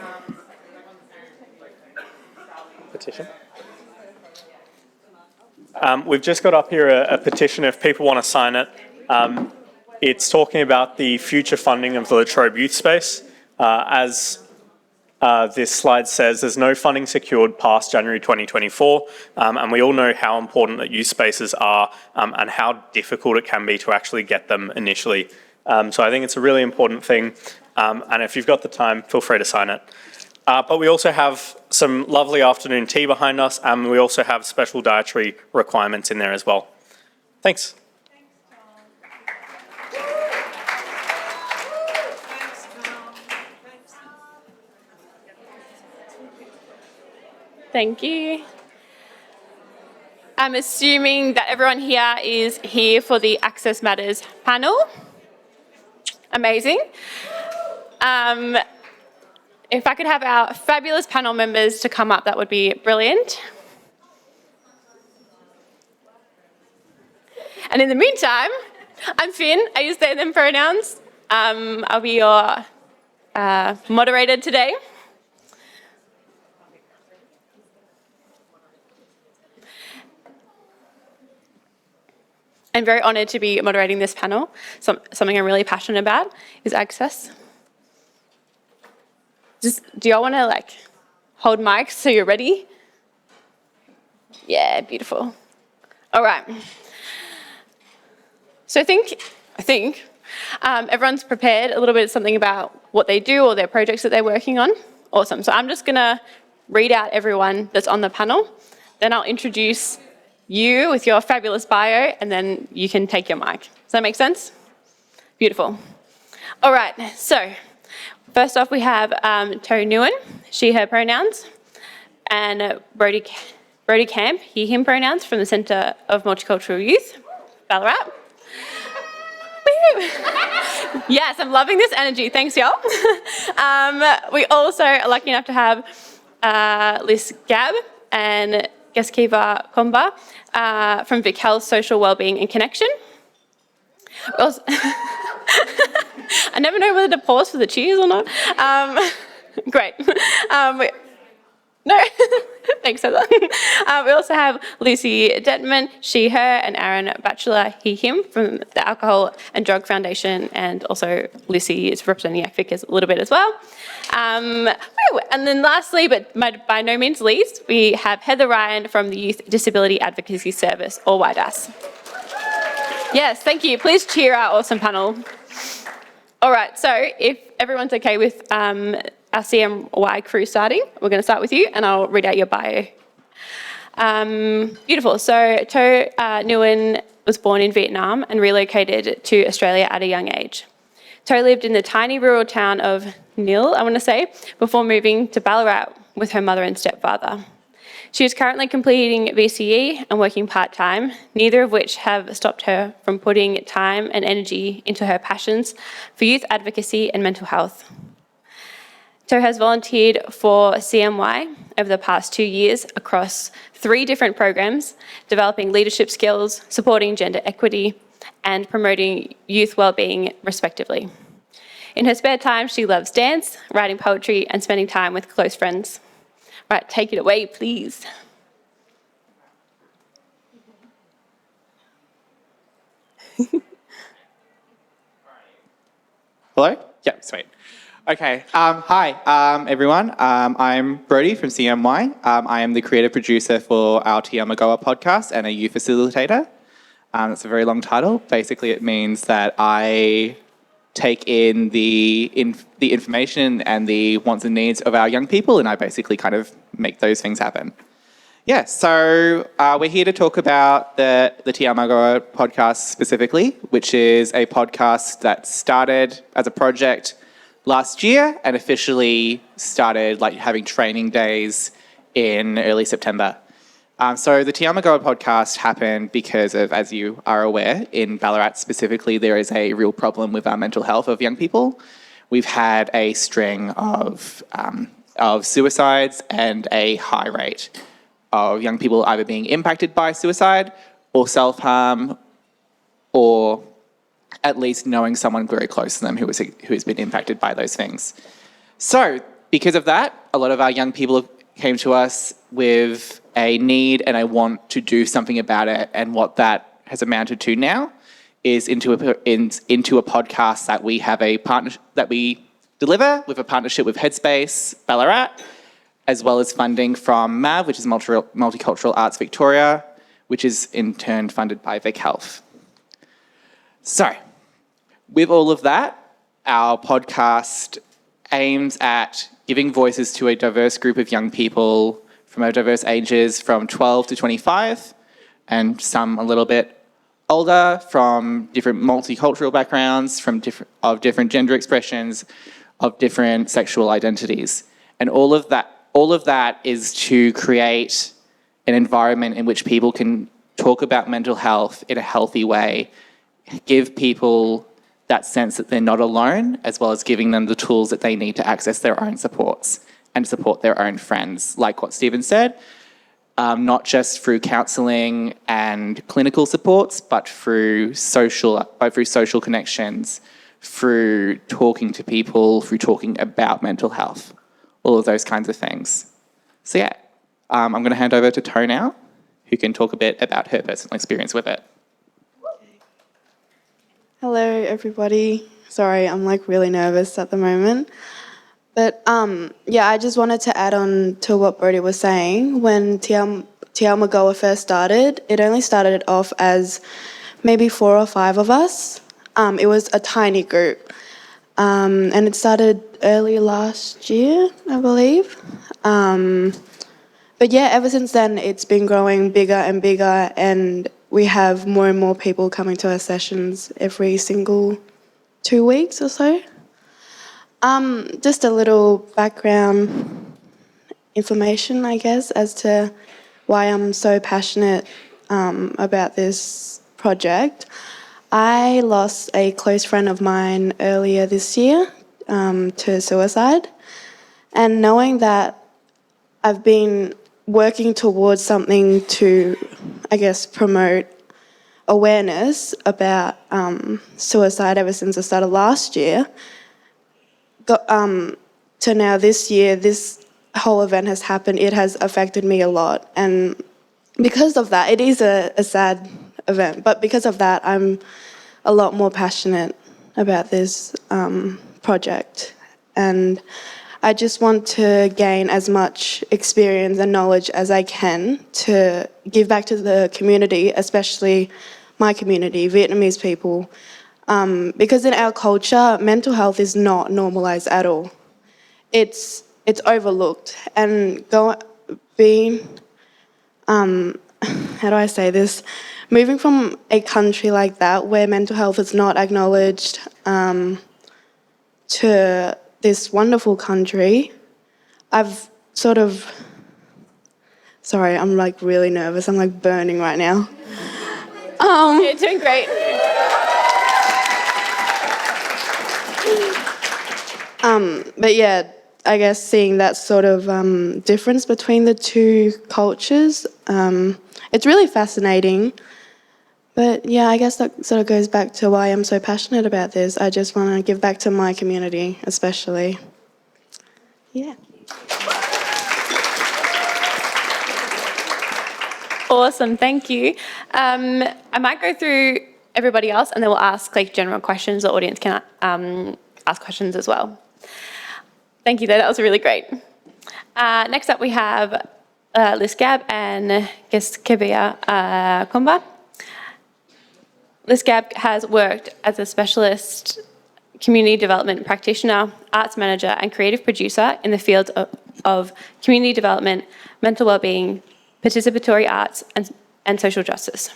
S1: Petition. We've just got up here a petition if people want to sign it. It's talking about the future funding of the Latrobe Youth Space. As this slide says, there's no funding secured past January 2024, and we all know how important that youth spaces are and how difficult it can be to actually get them initially. So I think it's a really important thing, and if you've got the time, feel free to sign it. But we also have some lovely afternoon tea behind us, and we also have special dietary requirements in there as well. Thanks.
S10: Thank you. I'm assuming that everyone here is here for the Access Matters panel. Amazing. If I could have our fabulous panel members to come up, that would be brilliant. And in the meantime, I'm Finn. I use they, them pronouns. I'll be your moderator today. I'm very honoured to be moderating this panel. Something I'm really passionate about is access. Do y'all want to hold mics so you're ready? Yeah, beautiful. All right. So I think everyone's prepared a little bit of something about what they do or their projects that they're working on. Awesome. So I'm just going to read out everyone that's on the panel. Then I'll introduce you with your fabulous bio, and then you can take your mic. Does that make sense? Beautiful. All right, so first off we have To Nguyen, she, her pronouns, and Brody Camp, he, him pronouns from the Centre of Multicultural Youth, Ballarat. Yes, I'm loving this energy. Thanks, y'all. We also are lucky enough to have Liz Gabb and Geskiva Komba from Vic Health Social Wellbeing and Connection. Also, I never know whether to pause for the cheers or not. Great. No, thanks, Heather. We also have Lucy Detman, she, her, and Aaron Batchelor, he, him, from the Alcohol and Drug Foundation, and also Lucy is representing ACFIC a little bit as well. And then lastly, but by no means least, we have Heather Ryan from the Youth Disability Advocacy Service, or YDAS. Yes, thank you. Please cheer our awesome panel. All right, so if everyone's okay with our CMY crew starting, we're going to start with you, and I'll read out your bio. Beautiful. So To Nguyen was born in Vietnam and relocated to Australia at a young age. To lived in the tiny rural town of Nil, I want to say, before moving to Ballarat with her mother and stepfather. She is currently completing VCE and working part-time, neither of which have stopped her from putting time and energy into her passions for youth advocacy and mental health. To has volunteered for CMY over the past 2 years across 3 different programs, developing leadership skills, supporting gender equity, and promoting youth wellbeing, respectively. In her spare time, she loves dance, writing poetry, and spending time with close friends. Right, take it away, please.
S6: Hello? Yeah, sweet. Okay, hi everyone. I'm Brody from CMY. I am the creative producer for our Te Amagoa podcast and a youth facilitator. That's a very long title. Basically, it means that I take in the information and the wants and needs of our young people, and I basically kind of make those things happen. Yeah, so we're here to talk about the Te Amagoa podcast specifically, which is a podcast that started as a project last year and officially started having training days in early September. So the Te Amagoa podcast happened because of, as you are aware, in Ballarat specifically, there is a real problem with our mental health of young people. We've had a string of suicides and a high rate of young people either being impacted by suicide or self-harm, or at least knowing someone very close to them who has been impacted by those things. So because of that, a lot of our young people came to us with a need and a want to do something about it, and what that has amounted to now is into a podcast that we have that we deliver with a partnership with Headspace Ballarat, as well as funding from MAV, which is Multicultural Arts Victoria, which is in turn funded by Vic Health. So, with all of that, our podcast aims at giving voices to a diverse group of young people from diverse ages, from 12 to 25, and some a little bit older, from different multicultural backgrounds, from different gender expressions, of different sexual identities. And all of that is to create an environment in which people can talk about mental health in a healthy way, give people that sense that they're not alone, as well as giving them the tools that they need to access their own supports and support their own friends. Like what Stephen said, not just through counselling and clinical supports, but through social connections, through talking to people, through talking about mental health, all of those kinds of things. So yeah, I'm going to hand over to To now, who can talk a bit about her personal experience with it.
S15: Hello, everybody. Sorry, I'm really nervous at the moment. But I just wanted to add on to what Brody was saying. When Te Amagoa first started, it only started off as maybe 4 or 5 of us. It was a tiny group. and it started early last year, I believe. But yeah, ever since then, it's been growing bigger and bigger, and we have more and more people coming to our sessions every single 2 weeks or so. Just a little background information, I guess, as to why I'm so passionate about this project. I lost a close friend of mine earlier this year to suicide, and knowing that I've been working towards something to, I guess, promote awareness about suicide ever since the start of last year, to now this year, this whole event has happened. It has affected me a lot, and because of that, it is a sad event, but because of that, I'm a lot more passionate about this project, and I just want to gain as much experience and knowledge as I can to give back to the community, especially my community, Vietnamese people, because in our culture, mental health is not normalised at all. It's overlooked, and how do I say this? Moving from a country like that, where mental health is not acknowledged, to this wonderful country, I've sort of... Sorry, I'm like really nervous. I'm like burning right now.
S10: You're doing great.
S15: But yeah, I guess seeing that sort of difference between the two cultures, it's really fascinating. But yeah, I guess that sort of goes back to why I'm so passionate about this. I just want to give back to my community, especially. Yeah.
S10: Awesome, thank you. I might go through everybody else and then we'll ask like general questions. The audience can ask questions as well. Thank you, though. That was really great. Next up, we have Liz Gab and Kebia Komba. Liz Gab has worked as a specialist community development practitioner, arts manager, and creative producer in the fields of community development, mental wellbeing, participatory arts, and social justice.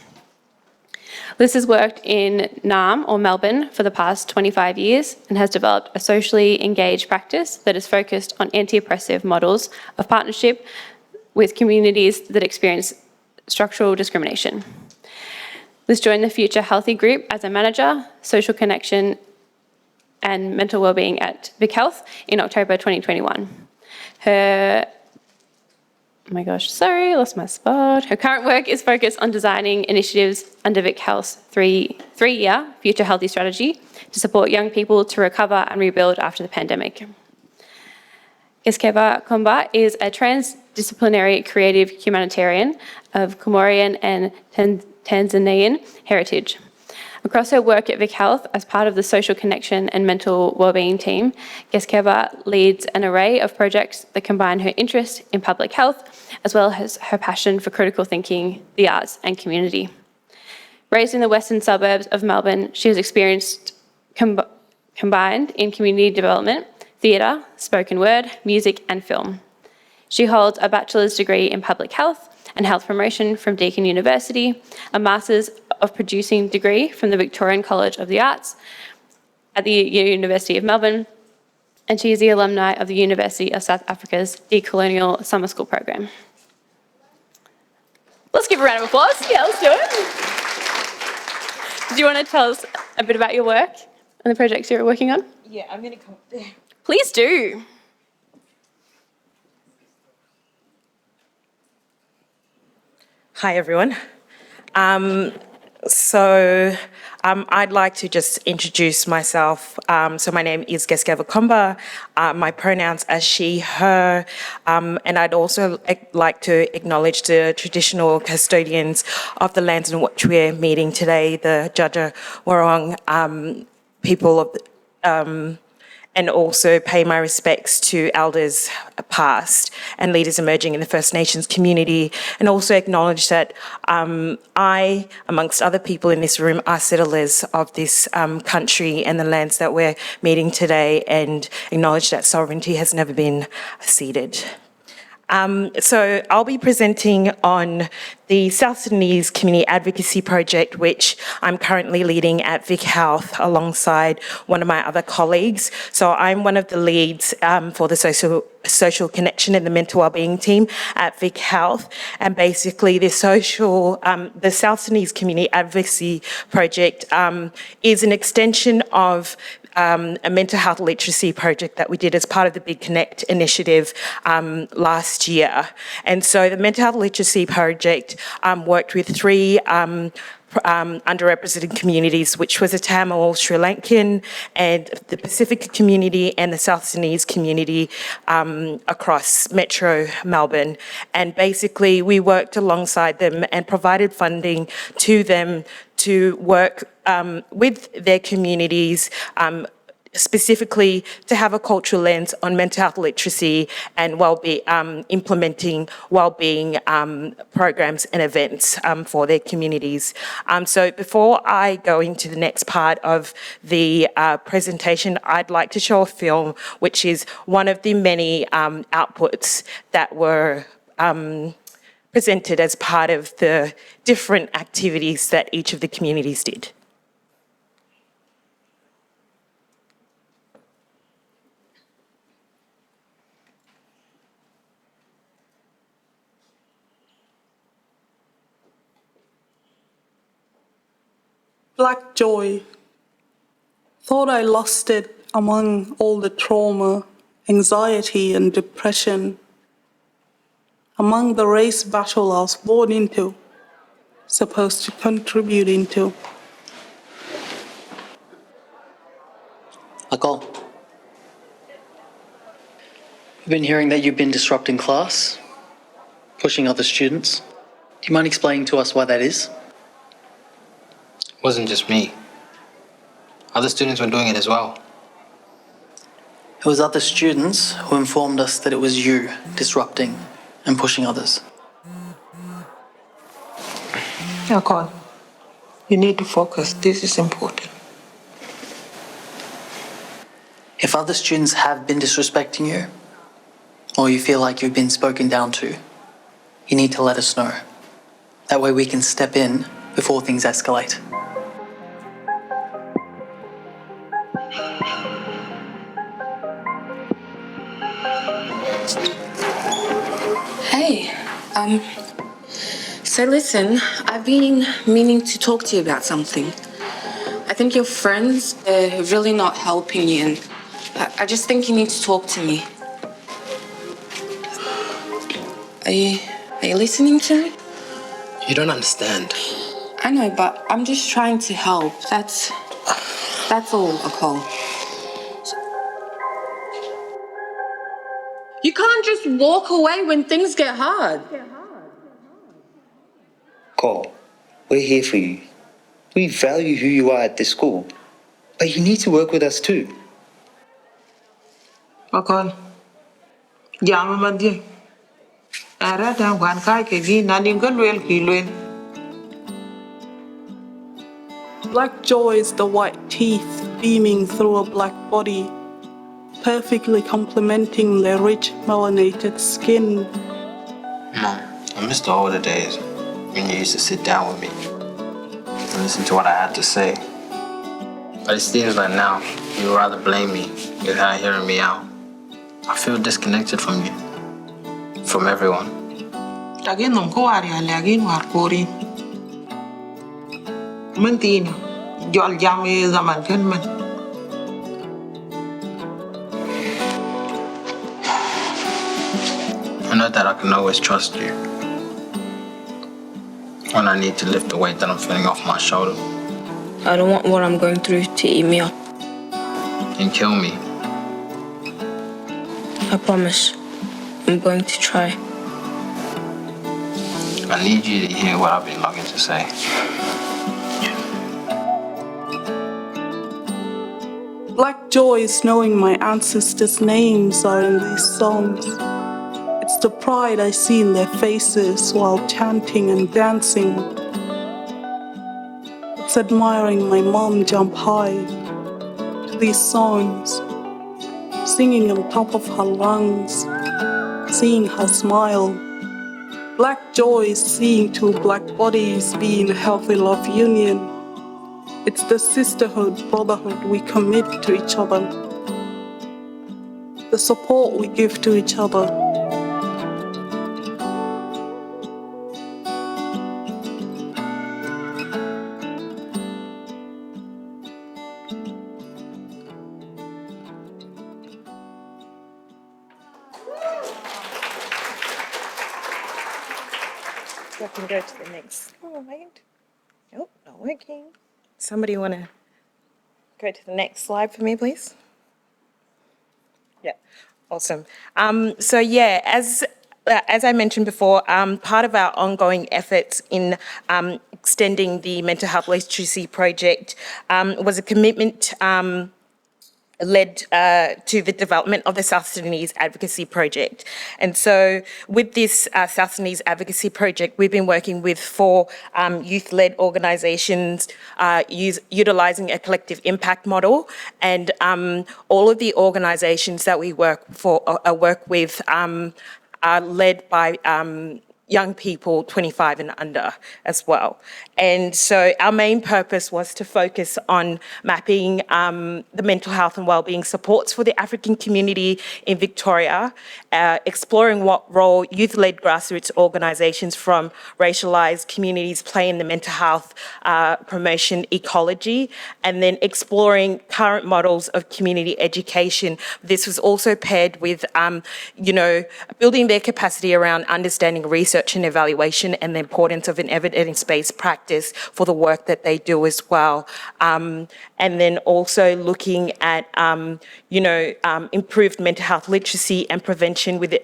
S10: Liz has worked in Naarm or Melbourne for the past 25 years and has developed a socially engaged practice that is focused on anti-oppressive models of partnership with communities that experience structural discrimination. Liz joined the Future Healthy Group as a manager, social connection and mental wellbeing at Vic Health in October 2021. Her current work is focused on designing initiatives under Vic Health's three-year Future Healthy strategy to support young people to recover and rebuild after the pandemic. Keskeva Komba is a transdisciplinary creative humanitarian of Comorian and Tanzanian heritage. Across her work at Vic Health as part of the social connection and mental wellbeing team, Keskeva leads an array of projects that combine her interest in public health as well as her passion for critical thinking, the arts and community. Raised in the western suburbs of Melbourne, she has experienced combined in community development, theatre, spoken word, music and film. She holds a bachelor's degree in public health and health promotion from Deakin University, a master's of producing degree from the Victorian College of the Arts at the University of Melbourne, and she is the alumni of the University of South Africa's decolonial summer school program. Let's give a round of applause. Yeah, let's do it. Do you want to tell us a bit about your work and the projects you're working on?
S8: Yeah, I'm going to come up there.
S10: Please do.
S8: Hi, everyone. I'd like to just introduce myself. So my name is Keskeva Komba. My pronouns are she, her, and I'd also like to acknowledge the traditional custodians of the lands in which we're meeting today, the Jaja Warong people of and also pay my respects to elders past and leaders emerging in the First Nations community, and also acknowledge that I, amongst other people in this room, are settlers of this country and the lands that we're meeting today, and acknowledge that sovereignty has never been ceded. So I'll be presenting on the South Sudanese Community Advocacy Project, which I'm currently leading at Vic Health alongside one of my other colleagues. So I'm one of the leads for the social connection and the mental wellbeing team at Vic Health. And basically the South Sudanese Community Advocacy Project is an extension of a mental health literacy project that we did as part of the Big Connect initiative last year. And so the mental health literacy project worked with three underrepresented communities, which was the Tamil, Sri Lankan, and the Pacific community and the South Sudanese community across Metro Melbourne. And basically we worked alongside them and provided funding to them to work with their communities, specifically to have a cultural lens on mental health literacy and implementing wellbeing programs and events for their communities. So before I go into the next part of the presentation, I'd like to show a film, which is one of the many outputs that were presented as part of the different activities that each of the communities did.
S3: Black joy. Thought I lost it among all the trauma, anxiety and depression. Among the race battle I was born into, supposed to contribute into.
S17: Akol, I've been hearing that you've been disrupting class, pushing other students. Do you mind explaining to us why that is?
S19: It wasn't just me. Other students were doing it as well.
S17: It was other students who informed us that it was you disrupting and pushing others.
S20: Akol, you need to focus. This is important.
S17: If other students have been disrespecting you, or you feel like you've been spoken down to, you need to let us know. That way we can step in before things escalate.
S21: Hey, so listen, I've been meaning to talk to you about something. I think your friends are really not helping you, and I just think you need to talk to me. Are you listening to me?
S19: You don't understand.
S21: I know, but I'm just trying to help. That's all, Akol. You can't just walk away when things get hard.
S22: Cole, we're here for you. We value who you are at this school, but you need to work with us too.
S20: Akol, jam madye. Ara ta wan kai ke gi na nim kan wel ki luen.
S3: Black joy is the white teeth beaming through a black body, perfectly complementing their rich melanated skin.
S19: Mom, I miss the older days when you used to sit down with me and listen to what I had to say. But it seems like now you rather blame me without hearing me out. I feel disconnected from you, from everyone.
S20: Tagin nom ko ari alagin war kori. Mentin, jol jam e zaman kan man.
S19: I know that I can always trust you when I need to lift the weight that I'm feeling off my shoulder.
S21: I don't want what I'm going through to eat me up.
S19: And kill me.
S21: I promise. I'm going to try.
S19: I need you to hear what I've been longing to say.
S3: Black joy is knowing my ancestors' names are in these songs. It's the pride I see in their faces while chanting and dancing. It's admiring my mom jump high to these songs, singing on top of her lungs, seeing her smile. Black joy is seeing two black bodies be in a healthy love union. It's the sisterhood, brotherhood we commit to each other, the support we give to each other.
S8: I can go to the next slide. Nope, not working. Somebody want to go to the next slide for me, please? Yeah, awesome. So yeah, as I mentioned before, part of our ongoing efforts in extending the mental health literacy project was a commitment led to the development of the South Sudanese Advocacy Project. And so with this South Sudanese Advocacy Project, we've been working with 4 youth-led organisations utilising a collective impact model. And all of the organisations that we work with are led by young people 25 and under as well. And so our main purpose was to focus on mapping the mental health and wellbeing supports for the African community in Victoria, exploring what role youth-led grassroots organisations from racialised communities play in the mental health promotion ecology, and then exploring current models of community education. This was also paired with, building their capacity around understanding research and evaluation and the importance of an evidence-based practice for the work that they do as well. And then also looking at, improved mental health literacy and prevention with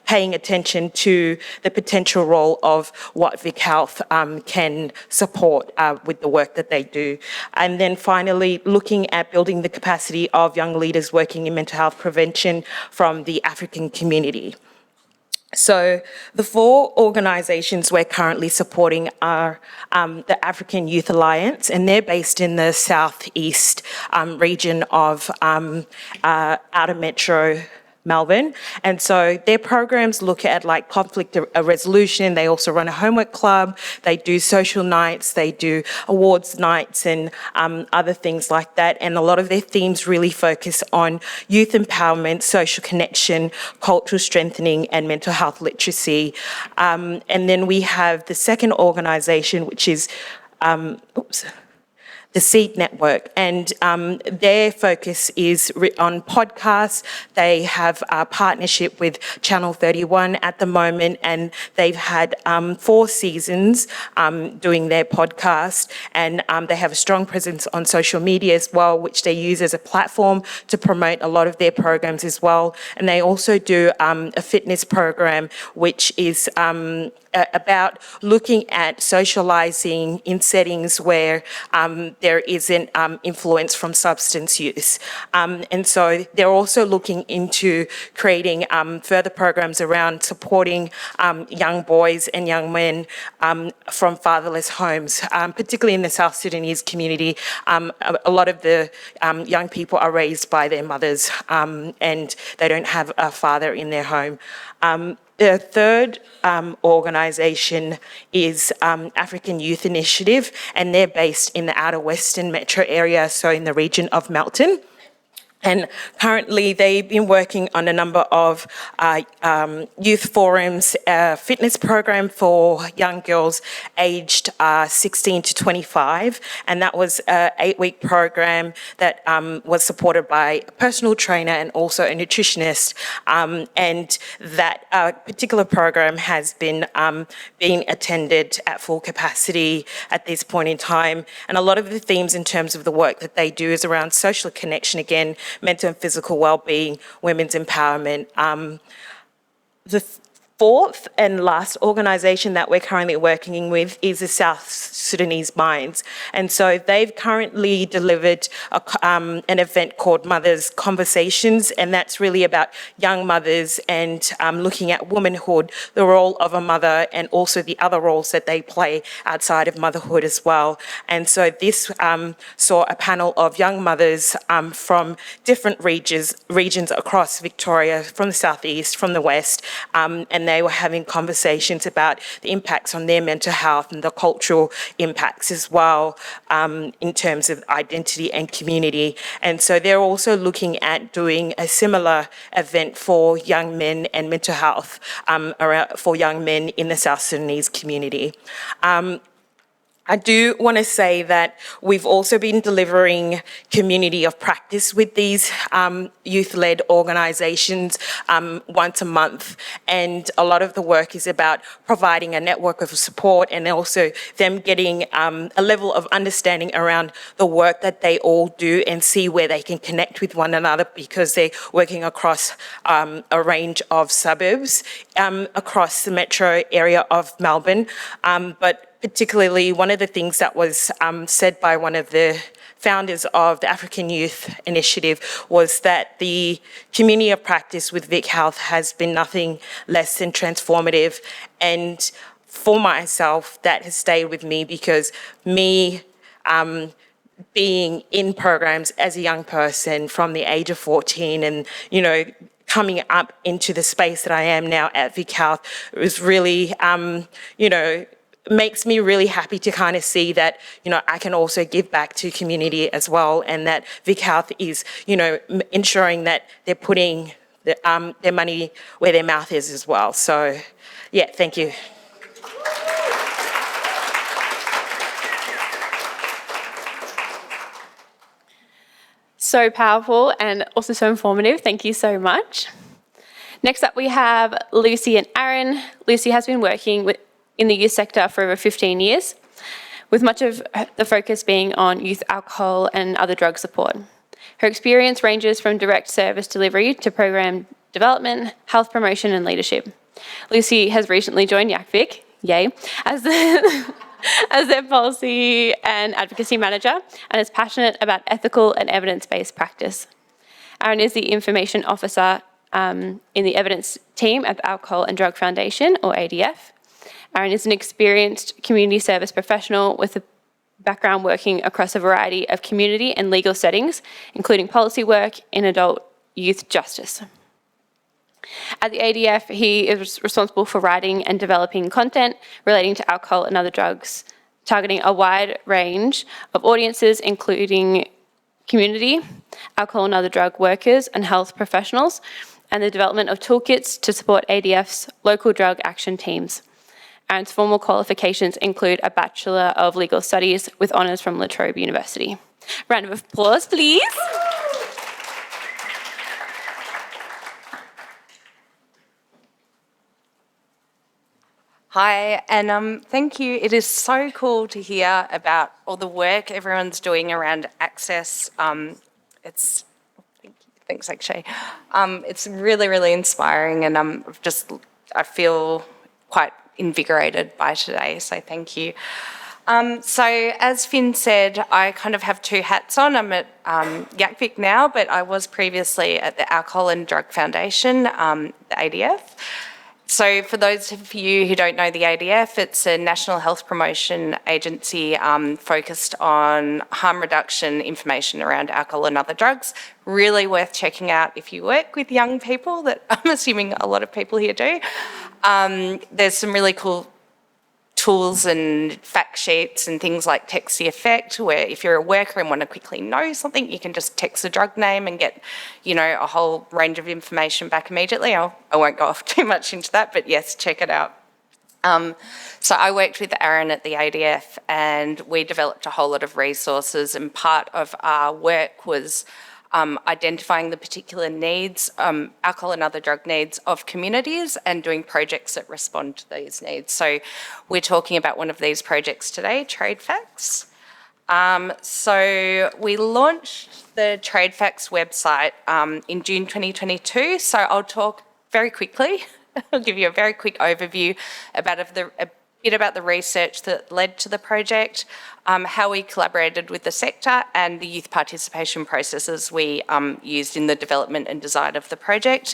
S8: paying attention to the potential role of what Vic Health can support with the work that they do. And then finally, looking at building the capacity of young leaders working in mental health prevention from the African community. So the 4 organisations we're currently supporting are the African Youth Alliance, and they're based in the southeast region of outer metro Melbourne. And so their programs look at like conflict resolution. They also run a homework club. They do social nights. They do awards nights and other things like that. And a lot of their themes really focus on youth empowerment, social connection, cultural strengthening, and mental health literacy. And then we have the second organisation, which is the Seed Network, and their focus is on podcasts. They have a partnership with Channel 31 at the moment, and they've had 4 seasons doing their podcast, and they have a strong presence on social media as well, which they use as a platform to promote a lot of their programs as well. And they also do a fitness program, which is about looking at socialising in settings where there isn't influence from substance use. And so they're also looking into creating further programs around supporting young boys and young men from fatherless homes, particularly in the South Sudanese community. A lot of the young people are raised by their mothers and they don't have a father in their home. The third organisation is African Youth Initiative, and they're based in the outer western metro area, so in the region of Melton. And currently they've been working on a number of youth forums, fitness program for young girls aged 16 to 25. And that was an 8-week program that was supported by a personal trainer and also a nutritionist. And that particular program has been being attended at full capacity at this point in time. And a lot of the themes in terms of the work that they do is around social connection again, mental and physical well-being, women's empowerment. The fourth and last organisation that we're currently working with is the South Sudanese Mines. And so they've currently delivered an event called Mothers Conversations, and that's really about young mothers and looking at womanhood, the role of a mother, and also the other roles that they play outside of motherhood as well. And so this saw a panel of young mothers from different regions across Victoria, from the southeast, from the west, and they were having conversations about the impacts on their mental health and the cultural impacts as well in terms of identity and community. And so they're also looking at doing a similar event for young men and mental health for young men in the South Sudanese community. I do want to say that we've also been delivering community of practice with these youth-led organisations once a month, and a lot of the work is about providing a network of support and also them getting a level of understanding around the work that they all do and see where they can connect with one another, because they're working across a range of suburbs across the metro area of Melbourne, but particularly one of the things that was said by one of the founders of the African Youth Initiative was that the community of practice with Vic Health has been nothing less than transformative. And for myself, that has stayed with me, because me being in programs as a young person from the age of 14 and, you know, coming up into the space that I am now at Vic Health, it was really, you know, makes me really happy to kind of see that, you know, I can also give back to community as well, and that Vic Health is, you know, ensuring that they're putting their money where their mouth is as well. So, yeah, thank you.
S10: So powerful and also so informative. Thank you so much. Next up, we have Lucy and Aaron. Lucy has been working in the youth sector for over 15 years, with much of the focus being on youth alcohol and other drug support. Her experience ranges from direct service delivery to program development, health promotion and leadership. Lucy has recently joined YACVIC, yay, as their policy and advocacy manager, and is passionate about ethical and evidence-based practice. Aaron is the information officer in the evidence team at the Alcohol and Drug Foundation, or ADF. Aaron is an experienced community service professional with a background working across a variety of community and legal settings, including policy work in adult youth justice. At the ADF, he is responsible for writing and developing content relating to alcohol and other drugs, targeting a wide range of audiences, including community, alcohol and other drug workers and health professionals, and the development of toolkits to support ADF's local drug action teams. Aaron's formal qualifications include a Bachelor of Legal Studies with honours from La Trobe University. Round of applause, please.
S4: Hi, and thank you. It is so cool to hear about all the work everyone's doing around access. Thanks, Akshay. It's really, really inspiring, and I feel quite invigorated by today, so thank you. So as Finn said, I kind of have two hats on. I'm at YACVIC now, but I was previously at the Alcohol and Drug Foundation, the ADF. So for those of you who don't know the ADF, it's a national health promotion agency focused on harm reduction information around alcohol and other drugs. Really worth checking out if you work with young people, that I'm assuming a lot of people here do. There's some really cool tools and fact sheets and things like text the effect, where if you're a worker and want to quickly know something, you can just text the drug name and get, you know, a whole range of information back immediately. I won't go off too much into that, but yes, check it out. So I worked with Aaron at the ADF, and we developed a whole lot of resources, and part of our work was identifying the particular needs, alcohol and other drug needs of communities, and doing projects that respond to these needs. So we're talking about one of these projects today, Trade Facts. So we launched the Trade Facts website in June 2022, so I'll talk very quickly I'll give you a very quick overview a bit about the research that led to the project, how we collaborated with the sector, and the youth participation processes we used in the development and design of the project.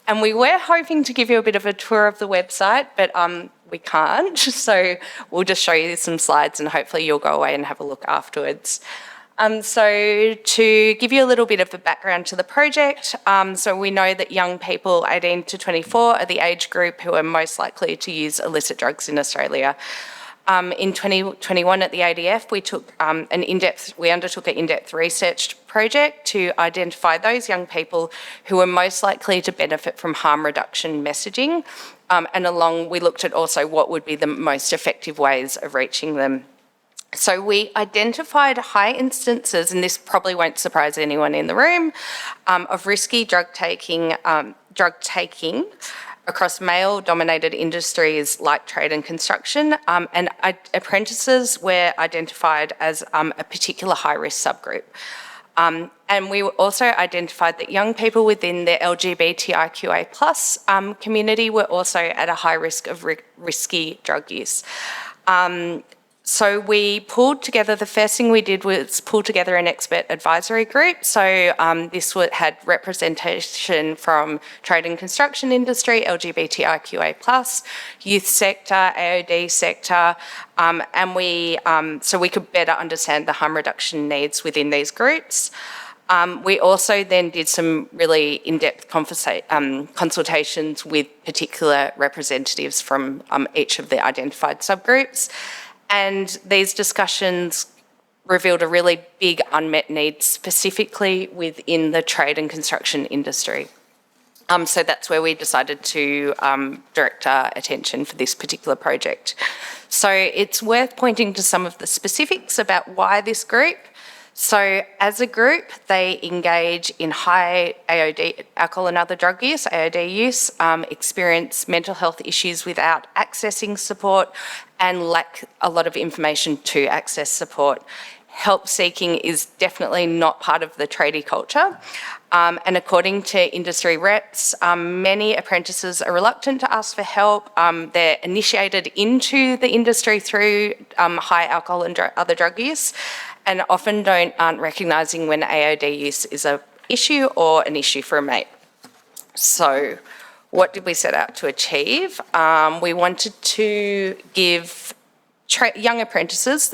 S4: And we were hoping to give you a bit of a tour of the website, but we can't. So we'll just show you some slides and hopefully you'll go away and have a look afterwards. So to give you a little bit of a background to the project, so we know that young people 18 to 24 are the age group who are most likely to use illicit drugs in Australia. In 2021 at the ADF, we undertook an in-depth research project to identify those young people who are most likely to benefit from harm reduction messaging, and we looked at also what would be the most effective ways of reaching them. So we identified high instances, and this probably won't surprise anyone in the room, of risky drug taking across male-dominated industries like trade and construction, and apprentices were identified as a particular high-risk subgroup. And we also identified that young people within the LGBTIQA+ community were also at a high risk of risky drug use. So we pulled together, the first thing we did was pull together an expert advisory group. So this had representation from trade and construction industry, LGBTIQA+, youth sector, AOD sector, and so we could better understand the harm reduction needs within these groups. We also then did some really in-depth consultations with particular representatives from each of the identified subgroups. And these discussions revealed a really big unmet need specifically within the trade and construction industry. So that's where we decided to direct our attention for this particular project. So it's worth pointing to some of the specifics about why this group. So as a group, they engage in high AOD, alcohol and other drug use, AOD use, experience mental health issues without accessing support, and lack a lot of information to access support. Help seeking is definitely not part of the tradie culture. And according to industry reps, many apprentices are reluctant to ask for help. They're initiated into the industry through high alcohol and other drug use, and often aren't recognising when AOD use is an issue or an issue for a mate. So what did we set out to achieve? We wanted to give young apprentices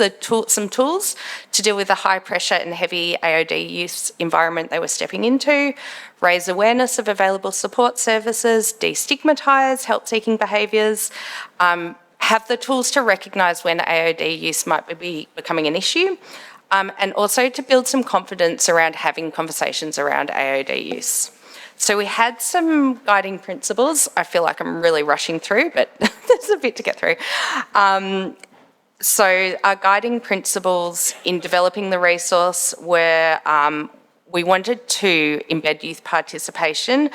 S4: some tools to deal with the high pressure and heavy AOD use environment they were stepping into, raise awareness of available support services, destigmatise help-seeking behaviours, have the tools to recognise when AOD use might be becoming an issue, and also to build some confidence around having conversations around AOD use. So we had some guiding principles. I feel like I'm really rushing through, but there's a bit to get through. So our guiding principles in developing the resource were we wanted to embed youth participation.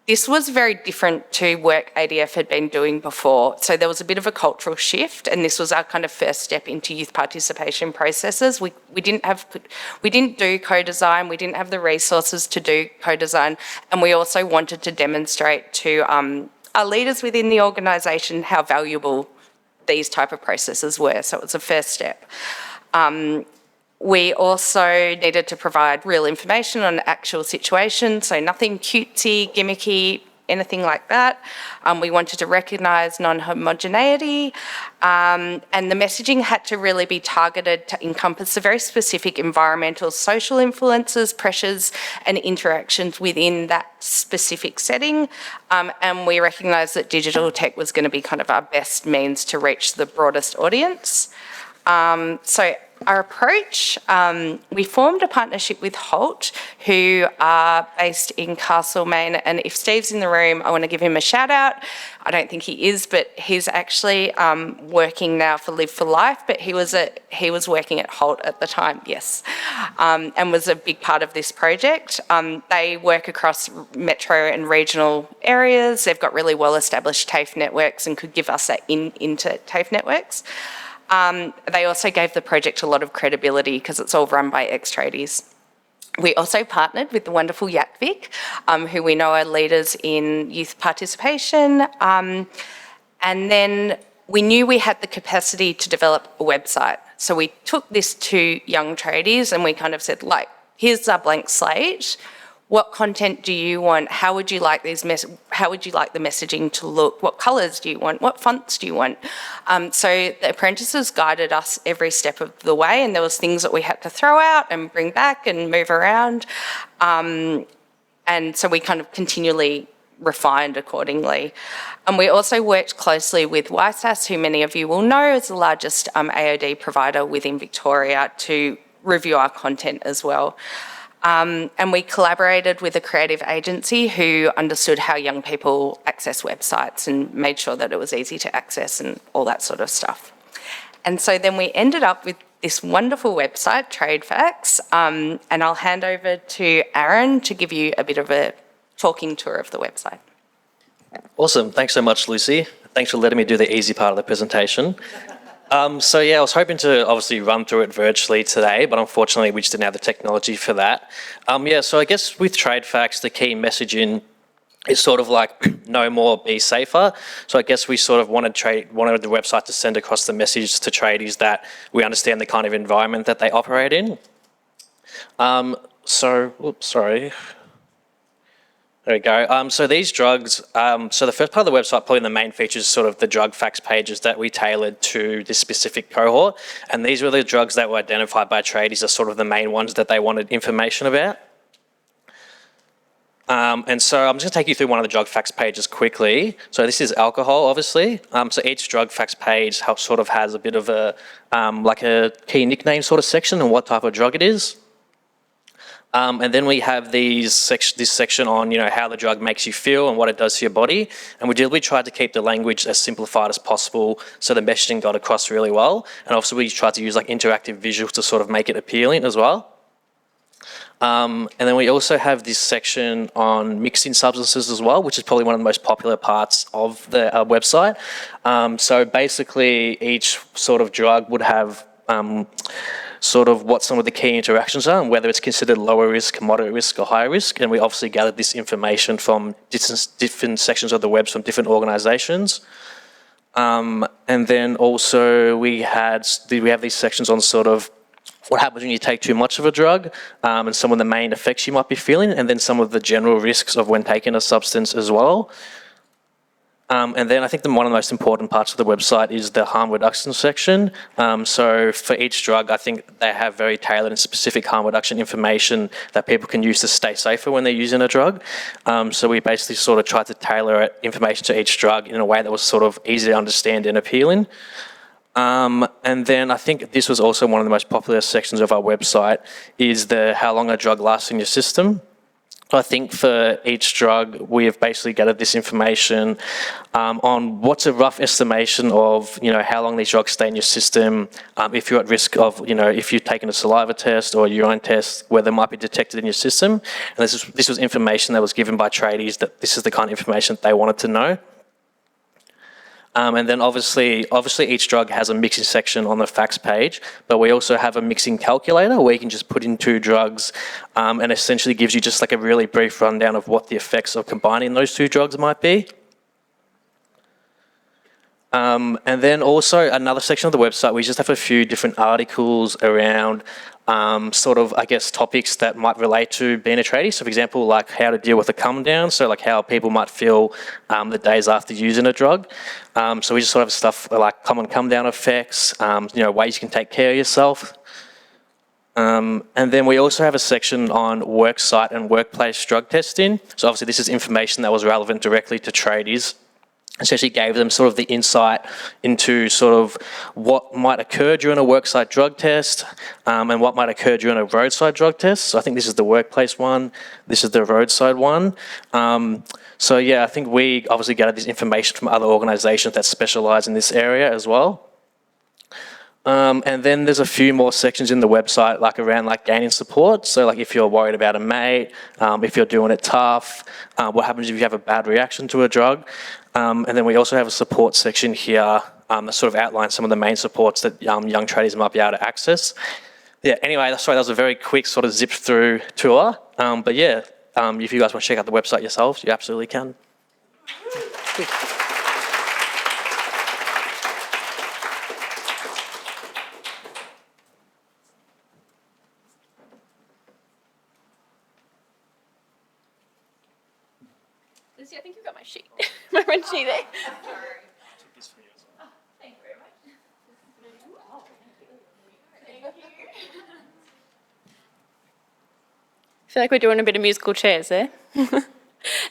S4: This was very different to work ADF had been doing before. So there was a bit of a cultural shift, and this was our kind of first step into youth participation processes. We didn't do co-design, we didn't have the resources to do co-design, and we also wanted to demonstrate to our leaders within the organisation how valuable these type of processes were. So it was a first step. We also needed to provide real information on actual situations, so nothing cutesy, gimmicky, anything like that. We wanted to recognise non-homogeneity, and the messaging had to really be targeted to encompass the very specific environmental, social influences, pressures and interactions within that specific setting. And we recognised that digital tech was going to be kind of our best means to reach the broadest audience. So our approach, we formed a partnership with Holt, who are based in Castlemaine, and if Steve's in the room, I want to give him a shout out. I don't think he is, but he's actually working now for Live for Life, but he was working at Holt at the time, yes, and was a big part of this project. They work across metro and regional areas. They've got really well-established TAFE networks and could give us that into TAFE networks. They also gave the project a lot of credibility because it's all run by ex-tradies. We also partnered with the wonderful YACVIC, who we know are leaders in youth participation. And then we knew we had the capacity to develop a website. So we took this to young tradies and we kind of said, like, here's our blank slate. What content do you want? How would you like how would you like the messaging to look? What colours do you want? What fonts do you want? So the apprentices guided us every step of the way, and there was things that we had to throw out and bring back and move around. And so we kind of continually refined accordingly. And we also worked closely with YSAS, who many of you will know is the largest AOD provider within Victoria, to review our content as well. And we collaborated with a creative agency who understood how young people access websites and made sure that it was easy to access and all that sort of stuff. And so then we ended up with this wonderful website, Trade Facts, and I'll hand over to Aaron to give you a bit of a talking tour of the website.
S12: Awesome. Thanks so much, Lucy. Thanks for letting me do the easy part of the presentation. So yeah, I was hoping to obviously run through it virtually today, but unfortunately we just didn't have the technology for that. Yeah, so I guess with Trade Facts, the key messaging is sort of like know more, be safer. So I guess we sort of wanted the website to send across the message to tradies that we understand the kind of environment that they operate in. Sorry. There we go. So these drugs, so the first part of the website, probably the main features, is sort of the drug facts pages that we tailored to this specific cohort. And these were the drugs that were identified by tradies as sort of the main ones that they wanted information about. And so I'm just going to take you through one of the drug facts pages quickly. So this is alcohol, obviously. So each drug facts page sort of has a bit of a, like a key nickname sort of section and what type of drug it is. And then we have this section on, how the drug makes you feel and what it does to your body. And we tried to keep the language as simplified as possible so the messaging got across really well. And obviously we tried to use like interactive visuals to sort of make it appealing as well. And then we also have this section on mixing substances as well, which is probably one of the most popular parts of the website. So basically each sort of drug would have sort of what some of the key interactions are and whether it's considered lower risk, moderate risk or high risk. And we obviously gathered this information from different sections of the webs from different organisations. And then also we have these sections on sort of what happens when you take too much of a drug and some of the main effects you might be feeling, and then some of the general risks of when taking a substance as well. And then I think one of the most important parts of the website is the harm reduction section. So for each drug, I think they have very tailored and specific harm reduction information that people can use to stay safer when they're using a drug. So we basically sort of tried to tailor information to each drug in a way that was sort of easy to understand and appealing. And then I think this was also one of the most popular sections of our website is the how long a drug lasts in your system. I think for each drug, we have basically gathered this information on what's a rough estimation of, how long these drugs stay in your system, if you're at risk of, if you've taken a saliva test or a urine test, where they might be detected in your system. And this was information that was given by tradies that this is the kind of information they wanted to know. And then obviously each drug has a mixing section on the facts page, but we also have a mixing calculator where you can just put in 2 drugs and essentially gives you just like a really brief rundown of what the effects of combining those 2 drugs might be. And then also another section of the website, we just have a few different articles around sort of, I guess, topics that might relate to being a tradie. So for example, like how to deal with a come down. So like how people might feel the days after using a drug. So we just sort of have stuff like common come down effects, ways you can take care of yourself. And then we also have a section on work site and workplace drug testing. So obviously this is information that was relevant directly to tradies. Essentially gave them sort of the insight into sort of what might occur during a worksite drug test and what might occur during a roadside drug test. So I think this is the workplace one, this is the roadside one. So yeah, I think we obviously gathered this information from other organisations that specialise in this area as well. And then there's a few more sections in the website like around like gaining support. So like if you're worried about a mate, if you're doing it tough, what happens if you have a bad reaction to a drug. And then we also have a support section here that sort of outlines some of the main supports that young tradies might be able to access. Yeah, anyway, sorry, that was a very quick sort of zip through tour. But yeah, if you guys want to check out the website yourselves, you absolutely can.
S10: Lucy, I think you've got my sheet. My red sheet there. I feel like we're doing a bit of musical chairs there.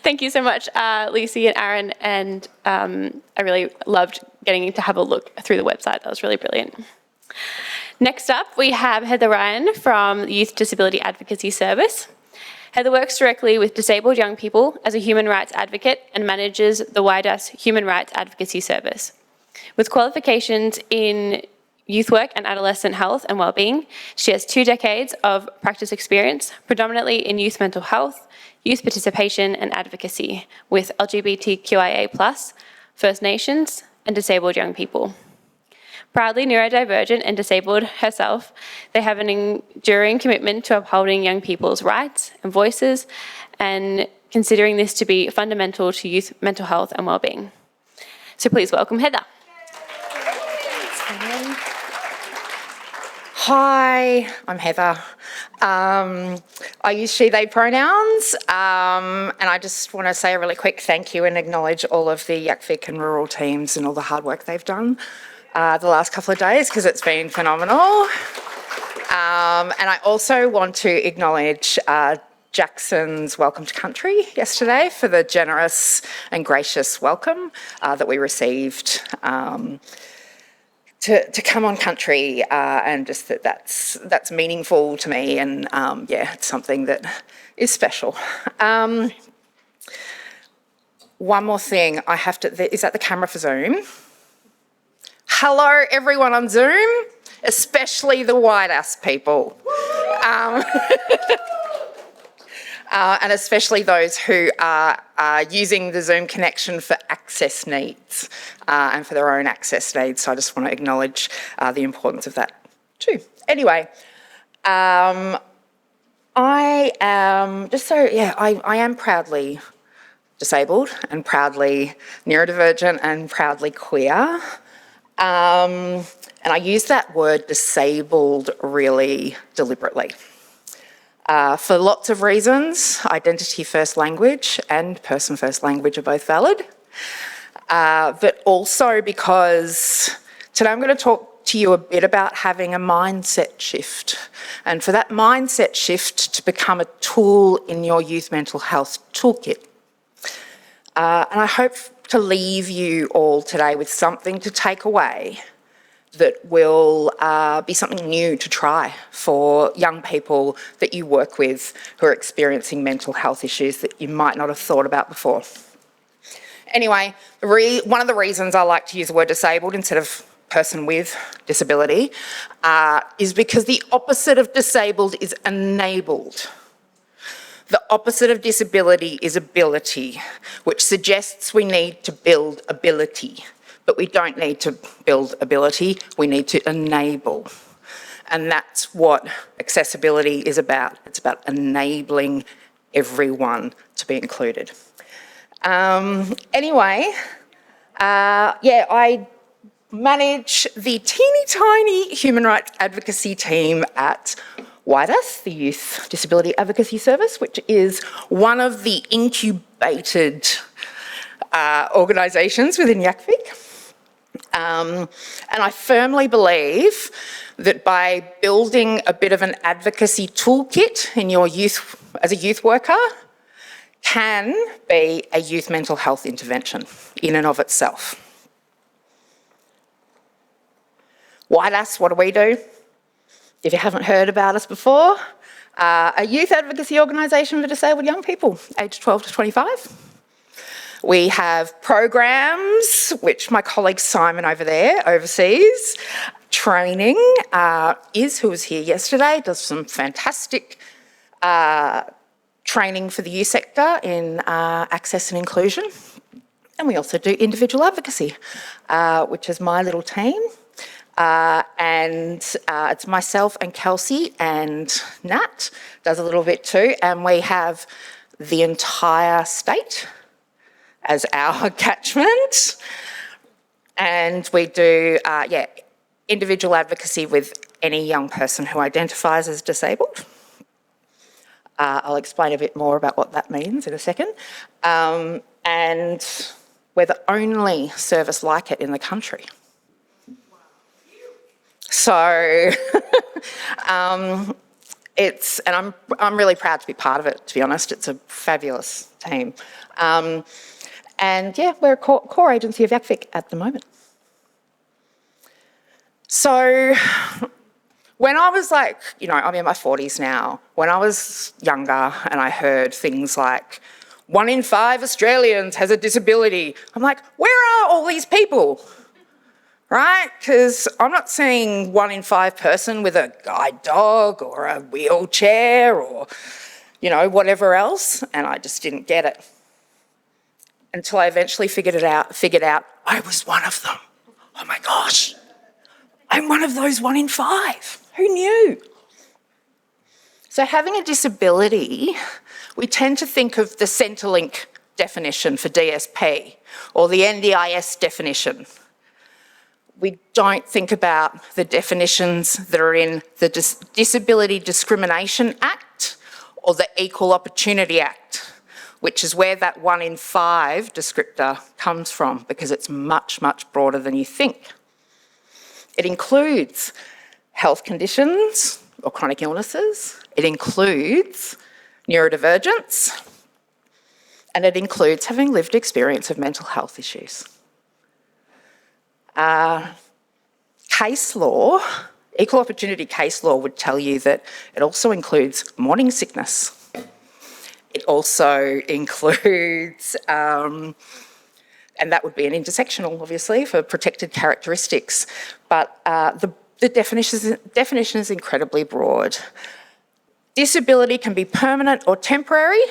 S10: Thank you so much, Lucy and Aaron, and I really loved getting to have a look through the website. That was really brilliant. Next up, we have Heather Ryan from the Youth Disability Advocacy Service. Heather works directly with disabled young people as a human rights advocate and manages the WIDAS Human Rights Advocacy Service. With qualifications in youth work and adolescent health and wellbeing, she has 2 decades of practice experience, predominantly in youth mental health, youth participation and advocacy with LGBTQIA+, First Nations and disabled young people. Proudly neurodivergent and disabled herself, they have an enduring commitment to upholding young people's rights and voices and considering this to be fundamental to youth mental health and wellbeing. So please welcome Heather.
S13: Hi, I'm Heather. I use she, they pronouns, and I just want to say a really quick thank you and acknowledge all of the Yakvik and rural teams and all the hard work they've done the last couple of days, because it's been phenomenal. And I also want to acknowledge Jackson's Welcome to Country yesterday for the generous and gracious welcome that we received to come on country, and just that's meaningful to me, and yeah, it's something that is special. One more thing, I have to, is that the camera for Zoom? Hello everyone on Zoom, especially the white-ass people. And especially those who are using the Zoom connection for access needs and for their own access needs. So I just want to acknowledge the importance of that too. Anyway, I am, just so, yeah, I am proudly disabled and proudly neurodivergent and proudly queer. And I use that word disabled really deliberately. For lots of reasons, identity first language and person first language are both valid, but also because today I'm going to talk to you a bit about having a mindset shift, and for that mindset shift to become a tool in your youth mental health toolkit. And I hope to leave you all today with something to take away that will be something new to try for young people that you work with who are experiencing mental health issues that you might not have thought about before. Anyway, one of the reasons I like to use the word disabled instead of person with disability is because the opposite of disabled is enabled. The opposite of disability is ability, which suggests we need to build ability. But we don't need to build ability, we need to enable. And that's what accessibility is about. It's about enabling everyone to be included. Anyway, yeah, I manage the teeny tiny human rights advocacy team at WIDAS, the Youth Disability Advocacy Service, which is one of the incubated organisations within Yakvik. And I firmly believe that by building a bit of an advocacy toolkit in your youth, as a youth worker, can be a youth mental health intervention in and of itself. WIDAS, what do we do? If you haven't heard about us before, a youth advocacy organisation for disabled young people, aged 12 to 25. We have programs, which my colleague Simon over there oversees. Training, who was here yesterday, does some fantastic training for the youth sector in access and inclusion. And we also do individual advocacy, which is my little team. and it's myself and Kelsey and Nat does a little bit too, and we have the entire state as our catchment. And we do, individual advocacy with any young person who identifies as disabled. I'll explain a bit more about what that means in a second. And we're the only service like it in the country. So and I'm really proud to be part of it, to be honest. It's a fabulous team. And yeah, we're a core agency of ACVIC at the moment. So when I was like, I'm in my 40s now, when I was younger and I heard things like 1 in 5 Australians has a disability, I'm like, where are all these people? Right? Because I'm not seeing 1 in 5 person with a guide dog or a wheelchair or, whatever else. And I just didn't get it. Until I eventually figured out I was one of them. Oh my gosh, I'm one of those 1 in 5. Who knew? So having a disability, we tend to think of the Centrelink definition for DSP or the NDIS definition. We don't think about the definitions that are in the Disability Discrimination Act or the Equal Opportunity Act, which is where that 1 in 5 descriptor comes from, because it's much, much broader than you think. It includes health conditions or chronic illnesses. It includes neurodivergence. And it includes having lived experience of mental health issues. Case law, equal opportunity case law would tell you that it also includes morning sickness. It also includes, and that would be an intersectional, obviously, for protected characteristics. But the definition is incredibly broad. Disability can be permanent or temporary,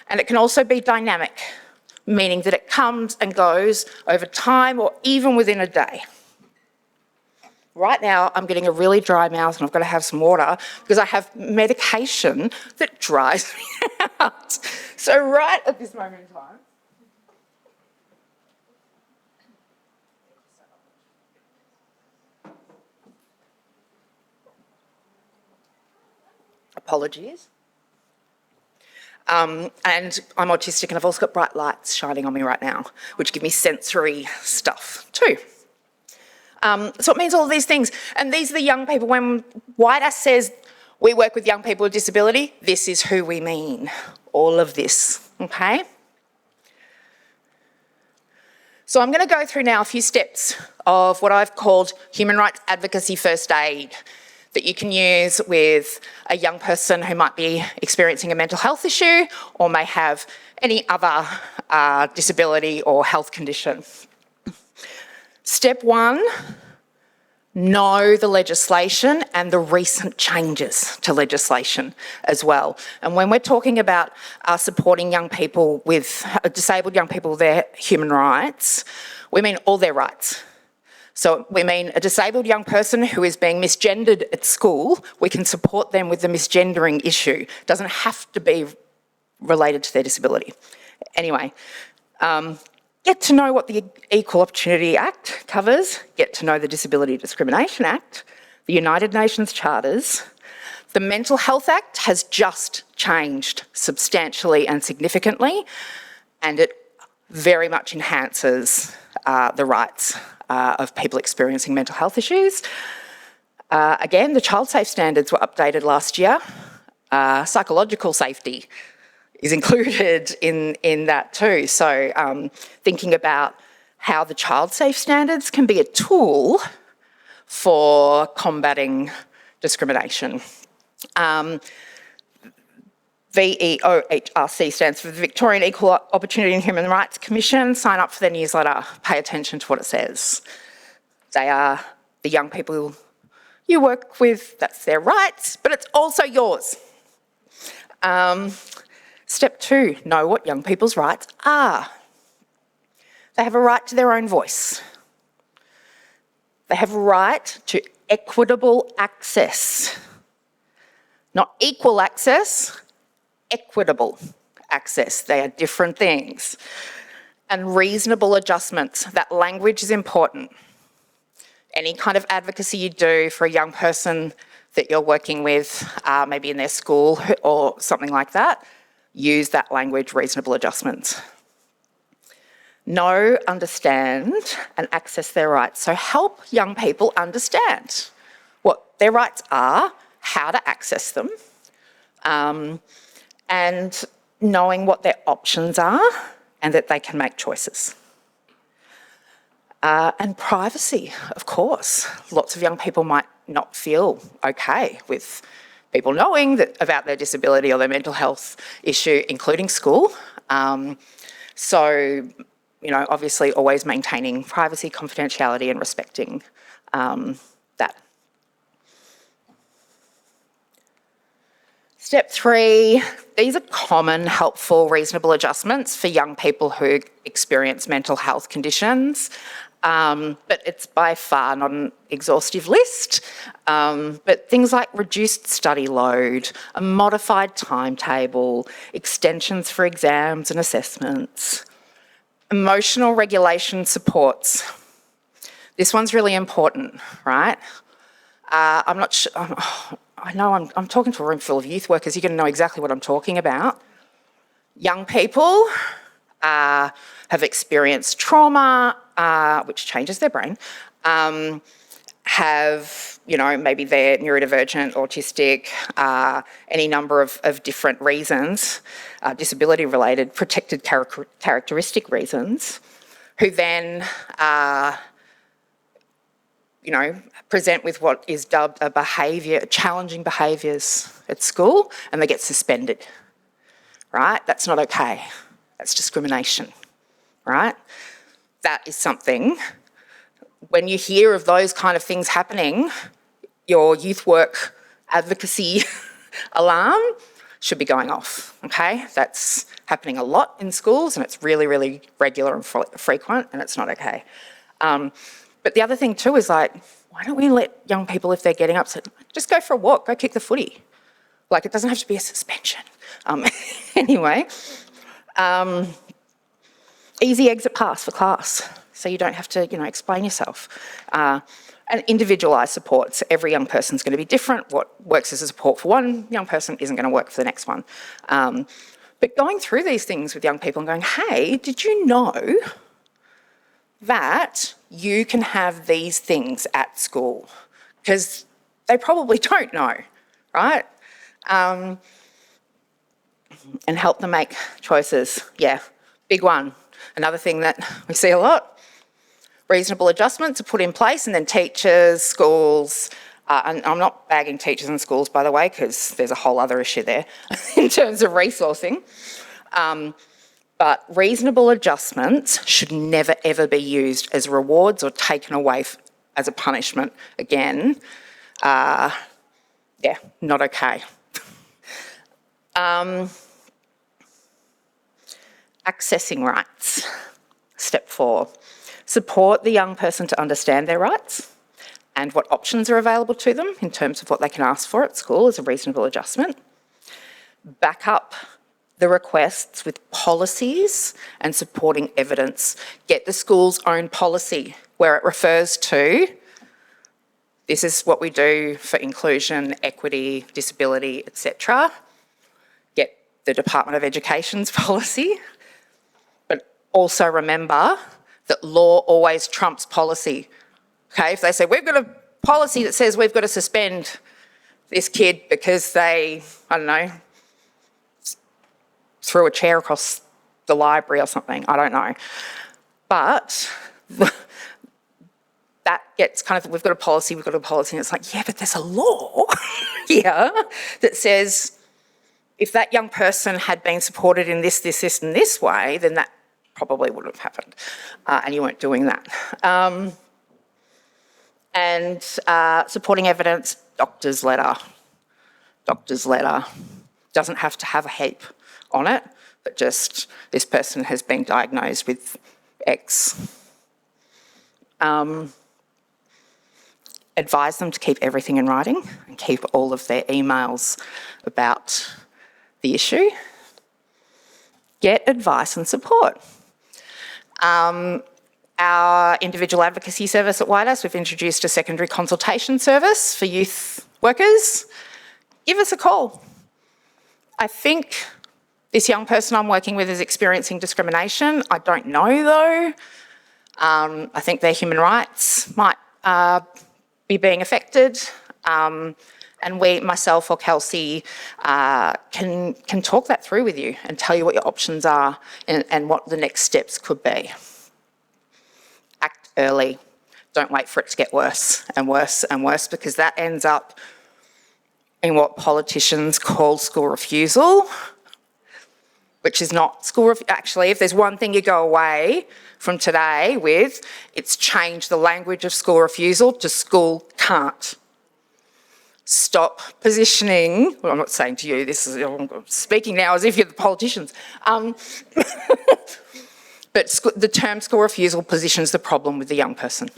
S13: and it can also be dynamic, meaning that it comes and goes over time or even within a day. Right now, I'm getting a really dry mouth and I've got to have some water because I have medication that dries me out. So right at this moment in time, apologies. And I'm autistic and I've also got bright lights shining on me right now, which give me sensory stuff too. So it means all of these things. And these are the young people. When WIDAS says we work with young people with disability, this is who we mean. All of this, okay? So I'm going to go through now a few steps of what I've called human rights advocacy first aid that you can use with a young person who might be experiencing a mental health issue or may have any other disability or health condition. Step 1, know the legislation and the recent changes to legislation as well. And when we're talking about supporting young people with, disabled young people with their human rights, we mean all their rights. So we mean a disabled young person who is being misgendered at school, we can support them with the misgendering issue. It doesn't have to be related to their disability. Anyway, get to know what the Equal Opportunity Act covers, get to know the Disability Discrimination Act, the United Nations Charters. The Mental Health Act has just changed substantially and significantly, and it very much enhances the rights of people experiencing mental health issues. Again, the child safe standards were updated last year. Psychological safety is included in that too. So thinking about how the child safe standards can be a tool for combating discrimination. VEOHRC stands for the Victorian Equal Opportunity and Human Rights Commission. Sign up for their newsletter, pay attention to what it says. They are the young people you work with, that's their rights, but it's also yours. Step 2, know what young people's rights are. They have a right to their own voice. They have a right to equitable access. Not equal access, equitable access. They are different things. And reasonable adjustments. That language is important. Any kind of advocacy you do for a young person that you're working with, maybe in their school or something like that, use that language, reasonable adjustments. Know, understand, and access their rights. So help young people understand what their rights are, how to access them, and knowing what their options are and that they can make choices. And privacy, of course. Lots of young people might not feel okay with people knowing that about their disability or their mental health issue, including school. So, obviously always maintaining privacy, confidentiality and respecting that. Step 3, these are common, helpful, reasonable adjustments for young people who experience mental health conditions, but it's by far not an exhaustive list. But things like reduced study load, a modified timetable, extensions for exams and assessments, emotional regulation supports. This one's really important, right? I'm not sure. I know I'm talking to a room full of youth workers. You're going to know exactly what I'm talking about. Young people have experienced trauma, which changes their brain, have, maybe they're neurodivergent, autistic, any number of different reasons, disability-related, protected characteristic reasons, who then present with what is dubbed challenging behaviours at school, and they get suspended, right? That's not okay. That's discrimination, right? That is something, when you hear of those kind of things happening, your youth work advocacy alarm should be going off, okay? That's happening a lot in schools, and it's really, really regular and frequent, and it's not okay. But the other thing too is why don't we let young people, if they're getting upset, just go for a walk, go kick the footy. It doesn't have to be a suspension. Anyway, easy exit pass for class, so you don't have to, explain yourself. And individualised supports. Every young person's going to be different. What works as a support for one young person isn't going to work for the next one. But going through these things with young people and going, hey, did you know that you can have these things at school? Because they probably don't know, right? And help them make choices. Yeah, big one. Another thing that we see a lot, reasonable adjustments are put in place, and then teachers, schools, and I'm not bagging teachers and schools, by the way, because there's a whole other issue there in terms of resourcing. But reasonable adjustments should never, ever be used as rewards or taken away as a punishment. Again, not okay. Accessing rights. Step 4. Support the young person to understand their rights and what options are available to them in terms of what they can ask for at school as a reasonable adjustment. Back up the requests with policies and supporting evidence. Get the school's own policy where it refers to this is what we do for inclusion, equity, disability, etc. Get the Department of Education's policy. But also remember that law always trumps policy. Okay, if they say, we've got a policy that says we've got to suspend this kid because they, threw a chair across the library or something, I don't know. But that gets we've got a policy, and it's yeah, but there's a law here that says if that young person had been supported in this, and this way, then that probably wouldn't have happened, and you weren't doing that. And supporting evidence, doctor's letter. Doesn't have to have a heap on it, but just this person has been diagnosed with X. advise them to keep everything in writing and keep all of their emails about the issue. Get advice and support. Our individual advocacy service at Whitehouse, we've introduced a secondary consultation service for youth workers. Give us a call. I think this young person I'm working with is experiencing discrimination. I don't know though. I think their human rights might be being affected. And we, myself or Kelsey, can talk that through with you and tell you what your options are and what the next steps could be. Act early. Don't wait for it to get worse and worse and worse, because that ends up in what politicians call school refusal, which is not school actually, if there's one thing you go away from today with, it's change the language of school refusal to school can't. Stop positioning, well, I'm not saying to you, this is, I'm speaking now as if you're the politicians, but the term school refusal positions the problem with the young person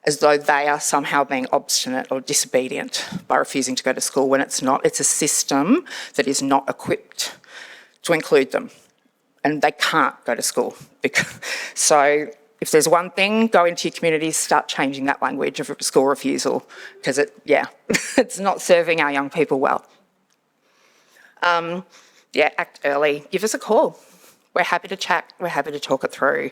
S13: as though they are somehow being obstinate or disobedient by refusing to go to school, when it's not. It's a system that is not equipped to include them, and they can't go to school. So if there's one thing, go into your communities, start changing that language of school refusal, because it's not serving our young people well. Act early. Give us a call. We're happy to chat. We're happy to talk it through.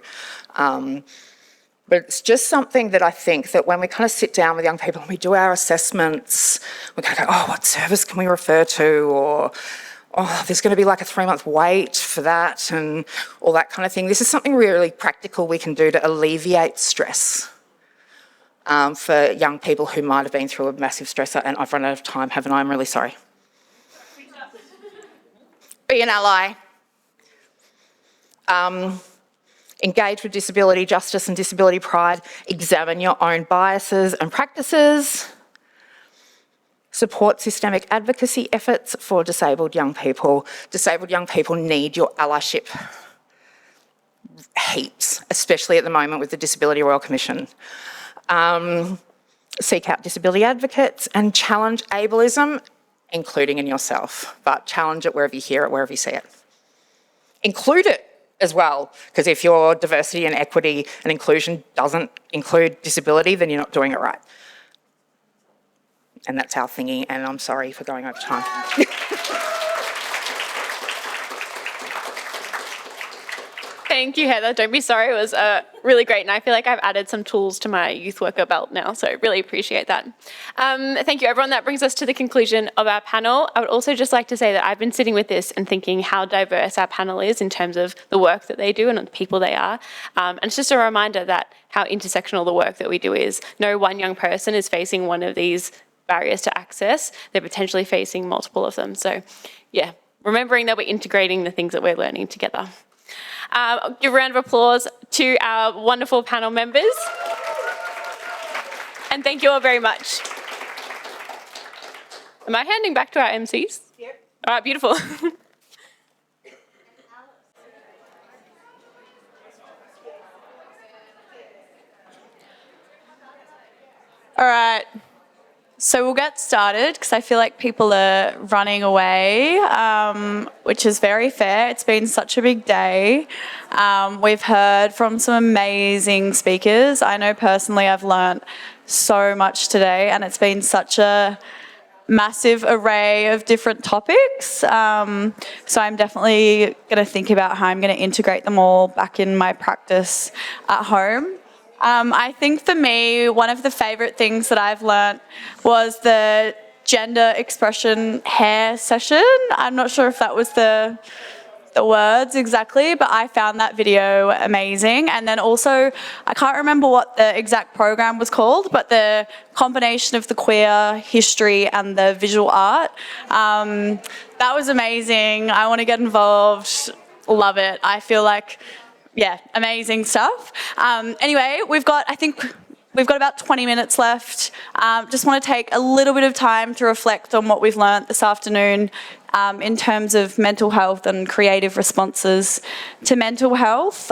S13: But it's just something that I think that when we kind of sit down with young people and we do our assessments, we kind of go, oh, what service can we refer to? Or, oh, there's going to be like a 3-month wait for that and all that kind of thing. This is something really practical we can do to alleviate stress for young people who might have been through a massive stressor. And I've run out of time, haven't I? I'm really sorry. Be an ally. Engage with disability justice and disability pride. Examine your own biases and practices. Support systemic advocacy efforts for disabled young people. Disabled young people need your allyship heaps, especially at the moment with the Disability Royal Commission. Seek out disability advocates and challenge ableism, including in yourself, but challenge it wherever you hear it, wherever you see it. Include it as well, because if your diversity and equity and inclusion doesn't include disability, then you're not doing it right. And that's our thingy, and I'm sorry for going over time.
S10: Thank you, Heather. Don't be sorry. It was really great, and I feel like I've added some tools to my youth worker belt now, so really appreciate that. Thank you, everyone. That brings us to the conclusion of our panel. I would also just like to say that I've been sitting with this and thinking how diverse our panel is in terms of the work that they do and the people they are. And it's just a reminder that how intersectional the work that we do is. No one young person is facing one of these barriers to access. They're potentially facing multiple of them. So, yeah, remembering that we're integrating the things that we're learning together. Give a round of applause to our wonderful panel members. And thank you all very much. Am I handing back to our MCs? Yep. All right, beautiful. All right. So we'll get started because I feel like people are running away, which is very fair. It's been such a big day. We've heard from some amazing speakers. I know personally I've learnt so much today, and it's been such a massive array of different topics. So I'm definitely going to think about how I'm going to integrate them all back in my practice at home. I think for me, one of the favourite things that I've learnt was the gender expression hair session. I'm not sure if that was the words exactly, but I found that video amazing. And then also, I can't remember what the exact program was called, but the combination of the queer history and the visual art, that was amazing. I want to get involved. Love it. I feel like, yeah, amazing stuff. Anyway, I think
S14: we've got about 20 minutes left. Just want to take a little bit of time to reflect on what we've learnt this afternoon in terms of mental health and creative responses to mental health.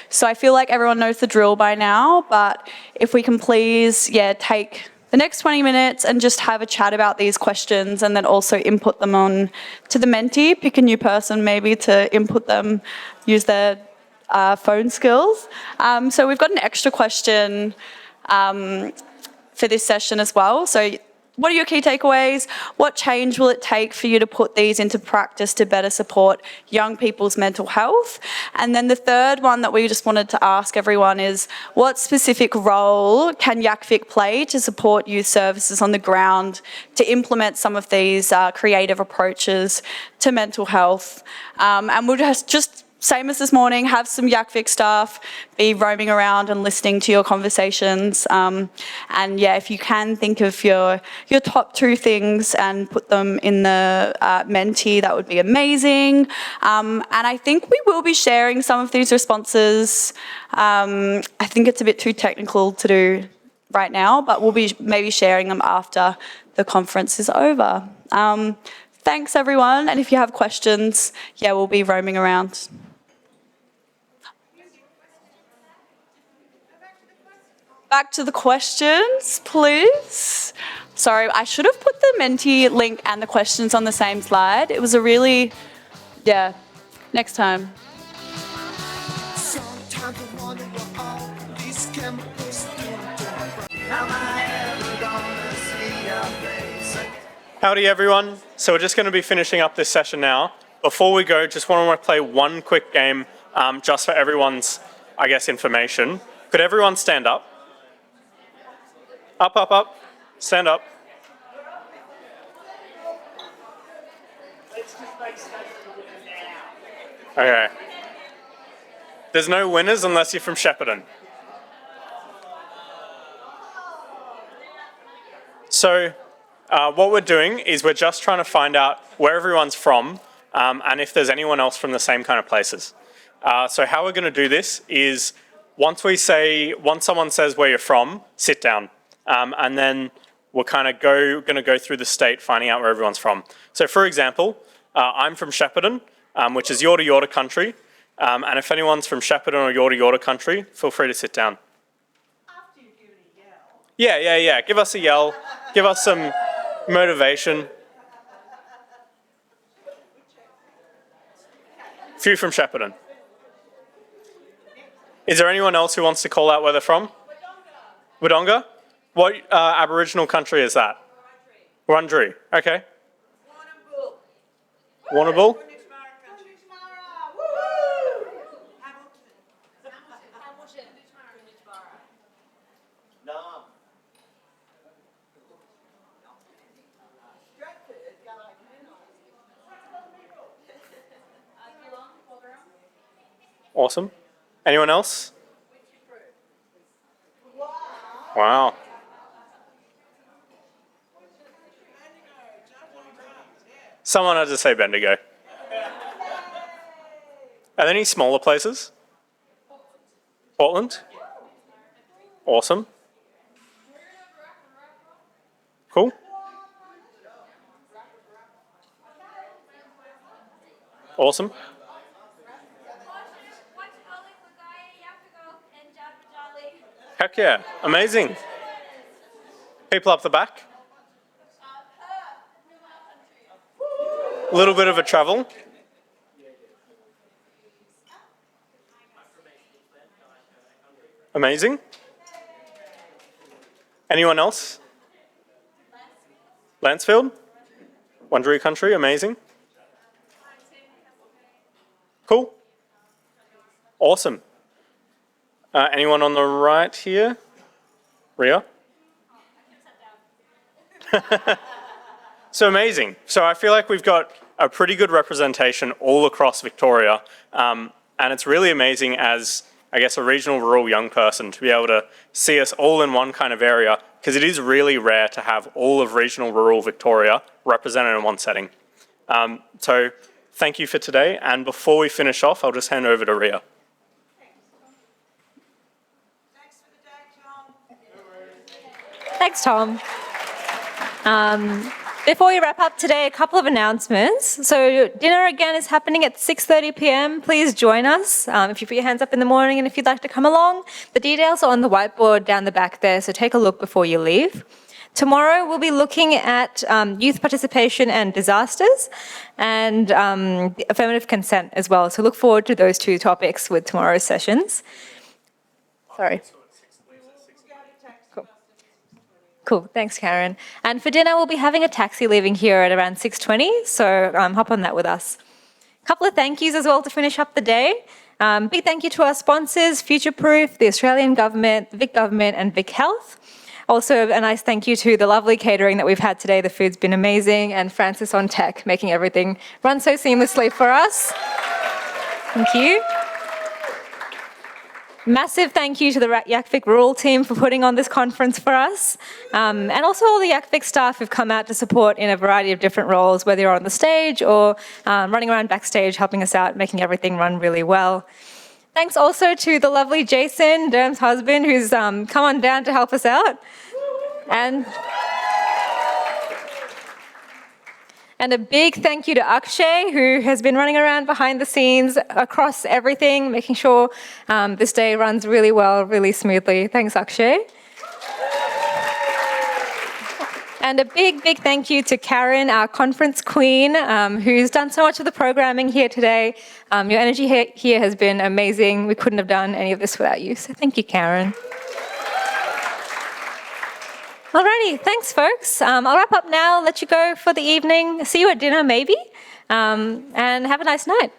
S14: So I feel like everyone knows the drill by now, but if we can please, take the next 20 minutes and just have a chat about these questions and then also input them on to the mentee, pick a new person maybe to input them, use their phone skills. So we've got an extra question for this session as well. So what are your key takeaways? What change will it take for you to put these into practice to better support young people's mental health? And then the third one that we just wanted to ask everyone is, what specific role can YACFIC play to support youth services on the ground to implement some of these creative approaches to mental health? And we'll just same as this morning, have some YACFIC staff be roaming around and listening to your conversations. And if you can think of your top 2 things and put them in the mentee, that would be amazing. And I think we will be sharing some of these responses. I think it's a bit too technical to do right now, but we'll be maybe sharing them after the conference is over. Thanks everyone, and if you have questions, we'll be roaming around. Back to the questions, please. Sorry, I should have put the mentee link and the questions on the same slide. It was a really, next time.
S1: Howdy everyone. So we're just going to be finishing up this session now. Before we go, just want to play one quick game just for everyone's, information. Could everyone stand up? Up, up, up. Stand up. Okay. There's no winners unless you're from Shepparton. So what we're doing is we're just trying to find out where everyone's from and if there's anyone else from the same kind of places. So how we're going to do this is once someone says where you're from, sit down. And then we're kind of going to go through the state, finding out where everyone's from. So for example, I'm from Shepparton, which is Yorta Yorta country. And if anyone's from Shepparton or Yorta Yorta country, feel free to sit down. After you give it a yell. Yeah. Give us a yell. Give us some motivation. Few from Shepparton. Is there anyone else who wants to call out where they're from? Wodonga? What Aboriginal country is that? Wurundjeri. Okay. Warrnambool. Awesome. Anyone else? Wow. Someone had to say Bendigo. Are there any smaller places? Portland? Awesome. Cool. Awesome. Heck yeah, amazing. People up the back? A little bit of a travel. Amazing. Anyone else? Lancefield? Wurundjeri country, amazing. Cool. Awesome. Anyone on the right here? Riya? So amazing. So I feel like we've got a pretty good representation all across Victoria. And it's really amazing as, I guess, a regional rural young person to be able to see us all in one kind of area, because it is really rare to have all of regional rural Victoria represented in one setting. So thank you for today. And before we finish off, I'll just hand over to Riya.
S16: Thanks, Tom. Before we wrap up today, a couple of announcements. So dinner again is happening at 6:30 p.m. Please join us. If you put your hands up in the morning and if you'd like to come along, the details are on the whiteboard down the back there, so take a look before you leave. Tomorrow we'll be looking at youth participation and disasters and affirmative consent as well. So look forward to those two topics with tomorrow's sessions. Sorry. Cool, thanks Karen. And for dinner, we'll be having a taxi leaving here at around 6:20, so hop on that with us. A couple of thank yous as well to finish up the day. Big thank you to our sponsors, Futureproof, the Australian Government, Vic Government and Vic Health. Also a nice thank you to the lovely catering that we've had today. The food's been amazing, and Francis on tech, making everything run so seamlessly for us. Thank you. Massive thank you to the Yakvik Rural team for putting on this conference for us, and also all the Yakvik staff who've come out to support in a variety of different roles, whether you're on the stage or running around backstage, helping us out, making everything run really well. Thanks also to the lovely Jason, Derm's husband, who's come on down to help us out. And a big thank you to Akshay, who has been running around behind the scenes across everything, making sure this day runs really well, really smoothly. Thanks, Akshay. And a big, big thank you to Karen, our conference queen, who's done so much of the programming here today. Your energy here has been amazing. We couldn't have done any of this without you, so thank you, Karen. Alrighty, thanks folks. I'll wrap up now, let you go for the evening. See you at dinner maybe, and have a nice night.